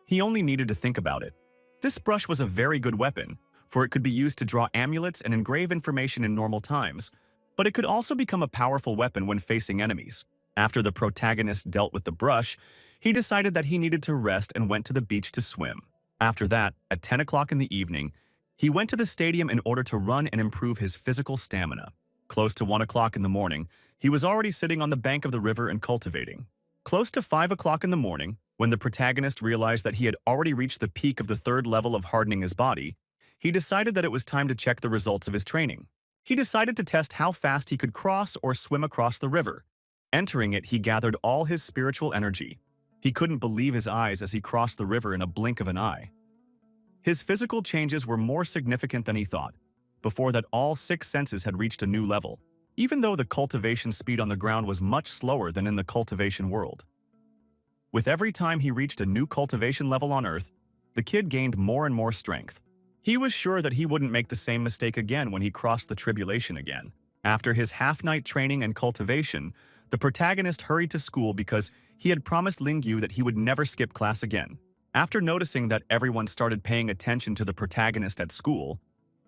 He only needed to think about it. This brush was a very good weapon, for it could be used to draw amulets and engrave information in normal times, but it could also become a powerful weapon when facing enemies. After the protagonist dealt with the brush, he decided that he needed to rest and went to the beach to swim. After that, at 10 o'clock in the evening, he went to the stadium in order to run and improve his physical stamina. Close to 1 o'clock in the morning, he was already sitting on the bank of the river and cultivating. Close to 5 o'clock in the morning, when the protagonist realized that he had already reached the peak of the third level of hardening his body, he decided that it was time to check the results of his training. He decided to test how fast he could cross or swim across the river. Entering it, he gathered all his spiritual energy. He couldn't believe his eyes as he crossed the river in a blink of an eye. His physical changes were more significant than he thought. Before that, all 6 senses had reached a new level, even though the cultivation speed on the ground was much slower than in the cultivation world. With every time he reached a new cultivation level on Earth, the kid gained more and more strength. He was sure that he wouldn't make the same mistake again when he crossed the tribulation again. After his half-night training and cultivation, the protagonist hurried to school because he had promised Lingyu that he would never skip class again. After noticing that everyone started paying attention to the protagonist at school,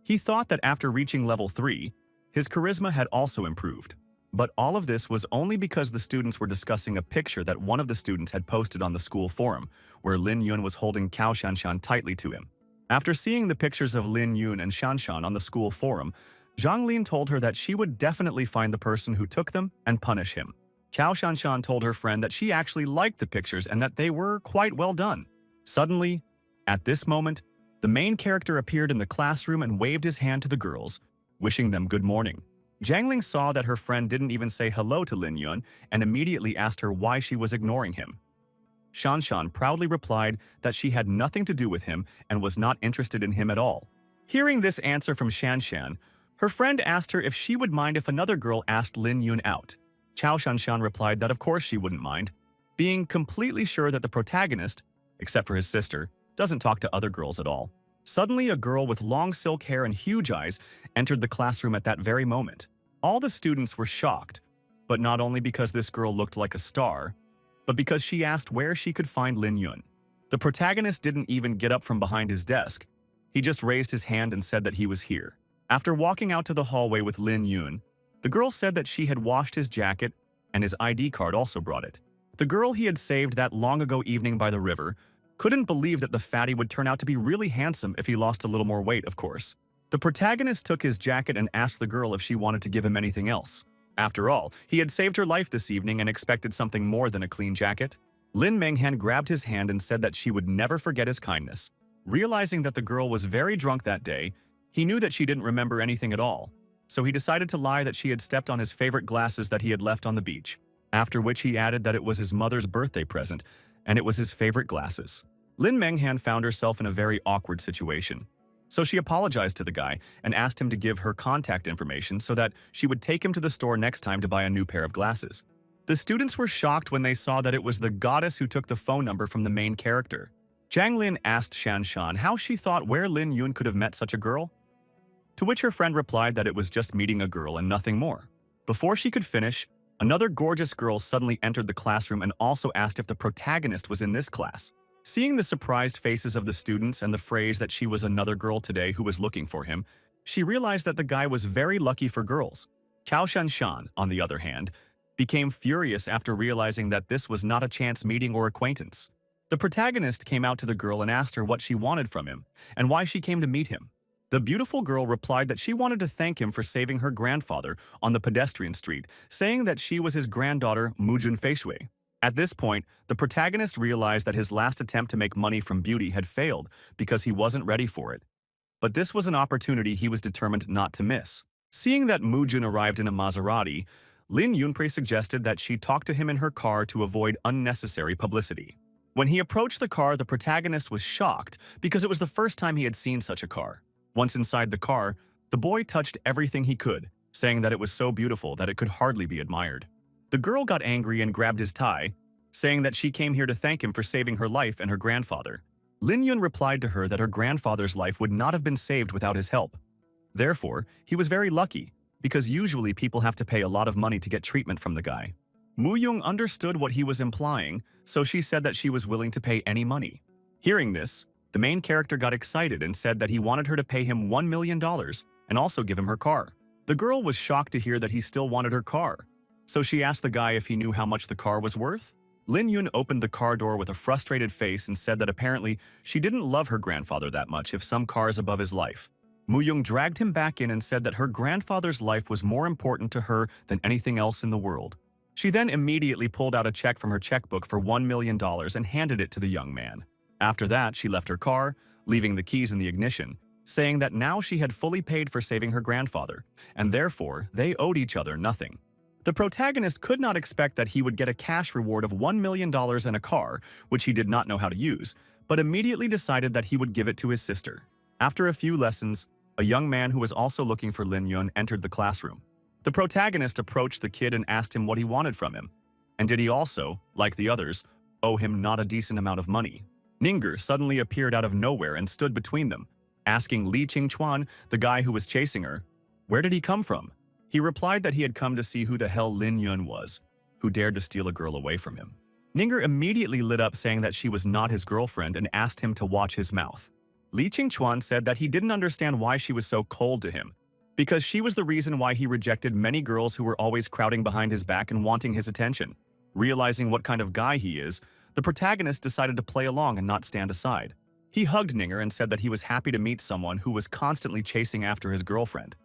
he thought that after reaching level 3, his charisma had also improved. But all of this was only because the students were discussing a picture that one of the students had posted on the school forum, where Lin Yun was holding Cao Shanshan tightly to him. After seeing the pictures of Lin Yun and Shanshan on the school forum, Zhang Lin told her that she would definitely find the person who took them and punish him. Cao Shanshan told her friend that she actually liked the pictures and that they were quite well done. Suddenly, at this moment, the main character appeared in the classroom and waved his hand to the girls, wishing them good morning. Zhang Ling saw that her friend didn't even say hello to Lin Yun and immediately asked her why she was ignoring him. Shanshan proudly replied that she had nothing to do with him and was not interested in him at all. Hearing this answer from Shanshan, her friend asked her if she would mind if another girl asked Lin Yun out. Cao Shanshan replied that of course she wouldn't mind, being completely sure that the protagonist, except for his sister, doesn't talk to other girls at all. Suddenly, a girl with long silk hair and huge eyes entered the classroom at that very moment. All the students were shocked, but not only because this girl looked like a star, but because she asked where she could find Lin Yun. The protagonist didn't even get up from behind his desk. He just raised his hand and said that he was here. After walking out to the hallway with Lin Yun, the girl said that she had washed his jacket and his ID card also brought it. The girl he had saved that long ago evening by the river couldn't believe that the fatty would turn out to be really handsome if he lost a little more weight, of course. The protagonist took his jacket and asked the girl if she wanted to give him anything else. After all, he had saved her life this evening and expected something more than a clean jacket. Lin Menghan grabbed his hand and said that she would never forget his kindness. Realizing that the girl was very drunk that day, he knew that she didn't remember anything at all, so he decided to lie that she had stepped on his favorite glasses that he had left on the beach, after which he added that it was his mother's birthday present, and it was his favorite glasses. Lin Menghan found herself in a very awkward situation, so she apologized to the guy and asked him to give her contact information so that she would take him to the store next time to buy a new pair of glasses. The students were shocked when they saw that it was the goddess who took the phone number from the main character. Zhang Lin asked Shanshan how she thought where Lin Yun could have met such a girl, to which her friend replied that it was just meeting a girl and nothing more. Before she could finish, another gorgeous girl suddenly entered the classroom and also asked if the protagonist was in this class. Seeing the surprised faces of the students and the phrase that she was another girl today who was looking for him, she realized that the guy was very lucky for girls. Cao Shanshan, on the other hand, became furious after realizing that this was not a chance meeting or acquaintance. The protagonist came out to the girl and asked her what she wanted from him and why she came to meet him. The beautiful girl replied that she wanted to thank him for saving her grandfather on the pedestrian street, saying that she was his granddaughter Mujun Feishui. At this point, the protagonist realized that his last attempt to make money from beauty had failed because he wasn't ready for it. But this was an opportunity he was determined not to miss. Seeing that Mujun arrived in a Maserati, Lin Yunpre suggested that she talk to him in her car to avoid unnecessary publicity. When he approached the car, the protagonist was shocked because it was the first time he had seen such a car. Once inside the car, the boy touched everything he could, saying that it was so beautiful that it could hardly be admired. The girl got angry and grabbed his tie, saying that she came here to thank him for saving her life and her grandfather. Lin Yun replied to her that her grandfather's life would not have been saved without his help. Therefore, he was very lucky, because usually people have to pay a lot of money to get treatment from the guy. Mu Yung understood what he was implying, so she said that she was willing to pay any money. Hearing this, The main character got excited and said that he wanted her to pay him $1 million and also give him her car. The girl was shocked to hear that he still wanted her car, so she asked the guy if he knew how much the car was worth. Lin Yun opened the car door with a frustrated face and said that apparently she didn't love her grandfather that much if some cars above his life. Mu Young dragged him back in and said that her grandfather's life was more important to her than anything else in the world. She then immediately pulled out a check from her checkbook for $1 million and handed it to the young man. After that, she left her car, leaving the keys in the ignition, saying that now she had fully paid for saving her grandfather, and therefore they owed each other nothing. The protagonist could not expect that he would get a cash reward of $1 million and a car, which he did not know how to use, but immediately decided that he would give it to his sister. After a few lessons, a young man who was also looking for Lin Yun entered the classroom. The protagonist approached the kid and asked him what he wanted from him, and did he also, like the others, owe him not a decent amount of money. Ninger suddenly appeared out of nowhere and stood between them, asking Li Qingchuan, the guy who was chasing her, where did he come from? He replied that he had come to see who the hell Lin Yun was, who dared to steal a girl away from him. Ninger immediately lit up saying that she was not his girlfriend and asked him to watch his mouth. Li Qingchuan said that he didn't understand why she was so cold to him, because she was the reason why he rejected many girls who were always crowding behind his back and wanting his attention. Realizing what kind of guy he is, the protagonist decided to play along and not stand aside. He hugged Ninger and said that he was happy to meet someone who was constantly chasing after his girlfriend.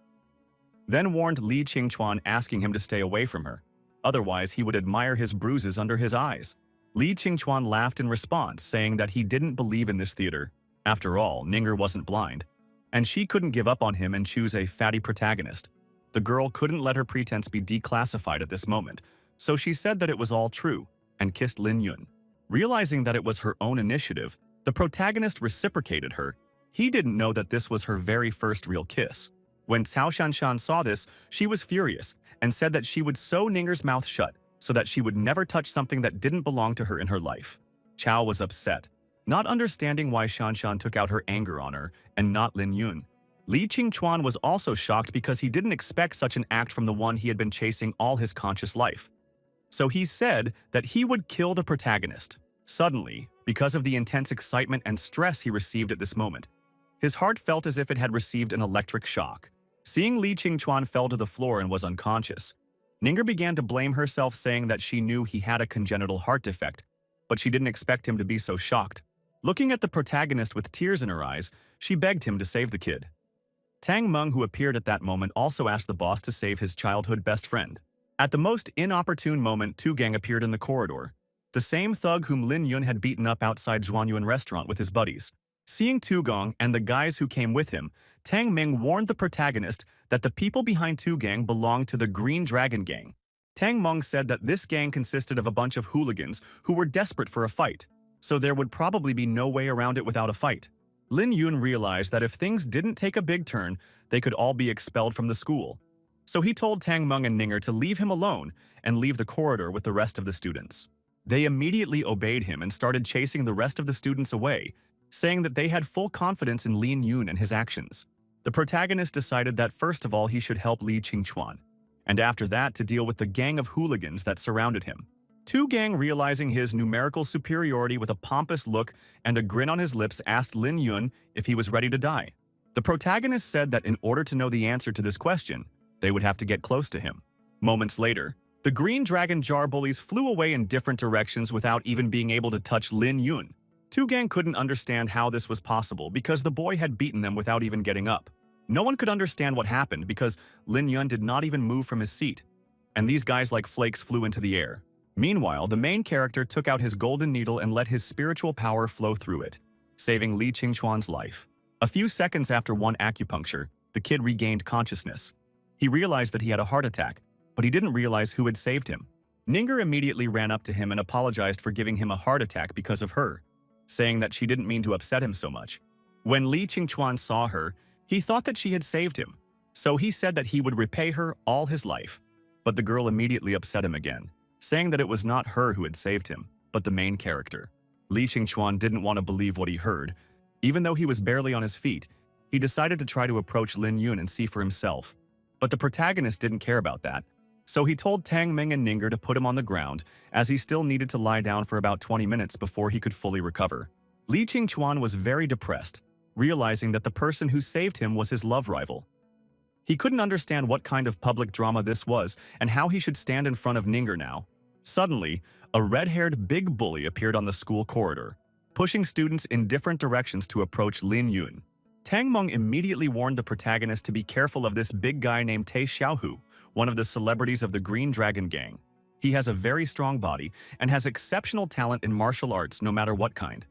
Then warned Li Qingchuan, asking him to stay away from her. Otherwise, he would admire his bruises under his eyes. Li Qingchuan laughed in response, saying that he didn't believe in this theater. After all, Ninger wasn't blind, and she couldn't give up on him and choose a fatty protagonist. The girl couldn't let her pretense be declassified at this moment, so she said that it was all true and kissed Lin Yun. Realizing that it was her own initiative, the protagonist reciprocated her. He didn't know that this was her very first real kiss. When Cao Shanshan saw this, she was furious and said that she would sew Ninger's mouth shut so that she would never touch something that didn't belong to her in her life. Cao was upset, not understanding why Shanshan took out her anger on her and not Lin Yun. Li Qingchuan was also shocked because he didn't expect such an act from the one he had been chasing all his conscious life. So he said that he would kill the protagonist. Suddenly, because of the intense excitement and stress he received at this moment, his heart felt as if it had received an electric shock. Seeing Li Qingchuan fell to the floor and was unconscious, Ninger began to blame herself, saying that she knew he had a congenital heart defect, but she didn't expect him to be so shocked. Looking at the protagonist with tears in her eyes, she begged him to save the kid. Tang Meng, who appeared at that moment, also asked the boss to save his childhood best friend. At the most inopportune moment, Tu Gang appeared in the corridor, the same thug whom Lin Yun had beaten up outside Zhuanyuan restaurant with his buddies. Seeing Tu Gang and the guys who came with him, Tang Ming warned the protagonist that the people behind Tu Gang belonged to the Green Dragon Gang. Tang Meng said that this gang consisted of a bunch of hooligans who were desperate for a fight, so there would probably be no way around it without a fight. Lin Yun realized that if things didn't take a big turn, they could all be expelled from the school. So he told Tang Meng and Ninger to leave him alone and leave the corridor with the rest of the students. They immediately obeyed him and started chasing the rest of the students away, saying that they had full confidence in Lin Yun and his actions. The protagonist decided that first of all he should help Li Qingchuan, and after that to deal with the gang of hooligans that surrounded him. Tu Gang, realizing his numerical superiority with a pompous look and a grin on his lips, asked Lin Yun if he was ready to die. The protagonist said that in order to know the answer to this question, they would have to get close to him. Moments later, the Green Dragon Jar bullies flew away in different directions without even being able to touch Lin Yun. Tu Gang couldn't understand how this was possible because the boy had beaten them without even getting up. No one could understand what happened because Lin Yun did not even move from his seat, and these guys like flakes flew into the air. Meanwhile, the main character took out his golden needle and let his spiritual power flow through it, saving Li Qingchuan's life. A few seconds after one acupuncture, the kid regained consciousness. He realized that he had a heart attack, but he didn't realize who had saved him. Ninger immediately ran up to him and apologized for giving him a heart attack because of her, saying that she didn't mean to upset him so much. When Li Qingchuan saw her, he thought that she had saved him, so he said that he would repay her all his life. But the girl immediately upset him again, saying that it was not her who had saved him, but the main character. Li Qingchuan didn't want to believe what he heard. Even though he was barely on his feet, he decided to try to approach Lin Yun and see for himself. But the protagonist didn't care about that, so he told Tang Ming and Ninger to put him on the ground, as he still needed to lie down for about 20 minutes before he could fully recover. Li Qingchuan was very depressed, realizing that the person who saved him was his love rival. He couldn't understand what kind of public drama this was and how he should stand in front of Ninger now. Suddenly, a red-haired big bully appeared on the school corridor, pushing students in different directions to approach Lin Yun. Tang Meng immediately warned the protagonist to be careful of this big guy named Tei Xiaohu, one of the celebrities of the Green Dragon Gang. He has a very strong body and has exceptional talent in martial arts no matter what kind.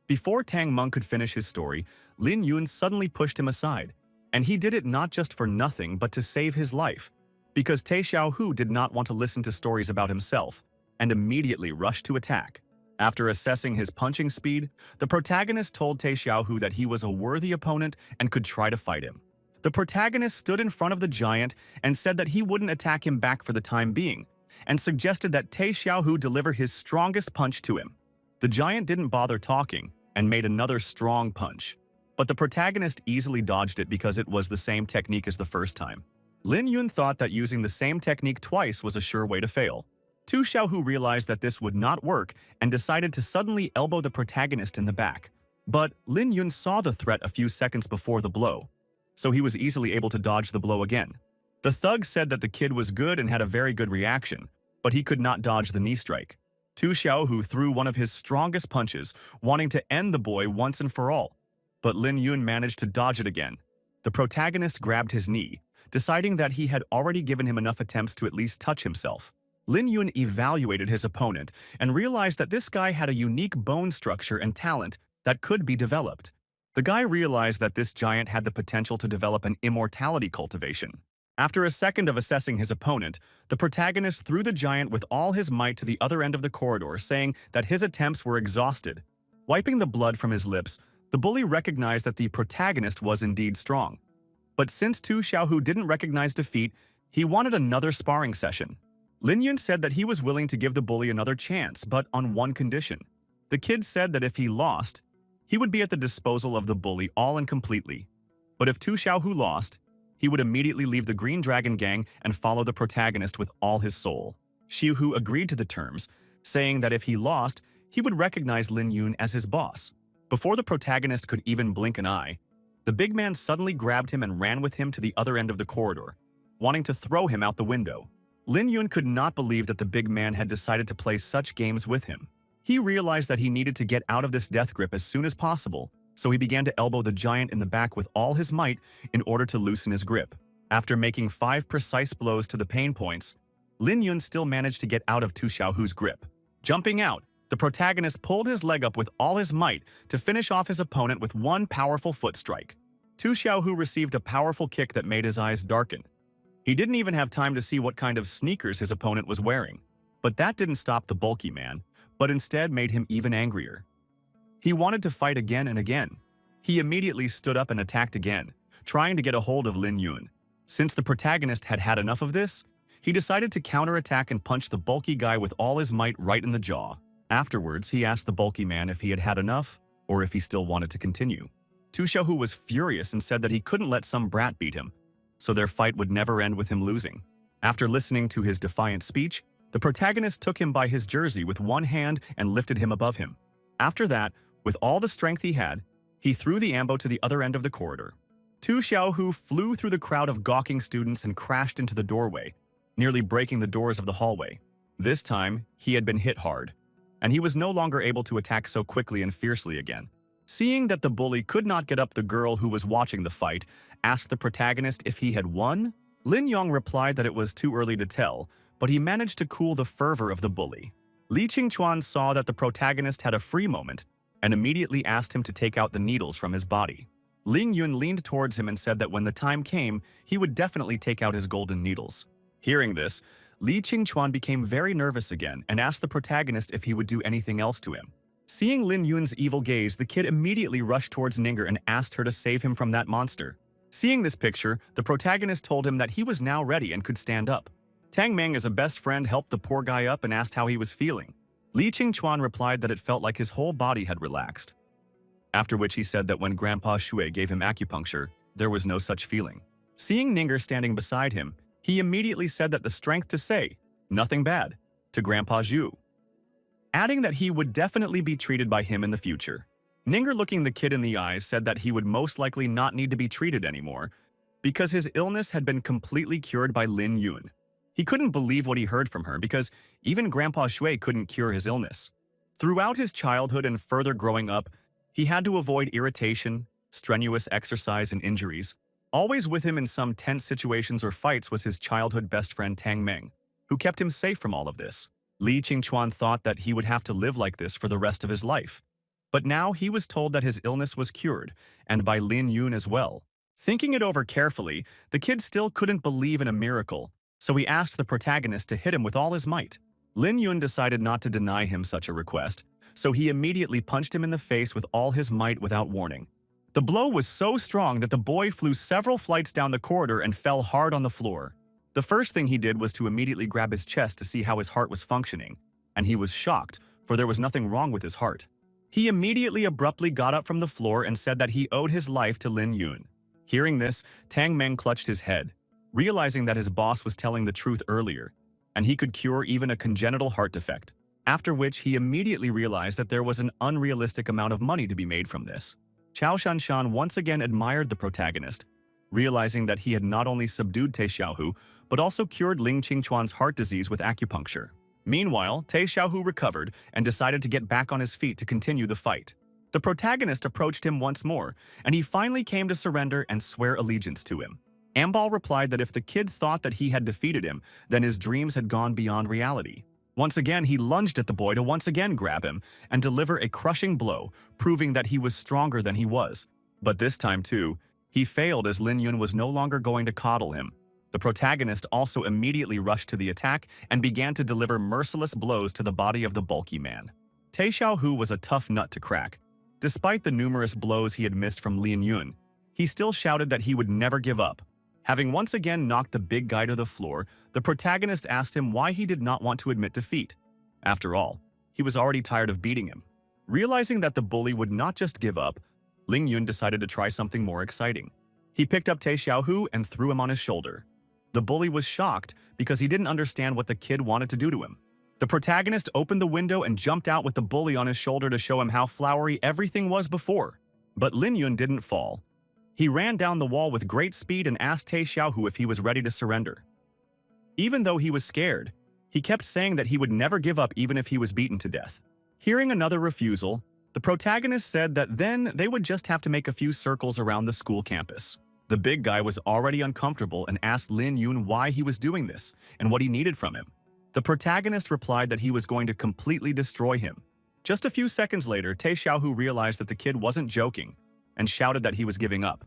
Before Tang Meng could finish his story, Lin Yun suddenly pushed him aside, and he did it not just for nothing but to save his life, because Tei Xiaohu did not want to listen to stories about himself, and immediately rushed to attack. After assessing his punching speed, the protagonist told Tei Xiaohu that he was a worthy opponent and could try to fight him. The protagonist stood in front of the giant and said that he wouldn't attack him back for the time being, and suggested that Tei Xiaohu deliver his strongest punch to him. The giant didn't bother talking and made another strong punch, but the protagonist easily dodged it because it was the same technique as the first time. Lin Yun thought that using the same technique twice was a sure way to fail. Tu Xiaohu realized that this would not work and decided to suddenly elbow the protagonist in the back. But Lin Yun saw the threat a few seconds before the blow, so he was easily able to dodge the blow again. The thug said that the kid was good and had a very good reaction, but he could not dodge the knee strike. Tu Xiaohu threw one of his strongest punches, wanting to end the boy once and for all, but Lin Yun managed to dodge it again. The protagonist grabbed his knee, deciding that he had already given him enough attempts to at least touch himself. Lin Yun evaluated his opponent and realized that this guy had a unique bone structure and talent that could be developed. The guy realized that this giant had the potential to develop an immortality cultivation. After a second of assessing his opponent, the protagonist threw the giant with all his might to the other end of the corridor, saying that his attempts were exhausted. Wiping the blood from his lips, the bully recognized that the protagonist was indeed strong. But since Tu Xiaohu didn't recognize defeat, he wanted another sparring session. Lin Yun said that he was willing to give the bully another chance, but on one condition. The kid said that if he lost, he would be at the disposal of the bully all and completely. But if Tu Xiaohu lost, he would immediately leave the Green Dragon Gang and follow the protagonist with all his soul. Xiaohu agreed to the terms, saying that if he lost, he would recognize Lin Yun as his boss. Before the protagonist could even blink an eye, the big man suddenly grabbed him and ran with him to the other end of the corridor, wanting to throw him out the window. Lin Yun could not believe that the big man had decided to play such games with him. He realized that he needed to get out of this death grip as soon as possible, so he began to elbow the giant in the back with all his might in order to loosen his grip. After making 5 precise blows to the pain points, Lin Yun still managed to get out of Tu Xiaohu's grip. Jumping out, the protagonist pulled his leg up with all his might to finish off his opponent with one powerful foot strike. Tu Xiaohu received a powerful kick that made his eyes darken. He didn't even have time to see what kind of sneakers his opponent was wearing. But that didn't stop the bulky man, but instead made him even angrier. He wanted to fight again and again. He immediately stood up and attacked again, trying to get a hold of Lin Yun. Since the protagonist had had enough of this, he decided to counterattack and punch the bulky guy with all his might right in the jaw. Afterwards, he asked the bulky man if he had had enough, or if he still wanted to continue. Tu Xiaohu was furious and said that he couldn't let some brat beat him, so their fight would never end with him losing. After listening to his defiant speech, the protagonist took him by his jersey with one hand and lifted him above him. After that, with all the strength he had, he threw the ambo to the other end of the corridor. Tu Xiaohu flew through the crowd of gawking students and crashed into the doorway, nearly breaking the doors of the hallway. This time, he had been hit hard, and he was no longer able to attack so quickly and fiercely again. Seeing that the bully could not get up, the girl who was watching the fight asked the protagonist if he had won. Lin Yong replied that it was too early to tell, but he managed to cool the fervor of the bully. Li Qingchuan saw that the protagonist had a free moment and immediately asked him to take out the needles from his body. Ling Yun leaned towards him and said that when the time came, he would definitely take out his golden needles. Hearing this, Li Qingchuan became very nervous again and asked the protagonist if he would do anything else to him. Seeing Lin Yun's evil gaze, the kid immediately rushed towards Ninger and asked her to save him from that monster. Seeing this picture, the protagonist told him that he was now ready and could stand up. Tang Meng, as a best friend, helped the poor guy up and asked how he was feeling. Li Qingchuan replied that it felt like his whole body had relaxed. After which he said that when Grandpa Shui gave him acupuncture, there was no such feeling. Seeing Ninger standing beside him, he immediately said that the strength to say, "Nothing bad," to Grandpa Zhu, adding that he would definitely be treated by him in the future. Ninger, looking the kid in the eyes, said that he would most likely not need to be treated anymore because his illness had been completely cured by Lin Yun. He couldn't believe what he heard from her because even Grandpa Shui couldn't cure his illness. Throughout his childhood and further growing up, he had to avoid irritation, strenuous exercise, and injuries. Always with him in some tense situations or fights was his childhood best friend Tang Meng, who kept him safe from all of this. Li Qingchuan thought that he would have to live like this for the rest of his life. But now he was told that his illness was cured, and by Lin Yun as well. Thinking it over carefully, the kid still couldn't believe in a miracle, so he asked the protagonist to hit him with all his might. Lin Yun decided not to deny him such a request, so he immediately punched him in the face with all his might without warning. The blow was so strong that the boy flew several flights down the corridor and fell hard on the floor. The first thing he did was to immediately grab his chest to see how his heart was functioning, and he was shocked, for there was nothing wrong with his heart. He immediately abruptly got up from the floor and said that he owed his life to Lin Yun. Hearing this, Tang Meng clutched his head, realizing that his boss was telling the truth earlier, and he could cure even a congenital heart defect. After which, he immediately realized that there was an unrealistic amount of money to be made from this. Chao Shanshan once again admired the protagonist, realizing that he had not only subdued Te Xiaohu, but also cured Ling Qingchuan's heart disease with acupuncture. Meanwhile, Te Xiaohu recovered and decided to get back on his feet to continue the fight. The protagonist approached him once more, and he finally came to surrender and swear allegiance to him. Ambal replied that if the kid thought that he had defeated him, then his dreams had gone beyond reality. Once again, he lunged at the boy to once again grab him and deliver a crushing blow, proving that he was stronger than he was. But this time, too, he failed as Lin Yun was no longer going to coddle him. The protagonist also immediately rushed to the attack and began to deliver merciless blows to the body of the bulky man. Te Xiaohu was a tough nut to crack. Despite the numerous blows he had missed from Lin Yun, he still shouted that he would never give up. Having once again knocked the big guy to the floor, the protagonist asked him why he did not want to admit defeat. After all, he was already tired of beating him. Realizing that the bully would not just give up, Ling Yun decided to try something more exciting. He picked up Te Xiaohu and threw him on his shoulder. The bully was shocked because he didn't understand what the kid wanted to do to him. The protagonist opened the window and jumped out with the bully on his shoulder to show him how flowery everything was before. But Lin Yun didn't fall. He ran down the wall with great speed and asked Te Xiaohu if he was ready to surrender. Even though he was scared, he kept saying that he would never give up even if he was beaten to death. Hearing another refusal, the protagonist said that then they would just have to make a few circles around the school campus. The big guy was already uncomfortable and asked Lin Yun why he was doing this and what he needed from him. The protagonist replied that he was going to completely destroy him. Just a few seconds later, Te Xiaohu realized that the kid wasn't joking and shouted that he was giving up.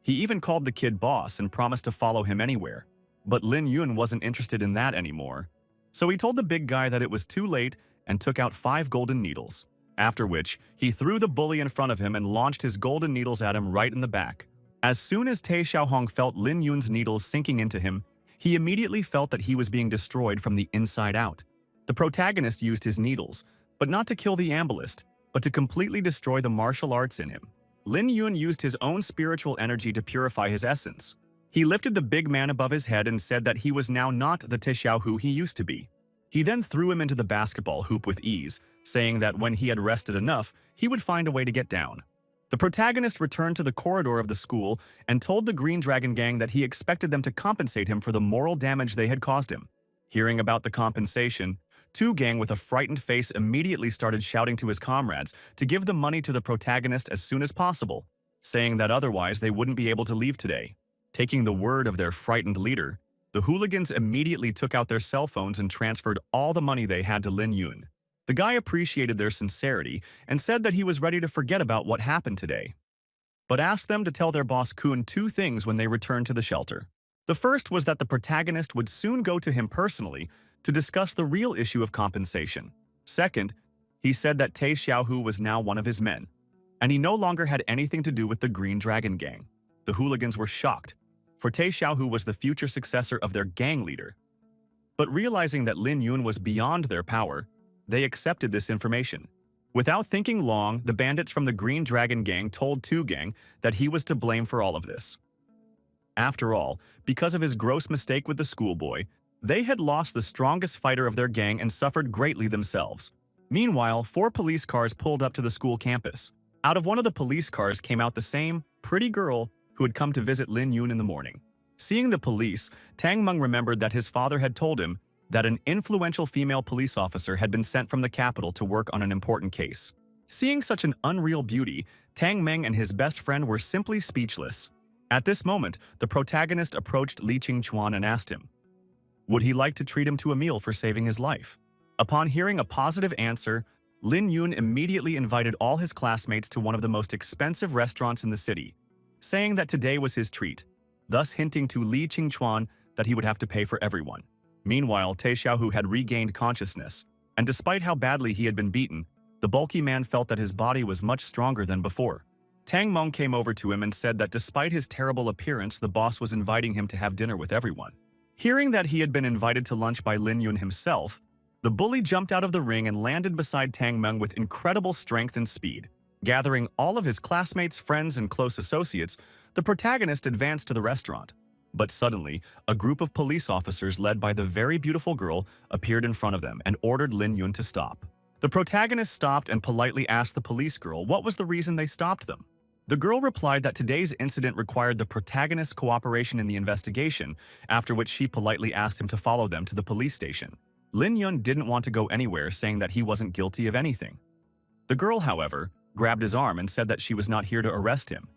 He even called the kid boss and promised to follow him anywhere. But Lin Yun wasn't interested in that anymore. So he told the big guy that it was too late and took out 5 golden needles. After which, he threw the bully in front of him and launched his golden needles at him right in the back. As soon as Te Xiaohong felt Lin Yun's needles sinking into him, he immediately felt that he was being destroyed from the inside out. The protagonist used his needles, but not to kill the ambalist, but to completely destroy the martial arts in him. Lin Yun used his own spiritual energy to purify his essence. He lifted the big man above his head and said that he was now not the Te Xiaohu he used to be. He then threw him into the basketball hoop with ease, saying that when he had rested enough, he would find a way to get down. The protagonist returned to the corridor of the school and told the Green Dragon Gang that he expected them to compensate him for the moral damage they had caused him. Hearing about the compensation, Two Gang with a frightened face immediately started shouting to his comrades to give the money to the protagonist as soon as possible, saying that otherwise they wouldn't be able to leave today. Taking the word of their frightened leader, the hooligans immediately took out their cell phones and transferred all the money they had to Lin Yun. The guy appreciated their sincerity and said that he was ready to forget about what happened today, but asked them to tell their boss Kun 2 things when they returned to the shelter. The first was that the protagonist would soon go to him personally to discuss the real issue of compensation. Second, he said that Te Xiaohu was now one of his men, and he no longer had anything to do with the Green Dragon Gang. The hooligans were shocked, for Te Xiaohu was the future successor of their gang leader. But realizing that Lin Yun was beyond their power, they accepted this information. Without thinking long, the bandits from the Green Dragon Gang told Two Gang that he was to blame for all of this. After all, because of his gross mistake with the schoolboy, they had lost the strongest fighter of their gang and suffered greatly themselves. Meanwhile, 4 police cars pulled up to the school campus. Out of one of the police cars came out the same pretty girl who had come to visit Lin Yun in the morning. Seeing the police, Tang Meng remembered that his father had told him that an influential female police officer had been sent from the capital to work on an important case. Seeing such an unreal beauty, Tang Meng and his best friend were simply speechless. At this moment, the protagonist approached Li Qingchuan and asked him, would he like to treat him to a meal for saving his life? Upon hearing a positive answer, Lin Yun immediately invited all his classmates to one of the most expensive restaurants in the city, saying that today was his treat, thus hinting to Li Qingchuan that he would have to pay for everyone. Meanwhile, Tei Xiaohu had regained consciousness, and despite how badly he had been beaten, the bulky man felt that his body was much stronger than before. Tang Meng came over to him and said that despite his terrible appearance, the boss was inviting him to have dinner with everyone. Hearing that he had been invited to lunch by Lin Yun himself, the bully jumped out of the ring and landed beside Tang Meng with incredible strength and speed. Gathering all of his classmates, friends, and close associates, the protagonist advanced to the restaurant. But suddenly, a group of police officers led by the very beautiful girl appeared in front of them and ordered Lin Yun to stop. The protagonist stopped and politely asked the police girl what was the reason they stopped them. The girl replied that today's incident required the protagonist's cooperation in the investigation, after which she politely asked him to follow them to the police station. Lin Yun didn't want to go anywhere, saying that he wasn't guilty of anything. The girl, however, grabbed his arm and said that she was not here to arrest him.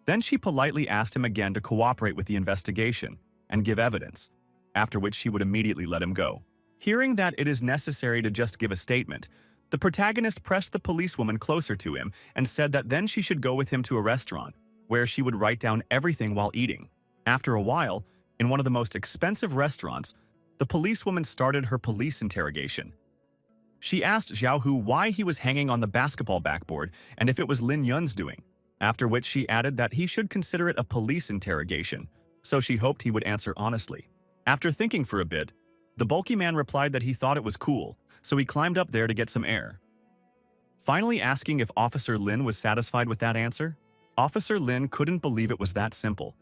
Then she politely asked him again to cooperate with the investigation and give evidence, after which she would immediately let him go. Hearing that it is necessary to just give a statement, the protagonist pressed the policewoman closer to him and said that then she should go with him to a restaurant, where she would write down everything while eating. After a while, in one of the most expensive restaurants, the policewoman started her police interrogation. She asked Xiaohu why he was hanging on the basketball backboard and if it was Lin Yun's doing, after which she added that he should consider it a police interrogation, so she hoped he would answer honestly. After thinking for a bit, the bulky man replied that he thought it was cool, so he climbed up there to get some air. Finally asking if Officer Lin was satisfied with that answer, Officer Lin couldn't believe it was that simple.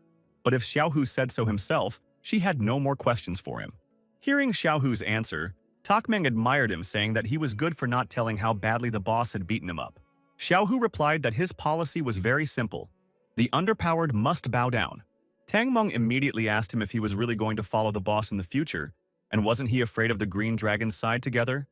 But if Xiaohu said so himself, she had no more questions for him. Hearing Xiaohu's answer, Takmeng admired him, saying that he was good for not telling how badly the boss had beaten him up. Xiaohu replied that his policy was very simple. The underpowered must bow down. Tang Meng immediately asked him if he was really going to follow the boss in the future, and wasn't he afraid of the Green Dragon's side together?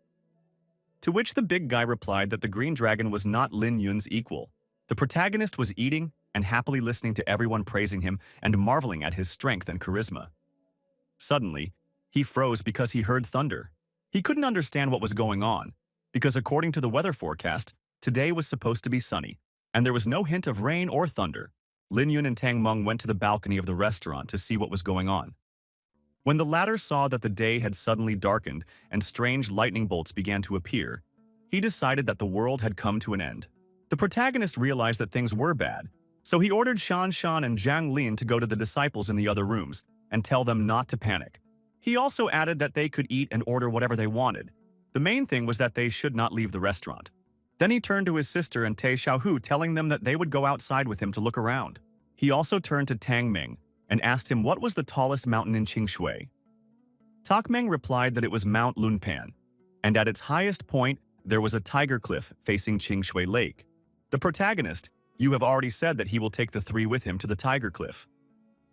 To which the big guy replied that the Green Dragon was not Lin Yun's equal. The protagonist was eating and happily listening to everyone praising him and marveling at his strength and charisma. Suddenly, he froze because he heard thunder. He couldn't understand what was going on, because according to the weather forecast, today was supposed to be sunny, and there was no hint of rain or thunder. Lin Yun and Tang Meng went to the balcony of the restaurant to see what was going on. When the latter saw that the day had suddenly darkened and strange lightning bolts began to appear, he decided that the world had come to an end. The protagonist realized that things were bad, so he ordered Shan Shan and Zhang Lin to go to the disciples in the other rooms and tell them not to panic. He also added that they could eat and order whatever they wanted. The main thing was that they should not leave the restaurant. Then he turned to his sister and Tei Xiaohu, telling them that they would go outside with him to look around. He also turned to Tang Meng and asked him what was the tallest mountain in Qingshui. Takmeng replied that it was Mount Lunpan, and at its highest point, there was a tiger cliff facing Qingshui Lake. The protagonist, you have already said that he will take the 3 with him to the tiger cliff,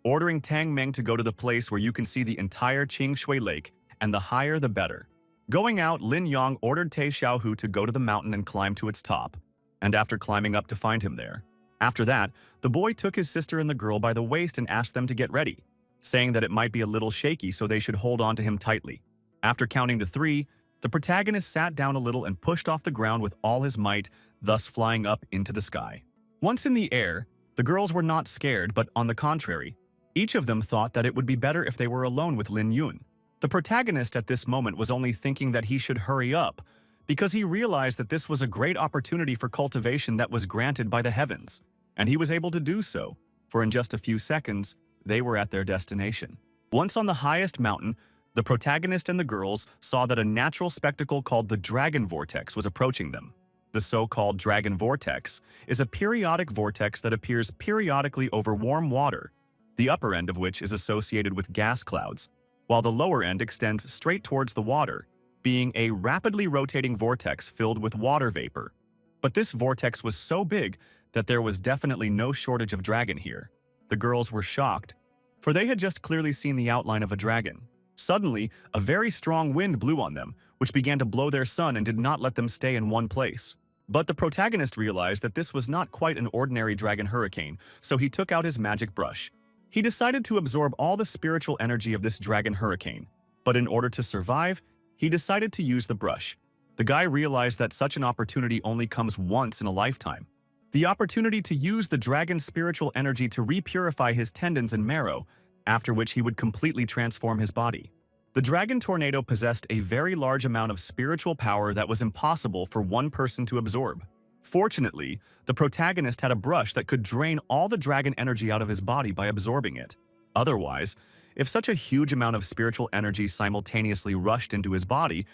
ordering Tang Meng to go to the place where you can see the entire Qingshui Lake, and the higher the better. Going out, Lin Yang ordered Tei Xiaohu to go to the mountain and climb to its top, and after climbing up to find him there. After that, the boy took his sister and the girl by the waist and asked them to get ready, saying that it might be a little shaky so they should hold on to him tightly. After counting to 3, the protagonist sat down a little and pushed off the ground with all his might, thus flying up into the sky. Once in the air, the girls were not scared, but on the contrary, each of them thought that it would be better if they were alone with Lin Yun. The protagonist at this moment was only thinking that he should hurry up, because he realized that this was a great opportunity for cultivation that was granted by the heavens, and he was able to do so, for in just a few seconds, they were at their destination. Once on the highest mountain, the protagonist and the girls saw that a natural spectacle called the Dragon Vortex was approaching them. The so-called Dragon Vortex is a periodic vortex that appears periodically over warm water, the upper end of which is associated with gas clouds, while the lower end extends straight towards the water, being a rapidly rotating vortex filled with water vapor. But this vortex was so big that there was definitely no shortage of dragon here. The girls were shocked, for they had just clearly seen the outline of a dragon. Suddenly, a very strong wind blew on them, which began to blow their sun and did not let them stay in one place. But the protagonist realized that this was not quite an ordinary dragon hurricane, so he took out his magic brush. He decided to absorb all the spiritual energy of this dragon hurricane, but in order to survive, he decided to use the brush. The guy realized that such an opportunity only comes once in a lifetime. The opportunity to use the dragon's spiritual energy to repurify his tendons and marrow, after which he would completely transform his body. The dragon tornado possessed a very large amount of spiritual power that was impossible for one person to absorb. Fortunately, the protagonist had a brush that could drain all the dragon energy out of his body by absorbing it. Otherwise, if such a huge amount of spiritual energy simultaneously rushed into his body,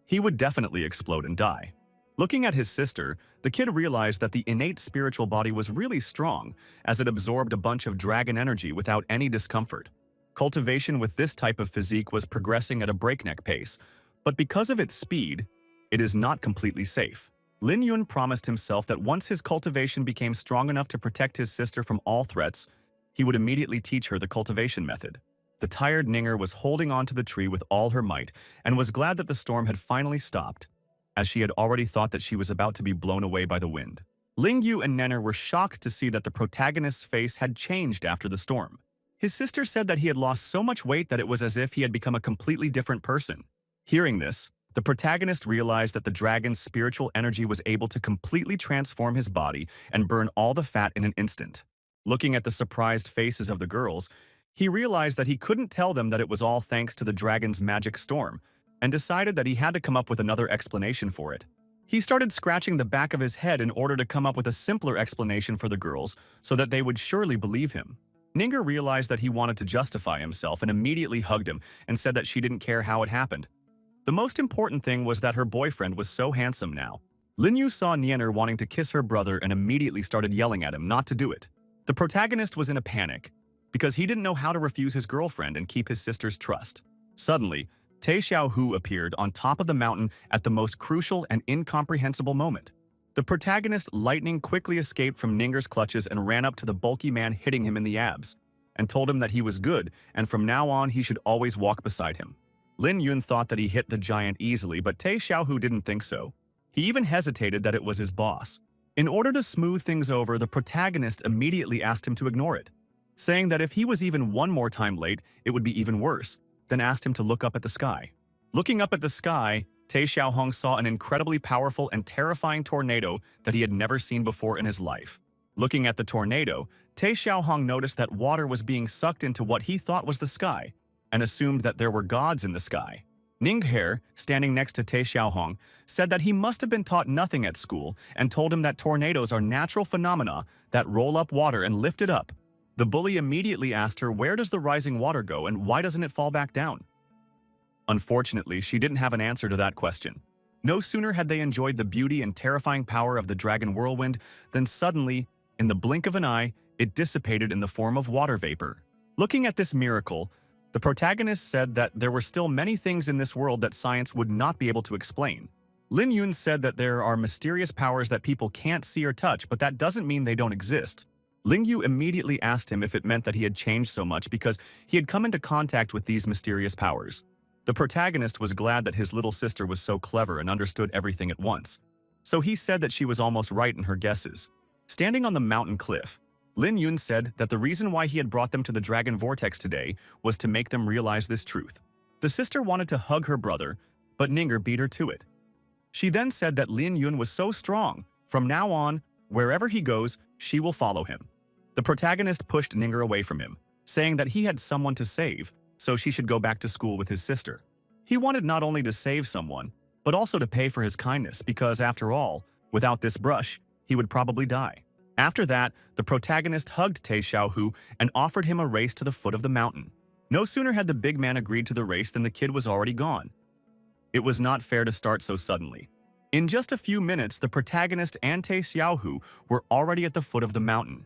he would definitely explode and die. Looking at his sister, the kid realized that the innate spiritual body was really strong, as it absorbed a bunch of dragon energy without any discomfort. Cultivation with this type of physique was progressing at a breakneck pace, but because of its speed, it is not completely safe. Lin Yun promised himself that once his cultivation became strong enough to protect his sister from all threats, he would immediately teach her the cultivation method. The tired Ninger was holding onto the tree with all her might and was glad that the storm had finally stopped, as she had already thought that she was about to be blown away by the wind. Ling Yu and Nenner were shocked to see that the protagonist's face had changed after the storm. His sister said that he had lost so much weight that it was as if he had become a completely different person. Hearing this, the protagonist realized that the dragon's spiritual energy was able to completely transform his body and burn all the fat in an instant. Looking at the surprised faces of the girls, he realized that he couldn't tell them that it was all thanks to the dragon's magic storm, and decided that he had to come up with another explanation for it. He started scratching the back of his head in order to come up with a simpler explanation for the girls so that they would surely believe him. Ninger realized that he wanted to justify himself and immediately hugged him and said that she didn't care how it happened. The most important thing was that her boyfriend was so handsome now. Lin Yu saw Nienner wanting to kiss her brother and immediately started yelling at him not to do it. The protagonist was in a panic because he didn't know how to refuse his girlfriend and keep his sister's trust. Suddenly, Te Xiaohu appeared on top of the mountain at the most crucial and incomprehensible moment. The protagonist lightning quickly escaped from Ninger's clutches and ran up to the bulky man, hitting him in the abs, and told him that he was good and from now on he should always walk beside him. Lin Yun thought that he hit the giant easily, but Te Xiaohu didn't think so. He even hesitated that it was his boss. In order to smooth things over, the protagonist immediately asked him to ignore it, saying that if he was even one more time late, it would be even worse, then asked him to look up at the sky. Looking up at the sky, Te Xiaohong saw an incredibly powerful and terrifying tornado that he had never seen before in his life. Looking at the tornado, Te Xiaohong noticed that water was being sucked into what he thought was the sky, and assumed that there were gods in the sky. Ningher, standing next to Te Xiaohong, said that he must have been taught nothing at school and told him that tornadoes are natural phenomena that roll up water and lift it up. The bully immediately asked her, where does the rising water go and why doesn't it fall back down? Unfortunately, she didn't have an answer to that question. No sooner had they enjoyed the beauty and terrifying power of the dragon whirlwind than suddenly, in the blink of an eye, it dissipated in the form of water vapor. Looking at this miracle, the protagonist said that there were still many things in this world that science would not be able to explain. Lin Yun said that there are mysterious powers that people can't see or touch, but that doesn't mean they don't exist. Ling Yu immediately asked him if it meant that he had changed so much because he had come into contact with these mysterious powers. The protagonist was glad that his little sister was so clever and understood everything at once, so he said that she was almost right in her guesses. Standing on the mountain cliff, Lin Yun said that the reason why he had brought them to the Dragon Vortex today was to make them realize this truth. The sister wanted to hug her brother, but Ninger beat her to it. She then said that Lin Yun was so strong, from now on, wherever he goes, she will follow him. The protagonist pushed Ninger away from him, saying that he had someone to save, so she should go back to school with his sister. He wanted not only to save someone, but also to pay for his kindness because, after all, without this brush, he would probably die. After that, the protagonist hugged Te Xiaohu and offered him a race to the foot of the mountain. No sooner had the big man agreed to the race than the kid was already gone. It was not fair to start so suddenly. In just a few minutes, the protagonist and Te Xiaohu were already at the foot of the mountain.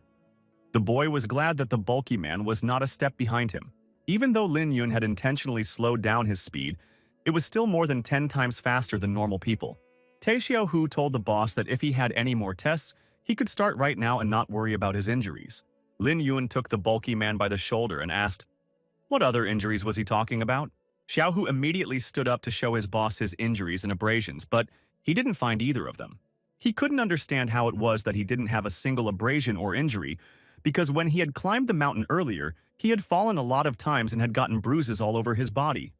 The boy was glad that the bulky man was not a step behind him. Even though Lin Yun had intentionally slowed down his speed, It was still more than 10 times faster than normal people. Tae Xiaohu told the boss that if he had any more tests, he could start right now and not worry about his injuries. Lin Yun took the bulky man by the shoulder and asked, what other injuries was he talking about? Xiaohu immediately stood up to show his boss his injuries and abrasions, but he didn't find either of them. He couldn't understand how it was that he didn't have a single abrasion or injury, because when he had climbed the mountain earlier, he had fallen a lot of times and had gotten bruises all over his body.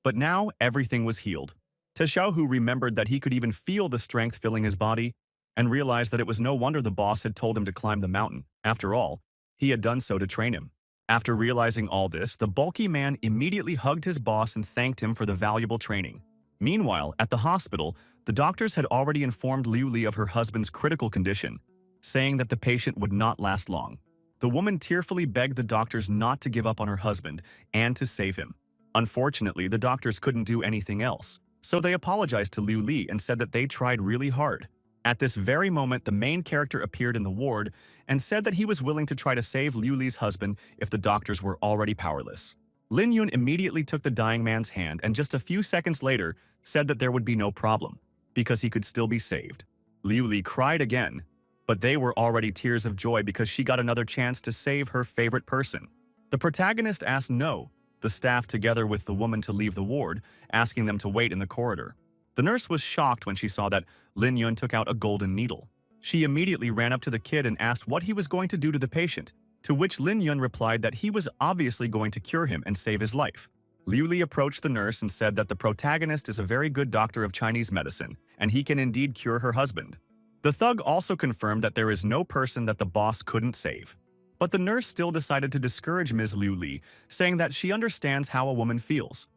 But now everything was healed. Xiaohu remembered that he could even feel the strength filling his body and realized that it was no wonder the boss had told him to climb the mountain. After all, he had done so to train him. After realizing all this, the bulky man immediately hugged his boss and thanked him for the valuable training. Meanwhile, at the hospital, the doctors had already informed Liu Li of her husband's critical condition, saying that the patient would not last long. The woman tearfully begged the doctors not to give up on her husband and to save him. Unfortunately, the doctors couldn't do anything else, so they apologized to Liu Li and said that they tried really hard. At this very moment, the main character appeared in the ward and said that he was willing to try to save Liu Li's husband if the doctors were already powerless. Lin Yun immediately took the dying man's hand and just a few seconds later said that there would be no problem, because he could still be saved. Liu Li cried again, but they were already tears of joy because she got another chance to save her favorite person. The protagonist asked the staff together with the woman to leave the ward, asking them to wait in the corridor. The nurse was shocked when she saw that Lin Yun took out a golden needle. She immediately ran up to the kid and asked what he was going to do to the patient, to which Lin Yun replied that he was obviously going to cure him and save his life. Liu Li approached the nurse and said that the protagonist is a very good doctor of Chinese medicine, and he can indeed cure her husband. The thug also confirmed that there is no person that the boss couldn't save. But the nurse still decided to discourage Ms. Liu Li, saying that she understands how a woman feels.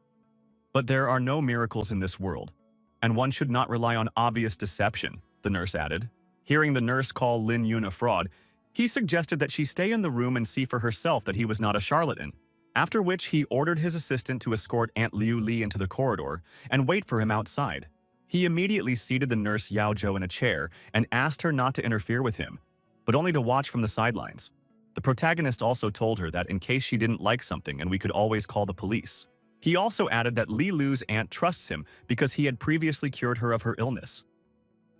But there are no miracles in this world, and one should not rely on obvious deception, the nurse added. Hearing the nurse call Lin Yun a fraud, he suggested that she stay in the room and see for herself that he was not a charlatan, after which he ordered his assistant to escort Aunt Liu Li into the corridor and wait for him outside. He immediately seated the nurse Yao Zhou in a chair and asked her not to interfere with him, but only to watch from the sidelines. The protagonist also told her that in case she didn't like something and we could always call the police. He also added that Li Lu's aunt trusts him because he had previously cured her of her illness.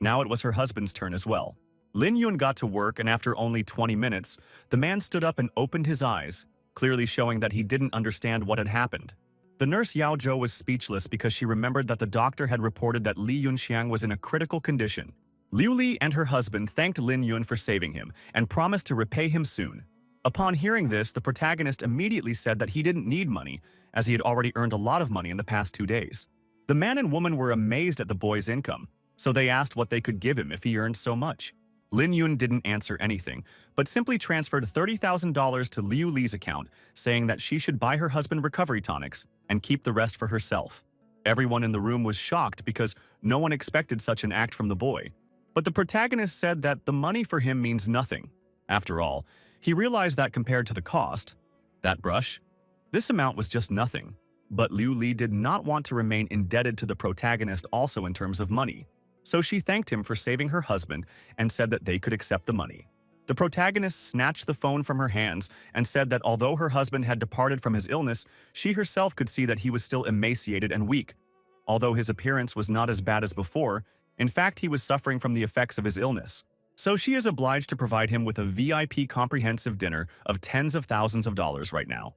Now it was her husband's turn as well. Lin Yun got to work, and after only 20 minutes, the man stood up and opened his eyes, clearly showing that he didn't understand what had happened. The nurse Yao Zhou was speechless because she remembered that the doctor had reported that Li Yunxiang was in a critical condition. Liu Li and her husband thanked Lin Yun for saving him and promised to repay him soon. Upon hearing this, the protagonist immediately said that he didn't need money, as he had already earned a lot of money in the past 2 days. The man and woman were amazed at the boy's income, so they asked what they could give him if he earned so much. Lin Yun didn't answer anything, but simply transferred $30,000 to Liu Li's account, saying that she should buy her husband recovery tonics and keep the rest for herself. Everyone in the room was shocked because no one expected such an act from the boy. But the protagonist said that the money for him means nothing. After all, he realized that compared to the cost, that brush, this amount was just nothing. But Liu Li did not want to remain indebted to the protagonist also in terms of money. So she thanked him for saving her husband and said that they could accept the money. The protagonist snatched the phone from her hands and said that although her husband had departed from his illness, she herself could see that he was still emaciated and weak. Although his appearance was not as bad as before, in fact he was suffering from the effects of his illness. So she is obliged to provide him with a VIP comprehensive dinner of tens of thousands of dollars right now.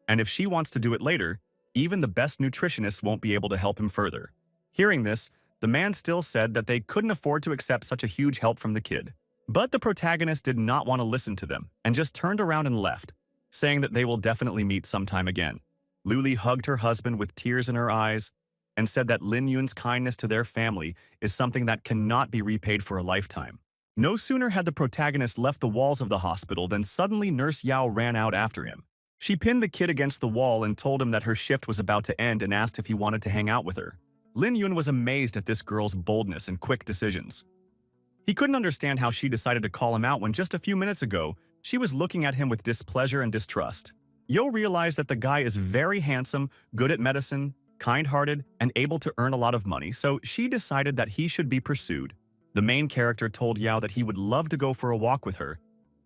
And if she wants to do it later, even the best nutritionists won't be able to help him further. Hearing this, the man still said that they couldn't afford to accept such a huge help from the kid. But the protagonist did not want to listen to them and just turned around and left, saying that they will definitely meet sometime again. Liu Li hugged her husband with tears in her eyes and said that Lin Yun's kindness to their family is something that cannot be repaid for a lifetime. No sooner had the protagonist left the walls of the hospital than suddenly Nurse Yao ran out after him. She pinned the kid against the wall and told him that her shift was about to end and asked if he wanted to hang out with her. Lin Yun was amazed at this girl's boldness and quick decisions. He couldn't understand how she decided to call him out when just a few minutes ago, she was looking at him with displeasure and distrust. Yo realized that the guy is very handsome, good at medicine, kind-hearted, and able to earn a lot of money, so she decided that he should be pursued. The main character told Yao that he would love to go for a walk with her,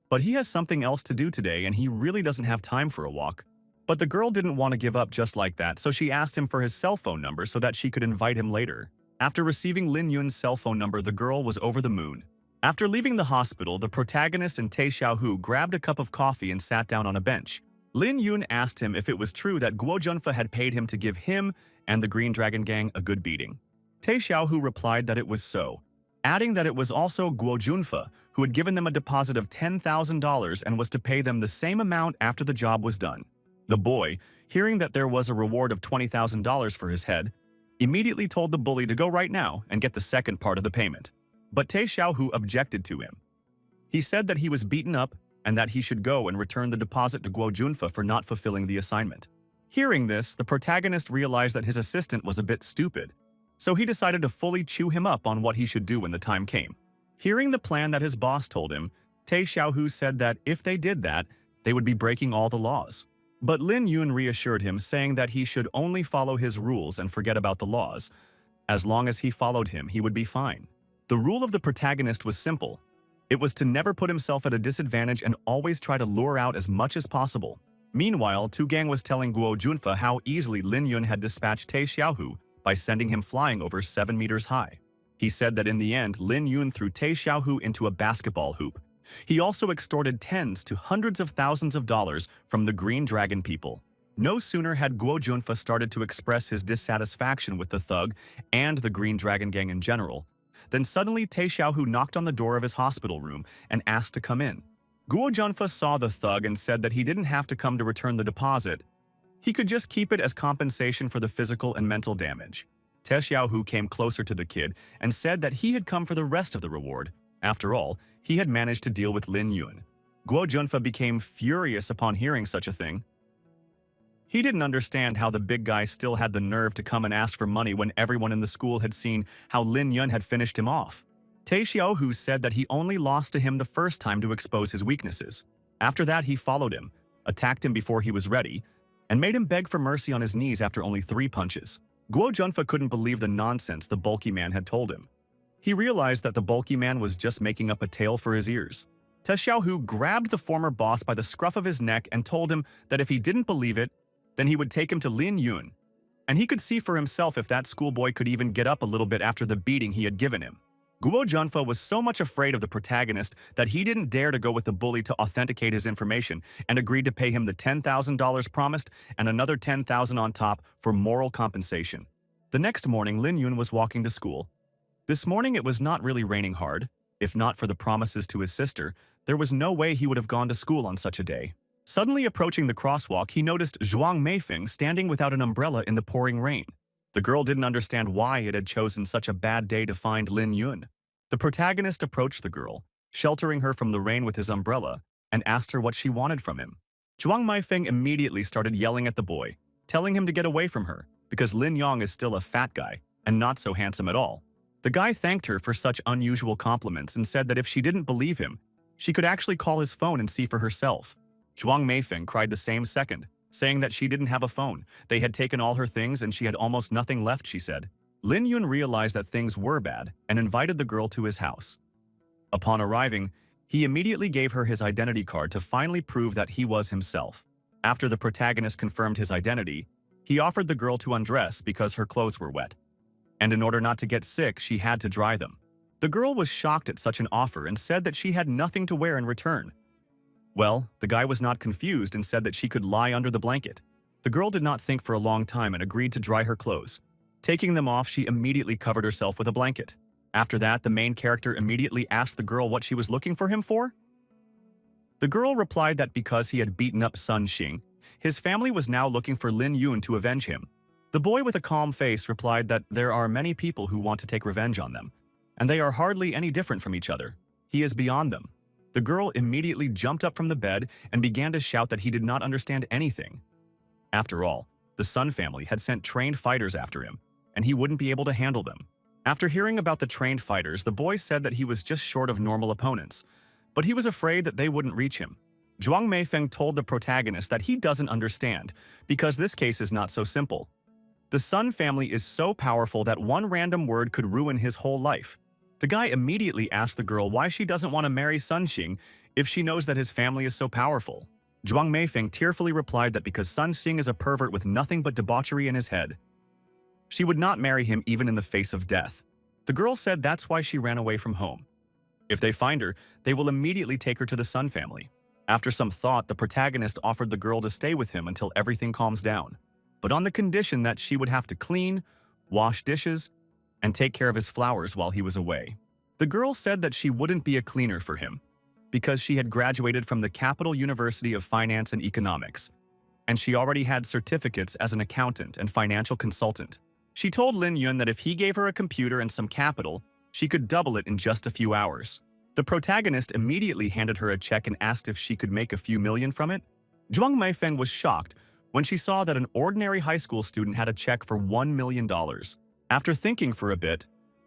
but he has something else to do today and he really doesn't have time for a walk. But the girl didn't want to give up just like that, so she asked him for his cell phone number so that she could invite him later. After receiving Lin Yun's cell phone number, the girl was over the moon. After leaving the hospital, the protagonist and Tae Xiaohu grabbed a cup of coffee and sat down on a bench. Lin Yun asked him if it was true that Guo Junfa had paid him to give him and the Green Dragon Gang a good beating. Tae Xiaohu replied that it was so, adding that it was also Guo Junfa who had given them a deposit of $10,000 and was to pay them the same amount after the job was done. The boy, hearing that there was a reward of $20,000 for his head, immediately told the bully to go right now and get the second part of the payment. But Tae Xiaohu objected to him. He said that he was beaten up and that he should go and return the deposit to Guo Junfa for not fulfilling the assignment. Hearing this, the protagonist realized that his assistant was a bit stupid, so he decided to fully chew him up on what he should do when the time came. Hearing the plan that his boss told him, Tae Xiaohu said that if they did that, they would be breaking all the laws. But Lin Yun reassured him, saying that he should only follow his rules and forget about the laws. As long as he followed him, he would be fine. The rule of the protagonist was simple. It was to never put himself at a disadvantage and always try to lure out as much as possible. Meanwhile, Tu Gang was telling Guo Junfa how easily Lin Yun had dispatched Tae Xiaohu by sending him flying over 7 meters high. He said that in the end, Lin Yun threw Tae Xiaohu into a basketball hoop. He also extorted tens to hundreds of thousands of dollars from the Green Dragon people. No sooner had Guo Junfa started to express his dissatisfaction with the thug and the Green Dragon Gang in general, then suddenly Tae Xiaohu knocked on the door of his hospital room and asked to come in. Guo Junfa saw the thug and said that he didn't have to come to return the deposit. He could just keep it as compensation for the physical and mental damage. Tae Xiaohu came closer to the kid and said that he had come for the rest of the reward. After all, he had managed to deal with Lin Yun. Guo Junfa became furious upon hearing such a thing. He didn't understand how the big guy still had the nerve to come and ask for money when everyone in the school had seen how Lin Yun had finished him off. Tae Xiaohu said that he only lost to him the first time to expose his weaknesses. After that, he followed him, attacked him before he was ready, and made him beg for mercy on his knees after only 3 punches. Guo Junfa couldn't believe the nonsense the bulky man had told him. He realized that the bulky man was just making up a tale for his ears. Tae Xiaohu grabbed the former boss by the scruff of his neck and told him that if he didn't believe it, then he would take him to Lin Yun, and he could see for himself if that schoolboy could even get up a little bit after the beating he had given him. Guo Junfa was so much afraid of the protagonist that he didn't dare to go with the bully to authenticate his information and agreed to pay him the $10,000 promised and another $10,000 on top for moral compensation. The next morning, Lin Yun was walking to school. This morning it was not really raining hard. If not for the promises to his sister, there was no way he would have gone to school on such a day. Suddenly approaching the crosswalk, he noticed Zhuang Meifeng standing without an umbrella in the pouring rain. The girl didn't understand why it had chosen such a bad day to find Lin Yun. The protagonist approached the girl, sheltering her from the rain with his umbrella, and asked her what she wanted from him. Zhuang Meifeng immediately started yelling at the boy, telling him to get away from her, because Lin Yong is still a fat guy and not so handsome at all. The guy thanked her for such unusual compliments and said that if she didn't believe him, she could actually call his phone and see for herself. Zhuang Meifeng cried the same second, saying that she didn't have a phone. They had taken all her things and she had almost nothing left, she said. Lin Yun realized that things were bad and invited the girl to his house. Upon arriving, he immediately gave her his identity card to finally prove that he was himself. After the protagonist confirmed his identity, he offered the girl to undress because her clothes were wet. And in order not to get sick, she had to dry them. The girl was shocked at such an offer and said that she had nothing to wear in return. Well, the guy was not confused and said that she could lie under the blanket. The girl did not think for a long time and agreed to dry her clothes. Taking them off, she immediately covered herself with a blanket. After that, the main character immediately asked the girl what she was looking for him for. The girl replied that because he had beaten up Sun Xing, his family was now looking for Lin Yun to avenge him. The boy with a calm face replied that there are many people who want to take revenge on them, and they are hardly any different from each other. He is beyond them. The girl immediately jumped up from the bed and began to shout that he did not understand anything. After all, the Sun family had sent trained fighters after him, and he wouldn't be able to handle them. After hearing about the trained fighters, the boy said that he was just short of normal opponents, but he was afraid that they wouldn't reach him. Zhuang Meifeng told the protagonist that he doesn't understand, because this case is not so simple. The Sun family is so powerful that one random word could ruin his whole life. The guy immediately asked the girl why she doesn't want to marry Sun Xing if she knows that his family is so powerful. Zhuang Meifeng tearfully replied that because Sun Xing is a pervert with nothing but debauchery in his head, she would not marry him even in the face of death. The girl said that's why she ran away from home. If they find her, they will immediately take her to the Sun family. After some thought, the protagonist offered the girl to stay with him until everything calms down, but on the condition that she would have to clean, wash dishes, and take care of his flowers while he was away. The girl said that she wouldn't be a cleaner for him, because she had graduated from the Capital University of Finance and Economics, and she already had certificates as an accountant and financial consultant. She told Lin Yun that if he gave her a computer and some capital, she could double it in just a few hours. The protagonist immediately handed her a check and asked if she could make a few million from it. Zhuang Meifeng was shocked when she saw that an ordinary high school student had a check for $1 million. After thinking for a bit,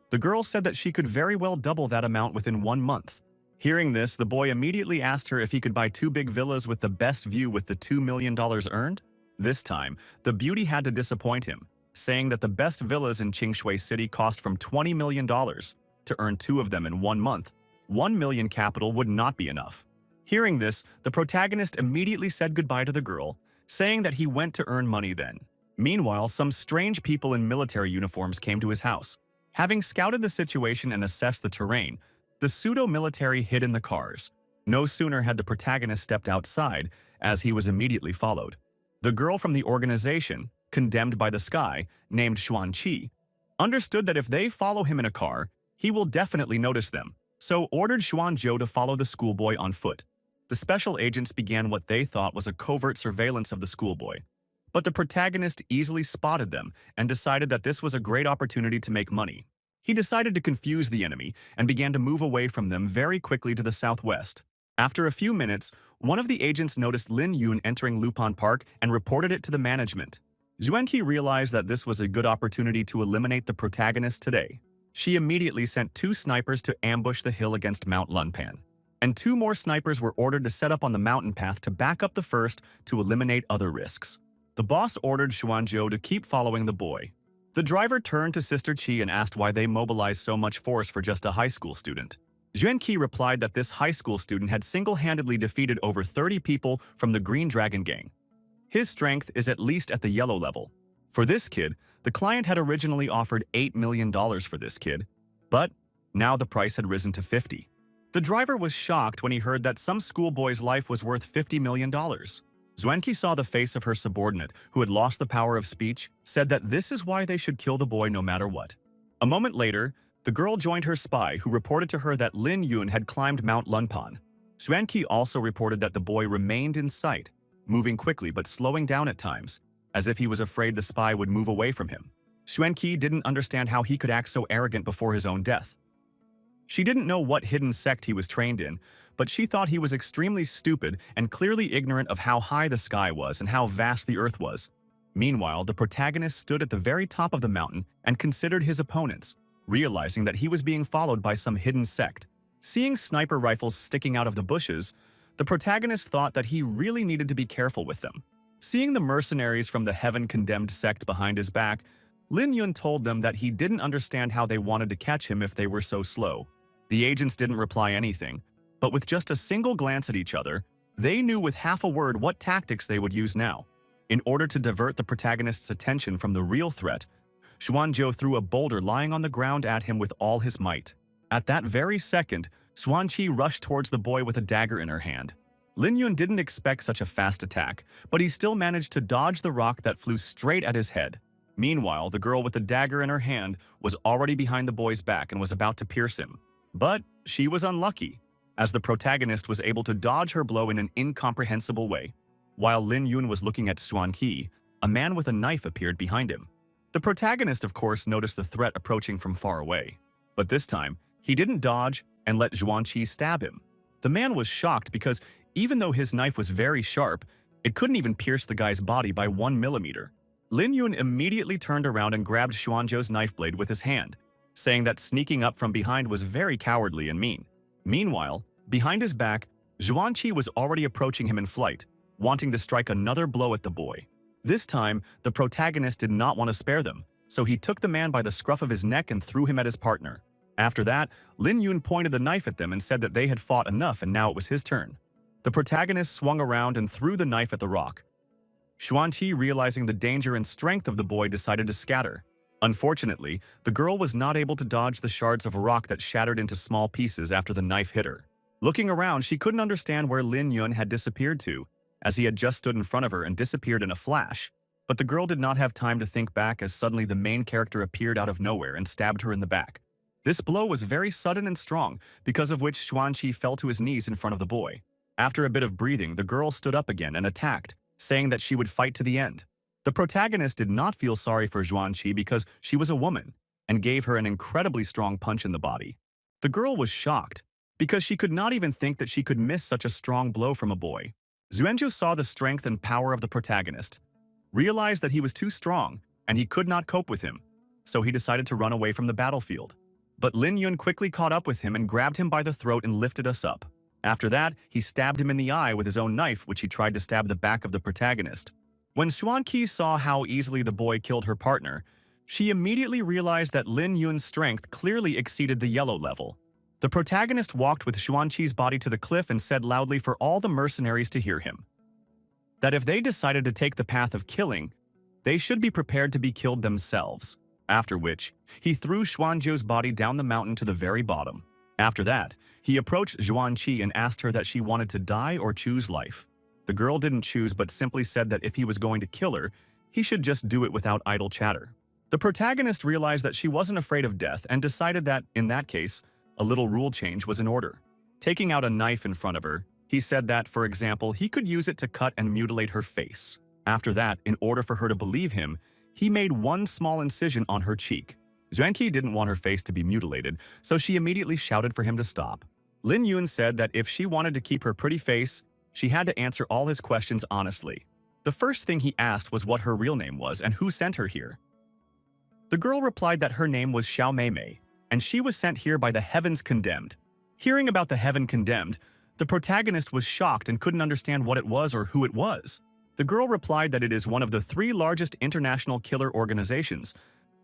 the girl said that she could very well double that amount within 1 month. Hearing this, the boy immediately asked her if he could buy 2 big villas with the best view with the $2 million earned. This time, the beauty had to disappoint him, saying that the best villas in Qingshui City cost from $20 million. To earn 2 of them in 1 month, 1 million capital would not be enough. Hearing this, the protagonist immediately said goodbye to the girl, saying that he went to earn money then. Meanwhile, some strange people in military uniforms came to his house. Having scouted the situation and assessed the terrain, the pseudo-military hid in the cars. No sooner had the protagonist stepped outside, as he was immediately followed. The girl from the organization, condemned by the sky, named Xuan Qi, understood that if they follow him in a car, he will definitely notice them, so ordered Xuan Zhou to follow the schoolboy on foot. The special agents began what they thought was a covert surveillance of the schoolboy, but the protagonist easily spotted them and decided that this was a great opportunity to make money. He decided to confuse the enemy and began to move away from them very quickly to the southwest. After a few minutes, one of the agents noticed Lin Yun entering Lupin Park and reported it to the management. Xuanqi realized that this was a good opportunity to eliminate the protagonist today. She immediately sent 2 snipers to ambush the hill against Mount Lunpan, and 2 more snipers were ordered to set up on the mountain path to back up the first to eliminate other risks. The boss ordered Xuanzhou to keep following the boy. The driver turned to Sister Qi and asked why they mobilized so much force for just a high school student. Xuanqi replied that this high school student had single-handedly defeated over 30 people from the Green Dragon Gang. His strength is at least at the yellow level. For this kid, the client had originally offered $8 million for this kid, but now the price had risen to 50. The driver was shocked when he heard that some schoolboy's life was worth $50 million. Xuanqi saw the face of her subordinate, who had lost the power of speech, said that this is why they should kill the boy no matter what. A moment later, the girl joined her spy, who reported to her that Lin Yun had climbed Mount Lunpan. Xuanqi also reported that the boy remained in sight, moving quickly but slowing down at times, as if he was afraid the spy would move away from him. Xuanqi didn't understand how he could act so arrogant before his own death. She didn't know what hidden sect he was trained in, but she thought he was extremely stupid and clearly ignorant of how high the sky was and how vast the earth was. Meanwhile, the protagonist stood at the very top of the mountain and considered his opponents, realizing that he was being followed by some hidden sect. Seeing sniper rifles sticking out of the bushes, the protagonist thought that he really needed to be careful with them. Seeing the mercenaries from the heaven-condemned sect behind his back, Lin Yun told them that he didn't understand how they wanted to catch him if they were so slow. The agents didn't reply anything, but with just a single glance at each other, they knew with half a word what tactics they would use now. In order to divert the protagonist's attention from the real threat, Xuanzhou threw a boulder lying on the ground at him with all his might. At that very second, Xuanqi rushed towards the boy with a dagger in her hand. Lin Yun didn't expect such a fast attack, but he still managed to dodge the rock that flew straight at his head. Meanwhile, the girl with the dagger in her hand was already behind the boy's back and was about to pierce him. But she was unlucky, as the protagonist was able to dodge her blow in an incomprehensible way. While Lin Yun was looking at Xuanqi, a man with a knife appeared behind him. The protagonist, of course, noticed the threat approaching from far away. But this time, he didn't dodge and let Xuanqi stab him. The man was shocked because even though his knife was very sharp, it couldn't even pierce the guy's body by 1 millimeter. Lin Yun immediately turned around and grabbed Xuanzhou's knife blade with his hand, saying that sneaking up from behind was very cowardly and mean. Meanwhile, behind his back, Xuanqi was already approaching him in flight, wanting to strike another blow at the boy. This time, the protagonist did not want to spare them, so he took the man by the scruff of his neck and threw him at his partner. After that, Lin Yun pointed the knife at them and said that they had fought enough and now it was his turn. The protagonist swung around and threw the knife at the rock. Xuanqi, realizing the danger and strength of the boy, decided to scatter. Unfortunately, the girl was not able to dodge the shards of rock that shattered into small pieces after the knife hit her. Looking around, she couldn't understand where Lin Yun had disappeared to, as he had just stood in front of her and disappeared in a flash. But the girl did not have time to think back, as suddenly the main character appeared out of nowhere and stabbed her in the back. This blow was very sudden and strong, because of which Xuanqi fell to his knees in front of the boy. After a bit of breathing, the girl stood up again and attacked, saying that she would fight to the end. The protagonist did not feel sorry for Xuanqi because she was a woman, and gave her an incredibly strong punch in the body. The girl was shocked, because she could not even think that she could miss such a strong blow from a boy. Xuanzhou saw the strength and power of the protagonist, realized that he was too strong, and he could not cope with him, so he decided to run away from the battlefield. But Lin Yun quickly caught up with him and grabbed him by the throat and lifted us up. After that, he stabbed him in the eye with his own knife, which he tried to stab the back of the protagonist. When Xuanqi saw how easily the boy killed her partner, she immediately realized that Lin Yun's strength clearly exceeded the yellow level. The protagonist walked with Xuanqi's body to the cliff and said loudly for all the mercenaries to hear him, that if they decided to take the path of killing, they should be prepared to be killed themselves. After which, he threw Xuanzhou's body down the mountain to the very bottom. After that, he approached Xuanqi and asked her that she wanted to die or choose life. The girl didn't choose but simply said that if he was going to kill her, he should just do it without idle chatter. The protagonist realized that she wasn't afraid of death and decided that, in that case, a little rule change was in order. Taking out a knife in front of her, he said that, for example, he could use it to cut and mutilate her face. After that, in order for her to believe him, he made one small incision on her cheek. Xuanqi didn't want her face to be mutilated, so she immediately shouted for him to stop. Lin Yun said that if she wanted to keep her pretty face, she had to answer all his questions honestly. The first thing he asked was what her real name was and who sent her here. The girl replied that her name was Xiao Mei, and she was sent here by the Heavens Condemned. Hearing about the Heaven Condemned, the protagonist was shocked and couldn't understand what it was or who it was. The girl replied that it is one of the 3 largest international killer organizations.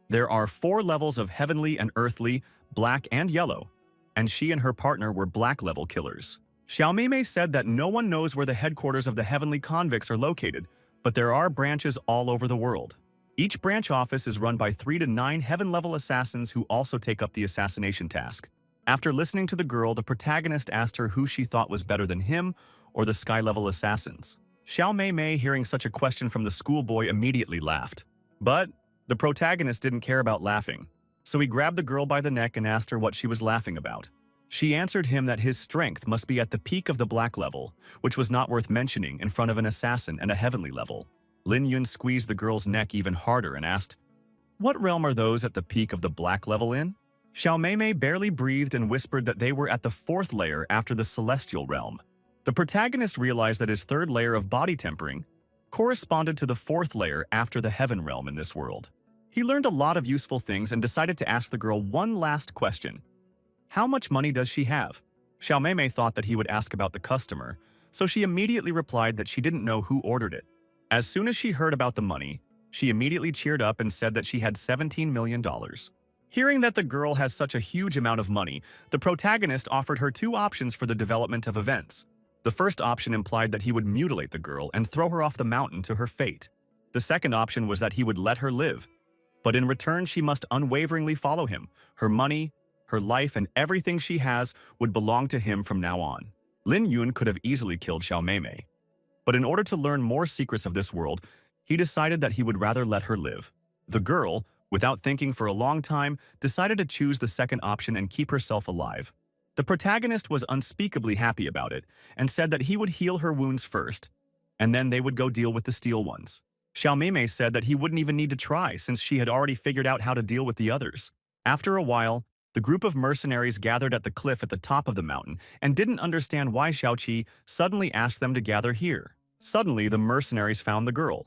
There are 4 levels of heavenly and earthly, black and yellow, and she and her partner were black-level killers. Xiao Mei said that no one knows where the headquarters of the heavenly convicts are located, but there are branches all over the world. Each branch office is run by 3 to 9 heaven-level assassins who also take up the assassination task. After listening to the girl, the protagonist asked her who she thought was better than him or the sky-level assassins. Xiao Mei, hearing such a question from the schoolboy, immediately laughed. But the protagonist didn't care about laughing, so he grabbed the girl by the neck and asked her what she was laughing about. She answered him that his strength must be at the peak of the black level, which was not worth mentioning in front of an assassin and a heavenly level. Lin Yun squeezed the girl's neck even harder and asked, "What realm are those at the peak of the black level in?" Xiao Mei barely breathed and whispered that they were at the 4th layer after the celestial realm. The protagonist realized that his 3rd layer of body tempering corresponded to the 4th layer after the heaven realm in this world. He learned a lot of useful things and decided to ask the girl one last question. How much money does she have? Xiao Mei thought that he would ask about the customer, so she immediately replied that she didn't know who ordered it. As soon as she heard about the money, she immediately cheered up and said that she had $17 million. Hearing that the girl has such a huge amount of money, the protagonist offered her 2 options for the development of events. The first option implied that he would mutilate the girl and throw her off the mountain to her fate. The second option was that he would let her live, but in return she must unwaveringly follow him. Her money, her life, and everything she has would belong to him from now on. Lin Yun could have easily killed Xiao Mei, but in order to learn more secrets of this world, he decided that he would rather let her live. The girl, without thinking for a long time, decided to choose the second option and keep herself alive. The protagonist was unspeakably happy about it and said that he would heal her wounds first, and then they would go deal with the steel ones. Xiao Mei said that he wouldn't even need to try since she had already figured out how to deal with the others. After a while, the group of mercenaries gathered at the cliff at the top of the mountain and didn't understand why Xiaoqi suddenly asked them to gather here. Suddenly, the mercenaries found the girl,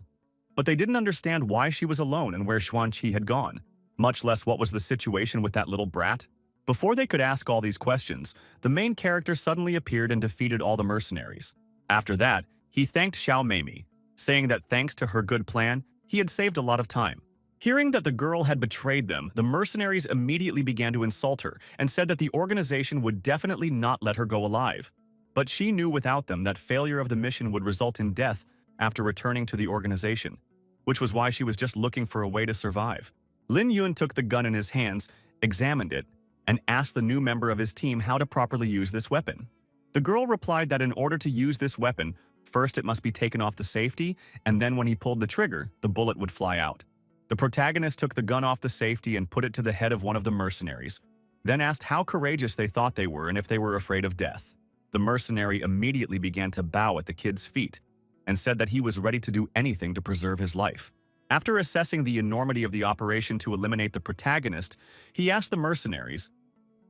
but they didn't understand why she was alone and where Xuanqi had gone, much less what was the situation with that little brat. Before they could ask all these questions, the main character suddenly appeared and defeated all the mercenaries. After that, he thanked Xiao Mei, saying that thanks to her good plan, he had saved a lot of time. Hearing that the girl had betrayed them, the mercenaries immediately began to insult her and said that the organization would definitely not let her go alive. But she knew without them that failure of the mission would result in death after returning to the organization, which was why she was just looking for a way to survive. Lin Yun took the gun in his hands, examined it, and asked the new member of his team how to properly use this weapon. The girl replied that in order to use this weapon, first it must be taken off the safety, and then when he pulled the trigger, the bullet would fly out. The protagonist took the gun off the safety and put it to the head of one of the mercenaries, then asked how courageous they thought they were and if they were afraid of death. The mercenary immediately began to bow at the kid's feet and said that he was ready to do anything to preserve his life. After assessing the enormity of the operation to eliminate the protagonist, he asked the mercenaries,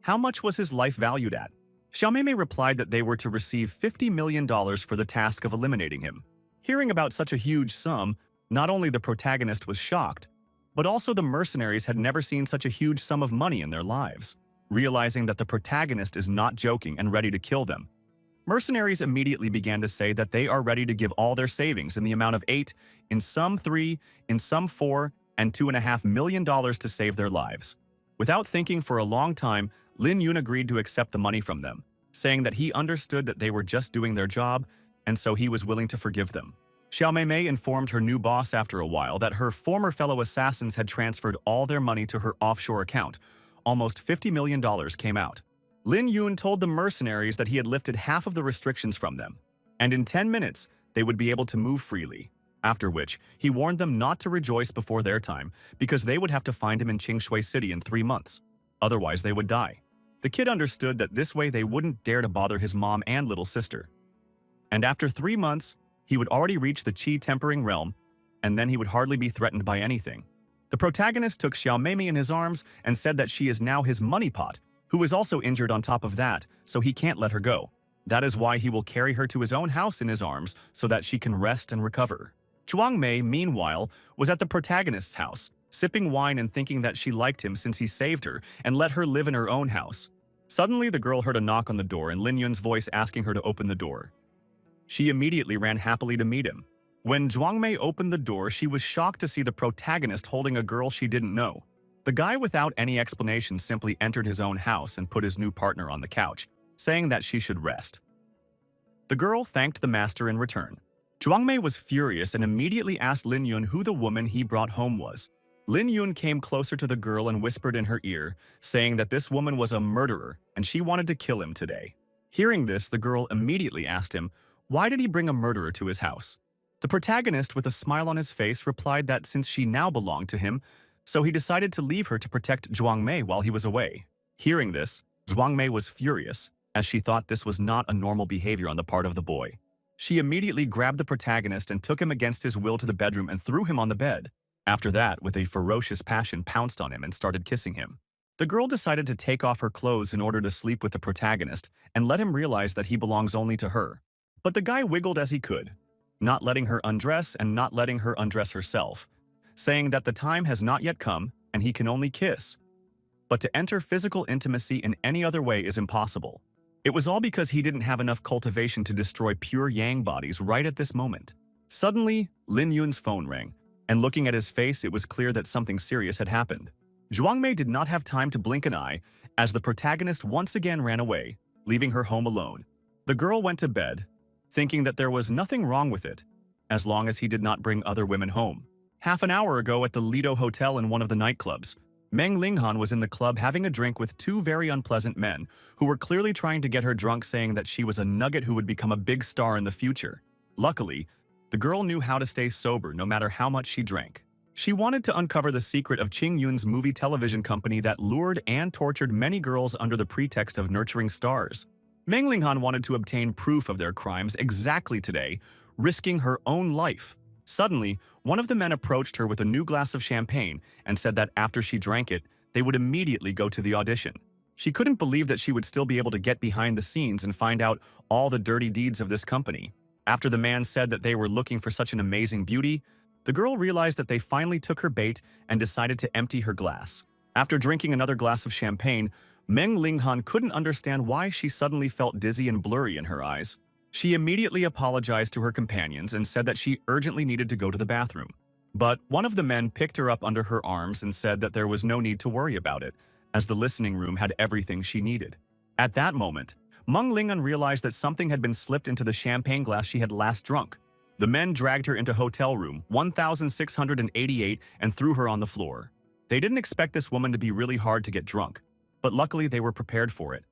how much was his life valued at? Xiaomei replied that they were to receive $50 million for the task of eliminating him. Hearing about such a huge sum, not only the protagonist was shocked, but also the mercenaries had never seen such a huge sum of money in their lives. Realizing that the protagonist is not joking and ready to kill them, mercenaries immediately began to say that they are ready to give all their savings in the amount of 8, in some 3, in some 4, and $2.5 million to save their lives. Without thinking for a long time, Lin Yun agreed to accept the money from them, saying that he understood that they were just doing their job, and so he was willing to forgive them. Xiaomei informed her new boss after a while that her former fellow assassins had transferred all their money to her offshore account. Almost $50 million came out. Lin Yun told the mercenaries that he had lifted half of the restrictions from them, and in 10 minutes, they would be able to move freely. After which, he warned them not to rejoice before their time because they would have to find him in Qingshui City in 3 months. Otherwise, they would die. The kid understood that this way they wouldn't dare to bother his mom and little sister. And after 3 months, he would already reach the Qi tempering realm, and then he would hardly be threatened by anything. The protagonist took Xiaomei in his arms and said that she is now his money pot, who is also injured on top of that, so he can't let her go. That is why he will carry her to his own house in his arms so that she can rest and recover. Zhuang Mei, meanwhile, was at the protagonist's house, sipping wine and thinking that she liked him since he saved her and let her live in her own house. Suddenly, the girl heard a knock on the door and Lin Yun's voice asking her to open the door. She immediately ran happily to meet him. When Zhuang Mei opened the door, she was shocked to see the protagonist holding a girl she didn't know. The guy, without any explanation, simply entered his own house and put his new partner on the couch, saying that she should rest. The girl thanked the master in return. Zhuang Mei was furious and immediately asked Lin Yun who the woman he brought home was. Lin Yun came closer to the girl and whispered in her ear, saying that this woman was a murderer and she wanted to kill him today. Hearing this, the girl immediately asked him, why did he bring a murderer to his house? The protagonist, with a smile on his face, replied that since she now belonged to him, so he decided to leave her to protect Zhuang Mei while he was away. Hearing this, Zhuang Mei was furious, as she thought this was not a normal behavior on the part of the boy. She immediately grabbed the protagonist and took him against his will to the bedroom and threw him on the bed. After that, with a ferocious passion, pounced on him and started kissing him. The girl decided to take off her clothes in order to sleep with the protagonist and let him realize that he belongs only to her. But the guy wiggled as he could, not letting her undress and not letting her undress herself, saying that the time has not yet come and he can only kiss. But to enter physical intimacy in any other way is impossible. It was all because he didn't have enough cultivation to destroy pure yang bodies right at this moment. Suddenly, Lin Yun's phone rang, and looking at his face, it was clear that something serious had happened. Zhuang Mei did not have time to blink an eye as the protagonist once again ran away, leaving her home alone. The girl went to bed, thinking that there was nothing wrong with it, as long as he did not bring other women home. Half an hour ago at the Lido Hotel in one of the nightclubs, Meng Linghan was in the club having a drink with 2 very unpleasant men who were clearly trying to get her drunk, saying that she was a nugget who would become a big star in the future. Luckily, the girl knew how to stay sober no matter how much she drank. She wanted to uncover the secret of Qing Yun's movie television company that lured and tortured many girls under the pretext of nurturing stars. Meng Linghan wanted to obtain proof of their crimes exactly today, risking her own life. Suddenly, one of the men approached her with a new glass of champagne and said that after she drank it, they would immediately go to the audition. She couldn't believe that she would still be able to get behind the scenes and find out all the dirty deeds of this company. After the man said that they were looking for such an amazing beauty, the girl realized that they finally took her bait and decided to empty her glass. After drinking another glass of champagne, Meng Linghan couldn't understand why she suddenly felt dizzy and blurry in her eyes. She immediately apologized to her companions and said that she urgently needed to go to the bathroom. But one of the men picked her up under her arms and said that there was no need to worry about it, as the listening room had everything she needed. At that moment, Meng Lingan realized that something had been slipped into the champagne glass she had last drunk. The men dragged her into hotel room 1688 and threw her on the floor. They didn't expect this woman to be really hard to get drunk, but luckily they were prepared for it.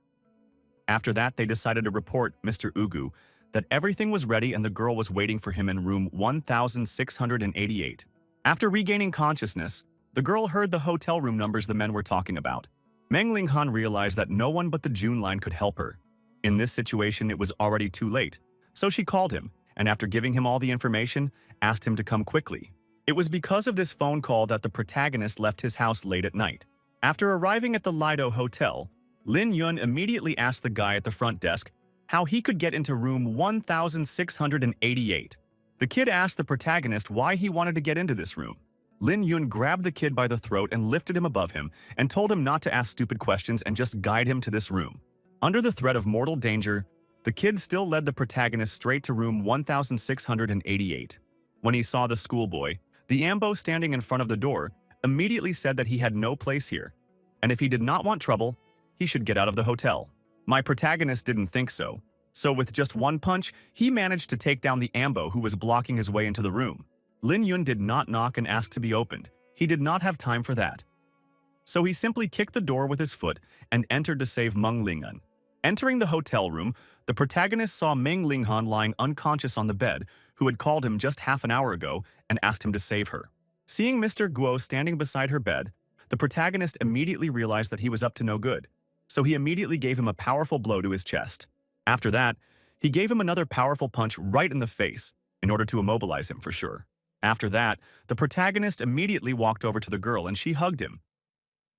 After that, they decided to report Mr. Ugu that everything was ready and the girl was waiting for him in room 1688. After regaining consciousness, the girl heard the hotel room numbers the men were talking about. Meng Linghan realized that no one but the June line could help her. In this situation, it was already too late, so she called him, and after giving him all the information, asked him to come quickly. It was because of this phone call that the protagonist left his house late at night. After arriving at the Lido Hotel, Lin Yun immediately asked the guy at the front desk how he could get into room 1688. The kid asked the protagonist why he wanted to get into this room. Lin Yun grabbed the kid by the throat and lifted him above him and told him not to ask stupid questions and just guide him to this room. Under the threat of mortal danger, the kid still led the protagonist straight to room 1688. When he saw the schoolboy, the ambo standing in front of the door immediately said that he had no place here, and if he did not want trouble, he should get out of the hotel. My protagonist didn't think so, so with just one punch, he managed to take down the ambo who was blocking his way into the room. Lin Yun did not knock and ask to be opened. He did not have time for that. So he simply kicked the door with his foot and entered to save Meng Linghan. Entering the hotel room, the protagonist saw Meng Linghan lying unconscious on the bed, who had called him just half an hour ago and asked him to save her. Seeing Mr. Guo standing beside her bed, the protagonist immediately realized that he was up to no good, so he immediately gave him a powerful blow to his chest. After that, he gave him another powerful punch right in the face in order to immobilize him for sure. After that, the protagonist immediately walked over to the girl and she hugged him.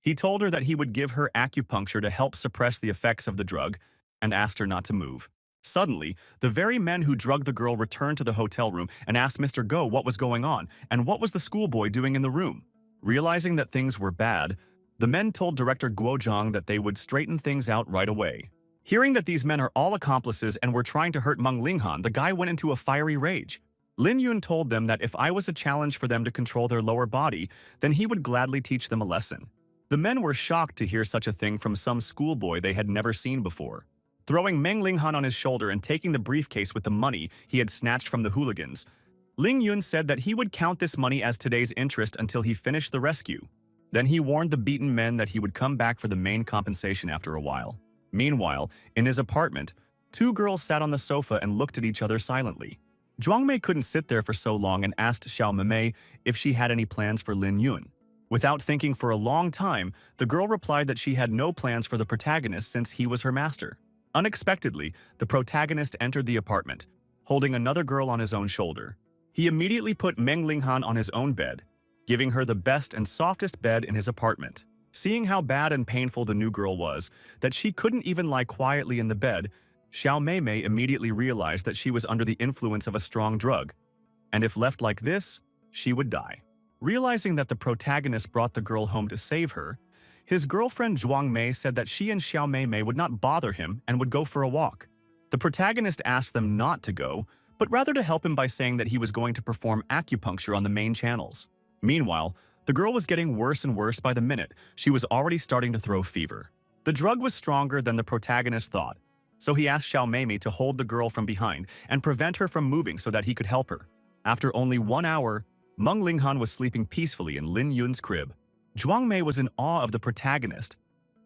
He told her that he would give her acupuncture to help suppress the effects of the drug and asked her not to move. Suddenly, the very men who drugged the girl returned to the hotel room and asked Mr. Go what was going on and what was the schoolboy doing in the room. Realizing that things were bad, the men told Director Guo Zhang that they would straighten things out right away. Hearing that these men are all accomplices and were trying to hurt Meng Linghan, the guy went into a fiery rage. Lin Yun told them that if I was a challenge for them to control their lower body, then he would gladly teach them a lesson. The men were shocked to hear such a thing from some schoolboy they had never seen before. Throwing Meng Linghan on his shoulder and taking the briefcase with the money he had snatched from the hooligans, Ling Yun said that he would count this money as today's interest until he finished the rescue. Then he warned the beaten men that he would come back for the main compensation after a while. Meanwhile, in his apartment, two girls sat on the sofa and looked at each other silently. Zhuangmei couldn't sit there for so long and asked Xiao Mei if she had any plans for Lin Yun. Without thinking for a long time, the girl replied that she had no plans for the protagonist since he was her master. Unexpectedly, the protagonist entered the apartment, holding another girl on his own shoulder. He immediately put Meng Linghan on his own bed, giving her the best and softest bed in his apartment. Seeing how bad and painful the new girl was, that she couldn't even lie quietly in the bed, Xiao Mei immediately realized that she was under the influence of a strong drug, and if left like this, she would die. Realizing that the protagonist brought the girl home to save her, his girlfriend Zhuang Mei said that she and Xiao Mei would not bother him and would go for a walk. The protagonist asked them not to go, but rather to help him by saying that he was going to perform acupuncture on the main channels. Meanwhile, the girl was getting worse and worse by the minute. She was already starting to throw fever. The drug was stronger than the protagonist thought, so he asked Xiao Mei to hold the girl from behind and prevent her from moving so that he could help her. After only 1 hour, Meng Linghan was sleeping peacefully in Lin Yun's crib. Zhuang Mei was in awe of the protagonist,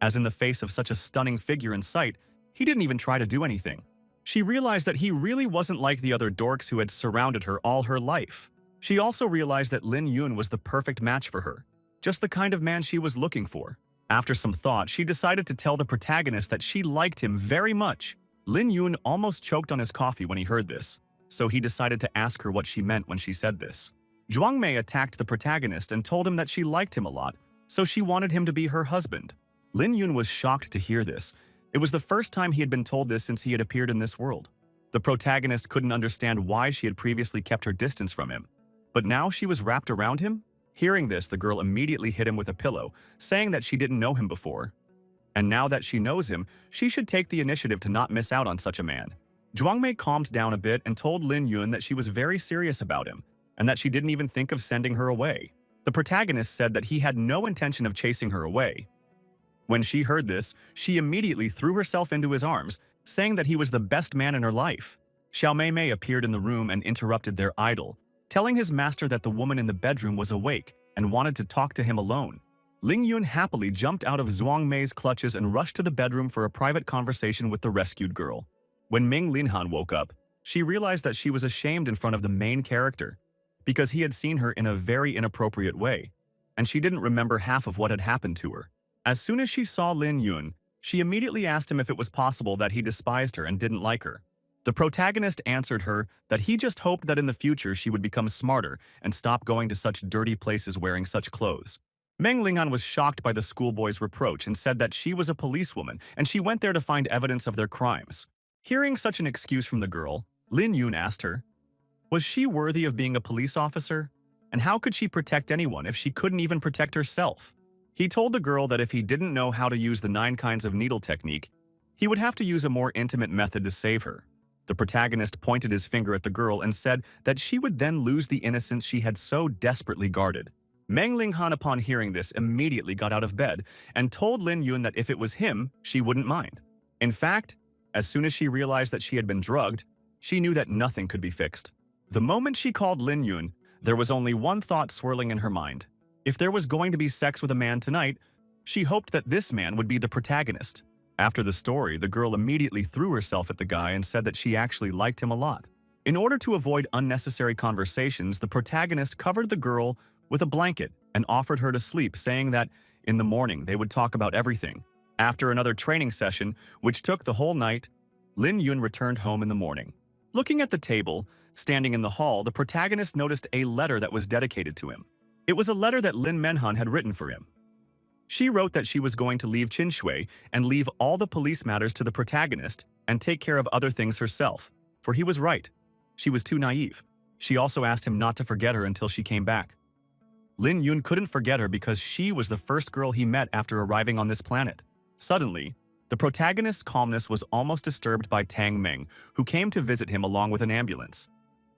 as in the face of such a stunning figure in sight, he didn't even try to do anything. She realized that he really wasn't like the other dorks who had surrounded her all her life. She also realized that Lin Yun was the perfect match for her, just the kind of man she was looking for. After some thought, she decided to tell the protagonist that she liked him very much. Lin Yun almost choked on his coffee when he heard this, so he decided to ask her what she meant when she said this. Zhuang Mei attacked the protagonist and told him that she liked him a lot, so she wanted him to be her husband. Lin Yun was shocked to hear this. It was the first time he had been told this since he had appeared in this world. The protagonist couldn't understand why she had previously kept her distance from him, but now she was wrapped around him? Hearing this, the girl immediately hit him with a pillow, saying that she didn't know him before. And now that she knows him, she should take the initiative to not miss out on such a man. Zhuang Mei calmed down a bit and told Lin Yun that she was very serious about him, and that she didn't even think of sending her away. The protagonist said that he had no intention of chasing her away. When she heard this, she immediately threw herself into his arms saying that he was the best man in her life. Xiao Mei appeared in the room and interrupted their idol, telling his master that the woman in the bedroom was awake and wanted to talk to him alone. Ling Yun happily jumped out of Zhuang Mei's clutches and rushed to the bedroom for a private conversation with the rescued girl. When Ming Linhan woke up, she realized that she was ashamed in front of the main character because he had seen her in a very inappropriate way, and she didn't remember half of what had happened to her. As soon as she saw Lin Yun, she immediately asked him if it was possible that he despised her and didn't like her. The protagonist answered her that he just hoped that in the future she would become smarter and stop going to such dirty places wearing such clothes. Meng Lingan was shocked by the schoolboy's reproach and said that she was a policewoman and she went there to find evidence of their crimes. Hearing such an excuse from the girl, Lin Yun asked her, was she worthy of being a police officer? And how could she protect anyone if she couldn't even protect herself? He told the girl that if he didn't know how to use the 9 kinds of needle technique, he would have to use a more intimate method to save her. The protagonist pointed his finger at the girl and said that she would then lose the innocence she had so desperately guarded. Meng Linghan, upon hearing this, immediately got out of bed and told Lin Yun that if it was him, she wouldn't mind. In fact, as soon as she realized that she had been drugged, she knew that nothing could be fixed. The moment she called Lin Yun, there was only one thought swirling in her mind. If there was going to be sex with a man tonight, she hoped that this man would be the protagonist. After the story, the girl immediately threw herself at the guy and said that she actually liked him a lot. In order to avoid unnecessary conversations, the protagonist covered the girl with a blanket and offered her to sleep, saying that in the morning they would talk about everything. After another training session, which took the whole night, Lin Yun returned home in the morning. Looking at the table, standing in the hall, the protagonist noticed a letter that was dedicated to him. It was a letter that Lin Menhan had written for him. She wrote that she was going to leave Qinshui and leave all the police matters to the protagonist and take care of other things herself, for he was right. She was too naive. She also asked him not to forget her until she came back. Lin Yun couldn't forget her because she was the first girl he met after arriving on this planet. Suddenly, the protagonist's calmness was almost disturbed by Tang Meng, who came to visit him along with an ambulance.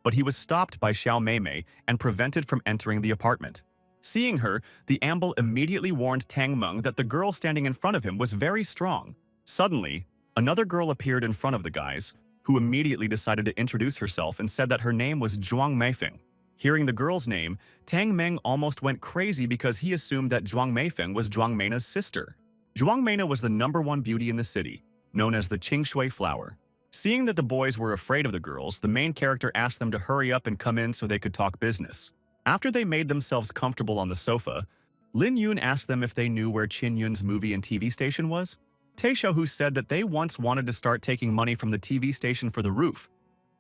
But he was stopped by Xiao Mei and prevented from entering the apartment. Seeing her, the Amble immediately warned Tang Meng that the girl standing in front of him was very strong. Suddenly, another girl appeared in front of the guys, who immediately decided to introduce herself and said that her name was Zhuang Meifeng. Hearing the girl's name, Tang Meng almost went crazy because he assumed that Zhuang Meifeng was Zhuang Meina's sister. Zhuang Meina was the #1 beauty in the city, known as the Qingshui flower. Seeing that the boys were afraid of the girls, the main character asked them to hurry up and come in so they could talk business. After they made themselves comfortable on the sofa, Lin Yun asked them if they knew where Qin Yun's movie and TV station was. Tae Xiaohu said that they once wanted to start taking money from the TV station for the roof,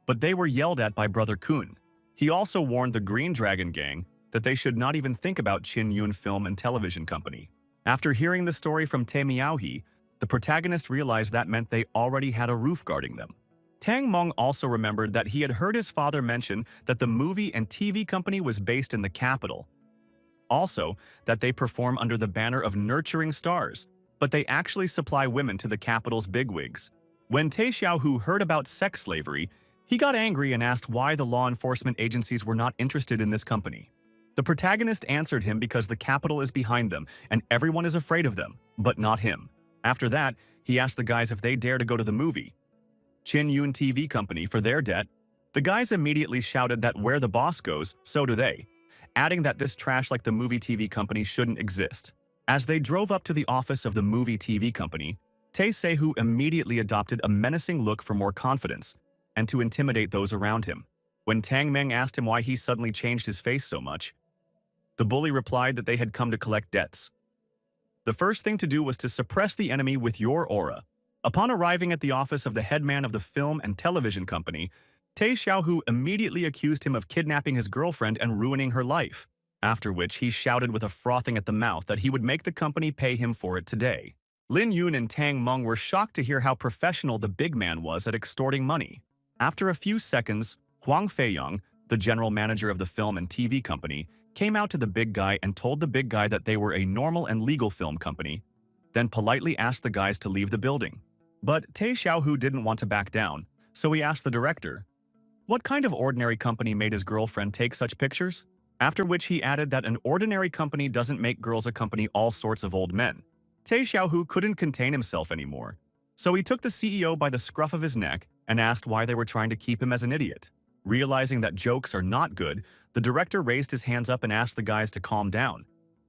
but they were yelled at by Brother Kun. He also warned the Green Dragon Gang that they should not even think about Qin Yun Film and Television Company. After hearing the story from Tae Miaohe, the protagonist realized that meant they already had a roof guarding them. Tang Meng also remembered that he had heard his father mention that the movie and TV company was based in the capital. Also, that they perform under the banner of nurturing stars, but they actually supply women to the capital's bigwigs. When Tae Xiaohu heard about sex slavery, he got angry and asked why the law enforcement agencies were not interested in this company. The protagonist answered him because the capital is behind them and everyone is afraid of them, but not him. After that, he asked the guys if they dare to go to the movie Qin Yun TV company for their debt. The guys immediately shouted that where the boss goes, so do they, adding that this trash like the movie TV company shouldn't exist. As they drove up to the office of the movie TV company, Tae Sehu immediately adopted a menacing look for more confidence and to intimidate those around him. When Tang Meng asked him why he suddenly changed his face so much, the bully replied that they had come to collect debts. The first thing to do was to suppress the enemy with your aura. Upon arriving at the office of the headman of the film and television company, Tae Xiaohu immediately accused him of kidnapping his girlfriend and ruining her life, after which he shouted with a frothing at the mouth that he would make the company pay him for it today. Lin Yun and Tang Meng were shocked to hear how professional the big man was at extorting money. After a few seconds, Huang Feiyang, the general manager of the film and TV company, came out to the big guy and told the big guy that they were a normal and legal film company, then politely asked the guys to leave the building. But Tae Xiaohu didn't want to back down, so he asked the director, what kind of ordinary company made his girlfriend take such pictures? After which he added that an ordinary company doesn't make girls accompany all sorts of old men. Tae Xiaohu couldn't contain himself anymore, So he took the CEO by the scruff of his neck and asked why they were trying to keep him as an idiot. Realizing that jokes are not good, the director raised his hands up and asked the guys to calm down,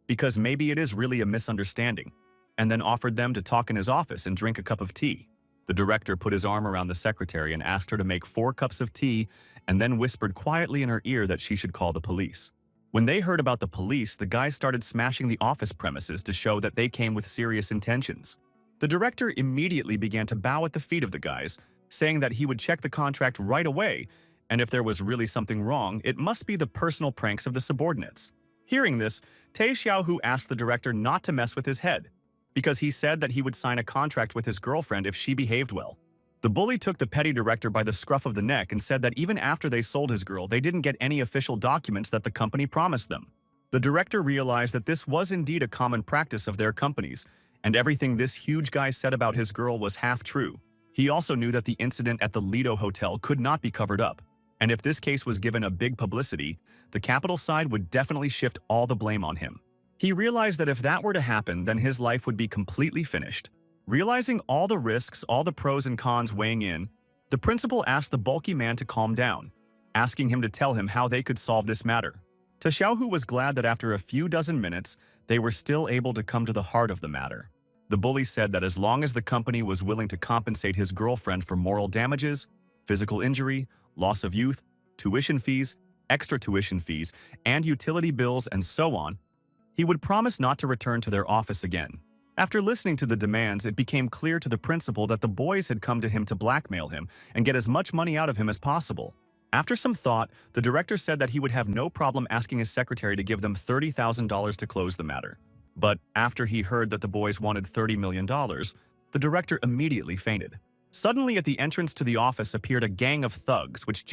because maybe it is really a misunderstanding, and then offered them to talk in his office and drink a cup of tea. The director put his arm around the secretary and asked her to make 4 cups of tea and then whispered quietly in her ear that she should call the police. When they heard about the police, the guys started smashing the office premises to show that they came with serious intentions. The director immediately began to bow at the feet of the guys, saying that he would check the contract right away, and if there was really something wrong, it must be the personal pranks of the subordinates. Hearing this, Tae Xiaohu asked the director not to mess with his head, because he said that he would sign a contract with his girlfriend if she behaved well. The bully took the petty director by the scruff of the neck and said that even after they sold his girl, they didn't get any official documents that the company promised them. The director realized that this was indeed a common practice of their companies, and everything this huge guy said about his girl was half true. He also knew that the incident at the Lido Hotel could not be covered up, and if this case was given a big publicity, the capital side would definitely shift all the blame on him. He realized that if that were to happen, then his life would be completely finished. Realizing all the risks, all the pros and cons weighing in, the principal asked the bulky man to calm down, asking him to tell him how they could solve this matter. Ta Xiaohu was glad that after a few dozen minutes, they were still able to come to the heart of the matter. The bully said that as long as the company was willing to compensate his girlfriend for moral damages, physical injury, loss of youth, tuition fees, extra tuition fees, and utility bills and so on, he would promise not to return to their office again. After listening to the demands, it became clear to the principal that the boys had come to him to blackmail him and get as much money out of him as possible. After some thought, the director said that he would have no problem asking his secretary to give them $30,000 to close the matter. But after he heard that the boys wanted $30 million, the director immediately fainted. Suddenly at the entrance to the office appeared a gang of thugs which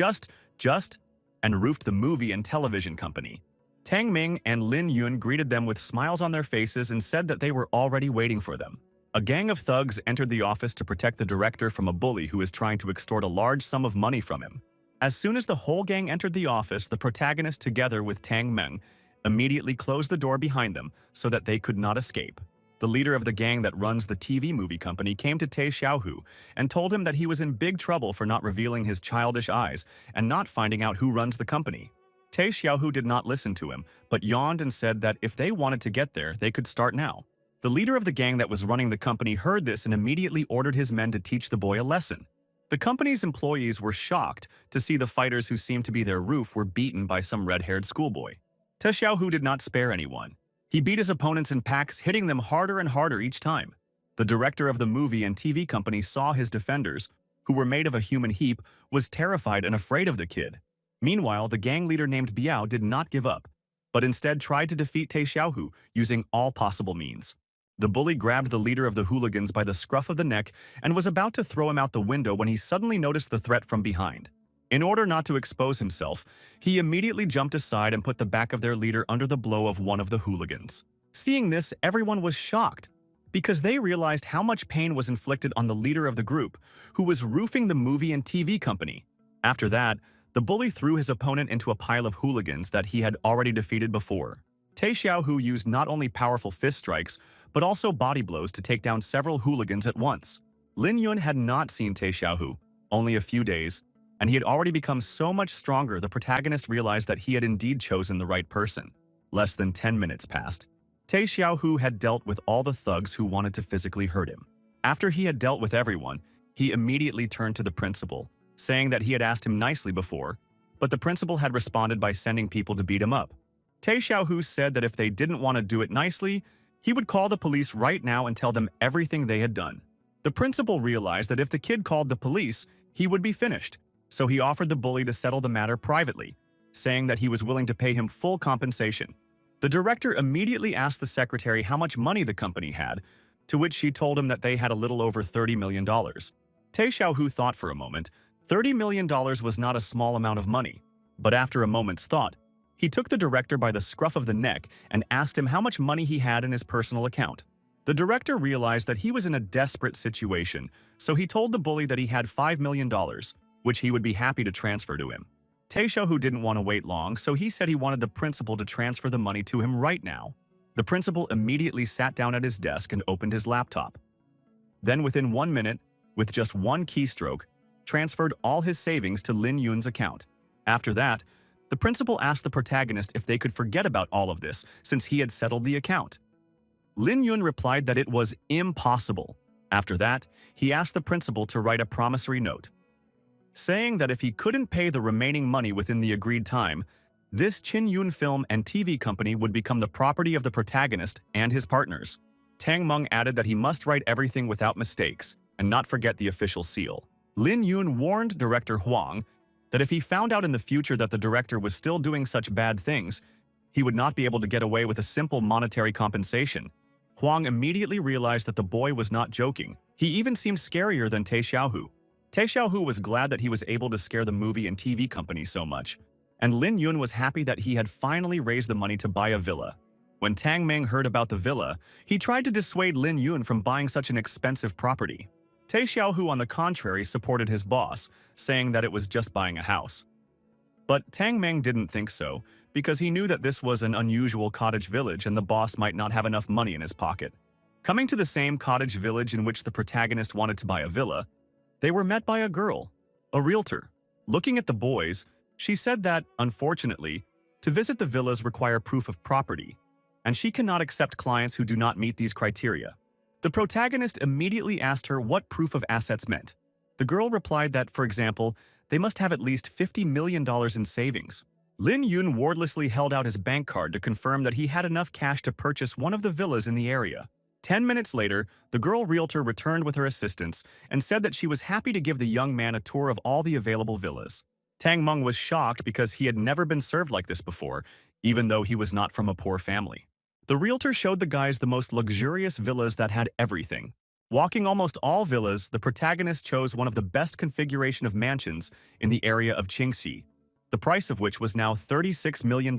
and roofed the movie and television company. Tang Ming and Lin Yun greeted them with smiles on their faces and said that they were already waiting for them. A gang of thugs entered the office to protect the director from a bully who is trying to extort a large sum of money from him. As soon as the whole gang entered the office, the protagonist, together with Tang Meng, immediately closed the door behind them so that they could not escape. The leader of the gang that runs the TV movie company came to Tae Xiaohu and told him that he was in big trouble for not revealing his childish eyes and not finding out who runs the company. Tae Xiaohu did not listen to him, but yawned and said that if they wanted to get there, they could start now. The leader of the gang that was running the company heard this and immediately ordered his men to teach the boy a lesson. The company's employees were shocked to see the fighters who seemed to be their roof were beaten by some red-haired schoolboy. Tae Xiaohu did not spare anyone. He beat his opponents in packs, hitting them harder and harder each time. The director of the movie and TV company saw his defenders, who were made of a human heap, was terrified and afraid of the kid. Meanwhile, the gang leader named Biao did not give up, but instead tried to defeat Tae Xiaohu using all possible means. The bully grabbed the leader of the hooligans by the scruff of the neck and was about to throw him out the window when he suddenly noticed the threat from behind. In order not to expose himself, he immediately jumped aside and put the back of their leader under the blow of one of the hooligans. Seeing this, everyone was shocked, because they realized how much pain was inflicted on the leader of the group, who was roofing the movie and TV company. After that, the bully threw his opponent into a pile of hooligans that he had already defeated before. Tae Xiaohu used not only powerful fist strikes, but also body blows to take down several hooligans at once. Lin Yun had not seen Tae Xiaohu only a few days, and he had already become so much stronger the protagonist realized that he had indeed chosen the right person. Less than 10 minutes passed. Tae Xiaohu had dealt with all the thugs who wanted to physically hurt him. After he had dealt with everyone, he immediately turned to the principal, saying that he had asked him nicely before, but the principal had responded by sending people to beat him up. Tae Xiaohu said that if they didn't want to do it nicely, he would call the police right now and tell them everything they had done. The principal realized that if the kid called the police, he would be finished, so he offered the bully to settle the matter privately, saying that he was willing to pay him full compensation. The director immediately asked the secretary how much money the company had, to which she told him that they had a little over $30 million. Tae Xiaohu thought for a moment. $30 million was not a small amount of money, but after a moment's thought, he took the director by the scruff of the neck and asked him how much money he had in his personal account. The director realized that he was in a desperate situation, so he told the bully that he had $5 million, which he would be happy to transfer to him. Tae Xiaohu didn't want to wait long, so he said he wanted the principal to transfer the money to him right now. The principal immediately sat down at his desk and opened his laptop. Then within 1 minute, with just one keystroke, transferred all his savings to Lin Yun's account. After that, the principal asked the protagonist if they could forget about all of this since he had settled the account. Lin Yun replied that it was impossible. After that, he asked the principal to write a promissory note, saying that if he couldn't pay the remaining money within the agreed time, this Chin Yun film and TV company would become the property of the protagonist and his partners. Tang Meng added that he must write everything without mistakes and not forget the official seal. Lin Yun warned director Huang that if he found out in the future that the director was still doing such bad things, he would not be able to get away with a simple monetary compensation. Huang immediately realized that the boy was not joking. He even seemed scarier than Tae Xiaohu. Tae Xiaohu was glad that he was able to scare the movie and TV company so much, and Lin Yun was happy that he had finally raised the money to buy a villa. When Tang Meng heard about the villa, he tried to dissuade Lin Yun from buying such an expensive property. Tae Xiaohu, on the contrary, supported his boss, saying that it was just buying a house. But Tang Meng didn't think so, because he knew that this was an unusual cottage village and the boss might not have enough money in his pocket. Coming to the same cottage village in which the protagonist wanted to buy a villa, they were met by a girl, a realtor. Looking at the boys, she said that, unfortunately, to visit the villas require proof of property, and she cannot accept clients who do not meet these criteria. The protagonist immediately asked her what proof of assets meant. The girl replied that, for example, they must have at least $50 million in savings. Lin Yun wordlessly held out his bank card to confirm that he had enough cash to purchase one of the villas in the area. 10 minutes later, the girl realtor returned with her assistants and said that she was happy to give the young man a tour of all the available villas. Tang Meng was shocked because he had never been served like this before, even though he was not from a poor family. The realtor showed the guys the most luxurious villas that had everything. Walking almost all villas, the protagonist chose one of the best configuration of mansions in the area of Qingxi, the price of which was now $36 million.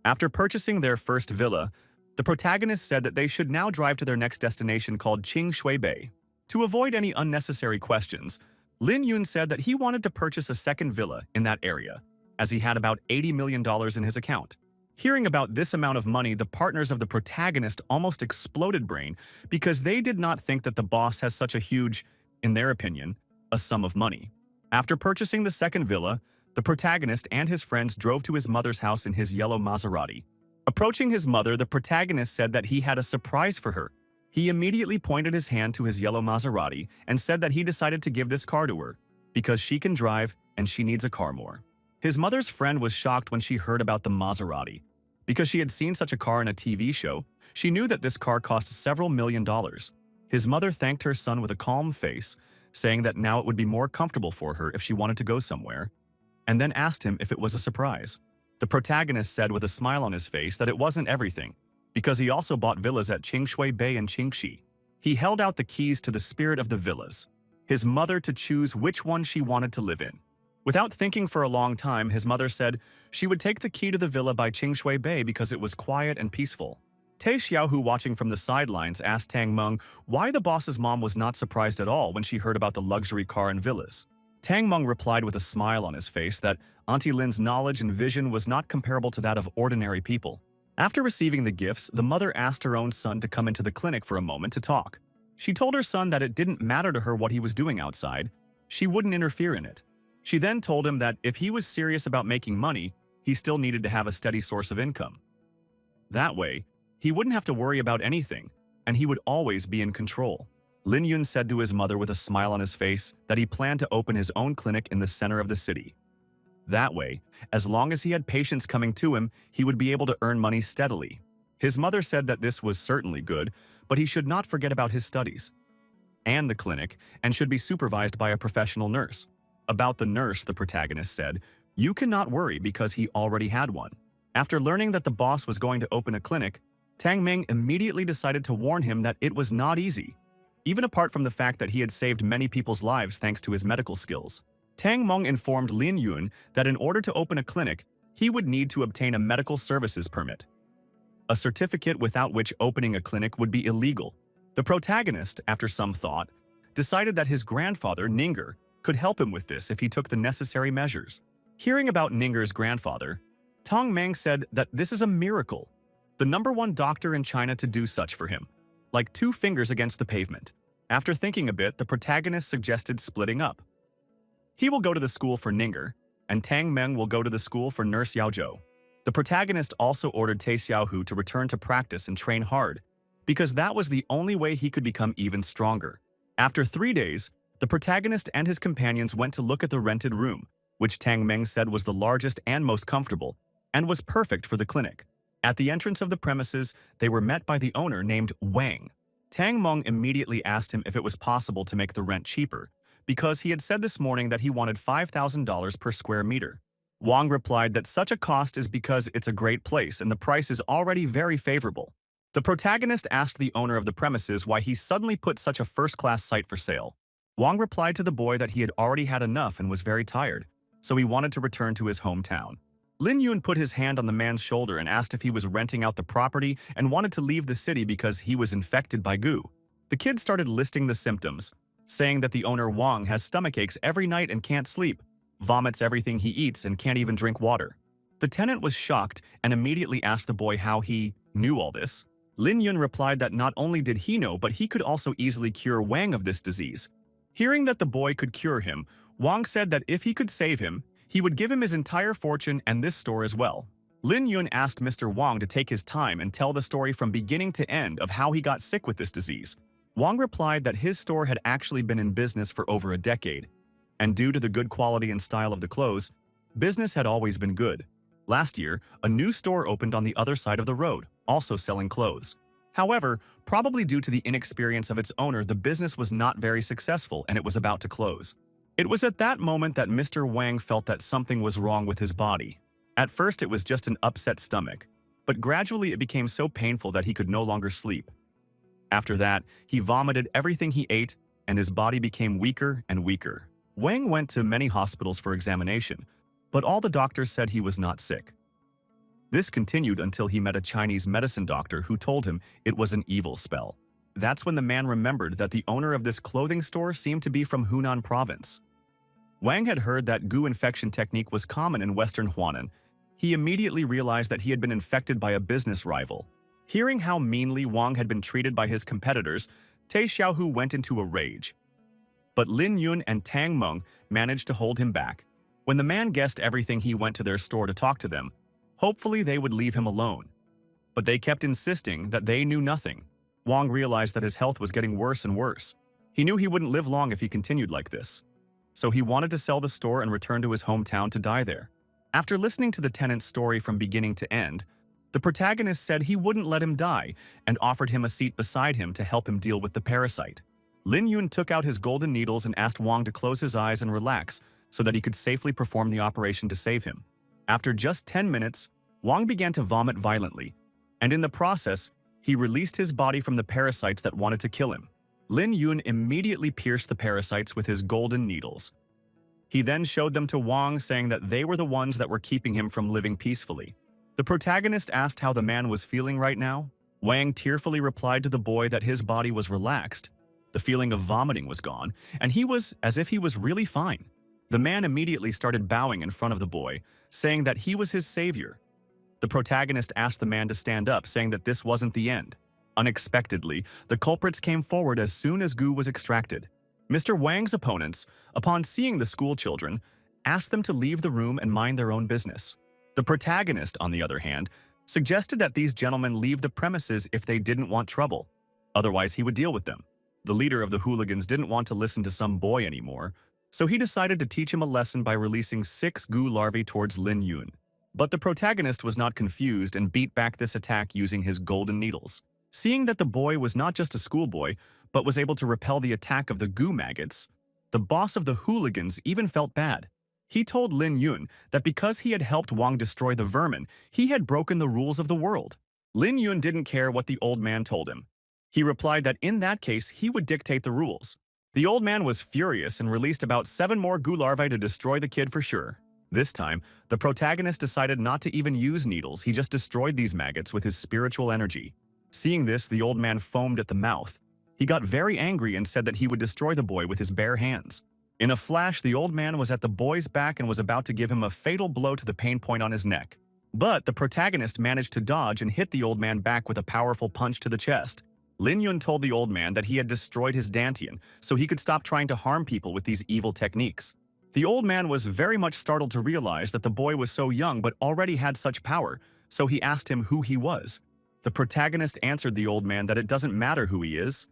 After purchasing their first villa, the protagonist said that they should now drive to their next destination called Qingshui. To avoid any unnecessary questions, Lin Yun said that he wanted to purchase a second villa in that area, as he had about $80 million in his account. Hearing about this amount of money, the partners of the protagonist almost exploded brain because they did not think that the boss has such a huge, in their opinion, a sum of money. After purchasing the second villa, the protagonist and his friends drove to his mother's house in his yellow Maserati. Approaching his mother, the protagonist said that he had a surprise for her. He immediately pointed his hand to his yellow Maserati and said that he decided to give this car to her because she can drive and she needs a car more. His mother's friend was shocked when she heard about the Maserati. Because she had seen such a car in a TV show, she knew that this car cost several million dollars. His mother thanked her son with a calm face, saying that now it would be more comfortable for her if she wanted to go somewhere, and then asked him if it was a surprise. The protagonist said with a smile on his face that it wasn't everything, because he also bought villas at Qingshui Bay and Qingxi. He held out the keys to the spirit of the villas, his mother to choose which one she wanted to live in. Without thinking for a long time, his mother said she would take the key to the villa by Qingshui Bay because it was quiet and peaceful. Tae Xiaohu, watching from the sidelines, asked Tang Meng why the boss's mom was not surprised at all when she heard about the luxury car and villas. Tang Meng replied with a smile on his face that Auntie Lin's knowledge and vision was not comparable to that of ordinary people. After receiving the gifts, the mother asked her own son to come into the clinic for a moment to talk. She told her son that it didn't matter to her what he was doing outside. She wouldn't interfere in it. She then told him that if he was serious about making money, he still needed to have a steady source of income. That way, he wouldn't have to worry about anything, and he would always be in control. Lin Yun said to his mother with a smile on his face that he planned to open his own clinic in the center of the city. That way, as long as he had patients coming to him, he would be able to earn money steadily. His mother said that this was certainly good, but he should not forget about his studies and the clinic, and should be supervised by a professional nurse. About the nurse, the protagonist said, "You cannot worry because he already had one." After learning that the boss was going to open a clinic, Tang Meng immediately decided to warn him that it was not easy, even apart from the fact that he had saved many people's lives thanks to his medical skills. Tang Meng informed Lin Yun that in order to open a clinic, he would need to obtain a medical services permit, a certificate without which opening a clinic would be illegal. The protagonist, after some thought, decided that his grandfather, Ninger, could help him with this if he took the necessary measures. Hearing about Ninger's grandfather, Tang Meng said that this is a miracle, the #1 doctor in China to do such for him, like 2 fingers against the pavement. After thinking a bit, the protagonist suggested splitting up. He will go to the school for Ninger, and Tang Meng will go to the school for Nurse Yaozhou. The protagonist also ordered Tai Xiaohu to return to practice and train hard, because that was the only way he could become even stronger. After 3 days, the protagonist and his companions went to look at the rented room, which Tang Meng said was the largest and most comfortable, and was perfect for the clinic. At the entrance of the premises, they were met by the owner named Wang. Tang Meng immediately asked him if it was possible to make the rent cheaper, because he had said this morning that he wanted $5,000 per square meter. Wang replied that such a cost is because it's a great place and the price is already very favorable. The protagonist asked the owner of the premises why he suddenly put such a first-class site for sale. Wang replied to the boy that he had already had enough and was very tired, so he wanted to return to his hometown. Lin Yun put his hand on the man's shoulder and asked if he was renting out the property and wanted to leave the city because he was infected by goo. The kid started listing the symptoms, saying that the owner Wang has stomach aches every night and can't sleep, vomits everything he eats and can't even drink water. The tenant was shocked and immediately asked the boy how he knew all this. Lin Yun replied that not only did he know, but he could also easily cure Wang of this disease. Hearing that the boy could cure him, Wang said that if he could save him, he would give him his entire fortune and this store as well. Lin Yun asked Mr. Wang to take his time and tell the story from beginning to end of how he got sick with this disease. Wang replied that his store had actually been in business for over a decade, and due to the good quality and style of the clothes, business had always been good. Last year, a new store opened on the other side of the road, also selling clothes. However, probably due to the inexperience of its owner, the business was not very successful and it was about to close. It was at that moment that Mr. Wang felt that something was wrong with his body. At first, it was just an upset stomach, but gradually it became so painful that he could no longer sleep. After that, he vomited everything he ate and his body became weaker and weaker. Wang went to many hospitals for examination, but all the doctors said he was not sick. This continued until he met a Chinese medicine doctor who told him it was an evil spell. That's when the man remembered that the owner of this clothing store seemed to be from Hunan province. Wang had heard that goo infection technique was common in Western Hunan. He immediately realized that he had been infected by a business rival. Hearing how meanly Wang had been treated by his competitors, Tai Xiaohu went into a rage. But Lin Yun and Tang Meng managed to hold him back. When the man guessed everything, he went to their store to talk to them. Hopefully they would leave him alone. But they kept insisting that they knew nothing. Wang realized that his health was getting worse and worse. He knew he wouldn't live long if he continued like this. So he wanted to sell the store and return to his hometown to die there. After listening to the tenant's story from beginning to end, the protagonist said he wouldn't let him die and offered him a seat beside him to help him deal with the parasite. Lin Yun took out his golden needles and asked Wang to close his eyes and relax so that he could safely perform the operation to save him. After just 10 minutes, Wang began to vomit violently, and in the process, he released his body from the parasites that wanted to kill him. Lin Yun immediately pierced the parasites with his golden needles. He then showed them to Wang, saying that they were the ones that were keeping him from living peacefully. The protagonist asked how the man was feeling right now. Wang tearfully replied to the boy that his body was relaxed. The feeling of vomiting was gone, and he was as if he was really fine. The man immediately started bowing in front of the boy, saying that he was his savior. The protagonist asked the man to stand up, saying that this wasn't the end. Unexpectedly, the culprits came forward as soon as goo was extracted. Mr. Wang's opponents, upon seeing the school children, asked them to leave the room and mind their own business. The protagonist, on the other hand, suggested that these gentlemen leave the premises if they didn't want trouble. Otherwise, he would deal with them. The leader of the hooligans didn't want to listen to some boy anymore, so he decided to teach him a lesson by releasing 6 goo larvae towards Lin Yun. But the protagonist was not confused and beat back this attack using his golden needles. Seeing that the boy was not just a schoolboy, but was able to repel the attack of the goo maggots, the boss of the hooligans even felt bad. He told Lin Yun that because he had helped Wang destroy the vermin, he had broken the rules of the world. Lin Yun didn't care what the old man told him. He replied that in that case, he would dictate the rules. The old man was furious and released about 7 more goo larvae to destroy the kid for sure. This time, the protagonist decided not to even use needles, he just destroyed these maggots with his spiritual energy. Seeing this, the old man foamed at the mouth. He got very angry and said that he would destroy the boy with his bare hands. In a flash, the old man was at the boy's back and was about to give him a fatal blow to the pain point on his neck. But the protagonist managed to dodge and hit the old man back with a powerful punch to the chest. Lin Yun told the old man that he had destroyed his dantian so he could stop trying to harm people with these evil techniques. The old man was very much startled to realize that the boy was so young but already had such power, so he asked him who he was. The protagonist answered the old man that it doesn't matter who he is,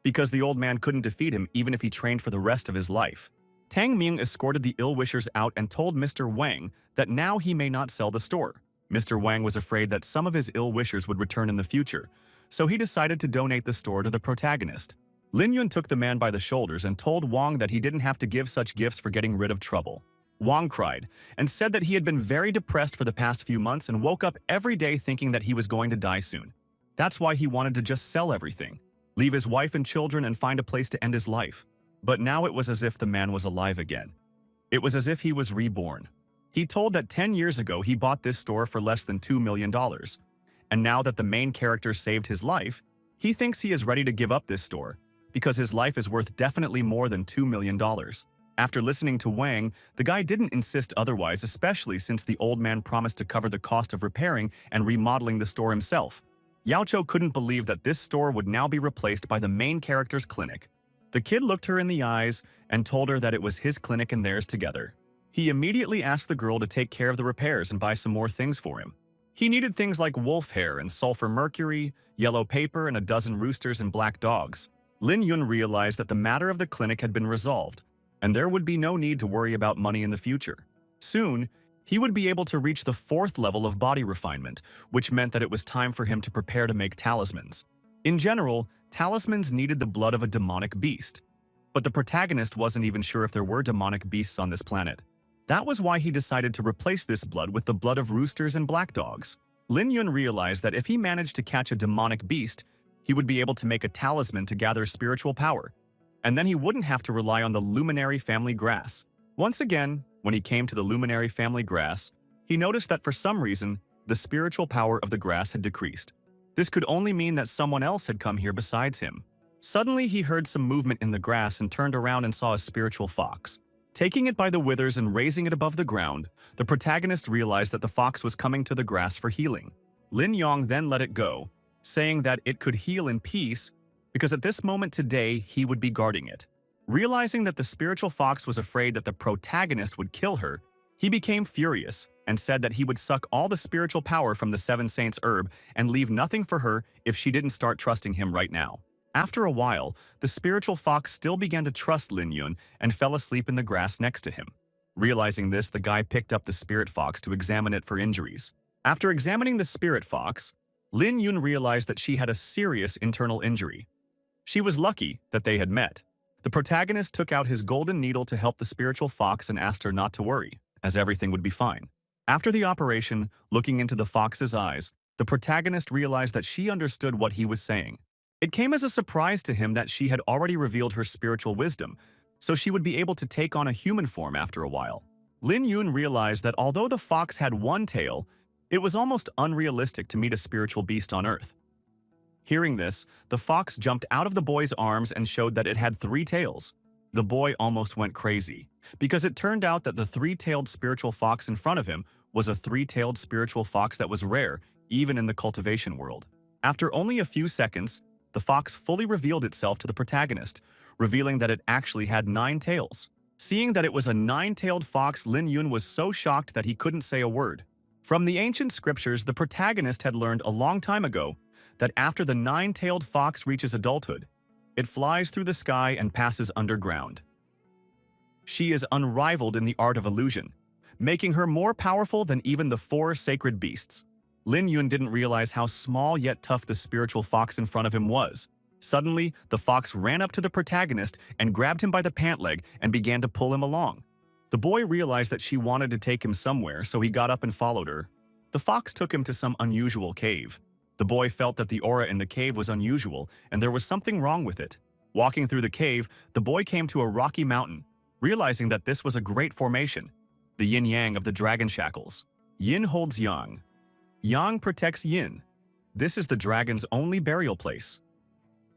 because the old man couldn't defeat him even if he trained for the rest of his life. Tang Ming escorted the ill-wishers out and told Mr. Wang that now he may not sell the store. Mr. Wang was afraid that some of his ill-wishers would return in the future, so he decided to donate the store to the protagonist. Lin Yun took the man by the shoulders and told Wang that he didn't have to give such gifts for getting rid of trouble. Wang cried and said that he had been very depressed for the past few months and woke up every day thinking that he was going to die soon. That's why he wanted to just sell everything, leave his wife and children and find a place to end his life. But now it was as if the man was alive again. It was as if he was reborn. He told that 10 years ago he bought this store for less than $2 million. And now that the main character saved his life, he thinks he is ready to give up this store, because his life is worth definitely more than $2 million. After listening to Wang, the guy didn't insist otherwise, especially since the old man promised to cover the cost of repairing and remodeling the store himself. Yao Cho couldn't believe that this store would now be replaced by the main character's clinic. The kid looked her in the eyes and told her that it was his clinic and theirs together. He immediately asked the girl to take care of the repairs and buy some more things for him. He needed things like wolf hair and sulfur mercury, yellow paper, and a dozen roosters and black dogs. Lin Yun realized that the matter of the clinic had been resolved, and there would be no need to worry about money in the future. Soon, he would be able to reach the 4th level of body refinement, which meant that it was time for him to prepare to make talismans. In general, talismans needed the blood of a demonic beast, but the protagonist wasn't even sure if there were demonic beasts on this planet. That was why he decided to replace this blood with the blood of roosters and black dogs. Lin Yun realized that if he managed to catch a demonic beast, he would be able to make a talisman to gather spiritual power, and then he wouldn't have to rely on the luminary family grass. Once again, when he came to the luminary family grass, he noticed that for some reason, the spiritual power of the grass had decreased. This could only mean that someone else had come here besides him. Suddenly, he heard some movement in the grass and turned around and saw a spiritual fox. Taking it by the withers and raising it above the ground, the protagonist realized that the fox was coming to the grass for healing. Lin Yong then let it go, saying that it could heal in peace because at this moment today he would be guarding it. Realizing that the spiritual fox was afraid that the protagonist would kill her, he became furious and said that he would suck all the spiritual power from the Seven Saints herb and leave nothing for her if she didn't start trusting him right now. After a while, the spiritual fox still began to trust Lin Yun and fell asleep in the grass next to him. Realizing this, the guy picked up the spirit fox to examine it for injuries. After examining the spirit fox, Lin Yun realized that she had a serious internal injury. She was lucky that they had met. The protagonist took out his golden needle to help the spiritual fox and asked her not to worry, as everything would be fine. After the operation, looking into the fox's eyes, the protagonist realized that she understood what he was saying. It came as a surprise to him that she had already revealed her spiritual wisdom, so she would be able to take on a human form after a while. Lin Yun realized that although the fox had one tail, it was almost unrealistic to meet a spiritual beast on Earth. Hearing this, the fox jumped out of the boy's arms and showed that it had 3 tails. The boy almost went crazy, because it turned out that the 3-tailed spiritual fox in front of him was a 3-tailed spiritual fox that was rare, even in the cultivation world. After only a few seconds, the fox fully revealed itself to the protagonist, revealing that it actually had 9 tails. Seeing that it was a 9-tailed fox, Lin Yun was so shocked that he couldn't say a word. From the ancient scriptures, the protagonist had learned a long time ago that after the 9-tailed fox reaches adulthood, it flies through the sky and passes underground. She is unrivaled in the art of illusion, making her more powerful than even the 4 sacred beasts. Lin Yun didn't realize how small yet tough the spiritual fox in front of him was. Suddenly, the fox ran up to the protagonist and grabbed him by the pant leg and began to pull him along. The boy realized that she wanted to take him somewhere, so he got up and followed her. The fox took him to some unusual cave. The boy felt that the aura in the cave was unusual, and there was something wrong with it. Walking through the cave, the boy came to a rocky mountain, realizing that this was a great formation, the yin-yang of the dragon shackles. Yin holds yang. Yang protects yin. This is the dragon's only burial place.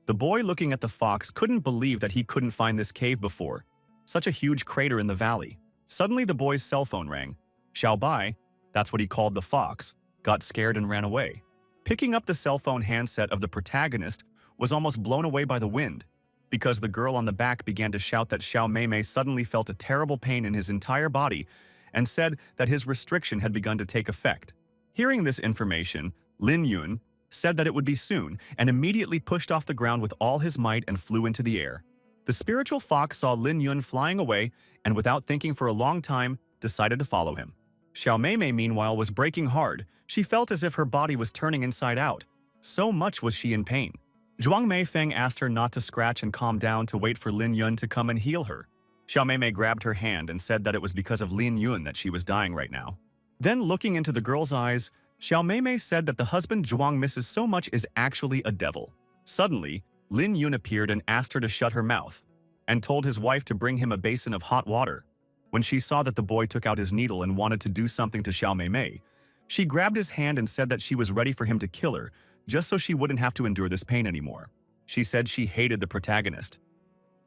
The boy looking at the fox couldn't believe that he couldn't find this cave before, such a huge crater in the valley. Suddenly the boy's cell phone rang. Xiao Bai, that's what he called the fox, got scared and ran away. Picking up the cell phone handset of the protagonist was almost blown away by the wind, because the girl on the back began to shout that Xiao Meimei suddenly felt a terrible pain in his entire body and said that his restriction had begun to take effect. Hearing this information, Lin Yun said that it would be soon and immediately pushed off the ground with all his might and flew into the air. The spiritual fox saw Lin Yun flying away and without thinking for a long time, decided to follow him. Xiao Meimei, meanwhile, was breaking hard. She felt as if her body was turning inside out. So much was she in pain. Zhuang Meifeng asked her not to scratch and calm down to wait for Lin Yun to come and heal her. Xiao Meimei grabbed her hand and said that it was because of Lin Yun that she was dying right now. Then, looking into the girl's eyes, Xiao Meimei said that the husband Zhuang misses so much is actually a devil. Suddenly, Lin Yun appeared and asked her to shut her mouth, and told his wife to bring him a basin of hot water. When she saw that the boy took out his needle and wanted to do something to Xiao Meimei, she grabbed his hand and said that she was ready for him to kill her, just so she wouldn't have to endure this pain anymore. She said she hated the protagonist.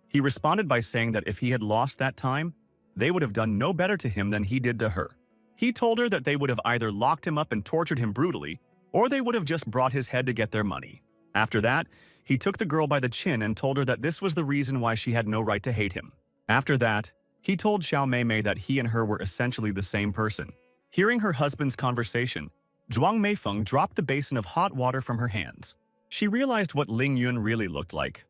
He responded by saying that if he had lost that time, they would have done no better to him than he did to her. He told her that they would have either locked him up and tortured him brutally, or they would have just brought his head to get their money. After that, he took the girl by the chin and told her that this was the reason why she had no right to hate him. After that, he told Xiao Meimei that he and her were essentially the same person. Hearing her husband's conversation, Zhuang Meifeng dropped the basin of hot water from her hands. She realized what Ling Yun really looked like.